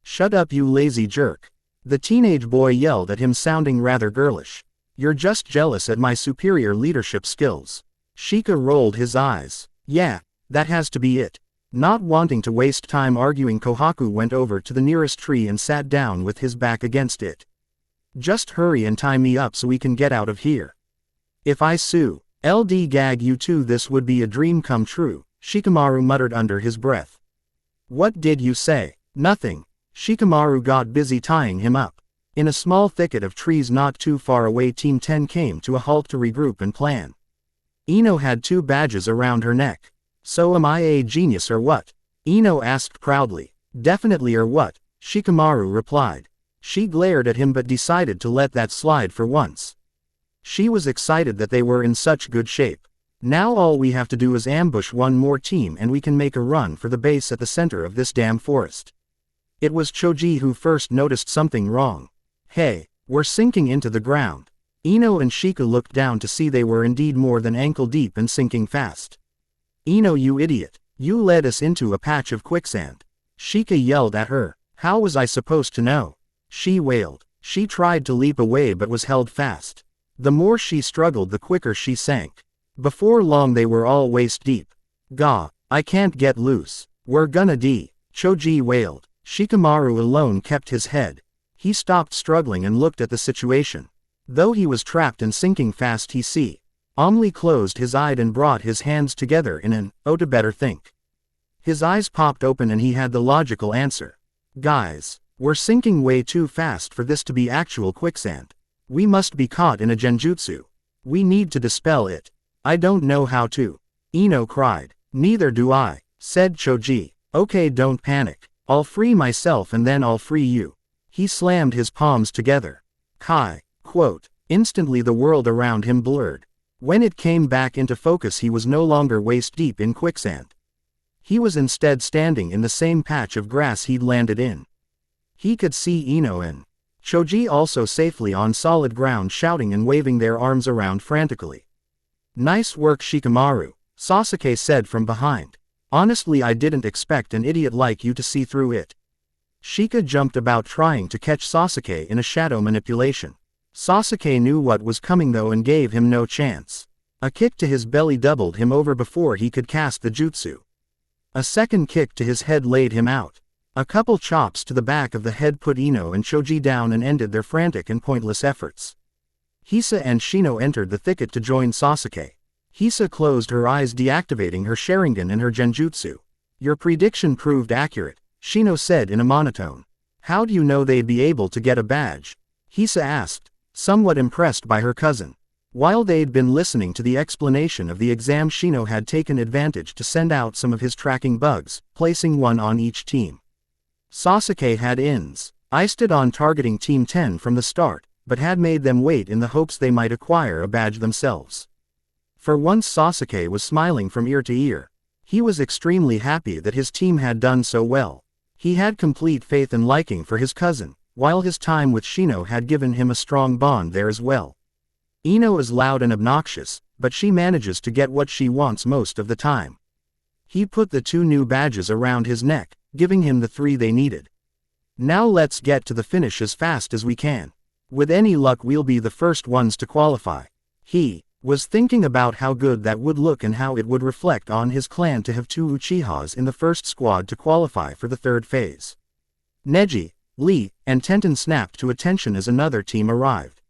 Shut up, you lazy jerk. The teenage boy yelled at him, sounding rather girlish. You're just jealous at my superior leadership skills. Shika rolled his eyes. Yeah, that has to be it. Not wanting to waste time arguing, Kohaku went over to the nearest tree and sat down with his back against it. Just hurry and tie me up so we can get out of here. If I sue LD gag you too, this would be a dream come true, Shikamaru muttered under his breath. What did you say? Nothing. Shikamaru got busy tying him up. In a small thicket of trees not too far away, Team 10 came to a halt to regroup and plan. Ino had 2 badges around her neck. So am I a genius or what? Ino asked proudly. Definitely, or what? Shikamaru replied. She glared at him but decided to let that slide for once. She was excited that they were in such good shape. Now all we have to do is ambush one more team and we can make a run for the base at the center of this damn forest. It was Choji who first noticed something wrong. Hey, we're sinking into the ground. Ino and Shika looked down to see they were indeed more than ankle deep and sinking fast. Ino, you idiot. You led us into a patch of quicksand. Shika yelled at her. How was I supposed to know? She wailed. She tried to leap away but was held fast. The more she struggled, the quicker she sank. Before long they were all waist deep. Gah, I can't get loose. We're gonna die. Choji wailed. Shikamaru alone kept his head. He stopped struggling and looked at the situation. Though he was trapped and sinking fast, he calmly closed his eyes and brought his hands together in an, oh, to better think. His eyes popped open and he had the logical answer. Guys, we're sinking way too fast for this to be actual quicksand. We must be caught in a genjutsu. We need to dispel it. I don't know how to. Ino cried. Neither do I, said Choji. Okay, don't panic. I'll free myself and then I'll free you. He slammed his palms together. Kai. Quote. Instantly the world around him blurred. When it came back into focus, he was no longer waist deep in quicksand. He was instead standing in the same patch of grass he'd landed in. He could see Ino and Choji also safely on solid ground, shouting and waving their arms around frantically. Nice work Shikamaru, Sasuke said from behind. Honestly I didn't expect an idiot like you to see through it. Shika jumped about trying to catch Sasuke in a shadow manipulation. Sasuke knew what was coming though and gave him no chance. A kick to his belly doubled him over before he could cast the jutsu. A second kick to his head laid him out. A couple chops to the back of the head put Ino and Choji down and ended their frantic and pointless efforts. Hisa and Shino entered the thicket to join Sasuke. Hisa closed her eyes deactivating her Sharingan and her Genjutsu. Your prediction proved accurate, Shino said in a monotone. How do you know they'd be able to get a badge? Hisa asked, somewhat impressed by her cousin. While they'd been listening to the explanation of the exam, Shino had taken advantage to send out some of his tracking bugs, placing one on each team. Sasuke had insisted on targeting Team 10 from the start, but had made them wait in the hopes they might acquire a badge themselves. For once Sasuke was smiling from ear to ear. He was extremely happy that his team had done so well. He had complete faith and liking for his cousin, while his time with Shino had given him a strong bond there as well. Ino is loud and obnoxious, but she manages to get what she wants most of the time. He put the 2 new badges around his neck, giving him the 3 they needed. Now let's get to the finish as fast as we can. With any luck we'll be the first ones to qualify. He was thinking about how good that would look and how it would reflect on his clan to have 2 Uchihas in the first squad to qualify for the 3rd phase. Neji, Lee, and Tenten snapped to attention as another team arrived.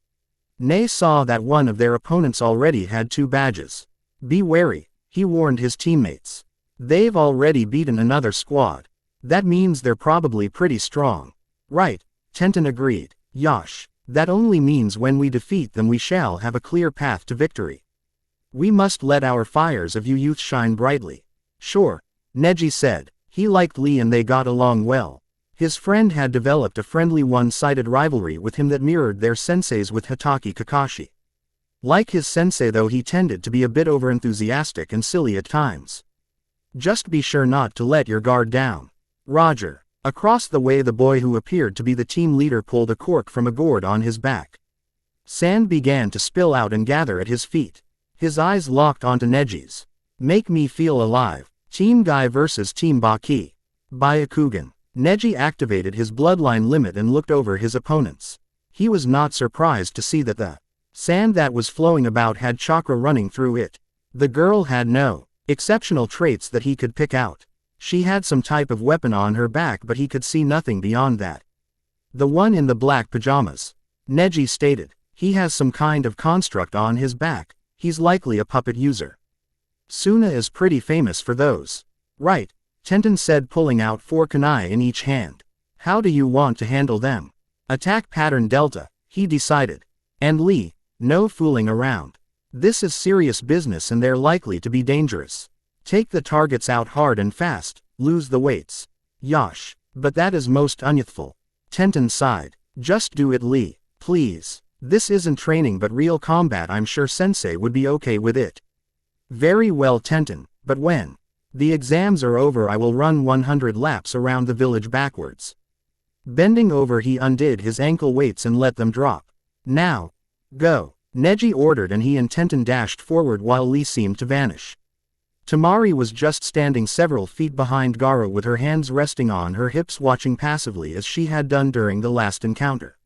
Ne saw that one of their opponents already had 2 badges. Be wary, he warned his teammates. They've already beaten another squad. That means they're probably pretty strong. Right, Tenten agreed. Yosh, that only means when we defeat them we shall have a clear path to victory. We must let our fires of youth shine brightly. Sure, Neji said. He liked Lee and they got along well. His friend had developed a friendly one-sided rivalry with him that mirrored their senseis with Hatake Kakashi. Like his sensei though he tended to be a bit overenthusiastic and silly at times. Just be sure not to let your guard down. Roger. Across the way the boy who appeared to be the team leader pulled a cork from a gourd on his back. Sand began to spill out and gather at his feet. His eyes locked onto Neji's. Make me feel alive. Team Guy versus Team Baki. Byakugan. Neji activated his bloodline limit and looked over his opponents. He was not surprised to see that the sand that was flowing about had chakra running through it. The girl had no exceptional traits that he could pick out. She had some type of weapon on her back but he could see nothing beyond that. The one in the black pajamas. Neji stated. He has some kind of construct on his back. He's likely a puppet user. Suna is pretty famous for those. Right, Tenten said pulling out 4 kunai in each hand. How do you want to handle them? Attack pattern Delta, he decided. And Lee, no fooling around. This is serious business and they're likely to be dangerous. Take the targets out hard and fast, lose the weights. Yosh, but that is most unyouthful. Tenten sighed. Just do it Lee, please. This isn't training but real combat. I'm sure Sensei would be okay with it. Very well Tenten, but when the exams are over I will run 100 laps around the village backwards. Bending over he undid his ankle weights and let them drop. Now, go. Neji ordered and he and Tenten dashed forward while Lee seemed to vanish. Tamari was just standing several feet behind Gaara with her hands resting on her hips watching passively as she had done during the last encounter.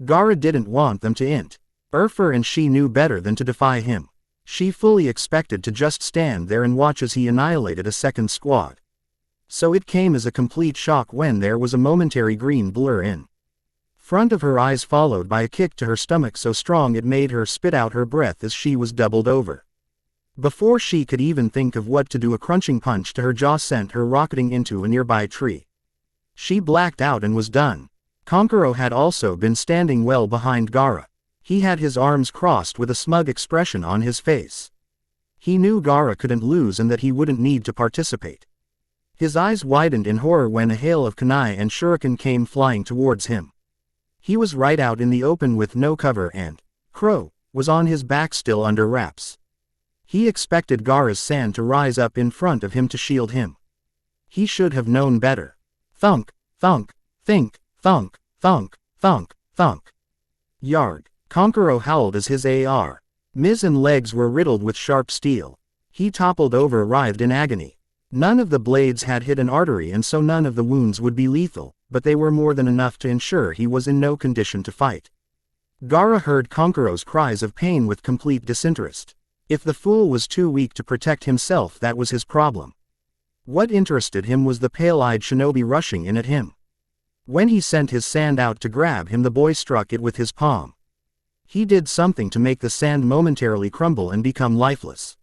Gaara didn't want them to interfere and she knew better than to defy him. She fully expected to just stand there and watch as he annihilated a second squad. So it came as a complete shock when there was a momentary green blur in front of her eyes followed by a kick to her stomach so strong it made her spit out her breath as she was doubled over. Before she could even think of what to do a crunching punch to her jaw sent her rocketing into a nearby tree. She blacked out and was done. Konkuro had also been standing well behind Gaara. He had his arms crossed with a smug expression on his face. He knew Gaara couldn't lose and that he wouldn't need to participate. His eyes widened in horror when a hail of kunai and shuriken came flying towards him. He was right out in the open with no cover and Crow was on his back still under wraps. He expected Gaara's sand to rise up in front of him to shield him. He should have known better. Thunk, thunk, think, thunk, thunk, thunk, thunk. Yarg. Konkuro howled as his AR. Mizzen legs were riddled with sharp steel. He toppled over, writhed in agony. None of the blades had hit an artery, and so none of the wounds would be lethal, but they were more than enough to ensure he was in no condition to fight. Gaara heard Konkuro's cries of pain with complete disinterest. If the fool was too weak to protect himself, that was his problem. What interested him was the pale-eyed shinobi rushing in at him. When he sent his sand out to grab him, the boy struck it with his palm. He did something to make the sand momentarily crumble and become lifeless,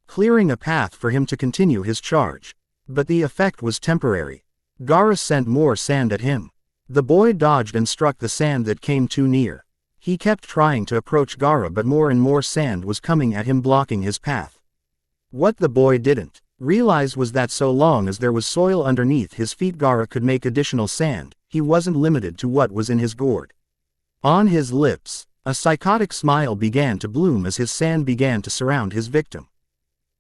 clearing a path for him to continue his charge. But the effect was temporary. Gaara sent more sand at him. The boy dodged and struck the sand that came too near. He kept trying to approach Gaara, but more and more sand was coming at him, blocking his path. What the boy didn't realize was that so long as there was soil underneath his feet, Gaara could make additional sand. He wasn't limited to what was in his gourd. On his lips, a psychotic smile began to bloom as his sand began to surround his victim.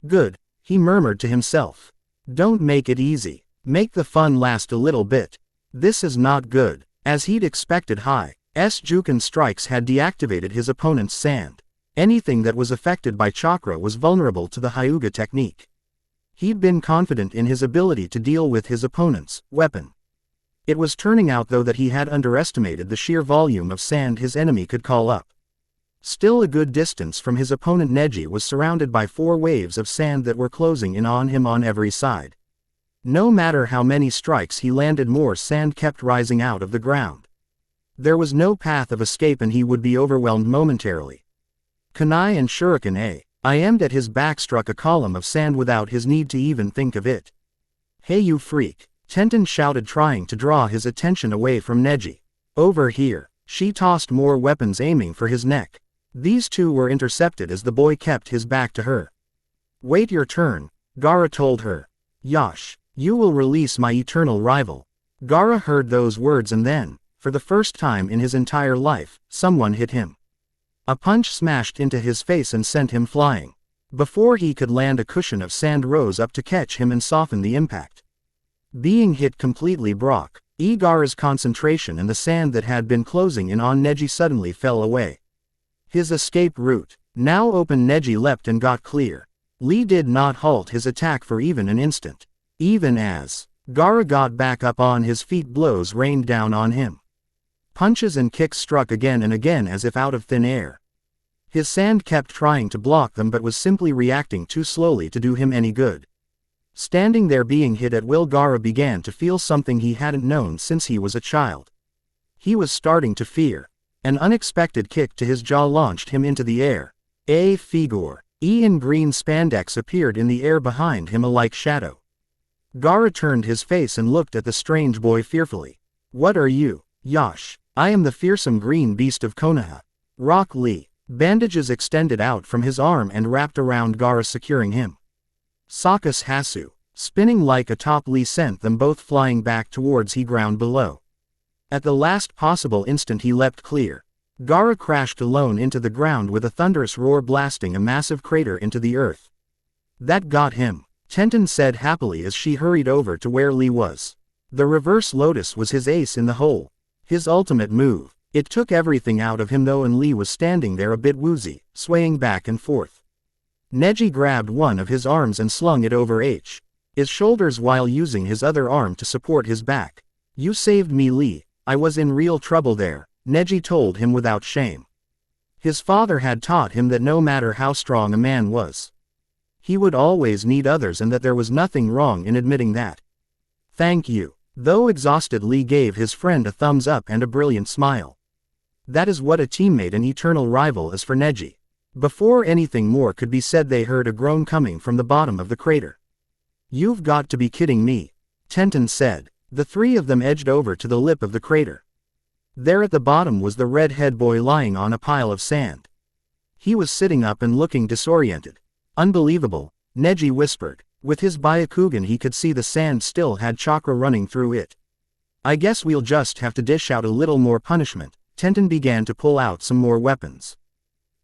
Good, he murmured to himself. Don't make it easy. Make the fun last a little bit. This is not good. As he'd expected, Juken strikes had deactivated his opponent's sand. Anything that was affected by chakra was vulnerable to the Hyuga technique. He'd been confident in his ability to deal with his opponent's weapon. It was turning out, though, that he had underestimated the sheer volume of sand his enemy could call up. Still a good distance from his opponent, Neji was surrounded by 4 waves of sand that were closing in on him on every side. No matter how many strikes he landed, more sand kept rising out of the ground. There was no path of escape, and he would be overwhelmed momentarily. Kunai and Shuriken aimed at his back struck a column of sand without his need to even think of it. "Hey, you freak," Tenten shouted, trying to draw his attention away from Neji. "Over here." She tossed more weapons, aiming for his neck. These two were intercepted as the boy kept his back to her. "Wait your turn," Gaara told her. "Yash, you will release my eternal rival." Gaara heard those words, and then, for the first time in his entire life, someone hit him. A punch smashed into his face and sent him flying. Before he could land, a cushion of sand rose up to catch him and soften the impact. Being hit completely broke Gaara's concentration, and the sand that had been closing in on Neji suddenly fell away. His escape route, now open, Neji leapt and got clear. Lee did not halt his attack for even an instant. Even as Gaara got back up on his feet, blows rained down on him. Punches and kicks struck again and again as if out of thin air. His sand kept trying to block them, but was simply reacting too slowly to do him any good. Standing there being hit at will, Gaara began to feel something he hadn't known since he was a child. He was starting to fear. An unexpected kick to his jaw launched him into the air. A figure in green spandex appeared in the air behind him, a like shadow. Gaara turned his face and looked at the strange boy fearfully. "What are you?" "Yash, I am the fearsome green beast of Konoha." Rock Lee. Bandages extended out from his arm and wrapped around Gaara, securing him. Sakus Hasu. Spinning like a top, Lee sent them both flying back towards the ground below. At the last possible instant, he leapt clear. Gaara crashed alone into the ground with a thunderous roar, blasting a massive crater into the earth. "That got him," Tenten said happily as she hurried over to where Lee was. The reverse lotus was his ace in the hole. His ultimate move. It took everything out of him, though, and Lee was standing there a bit woozy, swaying back and forth. Neji grabbed one of his arms and slung it over his shoulders while using his other arm to support his back. "You saved me, Lee. I was in real trouble there," Neji told him without shame. His father had taught him that no matter how strong a man was, he would always need others, and that there was nothing wrong in admitting that. "Thank you." Though exhausted, Lee gave his friend a thumbs up and a brilliant smile. That is what a teammate and eternal rival is for Neji. Before anything more could be said, they heard a groan coming from the bottom of the crater. "You've got to be kidding me," Tenten said. The three of them edged over to the lip of the crater. There at the bottom was the red-head boy lying on a pile of sand. He was sitting up and looking disoriented. "Unbelievable," Neji whispered. With his Byakugan he could see the sand still had chakra running through it. "I guess we'll just have to dish out a little more punishment." Tenten began to pull out some more weapons.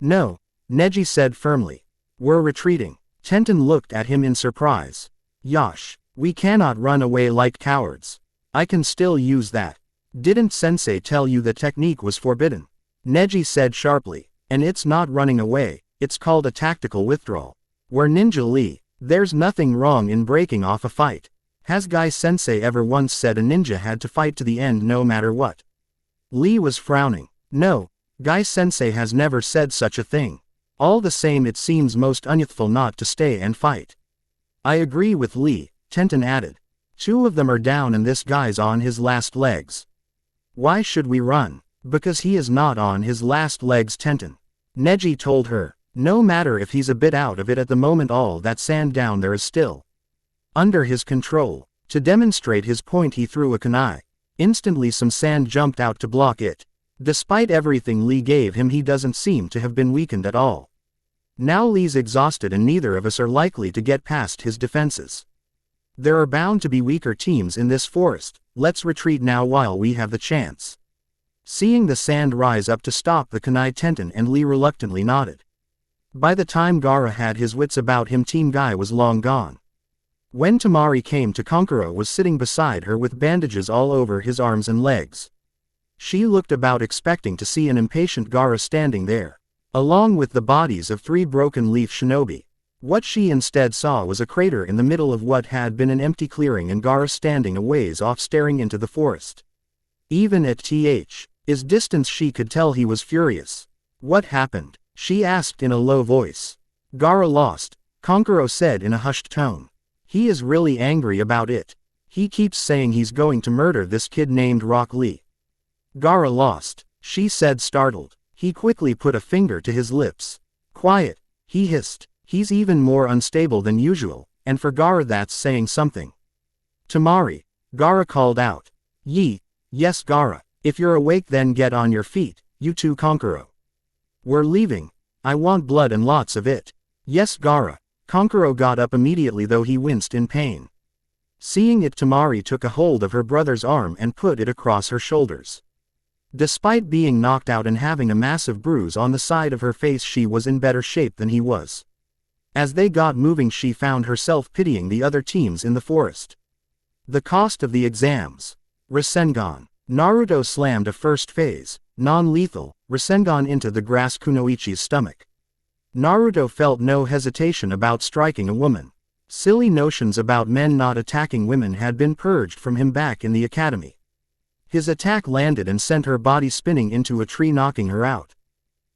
"No," Neji said firmly. "We're retreating." Tenten looked at him in surprise. "Yash, we cannot run away like cowards. I can still use that. Didn't Sensei tell you the technique was forbidden?" Neji said sharply. "And it's not running away," It's called a tactical withdrawal. We're Ninja Lee. There's nothing wrong in breaking off a fight. Has Guy Sensei ever once said a ninja had to fight to the end no matter what? Lee was frowning. No, Guy Sensei has never said such a thing. All the same, it seems most unyouthful not to stay and fight. I agree with Lee, Tenten added. 2 of them are down and this guy's on his last legs. Why should we run? Because he is not on his last legs, Tenten. Neji told her. No matter if he's a bit out of it at the moment, all that sand down there is still under his control. To demonstrate his point, he threw a kunai. Instantly some sand jumped out to block it. Despite everything Lee gave him, he doesn't seem to have been weakened at all. Now Lee's exhausted and neither of us are likely to get past his defenses. There are bound to be weaker teams in this forest. Let's retreat now while we have the chance. Seeing the sand rise up to stop the kunai, Tenten and Lee reluctantly nodded. By the time Gaara had his wits about him, Team Guy was long gone. When Temari came to, Kankuro was sitting beside her with bandages all over his arms and legs. She looked about expecting to see an impatient Gaara standing there, along with the bodies of 3 broken leaf shinobi. What she instead saw was a crater in the middle of what had been an empty clearing and Gaara standing a ways off staring into the forest. Even at his distance she could tell he was furious. What happened? She asked in a low voice. Gaara lost, Kankuro said in a hushed tone. He is really angry about it. He keeps saying he's going to murder this kid named Rock Lee. Gaara lost, she said startled. He quickly put a finger to his lips. Quiet, he hissed. He's even more unstable than usual, and for Gaara that's saying something. Temari, Gaara called out. Yes Gaara, if you're awake then get on your feet, you too Kankuro. We're leaving. I want blood and lots of it. Yes Gaara. Kankuro got up immediately though he winced in pain. Seeing it, Temari took a hold of her brother's arm and put it across her shoulders. Despite being knocked out and having a massive bruise on the side of her face, she was in better shape than he was. As they got moving, she found herself pitying the other teams in the forest. The cost of the exams. Rasengan. Naruto slammed a first phase, non-lethal, Rasengan into the grass kunoichi's stomach. Naruto felt no hesitation about striking a woman. Silly notions about men not attacking women had been purged from him back in the academy. His attack landed and sent her body spinning into a tree, knocking her out.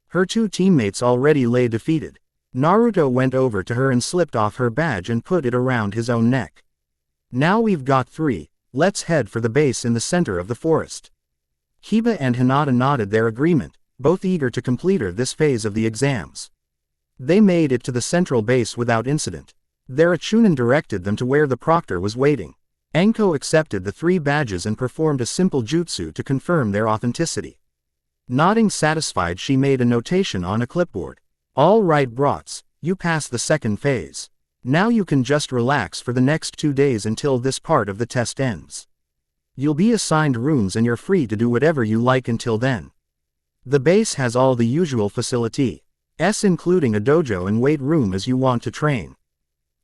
Her 2 teammates already lay defeated. Naruto went over to her and slipped off her badge and put it around his own neck. Now we've got 3, let's head for the base in the center of the forest. Kiba and Hinata nodded their agreement, both eager to complete this phase of the exams. They made it to the central base without incident. Their Chunin directed them to where the proctor was waiting. Anko accepted the 3 badges and performed a simple jutsu to confirm their authenticity. Nodding satisfied, she made a notation on a clipboard. All right brats, you passed the second phase. Now you can just relax for the next 2 days until this part of the test ends. You'll be assigned rooms and you're free to do whatever you like until then. The base has all the usual facilities, including a dojo and weight room as you want to train.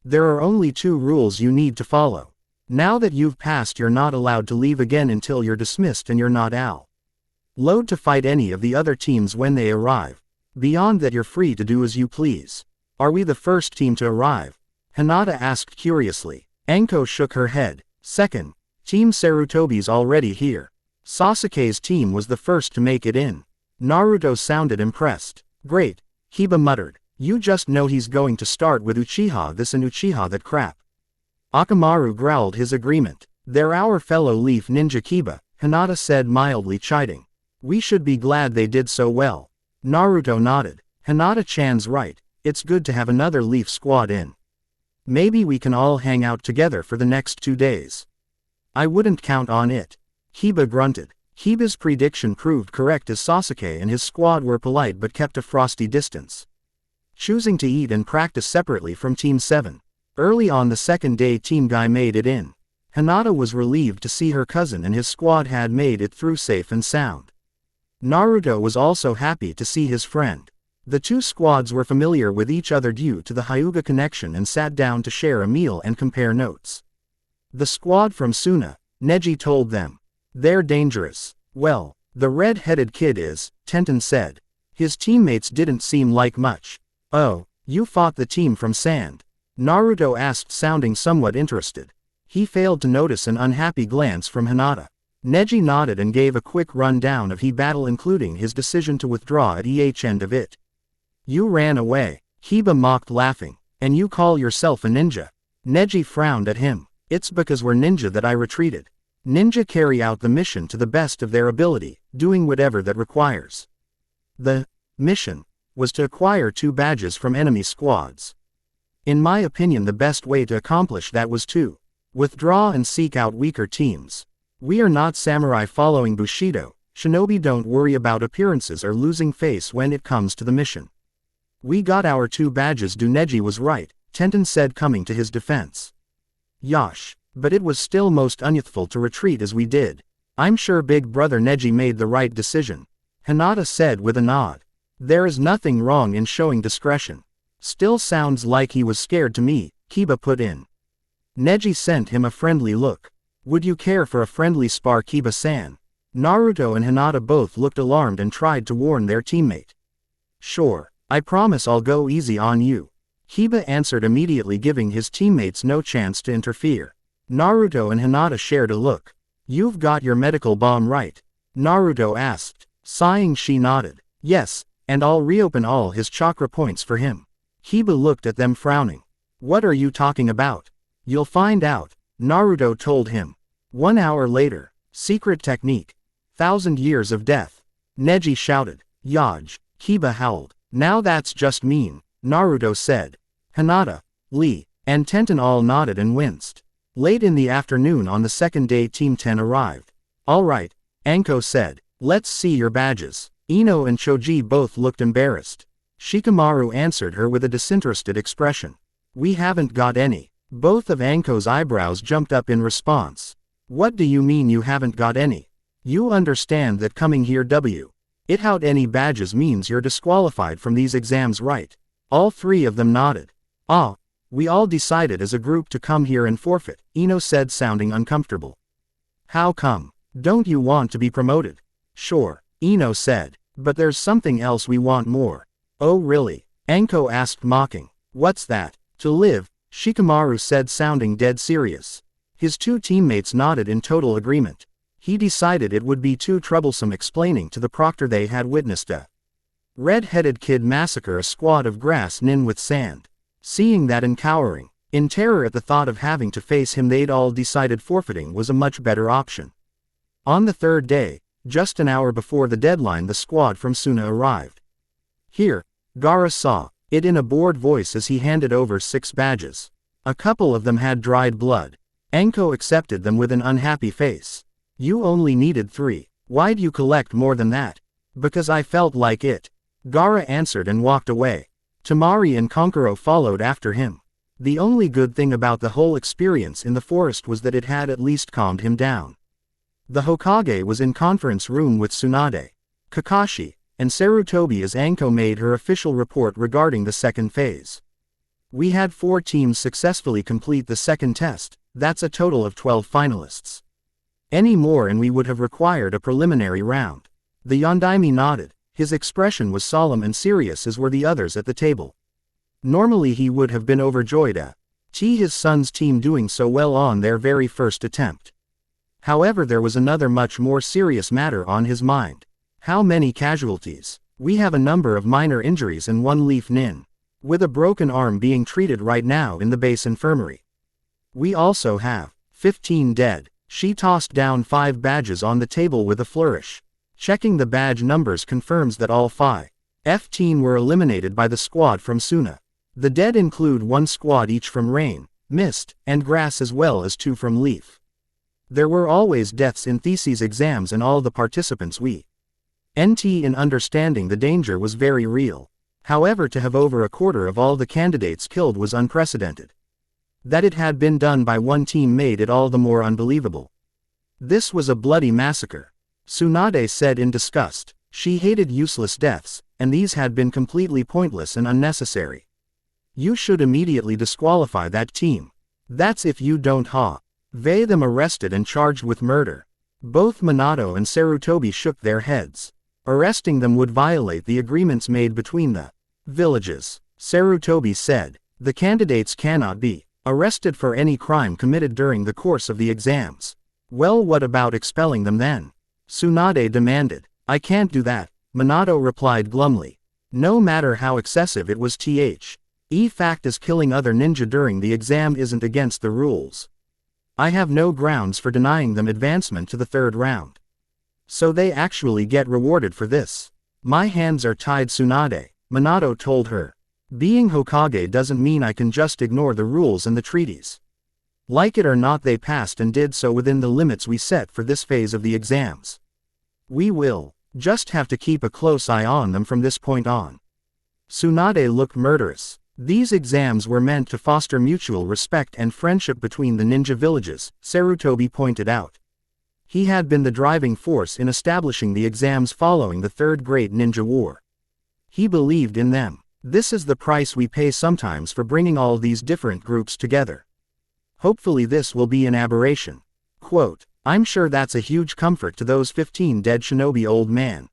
There are only 2 rules you need to follow. Now that you've passed, you're not allowed to leave again until you're dismissed, and you're not allowed to fight any of the other teams when they arrive. Beyond that, you're free to do as you please. Are we the first team to arrive? Hinata asked curiously. Anko shook her head. Second, Team Sarutobi's already here. Sasuke's team was the first to make it in. Naruto sounded impressed. Great, Kiba muttered. You just know he's going to start with Uchiha this and Uchiha that crap. Akamaru growled his agreement. They're our fellow leaf ninja Kiba, Hinata said mildly chiding. We should be glad they did so well. Naruto nodded. Hinata-chan's right, it's good to have another leaf squad in. Maybe we can all hang out together for the next 2 days. I wouldn't count on it. Kiba grunted. Kiba's prediction proved correct as Sasuke and his squad were polite but kept a frosty distance, choosing to eat and practice separately from Team 7. Early on the second day, Team Guy made it in. Hinata was relieved to see her cousin and his squad had made it through safe and sound. Naruto was also happy to see his friend. The 2 squads were familiar with each other due to the Hyuga connection and sat down to share a meal and compare notes. The squad from Suna, Neji told them. They're dangerous. Well, the red-headed kid is, Tenten said. His teammates didn't seem like much. Oh, you fought the team from Sand? Naruto asked, sounding somewhat interested. He failed to notice an unhappy glance from Hinata. Neji nodded and gave a quick rundown of the battle, including his decision to withdraw at each end of it. You ran away, Kiba mocked, laughing. And you call yourself a ninja? Neji frowned at him. It's because we're ninja that I retreated. Ninja carry out the mission to the best of their ability, doing whatever that requires. The mission was to acquire 2 badges from enemy squads. In my opinion, the best way to accomplish that was to withdraw and seek out weaker teams. We are not samurai following Bushido. Shinobi don't worry about appearances or losing face when it comes to the mission. We got our 2 badges. Neji was right, Tenten said, coming to his defense. Yosh, but it was still most unyouthful to retreat as we did. I'm sure big brother Neji made the right decision, Hinata said with a nod. There is nothing wrong in showing discretion. Still sounds like he was scared to me, Kiba put in. Neji sent him a friendly look. Would you care for a friendly spar, Kiba-san? Naruto and Hinata both looked alarmed and tried to warn their teammate. Sure, I promise I'll go easy on you, Kiba answered immediately, giving his teammates no chance to interfere. Naruto and Hinata shared a look. You've got your medical bomb right? Naruto asked. Sighing, she nodded. Yes, and I'll reopen all his chakra points for him. Kiba looked at them, frowning. What are you talking about? You'll find out, Naruto told him. 1 hour later. Secret technique. 1,000 years of death. Neji shouted. Yaj, Kiba howled. Now that's just mean, Naruto said. Hinata, Lee, and Tenten all nodded and winced. Late in the afternoon on the second day, Team 10 arrived. All right, Anko said. Let's see your badges. Ino and Choji both looked embarrassed. Shikamaru answered her with a disinterested expression. We haven't got any. Both of Anko's eyebrows jumped up in response. What do you mean you haven't got any? You understand that coming here without any badges means you're disqualified from these exams, right? All 3 of them nodded. Ah, we all decided as a group to come here and forfeit, Ino said, sounding uncomfortable. How come? Don't you want to be promoted? Sure, Ino said, but there's something else we want more. Oh really? Anko asked, mocking. What's that? To live, Shikamaru said, sounding dead serious. His 2 teammates nodded in total agreement. He decided it would be too troublesome explaining to the proctor they had witnessed a red-headed kid massacre a squad of grass nin with sand. Seeing that and cowering in terror at the thought of having to face him, they'd all decided forfeiting was a much better option. On the 3rd day, just an hour before the deadline, the squad from Suna arrived. Here, Gaara saw it in a bored voice as he handed over 6 badges. A couple of them had dried blood. Anko accepted them with an unhappy face. You only needed 3. Why'd you collect more than that? Because I felt like it, Gaara answered and walked away. Temari and Konkuro followed after him. The only good thing about the whole experience in the forest was that it had at least calmed him down. The Hokage was in conference room with Tsunade, Kakashi, and Sarutobi as Anko made her official report regarding the 2nd phase. We had 4 teams successfully complete the 2nd test, that's a total of 12 finalists. Any more and we would have required a preliminary round. The Yondaime nodded. His expression was solemn and serious, as were the others at the table. Normally he would have been overjoyed at his son's team doing so well on their very first attempt. However, there was another much more serious matter on his mind. How many casualties? We have a number of minor injuries and 1 leaf nin, with a broken arm being treated right now in the base infirmary. We also have 15 dead. She tossed down 5 badges on the table with a flourish. Checking the badge numbers confirms that all 15 were eliminated by the squad from Suna. The dead include 1 squad each from rain, mist, and grass, as well as 2 from leaf. There were always deaths in theses exams, and all the participants in understanding the danger was very real. However, to have over a quarter of all the candidates killed was unprecedented. That it had been done by 1 team made it all the more unbelievable. This was a bloody massacre, Tsunade said in disgust. She hated useless deaths, and these had been completely pointless and unnecessary. You should immediately disqualify that team. That's if you don't have them arrested and charged with murder. Both Minato and Sarutobi shook their heads. Arresting them would violate the agreements made between the villages. Sarutobi said. The candidates cannot be arrested for any crime committed during the course of the exams. Well, what about expelling them then? Tsunade demanded. I can't do that, Minato replied glumly. No matter how excessive it was, fact is killing other ninja during the exam isn't against the rules. I have no grounds for denying them advancement to the third round. So they actually get rewarded for this. My hands are tied, Tsunade, Minato told her. Being Hokage doesn't mean I can just ignore the rules and the treaties. Like it or not, they passed and did so within the limits we set for this phase of the exams. We will just have to keep a close eye on them from this point on. Tsunade looked murderous. These exams were meant to foster mutual respect and friendship between the ninja villages, Sarutobi pointed out. He had been the driving force in establishing the exams following the Third Great Ninja War. He believed in them. This is the price we pay sometimes for bringing all these different groups together. Hopefully this will be an aberration. Quote, I'm sure that's a huge comfort to those 15 dead shinobi, old man.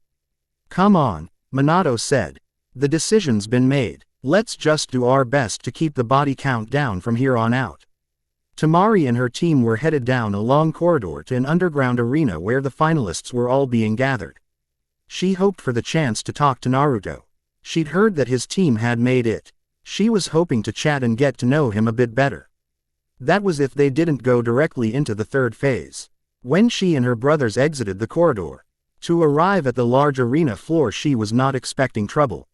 Come on, Minato said. The decision's been made. Let's just do our best to keep the body count down from here on out. Tamari and her team were headed down a long corridor to an underground arena where the finalists were all being gathered. She hoped for the chance to talk to Naruto. She'd heard that his team had made it. She was hoping to chat and get to know him a bit better. That was if they didn't go directly into the third phase. When she and her brothers exited the corridor to arrive at the large arena floor, she was not expecting trouble.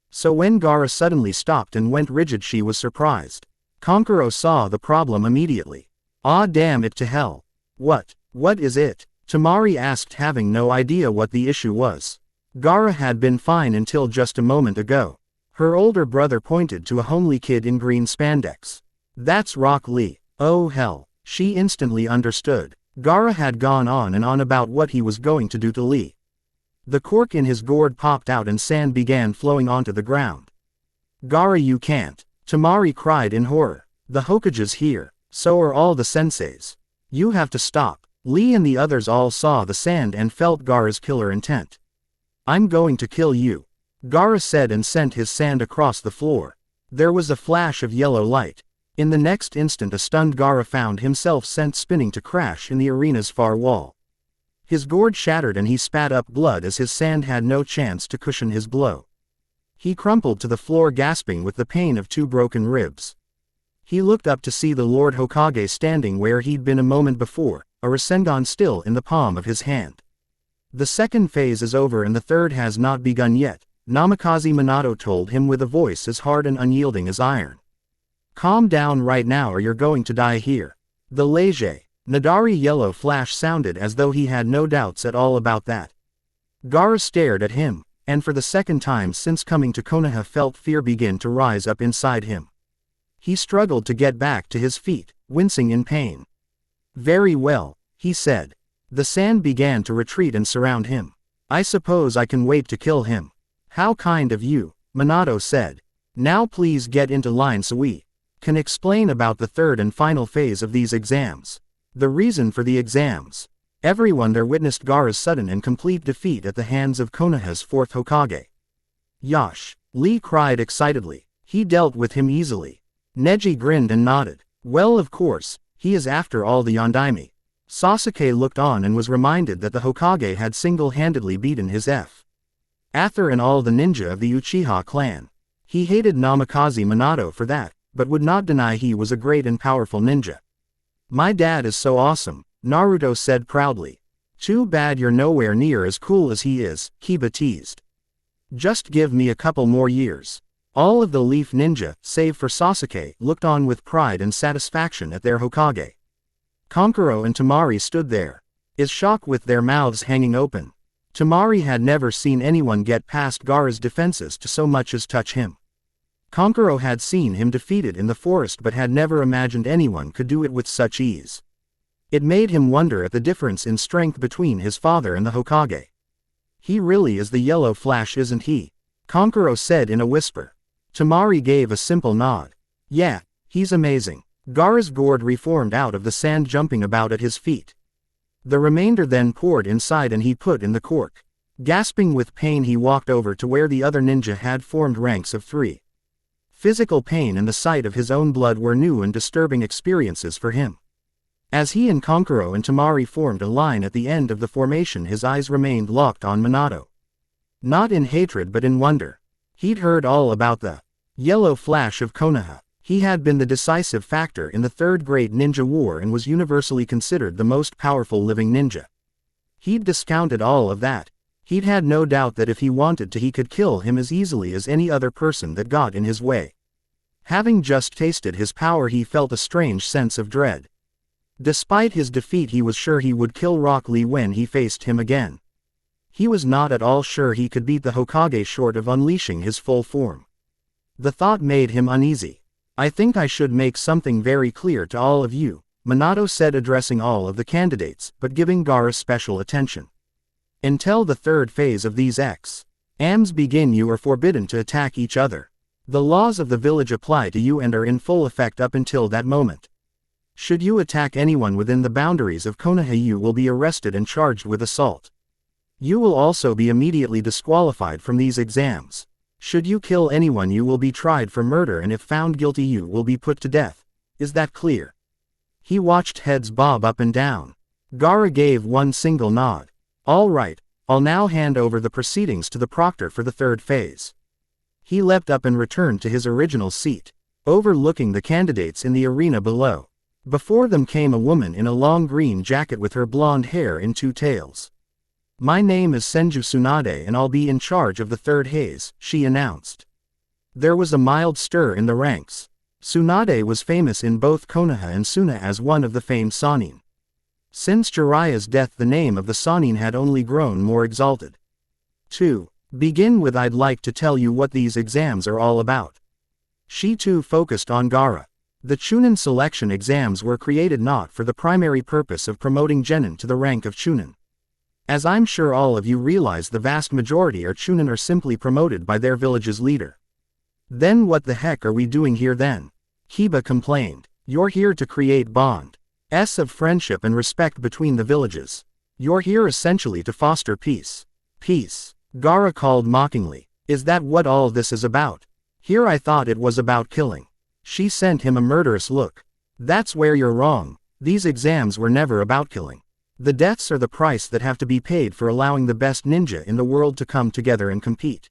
So when Gaara suddenly stopped and went rigid, she was surprised. Kankuro saw the problem immediately. Ah, damn it to hell. What is it? Tamari asked, having no idea what the issue was. Gaara had been fine until just a moment ago. Her older brother pointed to a homely kid in green spandex. That's Rock Lee. Oh hell. She instantly understood. Gaara had gone on and on about what he was going to do to Lee. The cork in his gourd popped out and sand began flowing onto the ground. Gaara, you can't. Tamari cried in horror. The Hokage's here. So are all the senseis. You have to stop. Lee and the others all saw the sand and felt Gaara's killer intent. I'm going to kill you, Gaara said and sent his sand across the floor. There was a flash of yellow light. In the next instant, a stunned Gaara found himself sent spinning to crash in the arena's far wall. His gourd shattered and he spat up blood as his sand had no chance to cushion his blow. He crumpled to the floor, gasping with the pain of 2 broken ribs. He looked up to see the Lord Hokage standing where he'd been a moment before, a Rasengan still in the palm of his hand. The second phase is over and the third has not begun yet, Namikaze Minato told him with a voice as hard and unyielding as iron. Calm down right now or you're going to die here. The Leger, Nadari yellow flash sounded as though he had no doubts at all about that. Gaara stared at him, and for the second time since coming to Konoha felt fear begin to rise up inside him. He struggled to get back to his feet, wincing in pain. Very well, he said. The sand began to retreat and surround him. I suppose I can wait to kill him. How kind of you, Minato said. Now please get into line so we can explain about the third and final phase of these exams. The reason for the exams. Everyone there witnessed Gaara's sudden and complete defeat at the hands of Konoha's 4th Hokage. Yash, Lee cried excitedly. He dealt with him easily. Neji grinned and nodded. Well, of course, he is after all the Yondaime. Sasuke looked on and was reminded that the Hokage had single-handedly beaten his Ather and all the ninja of the Uchiha clan. He hated Namikaze Minato for that, but would not deny he was a great and powerful ninja. My dad is so awesome, Naruto said proudly. Too bad you're nowhere near as cool as he is, Kiba teased. Just give me a couple more years. All of the Leaf Ninja, save for Sasuke, looked on with pride and satisfaction at their Hokage. Kankuro and Tamari stood there, in shock with their mouths hanging open. Tamari had never seen anyone get past Gaara's defenses to so much as touch him. Kankuro had seen him defeated in the forest but had never imagined anyone could do it with such ease. It made him wonder at the difference in strength between his father and the Hokage. He really is the yellow flash, isn't he? Kankuro said in a whisper. Tamari gave a simple nod. Yeah, he's amazing. Gaara's gourd reformed out of the sand, jumping about at his feet. The remainder then poured inside and he put in the cork. Gasping with pain, he walked over to where the other ninja had formed ranks of 3. Physical pain and the sight of his own blood were new and disturbing experiences for him. As he and Konkuro and Temari formed a line at the end of the formation, his eyes remained locked on Minato. Not in hatred but in wonder. He'd heard all about the yellow flash of Konoha. He had been the decisive factor in the Third Great Ninja War and was universally considered the most powerful living ninja. He'd discounted all of that. He'd had no doubt that if he wanted to he could kill him as easily as any other person that got in his way. Having just tasted his power, he felt a strange sense of dread. Despite his defeat, he was sure he would kill Rock Lee when he faced him again. He was not at all sure he could beat the Hokage short of unleashing his full form. The thought made him uneasy. "I think I should make something very clear to all of you," Minato said, addressing all of the candidates, but giving Gaara special attention. "Until the third phase of these exams begin, you are forbidden to attack each other. The laws of the village apply to you and are in full effect up until that moment. Should you attack anyone within the boundaries of Konoha, you will be arrested and charged with assault. You will also be immediately disqualified from these exams. Should you kill anyone, you will be tried for murder, and if found guilty you will be put to death. Is that clear?" He watched heads bob up and down. Gaara gave one single nod. "All right, I'll now hand over the proceedings to the proctor for the third phase." He leapt up and returned to his original seat, overlooking the candidates in the arena below. Before them came a woman in a long green jacket with her blonde hair in two tails. "My name is Senju Tsunade and I'll be in charge of the third phase," she announced. There was a mild stir in the ranks. Tsunade was famous in both Konoha and Suna as one of the famed Sannin. Since Jiraiya's death, the name of the Sannin had only grown more exalted. To begin with, I'd like to tell you what these exams are all about. She too focused on Gaara. The Chunin selection exams were created not for the primary purpose of promoting genin to the rank of Chunin. As I'm sure all of you realize, the vast majority are Chunin are simply promoted by their village's leader. "Then what the heck are we doing here then?" Kiba complained. "You're here to create bonds of friendship and respect between the villages. You're here essentially to foster peace." "Peace?" Gaara called mockingly. "Is that what all this is about? Here I thought it was about killing." She sent him a murderous look. "That's where you're wrong. These exams were never about killing. The deaths are the price that have to be paid for allowing the best ninja in the world to come together and compete.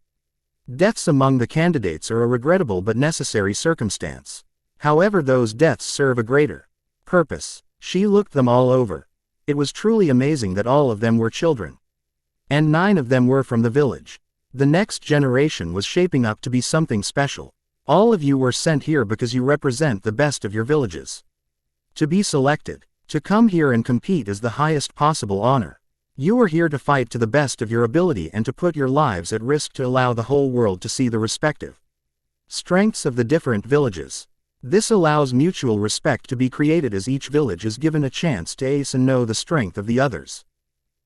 Deaths among the candidates are a regrettable but necessary circumstance. However, those deaths serve a greater purpose." She looked them all over. It was truly amazing that all of them were children. And 9 of them were from the village. The next generation was shaping up to be something special. All of you were sent here because you represent the best of your villages. To be selected, to come here and compete is the highest possible honor. You are here to fight to the best of your ability and to put your lives at risk to allow the whole world to see the respective strengths of the different villages. This allows mutual respect to be created as each village is given a chance to ace and know the strength of the others.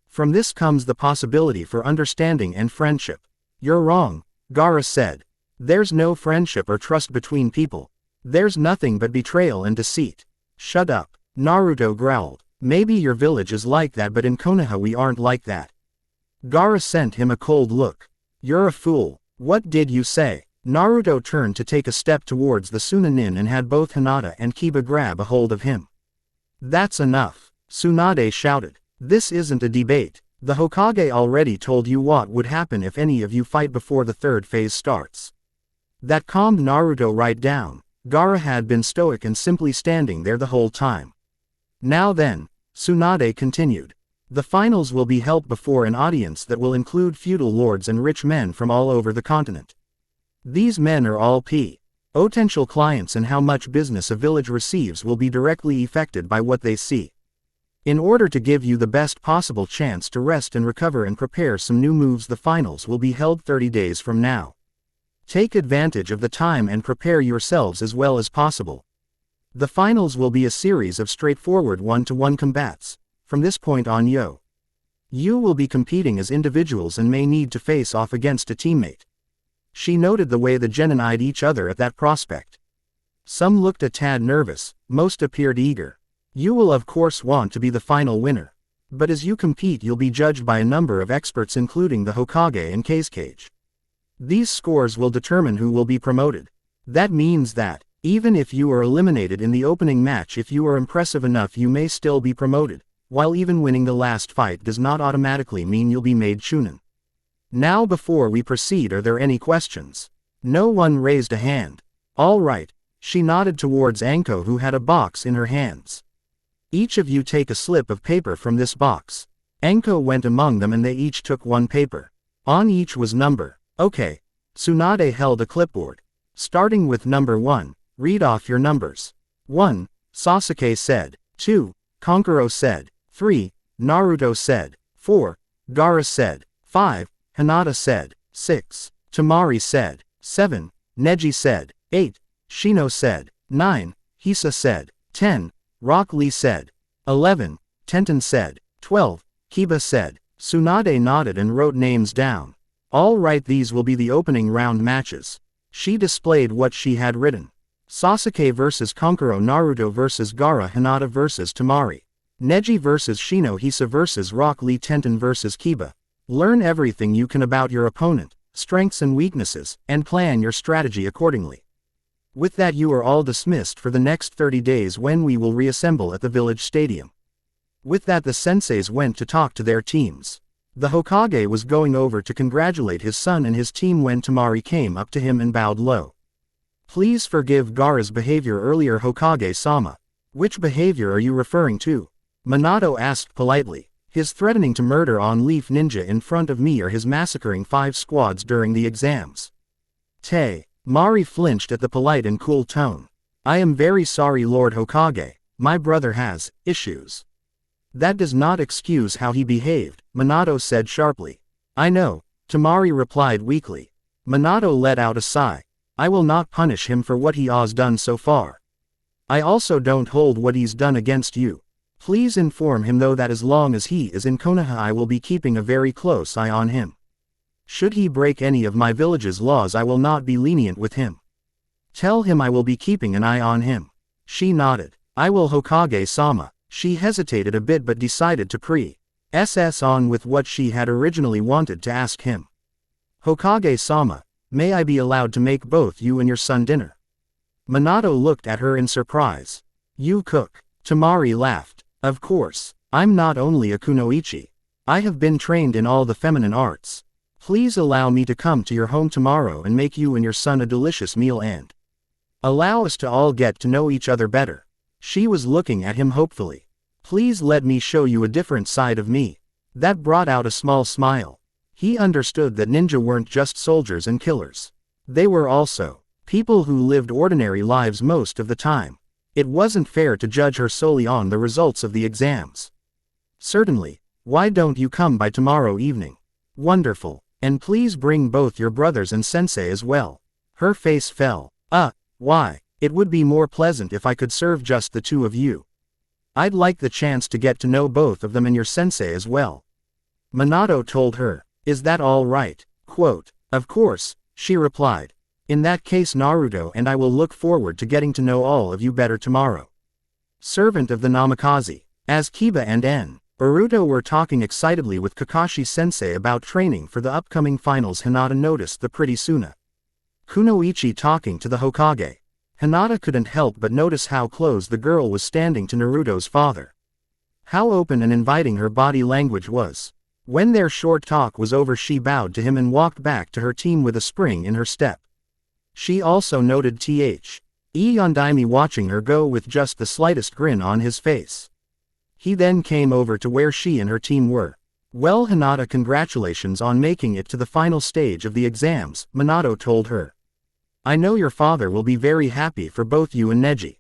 From this comes the possibility for understanding and friendship. "You're wrong," Gaara said. "There's no friendship or trust between people. There's nothing but betrayal and deceit." "Shut up," Naruto growled. "Maybe your village is like that, but in Konoha we aren't like that." Gaara sent him a cold look. "You're a fool. What did you say?" Naruto turned to take a step towards the Sunanin and had both Hinata and Kiba grab a hold of him. "That's enough," Tsunade shouted. "This isn't a debate. The Hokage already told you what would happen if any of you fight before the third phase starts." That calmed Naruto right down. Gaara had been stoic and simply standing there the whole time. "Now then," Tsunade continued, "the finals will be held before an audience that will include feudal lords and rich men from all over the continent. These men are all potential clients, and how much business a village receives will be directly affected by what they see. In order to give you the best possible chance to rest and recover and prepare some new moves, the finals will be held 30 days from now. Take advantage of the time and prepare yourselves as well as possible. The finals will be a series of straightforward one-to-one combats. From this point on, you will be competing as individuals and may need to face off against a teammate." She noted the way the genin eyed each other at that prospect. Some looked a tad nervous, most appeared eager. "You will of course want to be the final winner. But as you compete you'll be judged by a number of experts including the Hokage and Cage. These scores will determine who will be promoted. That means that, even if you are eliminated in the opening match, if you are impressive enough you may still be promoted, while even winning the last fight does not automatically mean you'll be made Chunin. Now before we proceed, are there any questions? No one raised a hand. All right, she nodded towards Anko, who had a box in her hands. Each of you take a slip of paper from this box. Anko went among them and they each took one paper. On each was number. Okay. Tsunade held a clipboard. Starting with number 1, read off your numbers. 1, Sasuke said. 2, Kankuro said. 3, Naruto said. 4, Gaara said. 5, Hinata said. 6, Temari said. 7, Neji said. 8, Shino said. 9, Hisa said. 10, Rock Lee said. 11, Tenten said. 12, Kiba said. Tsunade nodded and wrote names down. All right, these will be the opening round matches. She displayed what she had written. Sasuke vs Kankuro, Naruto vs Gaara, Hinata vs Temari. Neji vs Shino, Hisa vs Rock Lee, Tenten vs Kiba. Learn everything you can about your opponent, strengths and weaknesses, and plan your strategy accordingly. With that, you are all dismissed for the next 30 days when we will reassemble at the village stadium. With that, the senseis went to talk to their teams. The Hokage was going over to congratulate his son and his team when Temari came up to him and bowed low. Please forgive Gaara's behavior earlier, Hokage-sama. Which behavior are you referring to? Minato asked politely. His threatening to murder on Leaf Ninja in front of me, or his massacring 5 squads during the exams. Mari flinched at the polite and cool tone. I am very sorry, Lord Hokage. My brother has issues. That does not excuse how he behaved, Minato said sharply. I know, Temari replied weakly. Minato let out a sigh. I will not punish him for what he has done so far. I also don't hold what he's done against you. Please inform him though that as long as he is in Konoha I will be keeping a very close eye on him. Should he break any of my village's laws I will not be lenient with him. Tell him I will be keeping an eye on him. She nodded. I will, Hokage-sama. She hesitated a bit but decided to press on with what she had originally wanted to ask him. Hokage-sama, may I be allowed to make both you and your son dinner? Minato looked at her in surprise. You cook? Temari laughed. Of course. I'm not only a kunoichi. I have been trained in all the feminine arts. Please allow me to come to your home tomorrow and make you and your son a delicious meal and allow us to all get to know each other better. She was looking at him hopefully. Please let me show you a different side of me. That brought out a small smile. He understood that ninja weren't just soldiers and killers. They were also people who lived ordinary lives most of the time. It wasn't fair to judge her solely on the results of the exams. Certainly. Why don't you come by tomorrow evening? Wonderful. And please bring both your brothers and sensei as well. Her face fell. Why? It would be more pleasant if I could serve just the two of you. I'd like the chance to get to know both of them and your sensei as well. Minato told her. Is that all right? Quote, of course, she replied. In that case, Naruto and I will look forward to getting to know all of you better tomorrow. Servant of the Namikaze. As Kiba and Naruto were talking excitedly with Kakashi-sensei about training for the upcoming finals, Hinata noticed the pretty Suna Kunoichi talking to the Hokage. Hinata couldn't help but notice how close the girl was standing to Naruto's father. How open and inviting her body language was. When their short talk was over, she bowed to him and walked back to her team with a spring in her step. She also noted Yondaime watching her go with just the slightest grin on his face. He then came over to where she and her team were. Well, Hinata, congratulations on making it to the final stage of the exams, Minato told her. I know your father will be very happy for both you and Neji.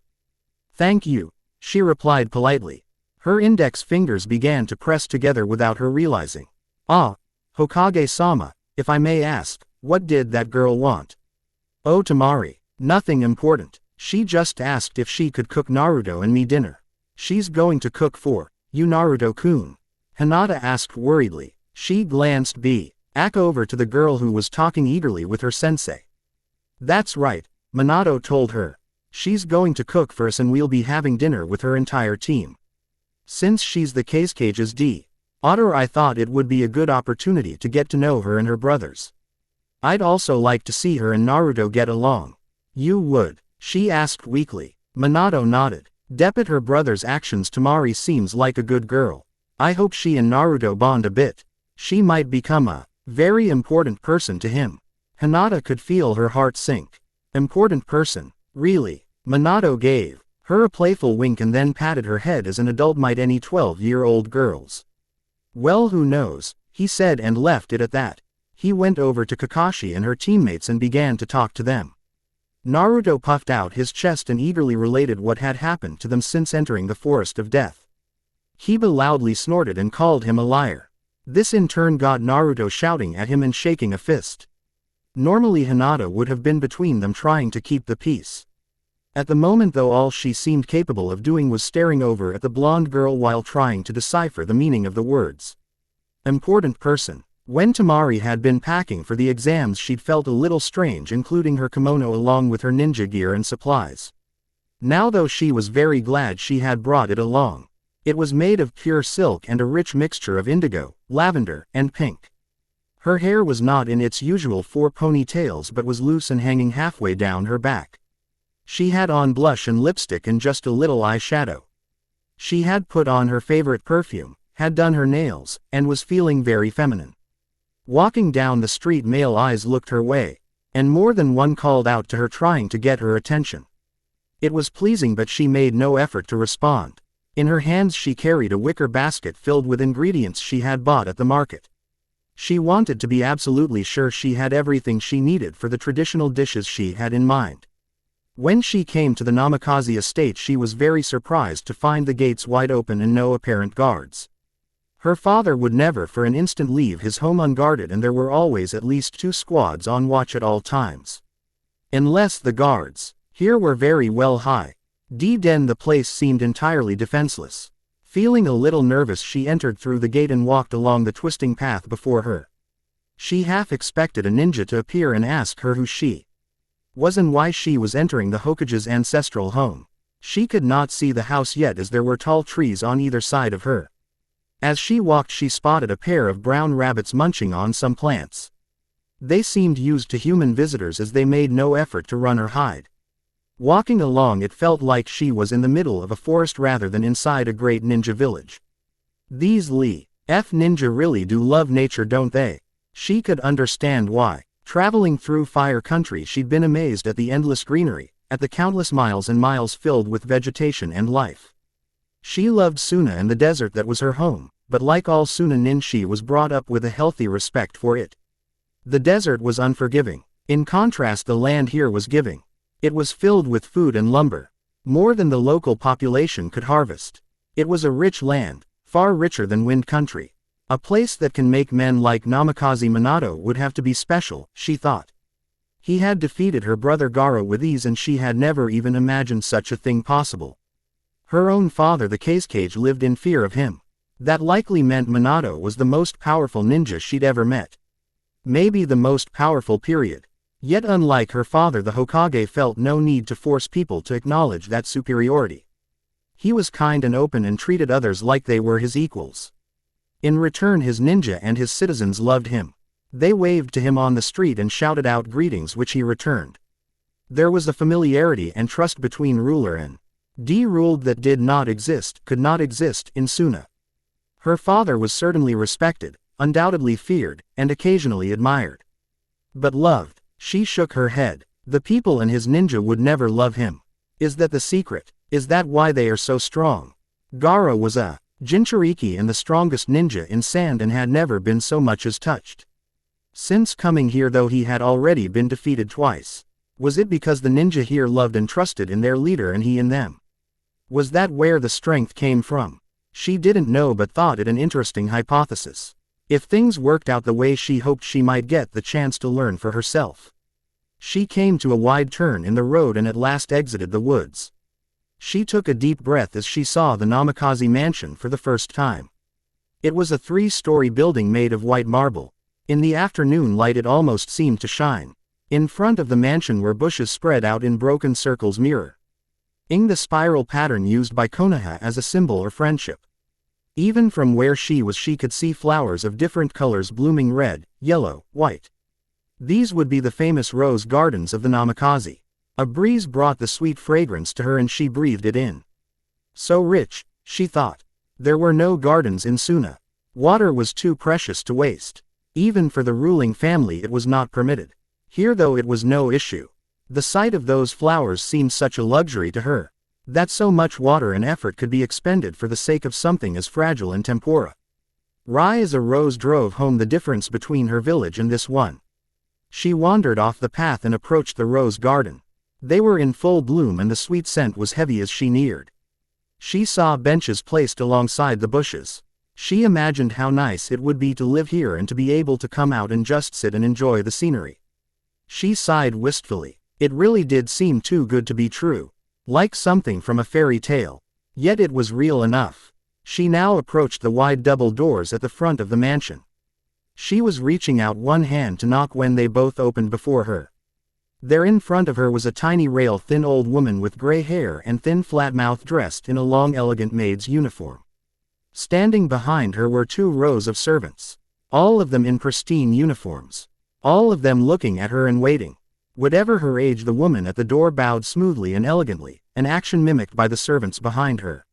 Thank you, she replied politely. Her index fingers began to press together without her realizing. Hokage-sama, if I may ask, what did that girl want? Oh, Temari, nothing important. She just asked if she could cook Naruto and me dinner. She's going to cook for you, Naruto-kun. Hinata asked worriedly. She glanced back over to the girl who was talking eagerly with her sensei. That's right, Minato told her. She's going to cook for us and we'll be having dinner with her entire team. Since she's the Kage's daughter, I thought it would be a good opportunity to get to know her and her brothers. I'd also like to see her and Naruto get along. You would? She asked weakly. Minato nodded. Despite her brother's actions, Temari seems like a good girl. I hope she and Naruto bond a bit. She might become a very important person to him. Hinata could feel her heart sink. Important person? Really? Minato gave her a playful wink and then patted her head as an adult might any 12-year-old girls. Well, who knows, he said and left it at that. He went over to Kakashi and her teammates and began to talk to them. Naruto puffed out his chest and eagerly related what had happened to them since entering the Forest of Death. Hiba loudly snorted and called him a liar. This in turn got Naruto shouting at him and shaking a fist. Normally Hinata would have been between them trying to keep the peace. At the moment though, all she seemed capable of doing was staring over at the blonde girl while trying to decipher the meaning of the words. Important person. When Temari had been packing for the exams, she'd felt a little strange including her kimono along with her ninja gear and supplies. Now though, she was very glad she had brought it along. It was made of pure silk and a rich mixture of indigo, lavender, and pink. Her hair was not in its usual 4 ponytails but was loose and hanging halfway down her back. She had on blush and lipstick and just a little eyeshadow. She had put on her favorite perfume, had done her nails, and was feeling very feminine. Walking down the street, male eyes looked her way, and more than one called out to her trying to get her attention. It was pleasing but she made no effort to respond. In her hands she carried a wicker basket filled with ingredients she had bought at the market. She wanted to be absolutely sure she had everything she needed for the traditional dishes she had in mind. When she came to the Namikaze estate, she was very surprised to find the gates wide open and no apparent guards. Her father would never for an instant leave his home unguarded, and there were always at least 2 squads on watch at all times. Unless the guards here were very well high. Then the place seemed entirely defenseless. Feeling a little nervous, she entered through the gate and walked along the twisting path before her. She half expected a ninja to appear and ask her who she was and why she was entering the Hokage's ancestral home. She could not see the house yet as there were tall trees on either side of her. As she walked, she spotted a pair of brown rabbits munching on some plants. They seemed used to human visitors as they made no effort to run or hide. Walking along, it felt like she was in the middle of a forest rather than inside a great ninja village. These ninja really do love nature, don't they? She could understand why. Traveling through Fire Country, she'd been amazed at the endless greenery, at the countless miles and miles filled with vegetation and life. She loved Suna and the desert that was her home, but like all Sunanin, she was brought up with a healthy respect for it. The desert was unforgiving. In contrast, the land here was giving. It was filled with food and lumber, more than the local population could harvest. It was a rich land, far richer than Wind Country. A place that can make men like Namikaze Minato would have to be special, she thought. He had defeated her brother Gaara with ease and she had never even imagined such a thing possible. Her own father, the Kazekage, lived in fear of him. That likely meant Minato was the most powerful ninja she'd ever met. Maybe the most powerful, period. Yet unlike her father, the Hokage felt no need to force people to acknowledge that superiority. He was kind and open and treated others like they were his equals. In return, his ninja and his citizens loved him. They waved to him on the street and shouted out greetings, which he returned. There was a familiarity and trust between ruler and ruled that could not exist in Suna. Her father was certainly respected, undoubtedly feared, and occasionally admired. But loved? She shook her head. The people and his ninja would never love him. Is that the secret? Is that why they are so strong? Gaara was a Jinchuriki and the strongest ninja in Sand and had never been so much as touched. Since coming here, though, he had already been defeated twice. Was it because the ninja here loved and trusted in their leader and he in them? Was that where the strength came from? She didn't know but thought it an interesting hypothesis. If things worked out the way she hoped, she might get the chance to learn for herself. She came to a wide turn in the road and at last exited the woods. She took a deep breath as she saw the Namikaze mansion for the first time. It was a 3-story building made of white marble. In the afternoon light it almost seemed to shine. In front of the mansion were bushes spread out in broken circles mirroring the spiral pattern used by Konoha as a symbol of friendship. Even from where she was, she could see flowers of different colors blooming: red, yellow, white. These would be the famous rose gardens of the Namikaze. A breeze brought the sweet fragrance to her and she breathed it in. So rich, she thought. There were no gardens in Suna. Water was too precious to waste. Even for the ruling family it was not permitted. Here though it was no issue. The sight of those flowers seemed such a luxury to her. That so much water and effort could be expended for the sake of something as fragile and tempora. Rai as a rose drove home the difference between her village and this one. She wandered off the path and approached the rose garden. They were in full bloom and the sweet scent was heavy as she neared. She saw benches placed alongside the bushes. She imagined how nice it would be to live here and to be able to come out and just sit and enjoy the scenery. She sighed wistfully. It really did seem too good to be true. Like something from a fairy tale. Yet it was real enough. She now approached the wide double doors at the front of the mansion. She was reaching out one hand to knock when they both opened before her. There in front of her was a tiny rail-thin old woman with gray hair and thin flat mouth dressed in a long elegant maid's uniform. Standing behind her were 2 rows of servants. All of them in pristine uniforms. All of them looking at her and waiting. Whatever her age, the woman at the door bowed smoothly and elegantly, an action mimicked by the servants behind her.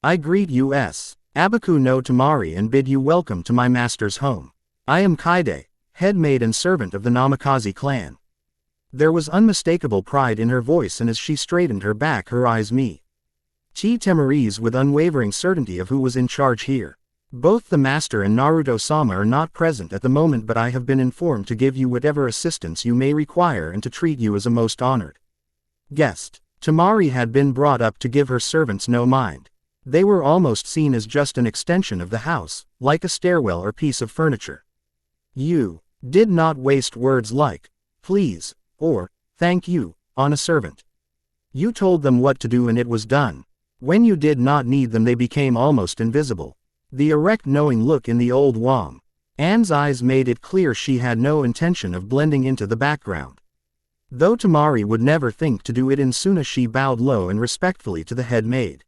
I greet you Abaku no Tamari and bid you welcome to my master's home. I am Kaide, head maid and servant of the Namikaze clan. There was unmistakable pride in her voice and as she straightened her back her eyes met Tamari's with unwavering certainty of who was in charge here. Both the master and Naruto-sama are not present at the moment but I have been informed to give you whatever assistance you may require and to treat you as a most honored guest. Tamari had been brought up to give her servants no mind. They were almost seen as just an extension of the house, like a stairwell or piece of furniture. You did not waste words like, please, or, thank you, on a servant. You told them what to do and it was done. When you did not need them they became almost invisible. The erect knowing look in the old Wang An's eyes made it clear she had no intention of blending into the background. Though Tamari would never think to do it in Suna, she bowed low and respectfully to the head maid.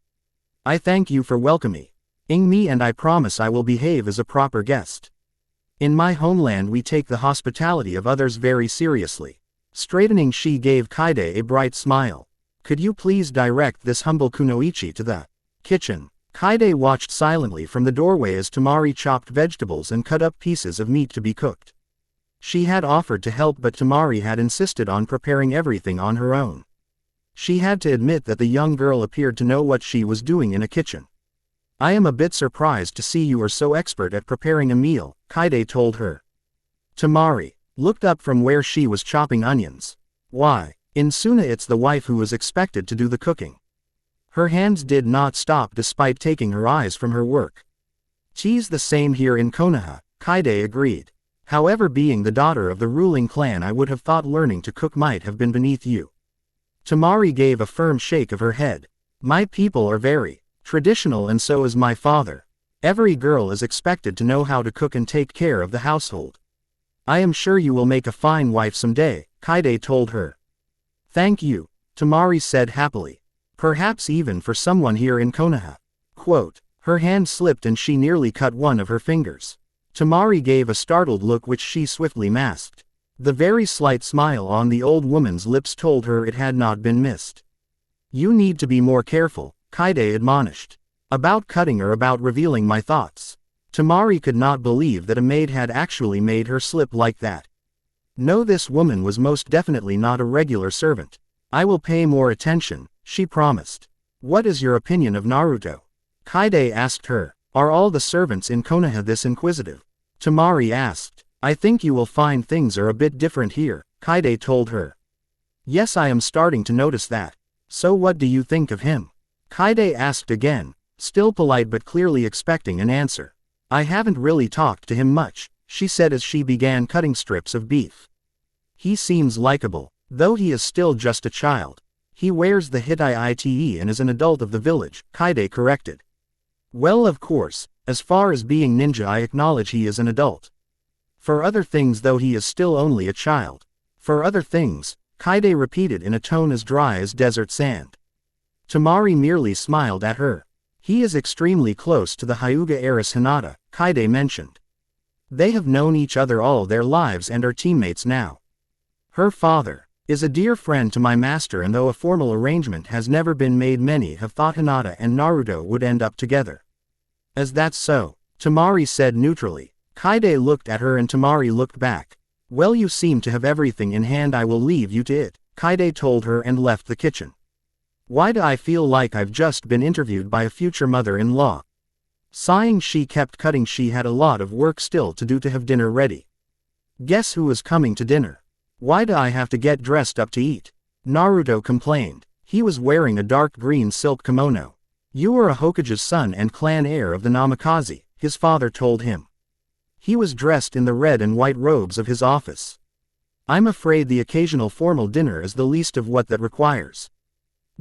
I thank you for welcoming me and I promise I will behave as a proper guest. In my homeland we take the hospitality of others very seriously. Straightening she gave Kaide a bright smile. Could you please direct this humble kunoichi to the kitchen? Kaide watched silently from the doorway as Tamari chopped vegetables and cut up pieces of meat to be cooked. She had offered to help but Tamari had insisted on preparing everything on her own. She had to admit that the young girl appeared to know what she was doing in a kitchen. I am a bit surprised to see you are so expert at preparing a meal, Kaide told her. Tamari looked up from where she was chopping onions. Why, in Suna it's the wife who is expected to do the cooking. Her hands did not stop despite taking her eyes from her work. She's the same here in Konoha, Kaide agreed. However, being the daughter of the ruling clan I would have thought learning to cook might have been beneath you. Tamari gave a firm shake of her head. My people are very traditional and so is my father. Every girl is expected to know how to cook and take care of the household. I am sure you will make a fine wife someday, Kaide told her. Thank you, Tamari said happily. Perhaps even for someone here in Konoha. Quote, her hand slipped and she nearly cut one of her fingers. Tamari gave a startled look which she swiftly masked. The very slight smile on the old woman's lips told her it had not been missed. You need to be more careful, Kaide admonished. About cutting or about revealing my thoughts. Tamari could not believe that a maid had actually made her slip like that. No, this woman was most definitely not a regular servant. I will pay more attention, she promised. What is your opinion of Naruto? Kaide asked her. Are all the servants in Konoha this inquisitive? Tamari asked. I think you will find things are a bit different here, Kaide told her. Yes, I am starting to notice that. So what do you think of him? Kaide asked again, still polite but clearly expecting an answer. I haven't really talked to him much, she said as she began cutting strips of beef. He seems likable, though he is still just a child. He wears the Hitai and is an adult of the village, Kaide corrected. Well, of course, as far as being ninja I acknowledge he is an adult. For other things though he is still only a child. For other things, Kaide repeated in a tone as dry as desert sand. Tamari merely smiled at her. He is extremely close to the Hyuga heiress Hinata, Kaide mentioned. They have known each other all their lives and are teammates now. Her father, is a dear friend to my master, and though a formal arrangement has never been made, many have thought Hinata and Naruto would end up together. Is that so? Temari said neutrally. Kaide looked at her and Temari looked back. Well, you seem to have everything in hand, I will leave you to it, Kaide told her and left the kitchen. Why do I feel like I've just been interviewed by a future mother-in-law? Sighing, she kept cutting. She had a lot of work still to do to have dinner ready. Guess who is coming to dinner? Why do I have to get dressed up to eat? Naruto complained. He was wearing a dark green silk kimono. You are a Hokage's son and clan heir of the Namikaze, his father told him. He was dressed in the red and white robes of his office. I'm afraid the occasional formal dinner is the least of what that requires.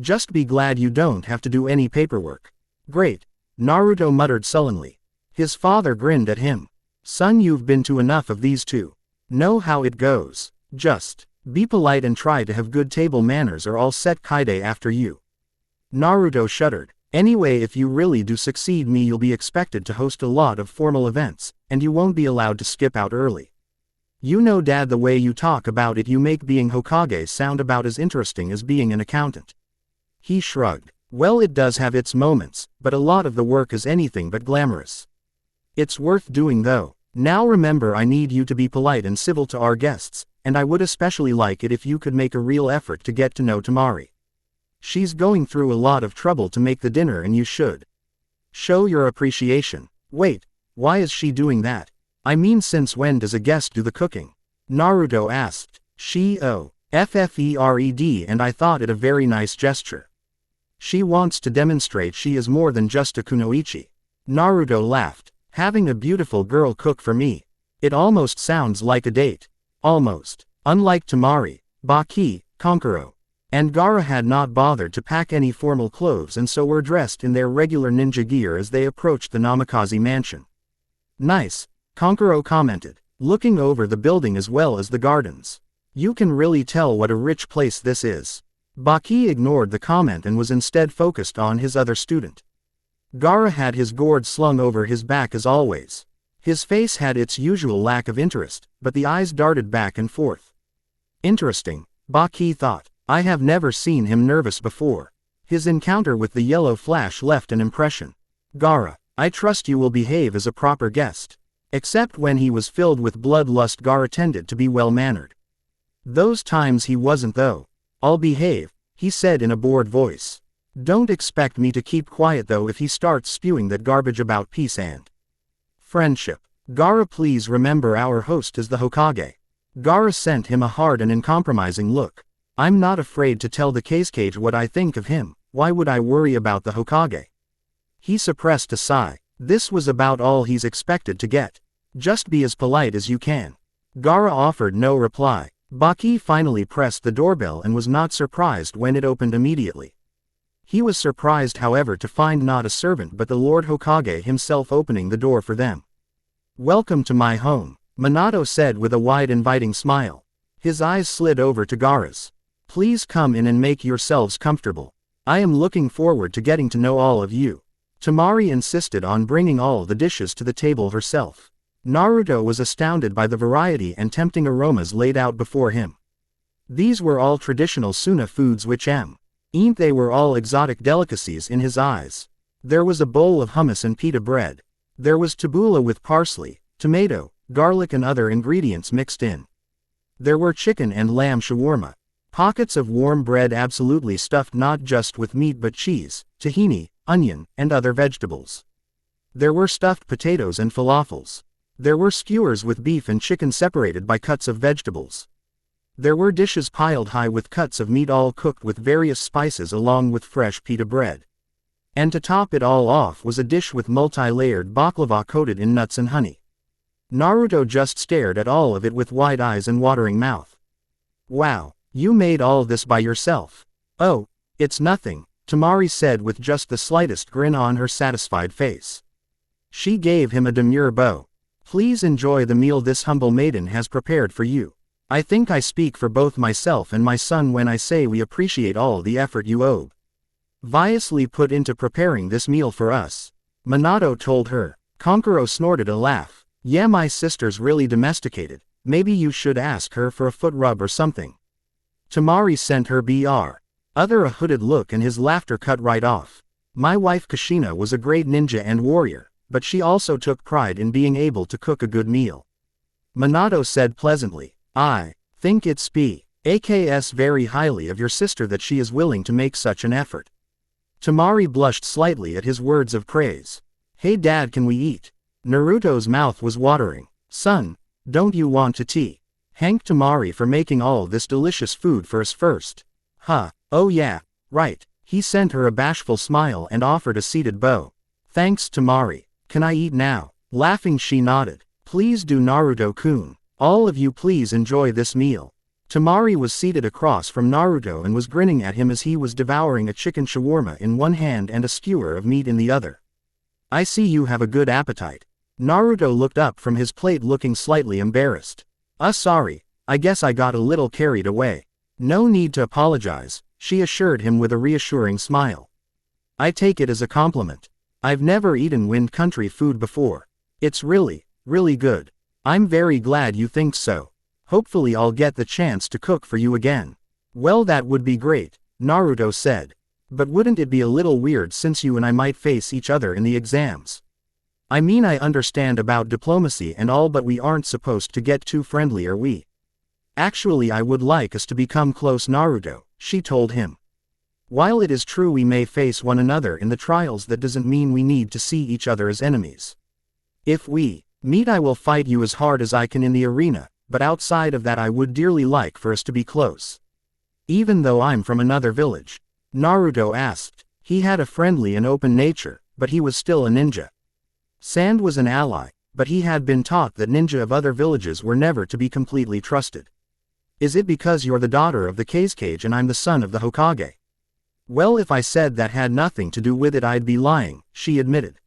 Just be glad you don't have to do any paperwork. Great, Naruto muttered sullenly. His father grinned at him. Son, you've been to enough of these two. Know how it goes. Just be polite and try to have good table manners, or I'll set Kaide after you. Naruto shuddered. Anyway, if you really do succeed me, you'll be expected to host a lot of formal events, and you won't be allowed to skip out early. You know, Dad, the way you talk about it, you make being Hokage sound about as interesting as being an accountant. He shrugged. Well, it does have its moments, but a lot of the work is anything but glamorous. It's worth doing though. Now remember, I need you to be polite and civil to our guests, and I would especially like it if you could make a real effort to get to know Temari. She's going through a lot of trouble to make the dinner, and you should show your appreciation. Wait, why is she doing that? I mean, since when does a guest do the cooking? Naruto asked. FFERED, and I thought it a very nice gesture. She wants to demonstrate she is more than just a kunoichi. Naruto laughed. Having a beautiful girl cook for me. It almost sounds like a date. Almost. Unlike Temari, Baki, Kankuro, and Gaara had not bothered to pack any formal clothes, and so were dressed in their regular ninja gear as they approached the Namikaze mansion. Nice, Kankuro commented, looking over the building as well as the gardens. You can really tell what a rich place this is. Baki ignored the comment and was instead focused on his other student. Gaara had his gourd slung over his back as always. His face had its usual lack of interest, but the eyes darted back and forth. Interesting, Baki thought. I have never seen him nervous before. His encounter with the yellow flash left an impression. Gaara, I trust you will behave as a proper guest. Except when he was filled with bloodlust, Gaara tended to be well-mannered. Those times he wasn't though. I'll behave, he said in a bored voice. Don't expect me to keep quiet though if he starts spewing that garbage about peace and friendship. Gaara, please remember our host is the Hokage. Gaara sent him a hard and uncompromising look. I'm not afraid to tell the Cage what I think of him. Why would I worry about the Hokage? He suppressed a sigh. This was about all he's expected to get. Just be as polite as you can. Gaara offered no reply. Baki finally pressed the doorbell and was not surprised when it opened immediately. He was surprised, however, to find not a servant but the Lord Hokage himself opening the door for them. Welcome to my home, Minato said with a wide inviting smile. His eyes slid over to Gaara's. Please come in and make yourselves comfortable. I am looking forward to getting to know all of you. Temari insisted on bringing all the dishes to the table herself. Naruto was astounded by the variety and tempting aromas laid out before him. These were all traditional Suna foods which they were all exotic delicacies in his eyes. There was a bowl of hummus and pita bread. There was tabbouleh with parsley, tomato, garlic and other ingredients mixed in. There were chicken and lamb shawarma. Pockets of warm bread absolutely stuffed not just with meat but cheese, tahini, onion, and other vegetables. There were stuffed potatoes and falafels. There were skewers with beef and chicken separated by cuts of vegetables. There were dishes piled high with cuts of meat all cooked with various spices along with fresh pita bread. And to top it all off was a dish with multi-layered baklava coated in nuts and honey. Naruto just stared at all of it with wide eyes and watering mouth. Wow, you made all this by yourself. Oh, it's nothing, Temari said with just the slightest grin on her satisfied face. She gave him a demure bow. Please enjoy the meal this humble maiden has prepared for you. I think I speak for both myself and my son when I say we appreciate all the effort you obviously put into preparing this meal for us. Minato told her. Kankuro snorted a laugh. Yeah, my sister's really domesticated. Maybe you should ask her for a foot rub or something. Temari sent her other a hooded look and his laughter cut right off. My wife Kushina was a great ninja and warrior, but she also took pride in being able to cook a good meal. Minato said pleasantly, I think it's AKS very highly of your sister that she is willing to make such an effort. Temari blushed slightly at his words of praise. Hey dad, can we eat? Naruto's mouth was watering. Son, don't you want to thank Temari for making all this delicious food for us first? Huh, oh yeah, right. He sent her a bashful smile and offered a seated bow. Thanks Temari. Can I eat now? Laughing she nodded. Please do Naruto-kun. All of you please enjoy this meal. Temari was seated across from Naruto and was grinning at him as he was devouring a chicken shawarma in one hand and a skewer of meat in the other. I see you have a good appetite. Naruto looked up from his plate looking slightly embarrassed. Sorry, I guess I got a little carried away. No need to apologize, she assured him with a reassuring smile. I take it as a compliment. I've never eaten Wind Country food before. It's really good. I'm very glad you think so. Hopefully I'll get the chance to cook for you again. Well, that would be great, Naruto said. But wouldn't it be a little weird since you and I might face each other in the exams? I mean, I understand about diplomacy and all, but we aren't supposed to get too friendly, are we? Actually, I would like us to become close, Naruto, she told him. While it is true we may face one another in the trials, that doesn't mean we need to see each other as enemies. If we meet, I will fight you as hard as I can in the arena, but outside of that I would dearly like for us to be close. Even though I'm from another village? Naruto asked. He had a friendly and open nature, but he was still a ninja. Sand was an ally, but he had been taught that ninja of other villages were never to be completely trusted. Is it because you're the daughter of the Kazekage and I'm the son of the Hokage? Well, if I said that had nothing to do with it, I'd be lying, she admitted.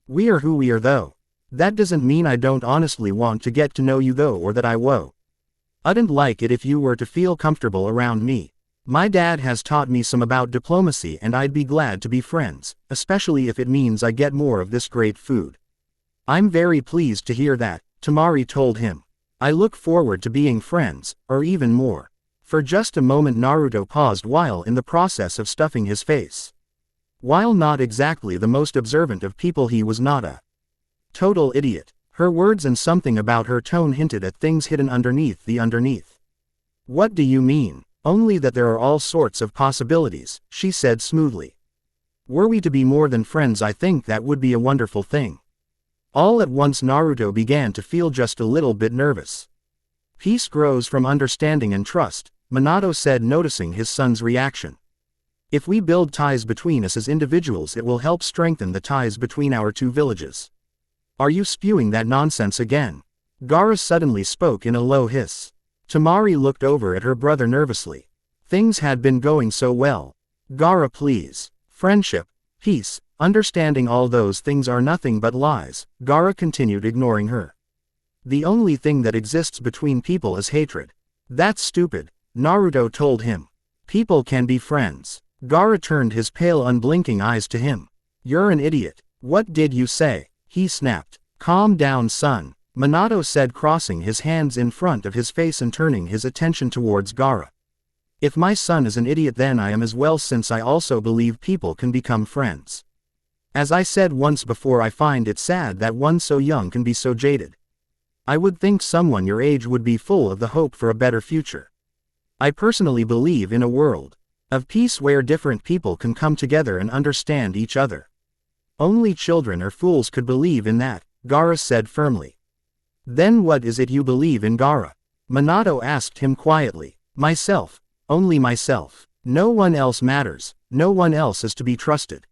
We are who we are though. That doesn't mean I don't honestly want to get to know you though, or that I'dn't like it if you were to feel comfortable around me. My dad has taught me some about diplomacy and I'd be glad to be friends, especially if it means I get more of this great food. I'm very pleased to hear that, Temari told him. I look forward to being friends, or even more. For just a moment Naruto paused while in the process of stuffing his face. While not exactly the most observant of people, he was not a total idiot. Her words and something about her tone hinted at things hidden underneath the underneath. What do you mean? Only that there are all sorts of possibilities, she said smoothly. Were we to be more than friends, I think that would be a wonderful thing. All at once Naruto began to feel just a little bit nervous. Peace grows from understanding and trust, Minato said, noticing his son's reaction. If we build ties between us as individuals, it will help strengthen the ties between our two villages. Are you spewing that nonsense again? Gaara suddenly spoke in a low hiss. Temari looked over at her brother nervously. Things had been going so well. Gaara, please. Friendship, peace, understanding, all those things are nothing but lies, Gaara continued, ignoring her. The only thing that exists between people is hatred. That's stupid, Naruto told him. People can be friends. Gaara turned his pale, unblinking eyes to him. You're an idiot. What did you say? He snapped. Calm down, son, Minato said, crossing his hands in front of his face and turning his attention towards Gaara. If my son is an idiot, then I am as well, since I also believe people can become friends. As I said once before, I find it sad that one so young can be so jaded. I would think someone your age would be full of the hope for a better future. I personally believe in a world of peace where different people can come together and understand each other. Only children or fools could believe in that, Gaara said firmly. Then what is it you believe in, Gaara? Minato asked him quietly. Myself. Only myself. No one else matters, no one else is to be trusted.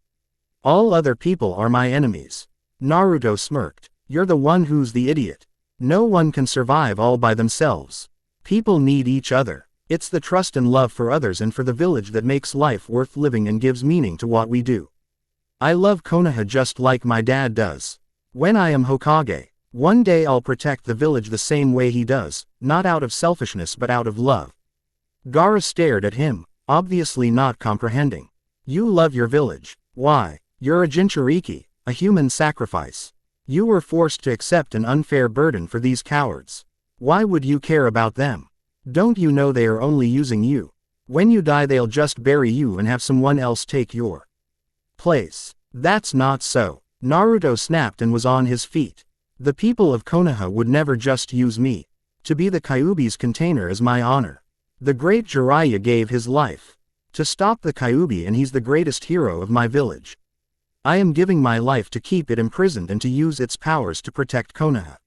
All other people are my enemies. Naruto smirked. You're the one who's the idiot. No one can survive all by themselves. People need each other. It's the trust and love for others and for the village that makes life worth living and gives meaning to what we do. I love Konoha just like my dad does. When I am Hokage, one day I'll protect the village the same way he does, not out of selfishness but out of love. Gaara stared at him, obviously not comprehending. You love your village. Why? You're a Jinchuriki, a human sacrifice. You were forced to accept an unfair burden for these cowards. Why would you care about them? Don't you know they are only using you? When you die they'll just bury you and have someone else take your place. That's not so. Naruto snapped and was on his feet. The people of Konoha would never just use me. To be the Kyuubi's container is my honor. The great Jiraiya gave his life to stop the Kyuubi, and he's the greatest hero of my village. I am giving my life to keep it imprisoned and to use its powers to protect Konoha.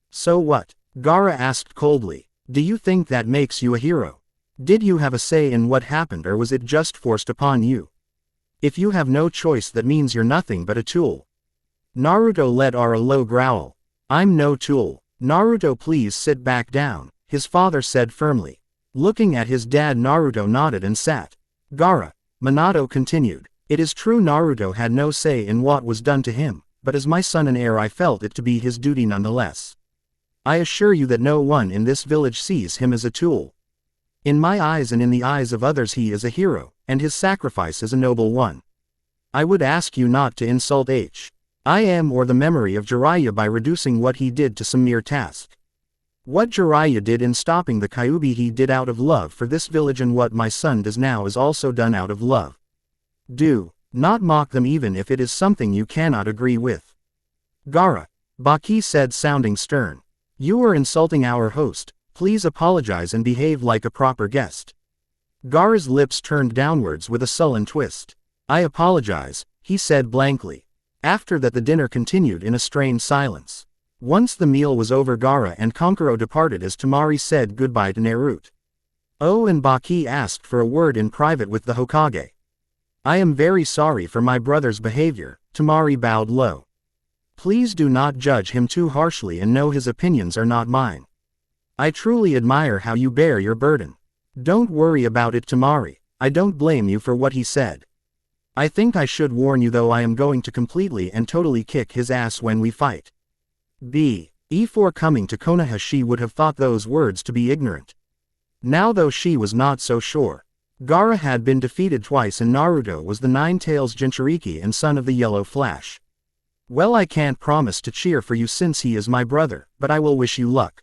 So what? Gaara asked coldly. Do you think that makes you a hero? Did you have a say in what happened, or was it just forced upon you? If you have no choice, that means you're nothing but a tool. Naruto let out a low growl. I'm no tool. Naruto, please sit back down, his father said firmly. Looking at his dad, Naruto nodded and sat. Gaara, Minato continued. It is true Naruto had no say in what was done to him, but as my son and heir I felt it to be his duty nonetheless. I assure you that no one in this village sees him as a tool. In my eyes and in the eyes of others he is a hero, and his sacrifice is a noble one. I would ask you not to insult I am or the memory of Jiraiya by reducing what he did to some mere task. What Jiraiya did in stopping the Kyuubi he did out of love for this village, and what my son does now is also done out of love. Do not mock them even if it is something you cannot agree with. Gaara, Baki said, sounding stern. You are insulting our host. Please apologize and behave like a proper guest. Gaara's lips turned downwards with a sullen twist. I apologize, he said blankly. After that the dinner continued in a strained silence. Once the meal was over, Gaara and Kankuro departed as Temari said goodbye to Naruto. Oh, and Baki asked for a word in private with the Hokage. I am very sorry for my brother's behavior, Temari bowed low. Please do not judge him too harshly and know his opinions are not mine. I truly admire how you bear your burden. Don't worry about it, Temari. I don't blame you for what he said. I think I should warn you though, I am going to completely and totally kick his ass when we fight. Before coming to Konoha she would have thought those words to be ignorant. Now though she was not so sure. Gaara had been defeated twice and Naruto was the Nine-Tails Jinchuriki and son of the Yellow Flash. Well, I can't promise to cheer for you since he is my brother, but I will wish you luck.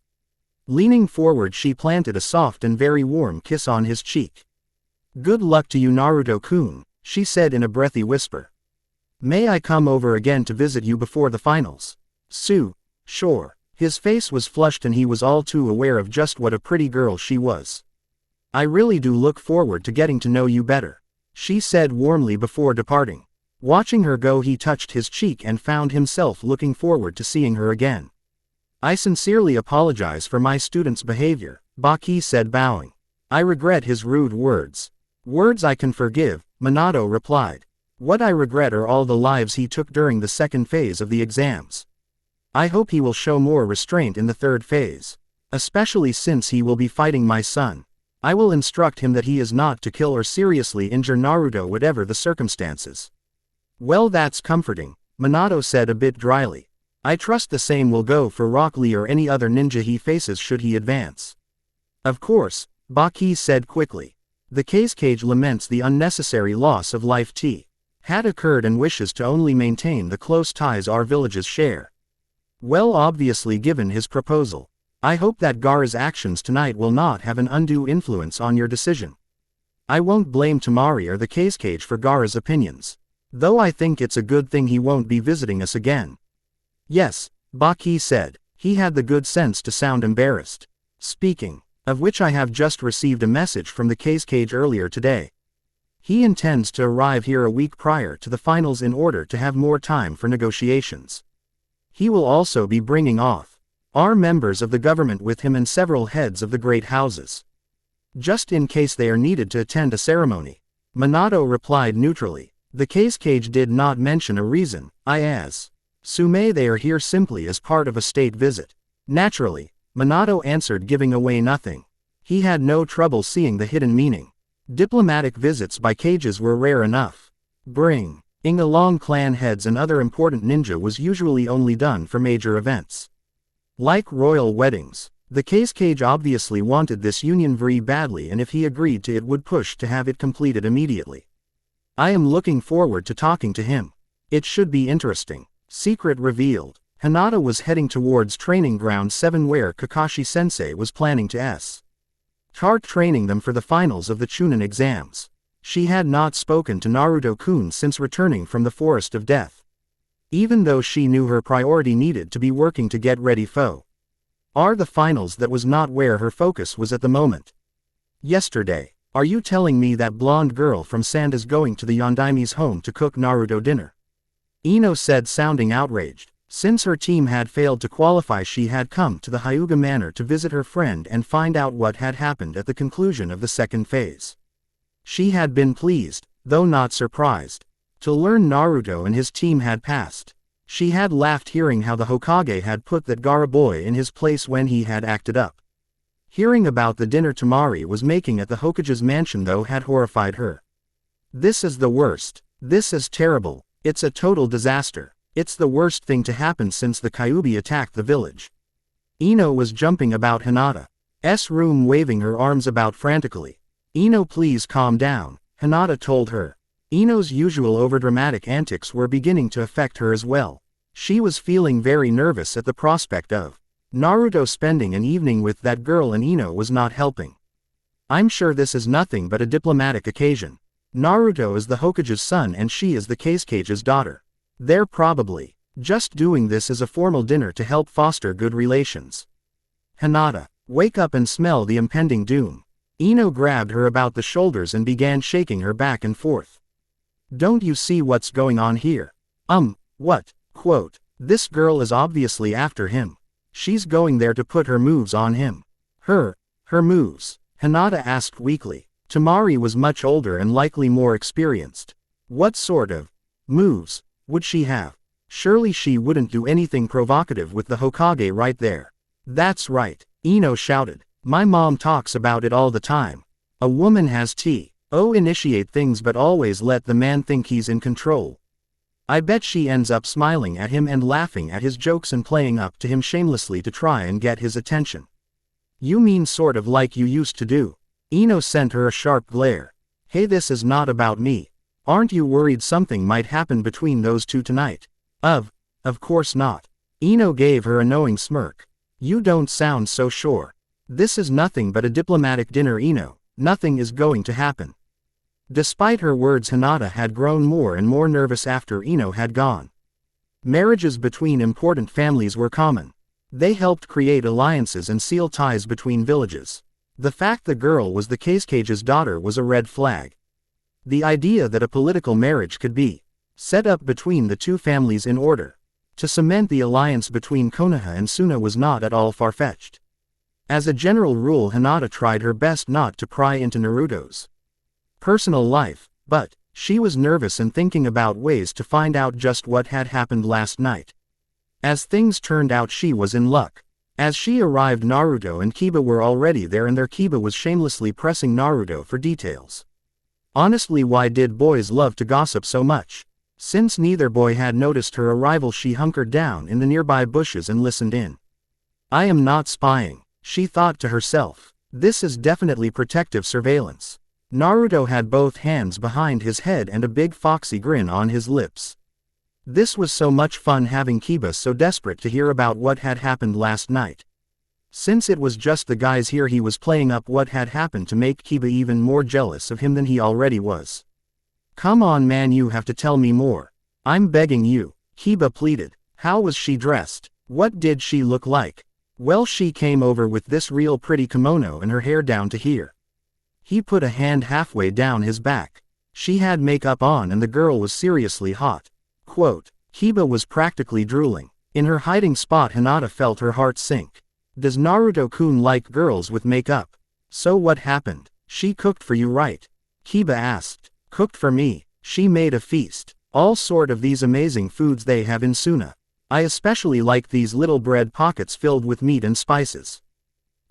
Leaning forward she planted a soft and very warm kiss on his cheek. Good luck to you, Naruto-kun, she said in a breathy whisper. May I come over again to visit you before the finals? Sure. His face was flushed and he was all too aware of just what a pretty girl she was. I really do look forward to getting to know you better, she said warmly before departing. Watching her go he touched his cheek and found himself looking forward to seeing her again. I sincerely apologize for my student's behavior, Baki said bowing. I regret his rude words. Words I can forgive, Minato replied. What I regret are all the lives he took during the second phase of the exams. I hope he will show more restraint in the third phase. Especially since he will be fighting my son. I will instruct him that he is not to kill or seriously injure Naruto whatever the circumstances. Well, that's comforting, Minato said a bit dryly. I trust the same will go for Rock Lee or any other ninja he faces should he advance. Of course, Baki said quickly. The Cage laments the unnecessary loss of life had occurred and wishes to only maintain the close ties our villages share. Well, obviously given his proposal, I hope that Gaara's actions tonight will not have an undue influence on your decision. I won't blame Temari or the Cage for Gaara's opinions. Though I think it's a good thing he won't be visiting us again. Yes, Baki said. He had the good sense to sound embarrassed. Speaking of which, I have just received a message from the Cage earlier today. He intends to arrive here a week prior to the finals in order to have more time for negotiations. He will also be bringing our members of the government with him and several heads of the great houses. Just in case they are needed to attend a ceremony. Minato replied neutrally. The Cage did not mention a reason. Assume they are here simply as part of a state visit. Naturally, Minato answered, giving away nothing. He had no trouble seeing the hidden meaning. Diplomatic visits by Cages were rare enough. Bringing along clan heads and other important ninja was usually only done for major events. Like royal weddings. The Cage obviously wanted this union very badly, and if he agreed to it would push to have it completed immediately. I am looking forward to talking to him. It should be interesting. Secret revealed. Hinata was heading towards Training Ground 7 where Kakashi Sensei was planning to Start training them for the finals of the Chunin exams. She had not spoken to Naruto-kun since returning from the Forest of Death. Even though she knew her priority needed to be working to get ready for the finals, that was not where her focus was at the moment. Yesterday, are you telling me that blonde girl from Sand is going to the Yondaime's home to cook Naruto dinner? Ino said, sounding outraged. Since her team had failed to qualify, she had come to the Hyuga Manor to visit her friend and find out what had happened at the conclusion of the second phase. She had been pleased, though not surprised, to learn Naruto and his team had passed. She had laughed hearing how the Hokage had put that Gaara boy in his place when he had acted up. Hearing about the dinner Temari was making at the Hokage's mansion, though, had horrified her. This is the worst. This is terrible. It's a total disaster. It's the worst thing to happen since the Kyuubi attacked the village. Ino was jumping about Hinata's room, waving her arms about frantically. Ino, please calm down, Hinata told her. Ino's usual overdramatic antics were beginning to affect her as well. She was feeling very nervous at the prospect of Naruto spending an evening with that girl, and Ino was not helping. I'm sure this is nothing but a diplomatic occasion. Naruto is the Hokage's son and she is the Kasuke's daughter. They're probably just doing this as a formal dinner to help foster good relations. Hinata, wake up and smell the impending doom. Ino grabbed her about the shoulders and began shaking her back and forth. Don't you see what's going on here? What? Quote, this girl is obviously after him. She's going there to put her moves on him. Her moves? Hinata asked weakly. Temari was much older and likely more experienced. What sort of moves would she have? Surely she wouldn't do anything provocative with the Hokage right there. That's right, Ino shouted. My mom talks about it all the time. A woman has initiate things but always let the man think he's in control. I bet she ends up smiling at him and laughing at his jokes and playing up to him shamelessly to try and get his attention. You mean sort of like you used to do? Ino sent her a sharp glare. Hey, this is not about me. Aren't you worried something might happen between those two tonight? Of course not. Ino gave her a knowing smirk. You don't sound so sure. This is nothing but a diplomatic dinner, Ino. Nothing is going to happen. Despite her words, Hinata had grown more and more nervous after Ino had gone. Marriages between important families were common. They helped create alliances and seal ties between villages. The fact the girl was the Kasuke's daughter was a red flag. The idea that a political marriage could be set up between the two families in order to cement the alliance between Konoha and Suna was not at all far-fetched. As a general rule, Hinata tried her best not to pry into Naruto's personal life, but she was nervous and thinking about ways to find out just what had happened last night. As things turned out, she was in luck. As she arrived, Naruto and Kiba were already there, and their Kiba was shamelessly pressing Naruto for details. Honestly, why did boys love to gossip so much? Since neither boy had noticed her arrival, she hunkered down in the nearby bushes and listened in. I am not spying, she thought to herself. This is definitely protective surveillance. Naruto had both hands behind his head and a big foxy grin on his lips. This was so much fun having Kiba so desperate to hear about what had happened last night. Since it was just the guys here, he was playing up what had happened to make Kiba even more jealous of him than he already was. Come on man, you have to tell me more. I'm begging you, Kiba pleaded. How was she dressed? What did she look like? Well, she came over with this real pretty kimono and her hair down to here. He put a hand halfway down his back. She had makeup on and the girl was seriously hot. Quote, Kiba was practically drooling. In her hiding spot, Hinata felt her heart sink. Does Naruto-kun like girls with makeup? So what happened? She cooked for you, right? Kiba asked. Cooked for me. She made a feast. All sort of these amazing foods they have in Suna. I especially like these little bread pockets filled with meat and spices.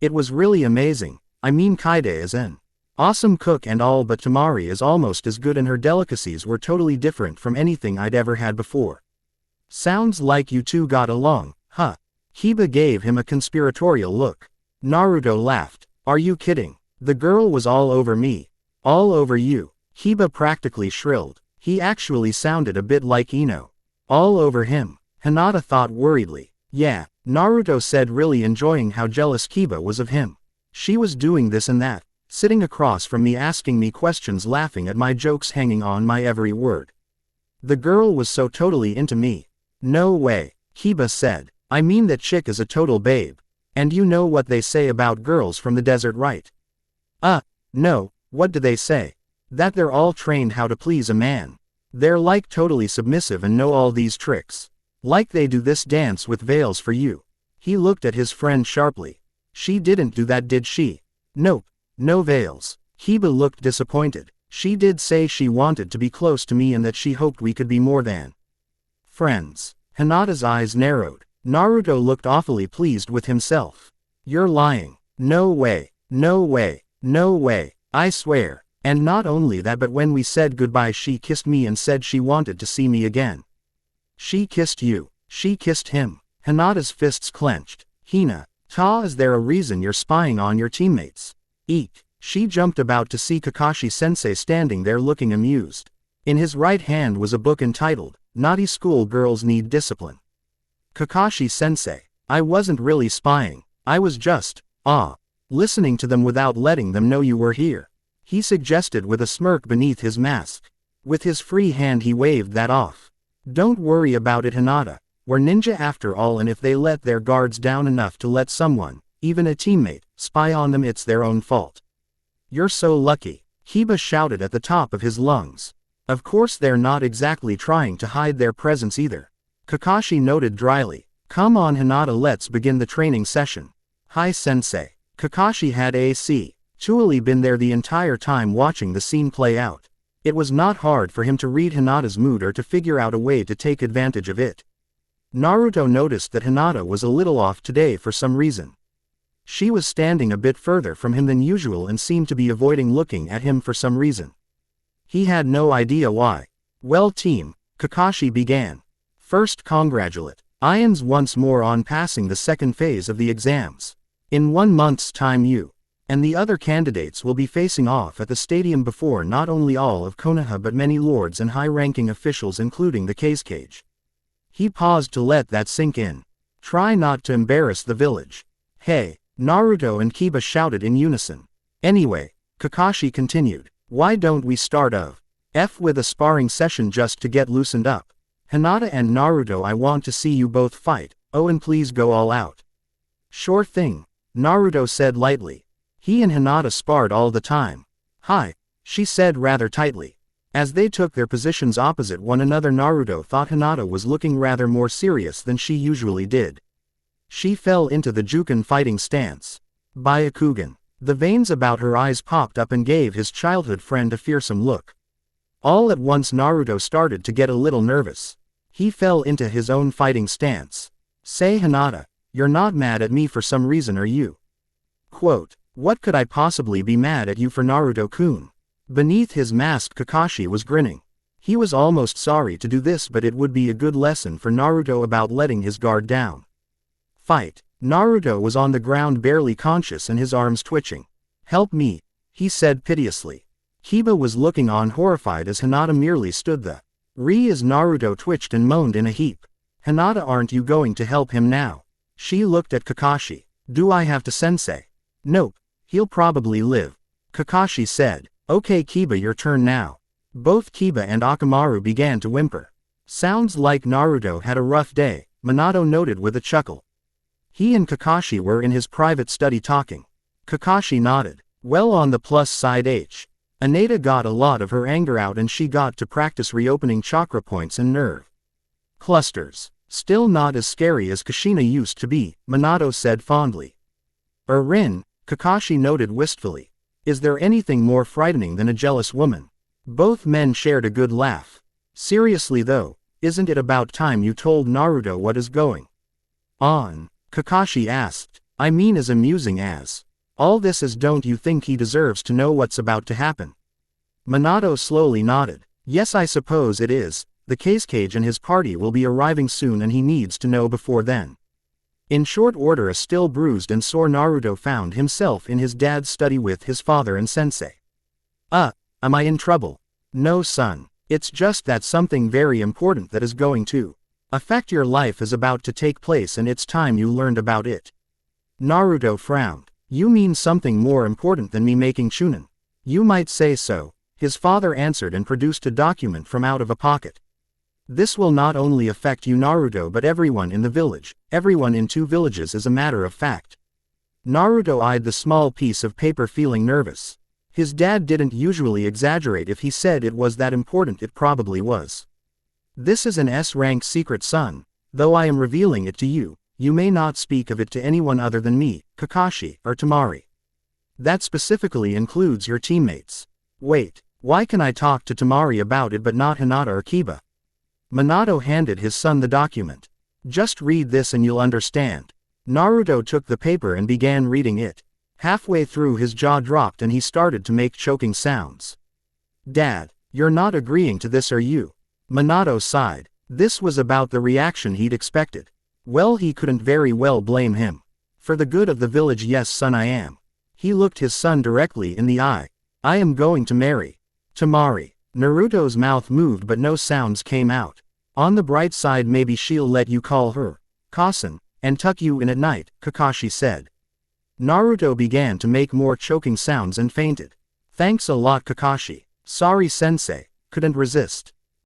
It was really amazing. I mean, Kaide is an awesome cook and all, but Temari is almost as good, and her delicacies were totally different from anything I'd ever had before. Sounds like you two got along, huh? Kiba gave him a conspiratorial look. Naruto laughed. Are you kidding? The girl was all over me. All over you. Kiba practically shrilled. He actually sounded a bit like Ino. All over him. Hinata thought worriedly. Yeah, Naruto said, really enjoying how jealous Kiba was of him. She was doing this and that, sitting across from me asking me questions, laughing at my jokes, hanging on my every word. The girl was so totally into me. No way, Kiba said. I mean, that chick is a total babe. And you know what they say about girls from the desert, right? No, what do they say? That they're all trained how to please a man. They're like totally submissive and know all these tricks. Like they do this dance with veils for you. He looked at his friend sharply. She didn't do that, did she? Nope, no veils. Kiba looked disappointed. She did say she wanted to be close to me and that she hoped we could be more than friends. Hinata's eyes narrowed. Naruto looked awfully pleased with himself. You're lying. No way, no way, no way, I swear. And not only that, but when we said goodbye she kissed me and said she wanted to see me again. She kissed you. She kissed him. Hinata's fists clenched. Hinata, is there a reason you're spying on your teammates? Eek. She jumped about to see Kakashi Sensei standing there looking amused. In his right hand was a book entitled, Naughty School Girls Need Discipline. Kakashi Sensei, I wasn't really spying. I was just, listening to them without letting them know you were here. He suggested with a smirk beneath his mask. With his free hand he waved that off. Don't worry about it, Hinata. We're ninja after all, and if they let their guards down enough to let someone, even a teammate, spy on them, it's their own fault. You're so lucky, Kiba shouted at the top of his lungs. Of course they're not exactly trying to hide their presence either. Kakashi noted dryly. Come on Hinata, let's begin the training session. Hi Sensei. Kakashi had actually been there the entire time watching the scene play out. It was not hard for him to read Hinata's mood or to figure out a way to take advantage of it. Naruto noticed that Hinata was a little off today for some reason. She was standing a bit further from him than usual and seemed to be avoiding looking at him for some reason. He had no idea why. Well team, Kakashi began. First congratulate Ions once more on passing the second phase of the exams. In 1 month's time you and the other candidates will be facing off at the stadium before not only all of Konoha but many lords and high-ranking officials including the Cage. He paused to let that sink in. Try not to embarrass the village. Hey, Naruto and Kiba shouted in unison. Anyway, Kakashi continued, why don't we start with a sparring session just to get loosened up? Hinata and Naruto, I want to see you both fight, and please go all out. Sure thing, Naruto said lightly. He and Hinata sparred all the time. Hi, she said rather tightly. As they took their positions opposite one another, Naruto thought Hinata was looking rather more serious than she usually did. She fell into the Juken fighting stance. Byakugan. The veins about her eyes popped up and gave his childhood friend a fearsome look. All at once Naruto started to get a little nervous. He fell into his own fighting stance. Say Hinata, you're not mad at me for some reason, are you? Quote, what could I possibly be mad at you for, Naruto-kun? Beneath his mask Kakashi was grinning. He was almost sorry to do this, but it would be a good lesson for Naruto about letting his guard down. Fight. Naruto was on the ground barely conscious and his arms twitching. Help me, he said piteously. Kiba was looking on horrified as Hinata merely stood there. As Naruto twitched and moaned in a heap. Hinata, aren't you going to help him now? She looked at Kakashi. Do I have to, Sensei? Nope, he'll probably live. Kakashi said. Okay Kiba, your turn now. Both Kiba and Akamaru began to whimper. Sounds like Naruto had a rough day, Minato noted with a chuckle. He and Kakashi were in his private study talking. Kakashi nodded. Well, on the plus side, Hinata got a lot of her anger out and she got to practice reopening chakra points and nerve clusters. Still not as scary as Kushina used to be, Minato said fondly. Rin, Kakashi noted wistfully. Is there anything more frightening than a jealous woman? Both men shared a good laugh. Seriously though, isn't it about time you told Naruto what is going on? Kakashi asked. I mean, as amusing as all this is, don't you think he deserves to know what's about to happen? Minato slowly nodded. Yes, I suppose it is. The Cage and his party will be arriving soon and he needs to know before then. In short order, a still bruised and sore Naruto found himself in his dad's study with his father and Sensei. Am I in trouble? No son. It's just that something very important that is going to affect your life is about to take place and it's time you learned about it. Naruto frowned. You mean something more important than me making Chunin? You might say so, his father answered and produced a document from out of a pocket. This will not only affect you Naruto but everyone in the village, everyone in 2 villages as a matter of fact. Naruto eyed the small piece of paper feeling nervous. His dad didn't usually exaggerate if he said it was that important, it probably was. This is an S-rank secret, son. Though I am revealing it to you, you may not speak of it to anyone other than me, Kakashi, or Temari. That specifically includes your teammates. Wait, why can I talk to Temari about it but not Hinata or Kiba? Minato handed his son the document. Just read this and you'll understand. Naruto took the paper and began reading it. Halfway through his jaw dropped and he started to make choking sounds. Dad, you're not agreeing to this, are you? Minato sighed. This was about the reaction he'd expected. Well, he couldn't very well blame him. For the good of the village, yes son, I am. He looked his son directly in the eye. I am going to marry Temari. Naruto's mouth moved but no sounds came out. On the bright side, maybe she'll let you call her Kasen, and tuck you in at night, Kakashi said. Naruto began to make more choking sounds and fainted. Thanks a lot Kakashi. Sorry sensei, couldn't resist.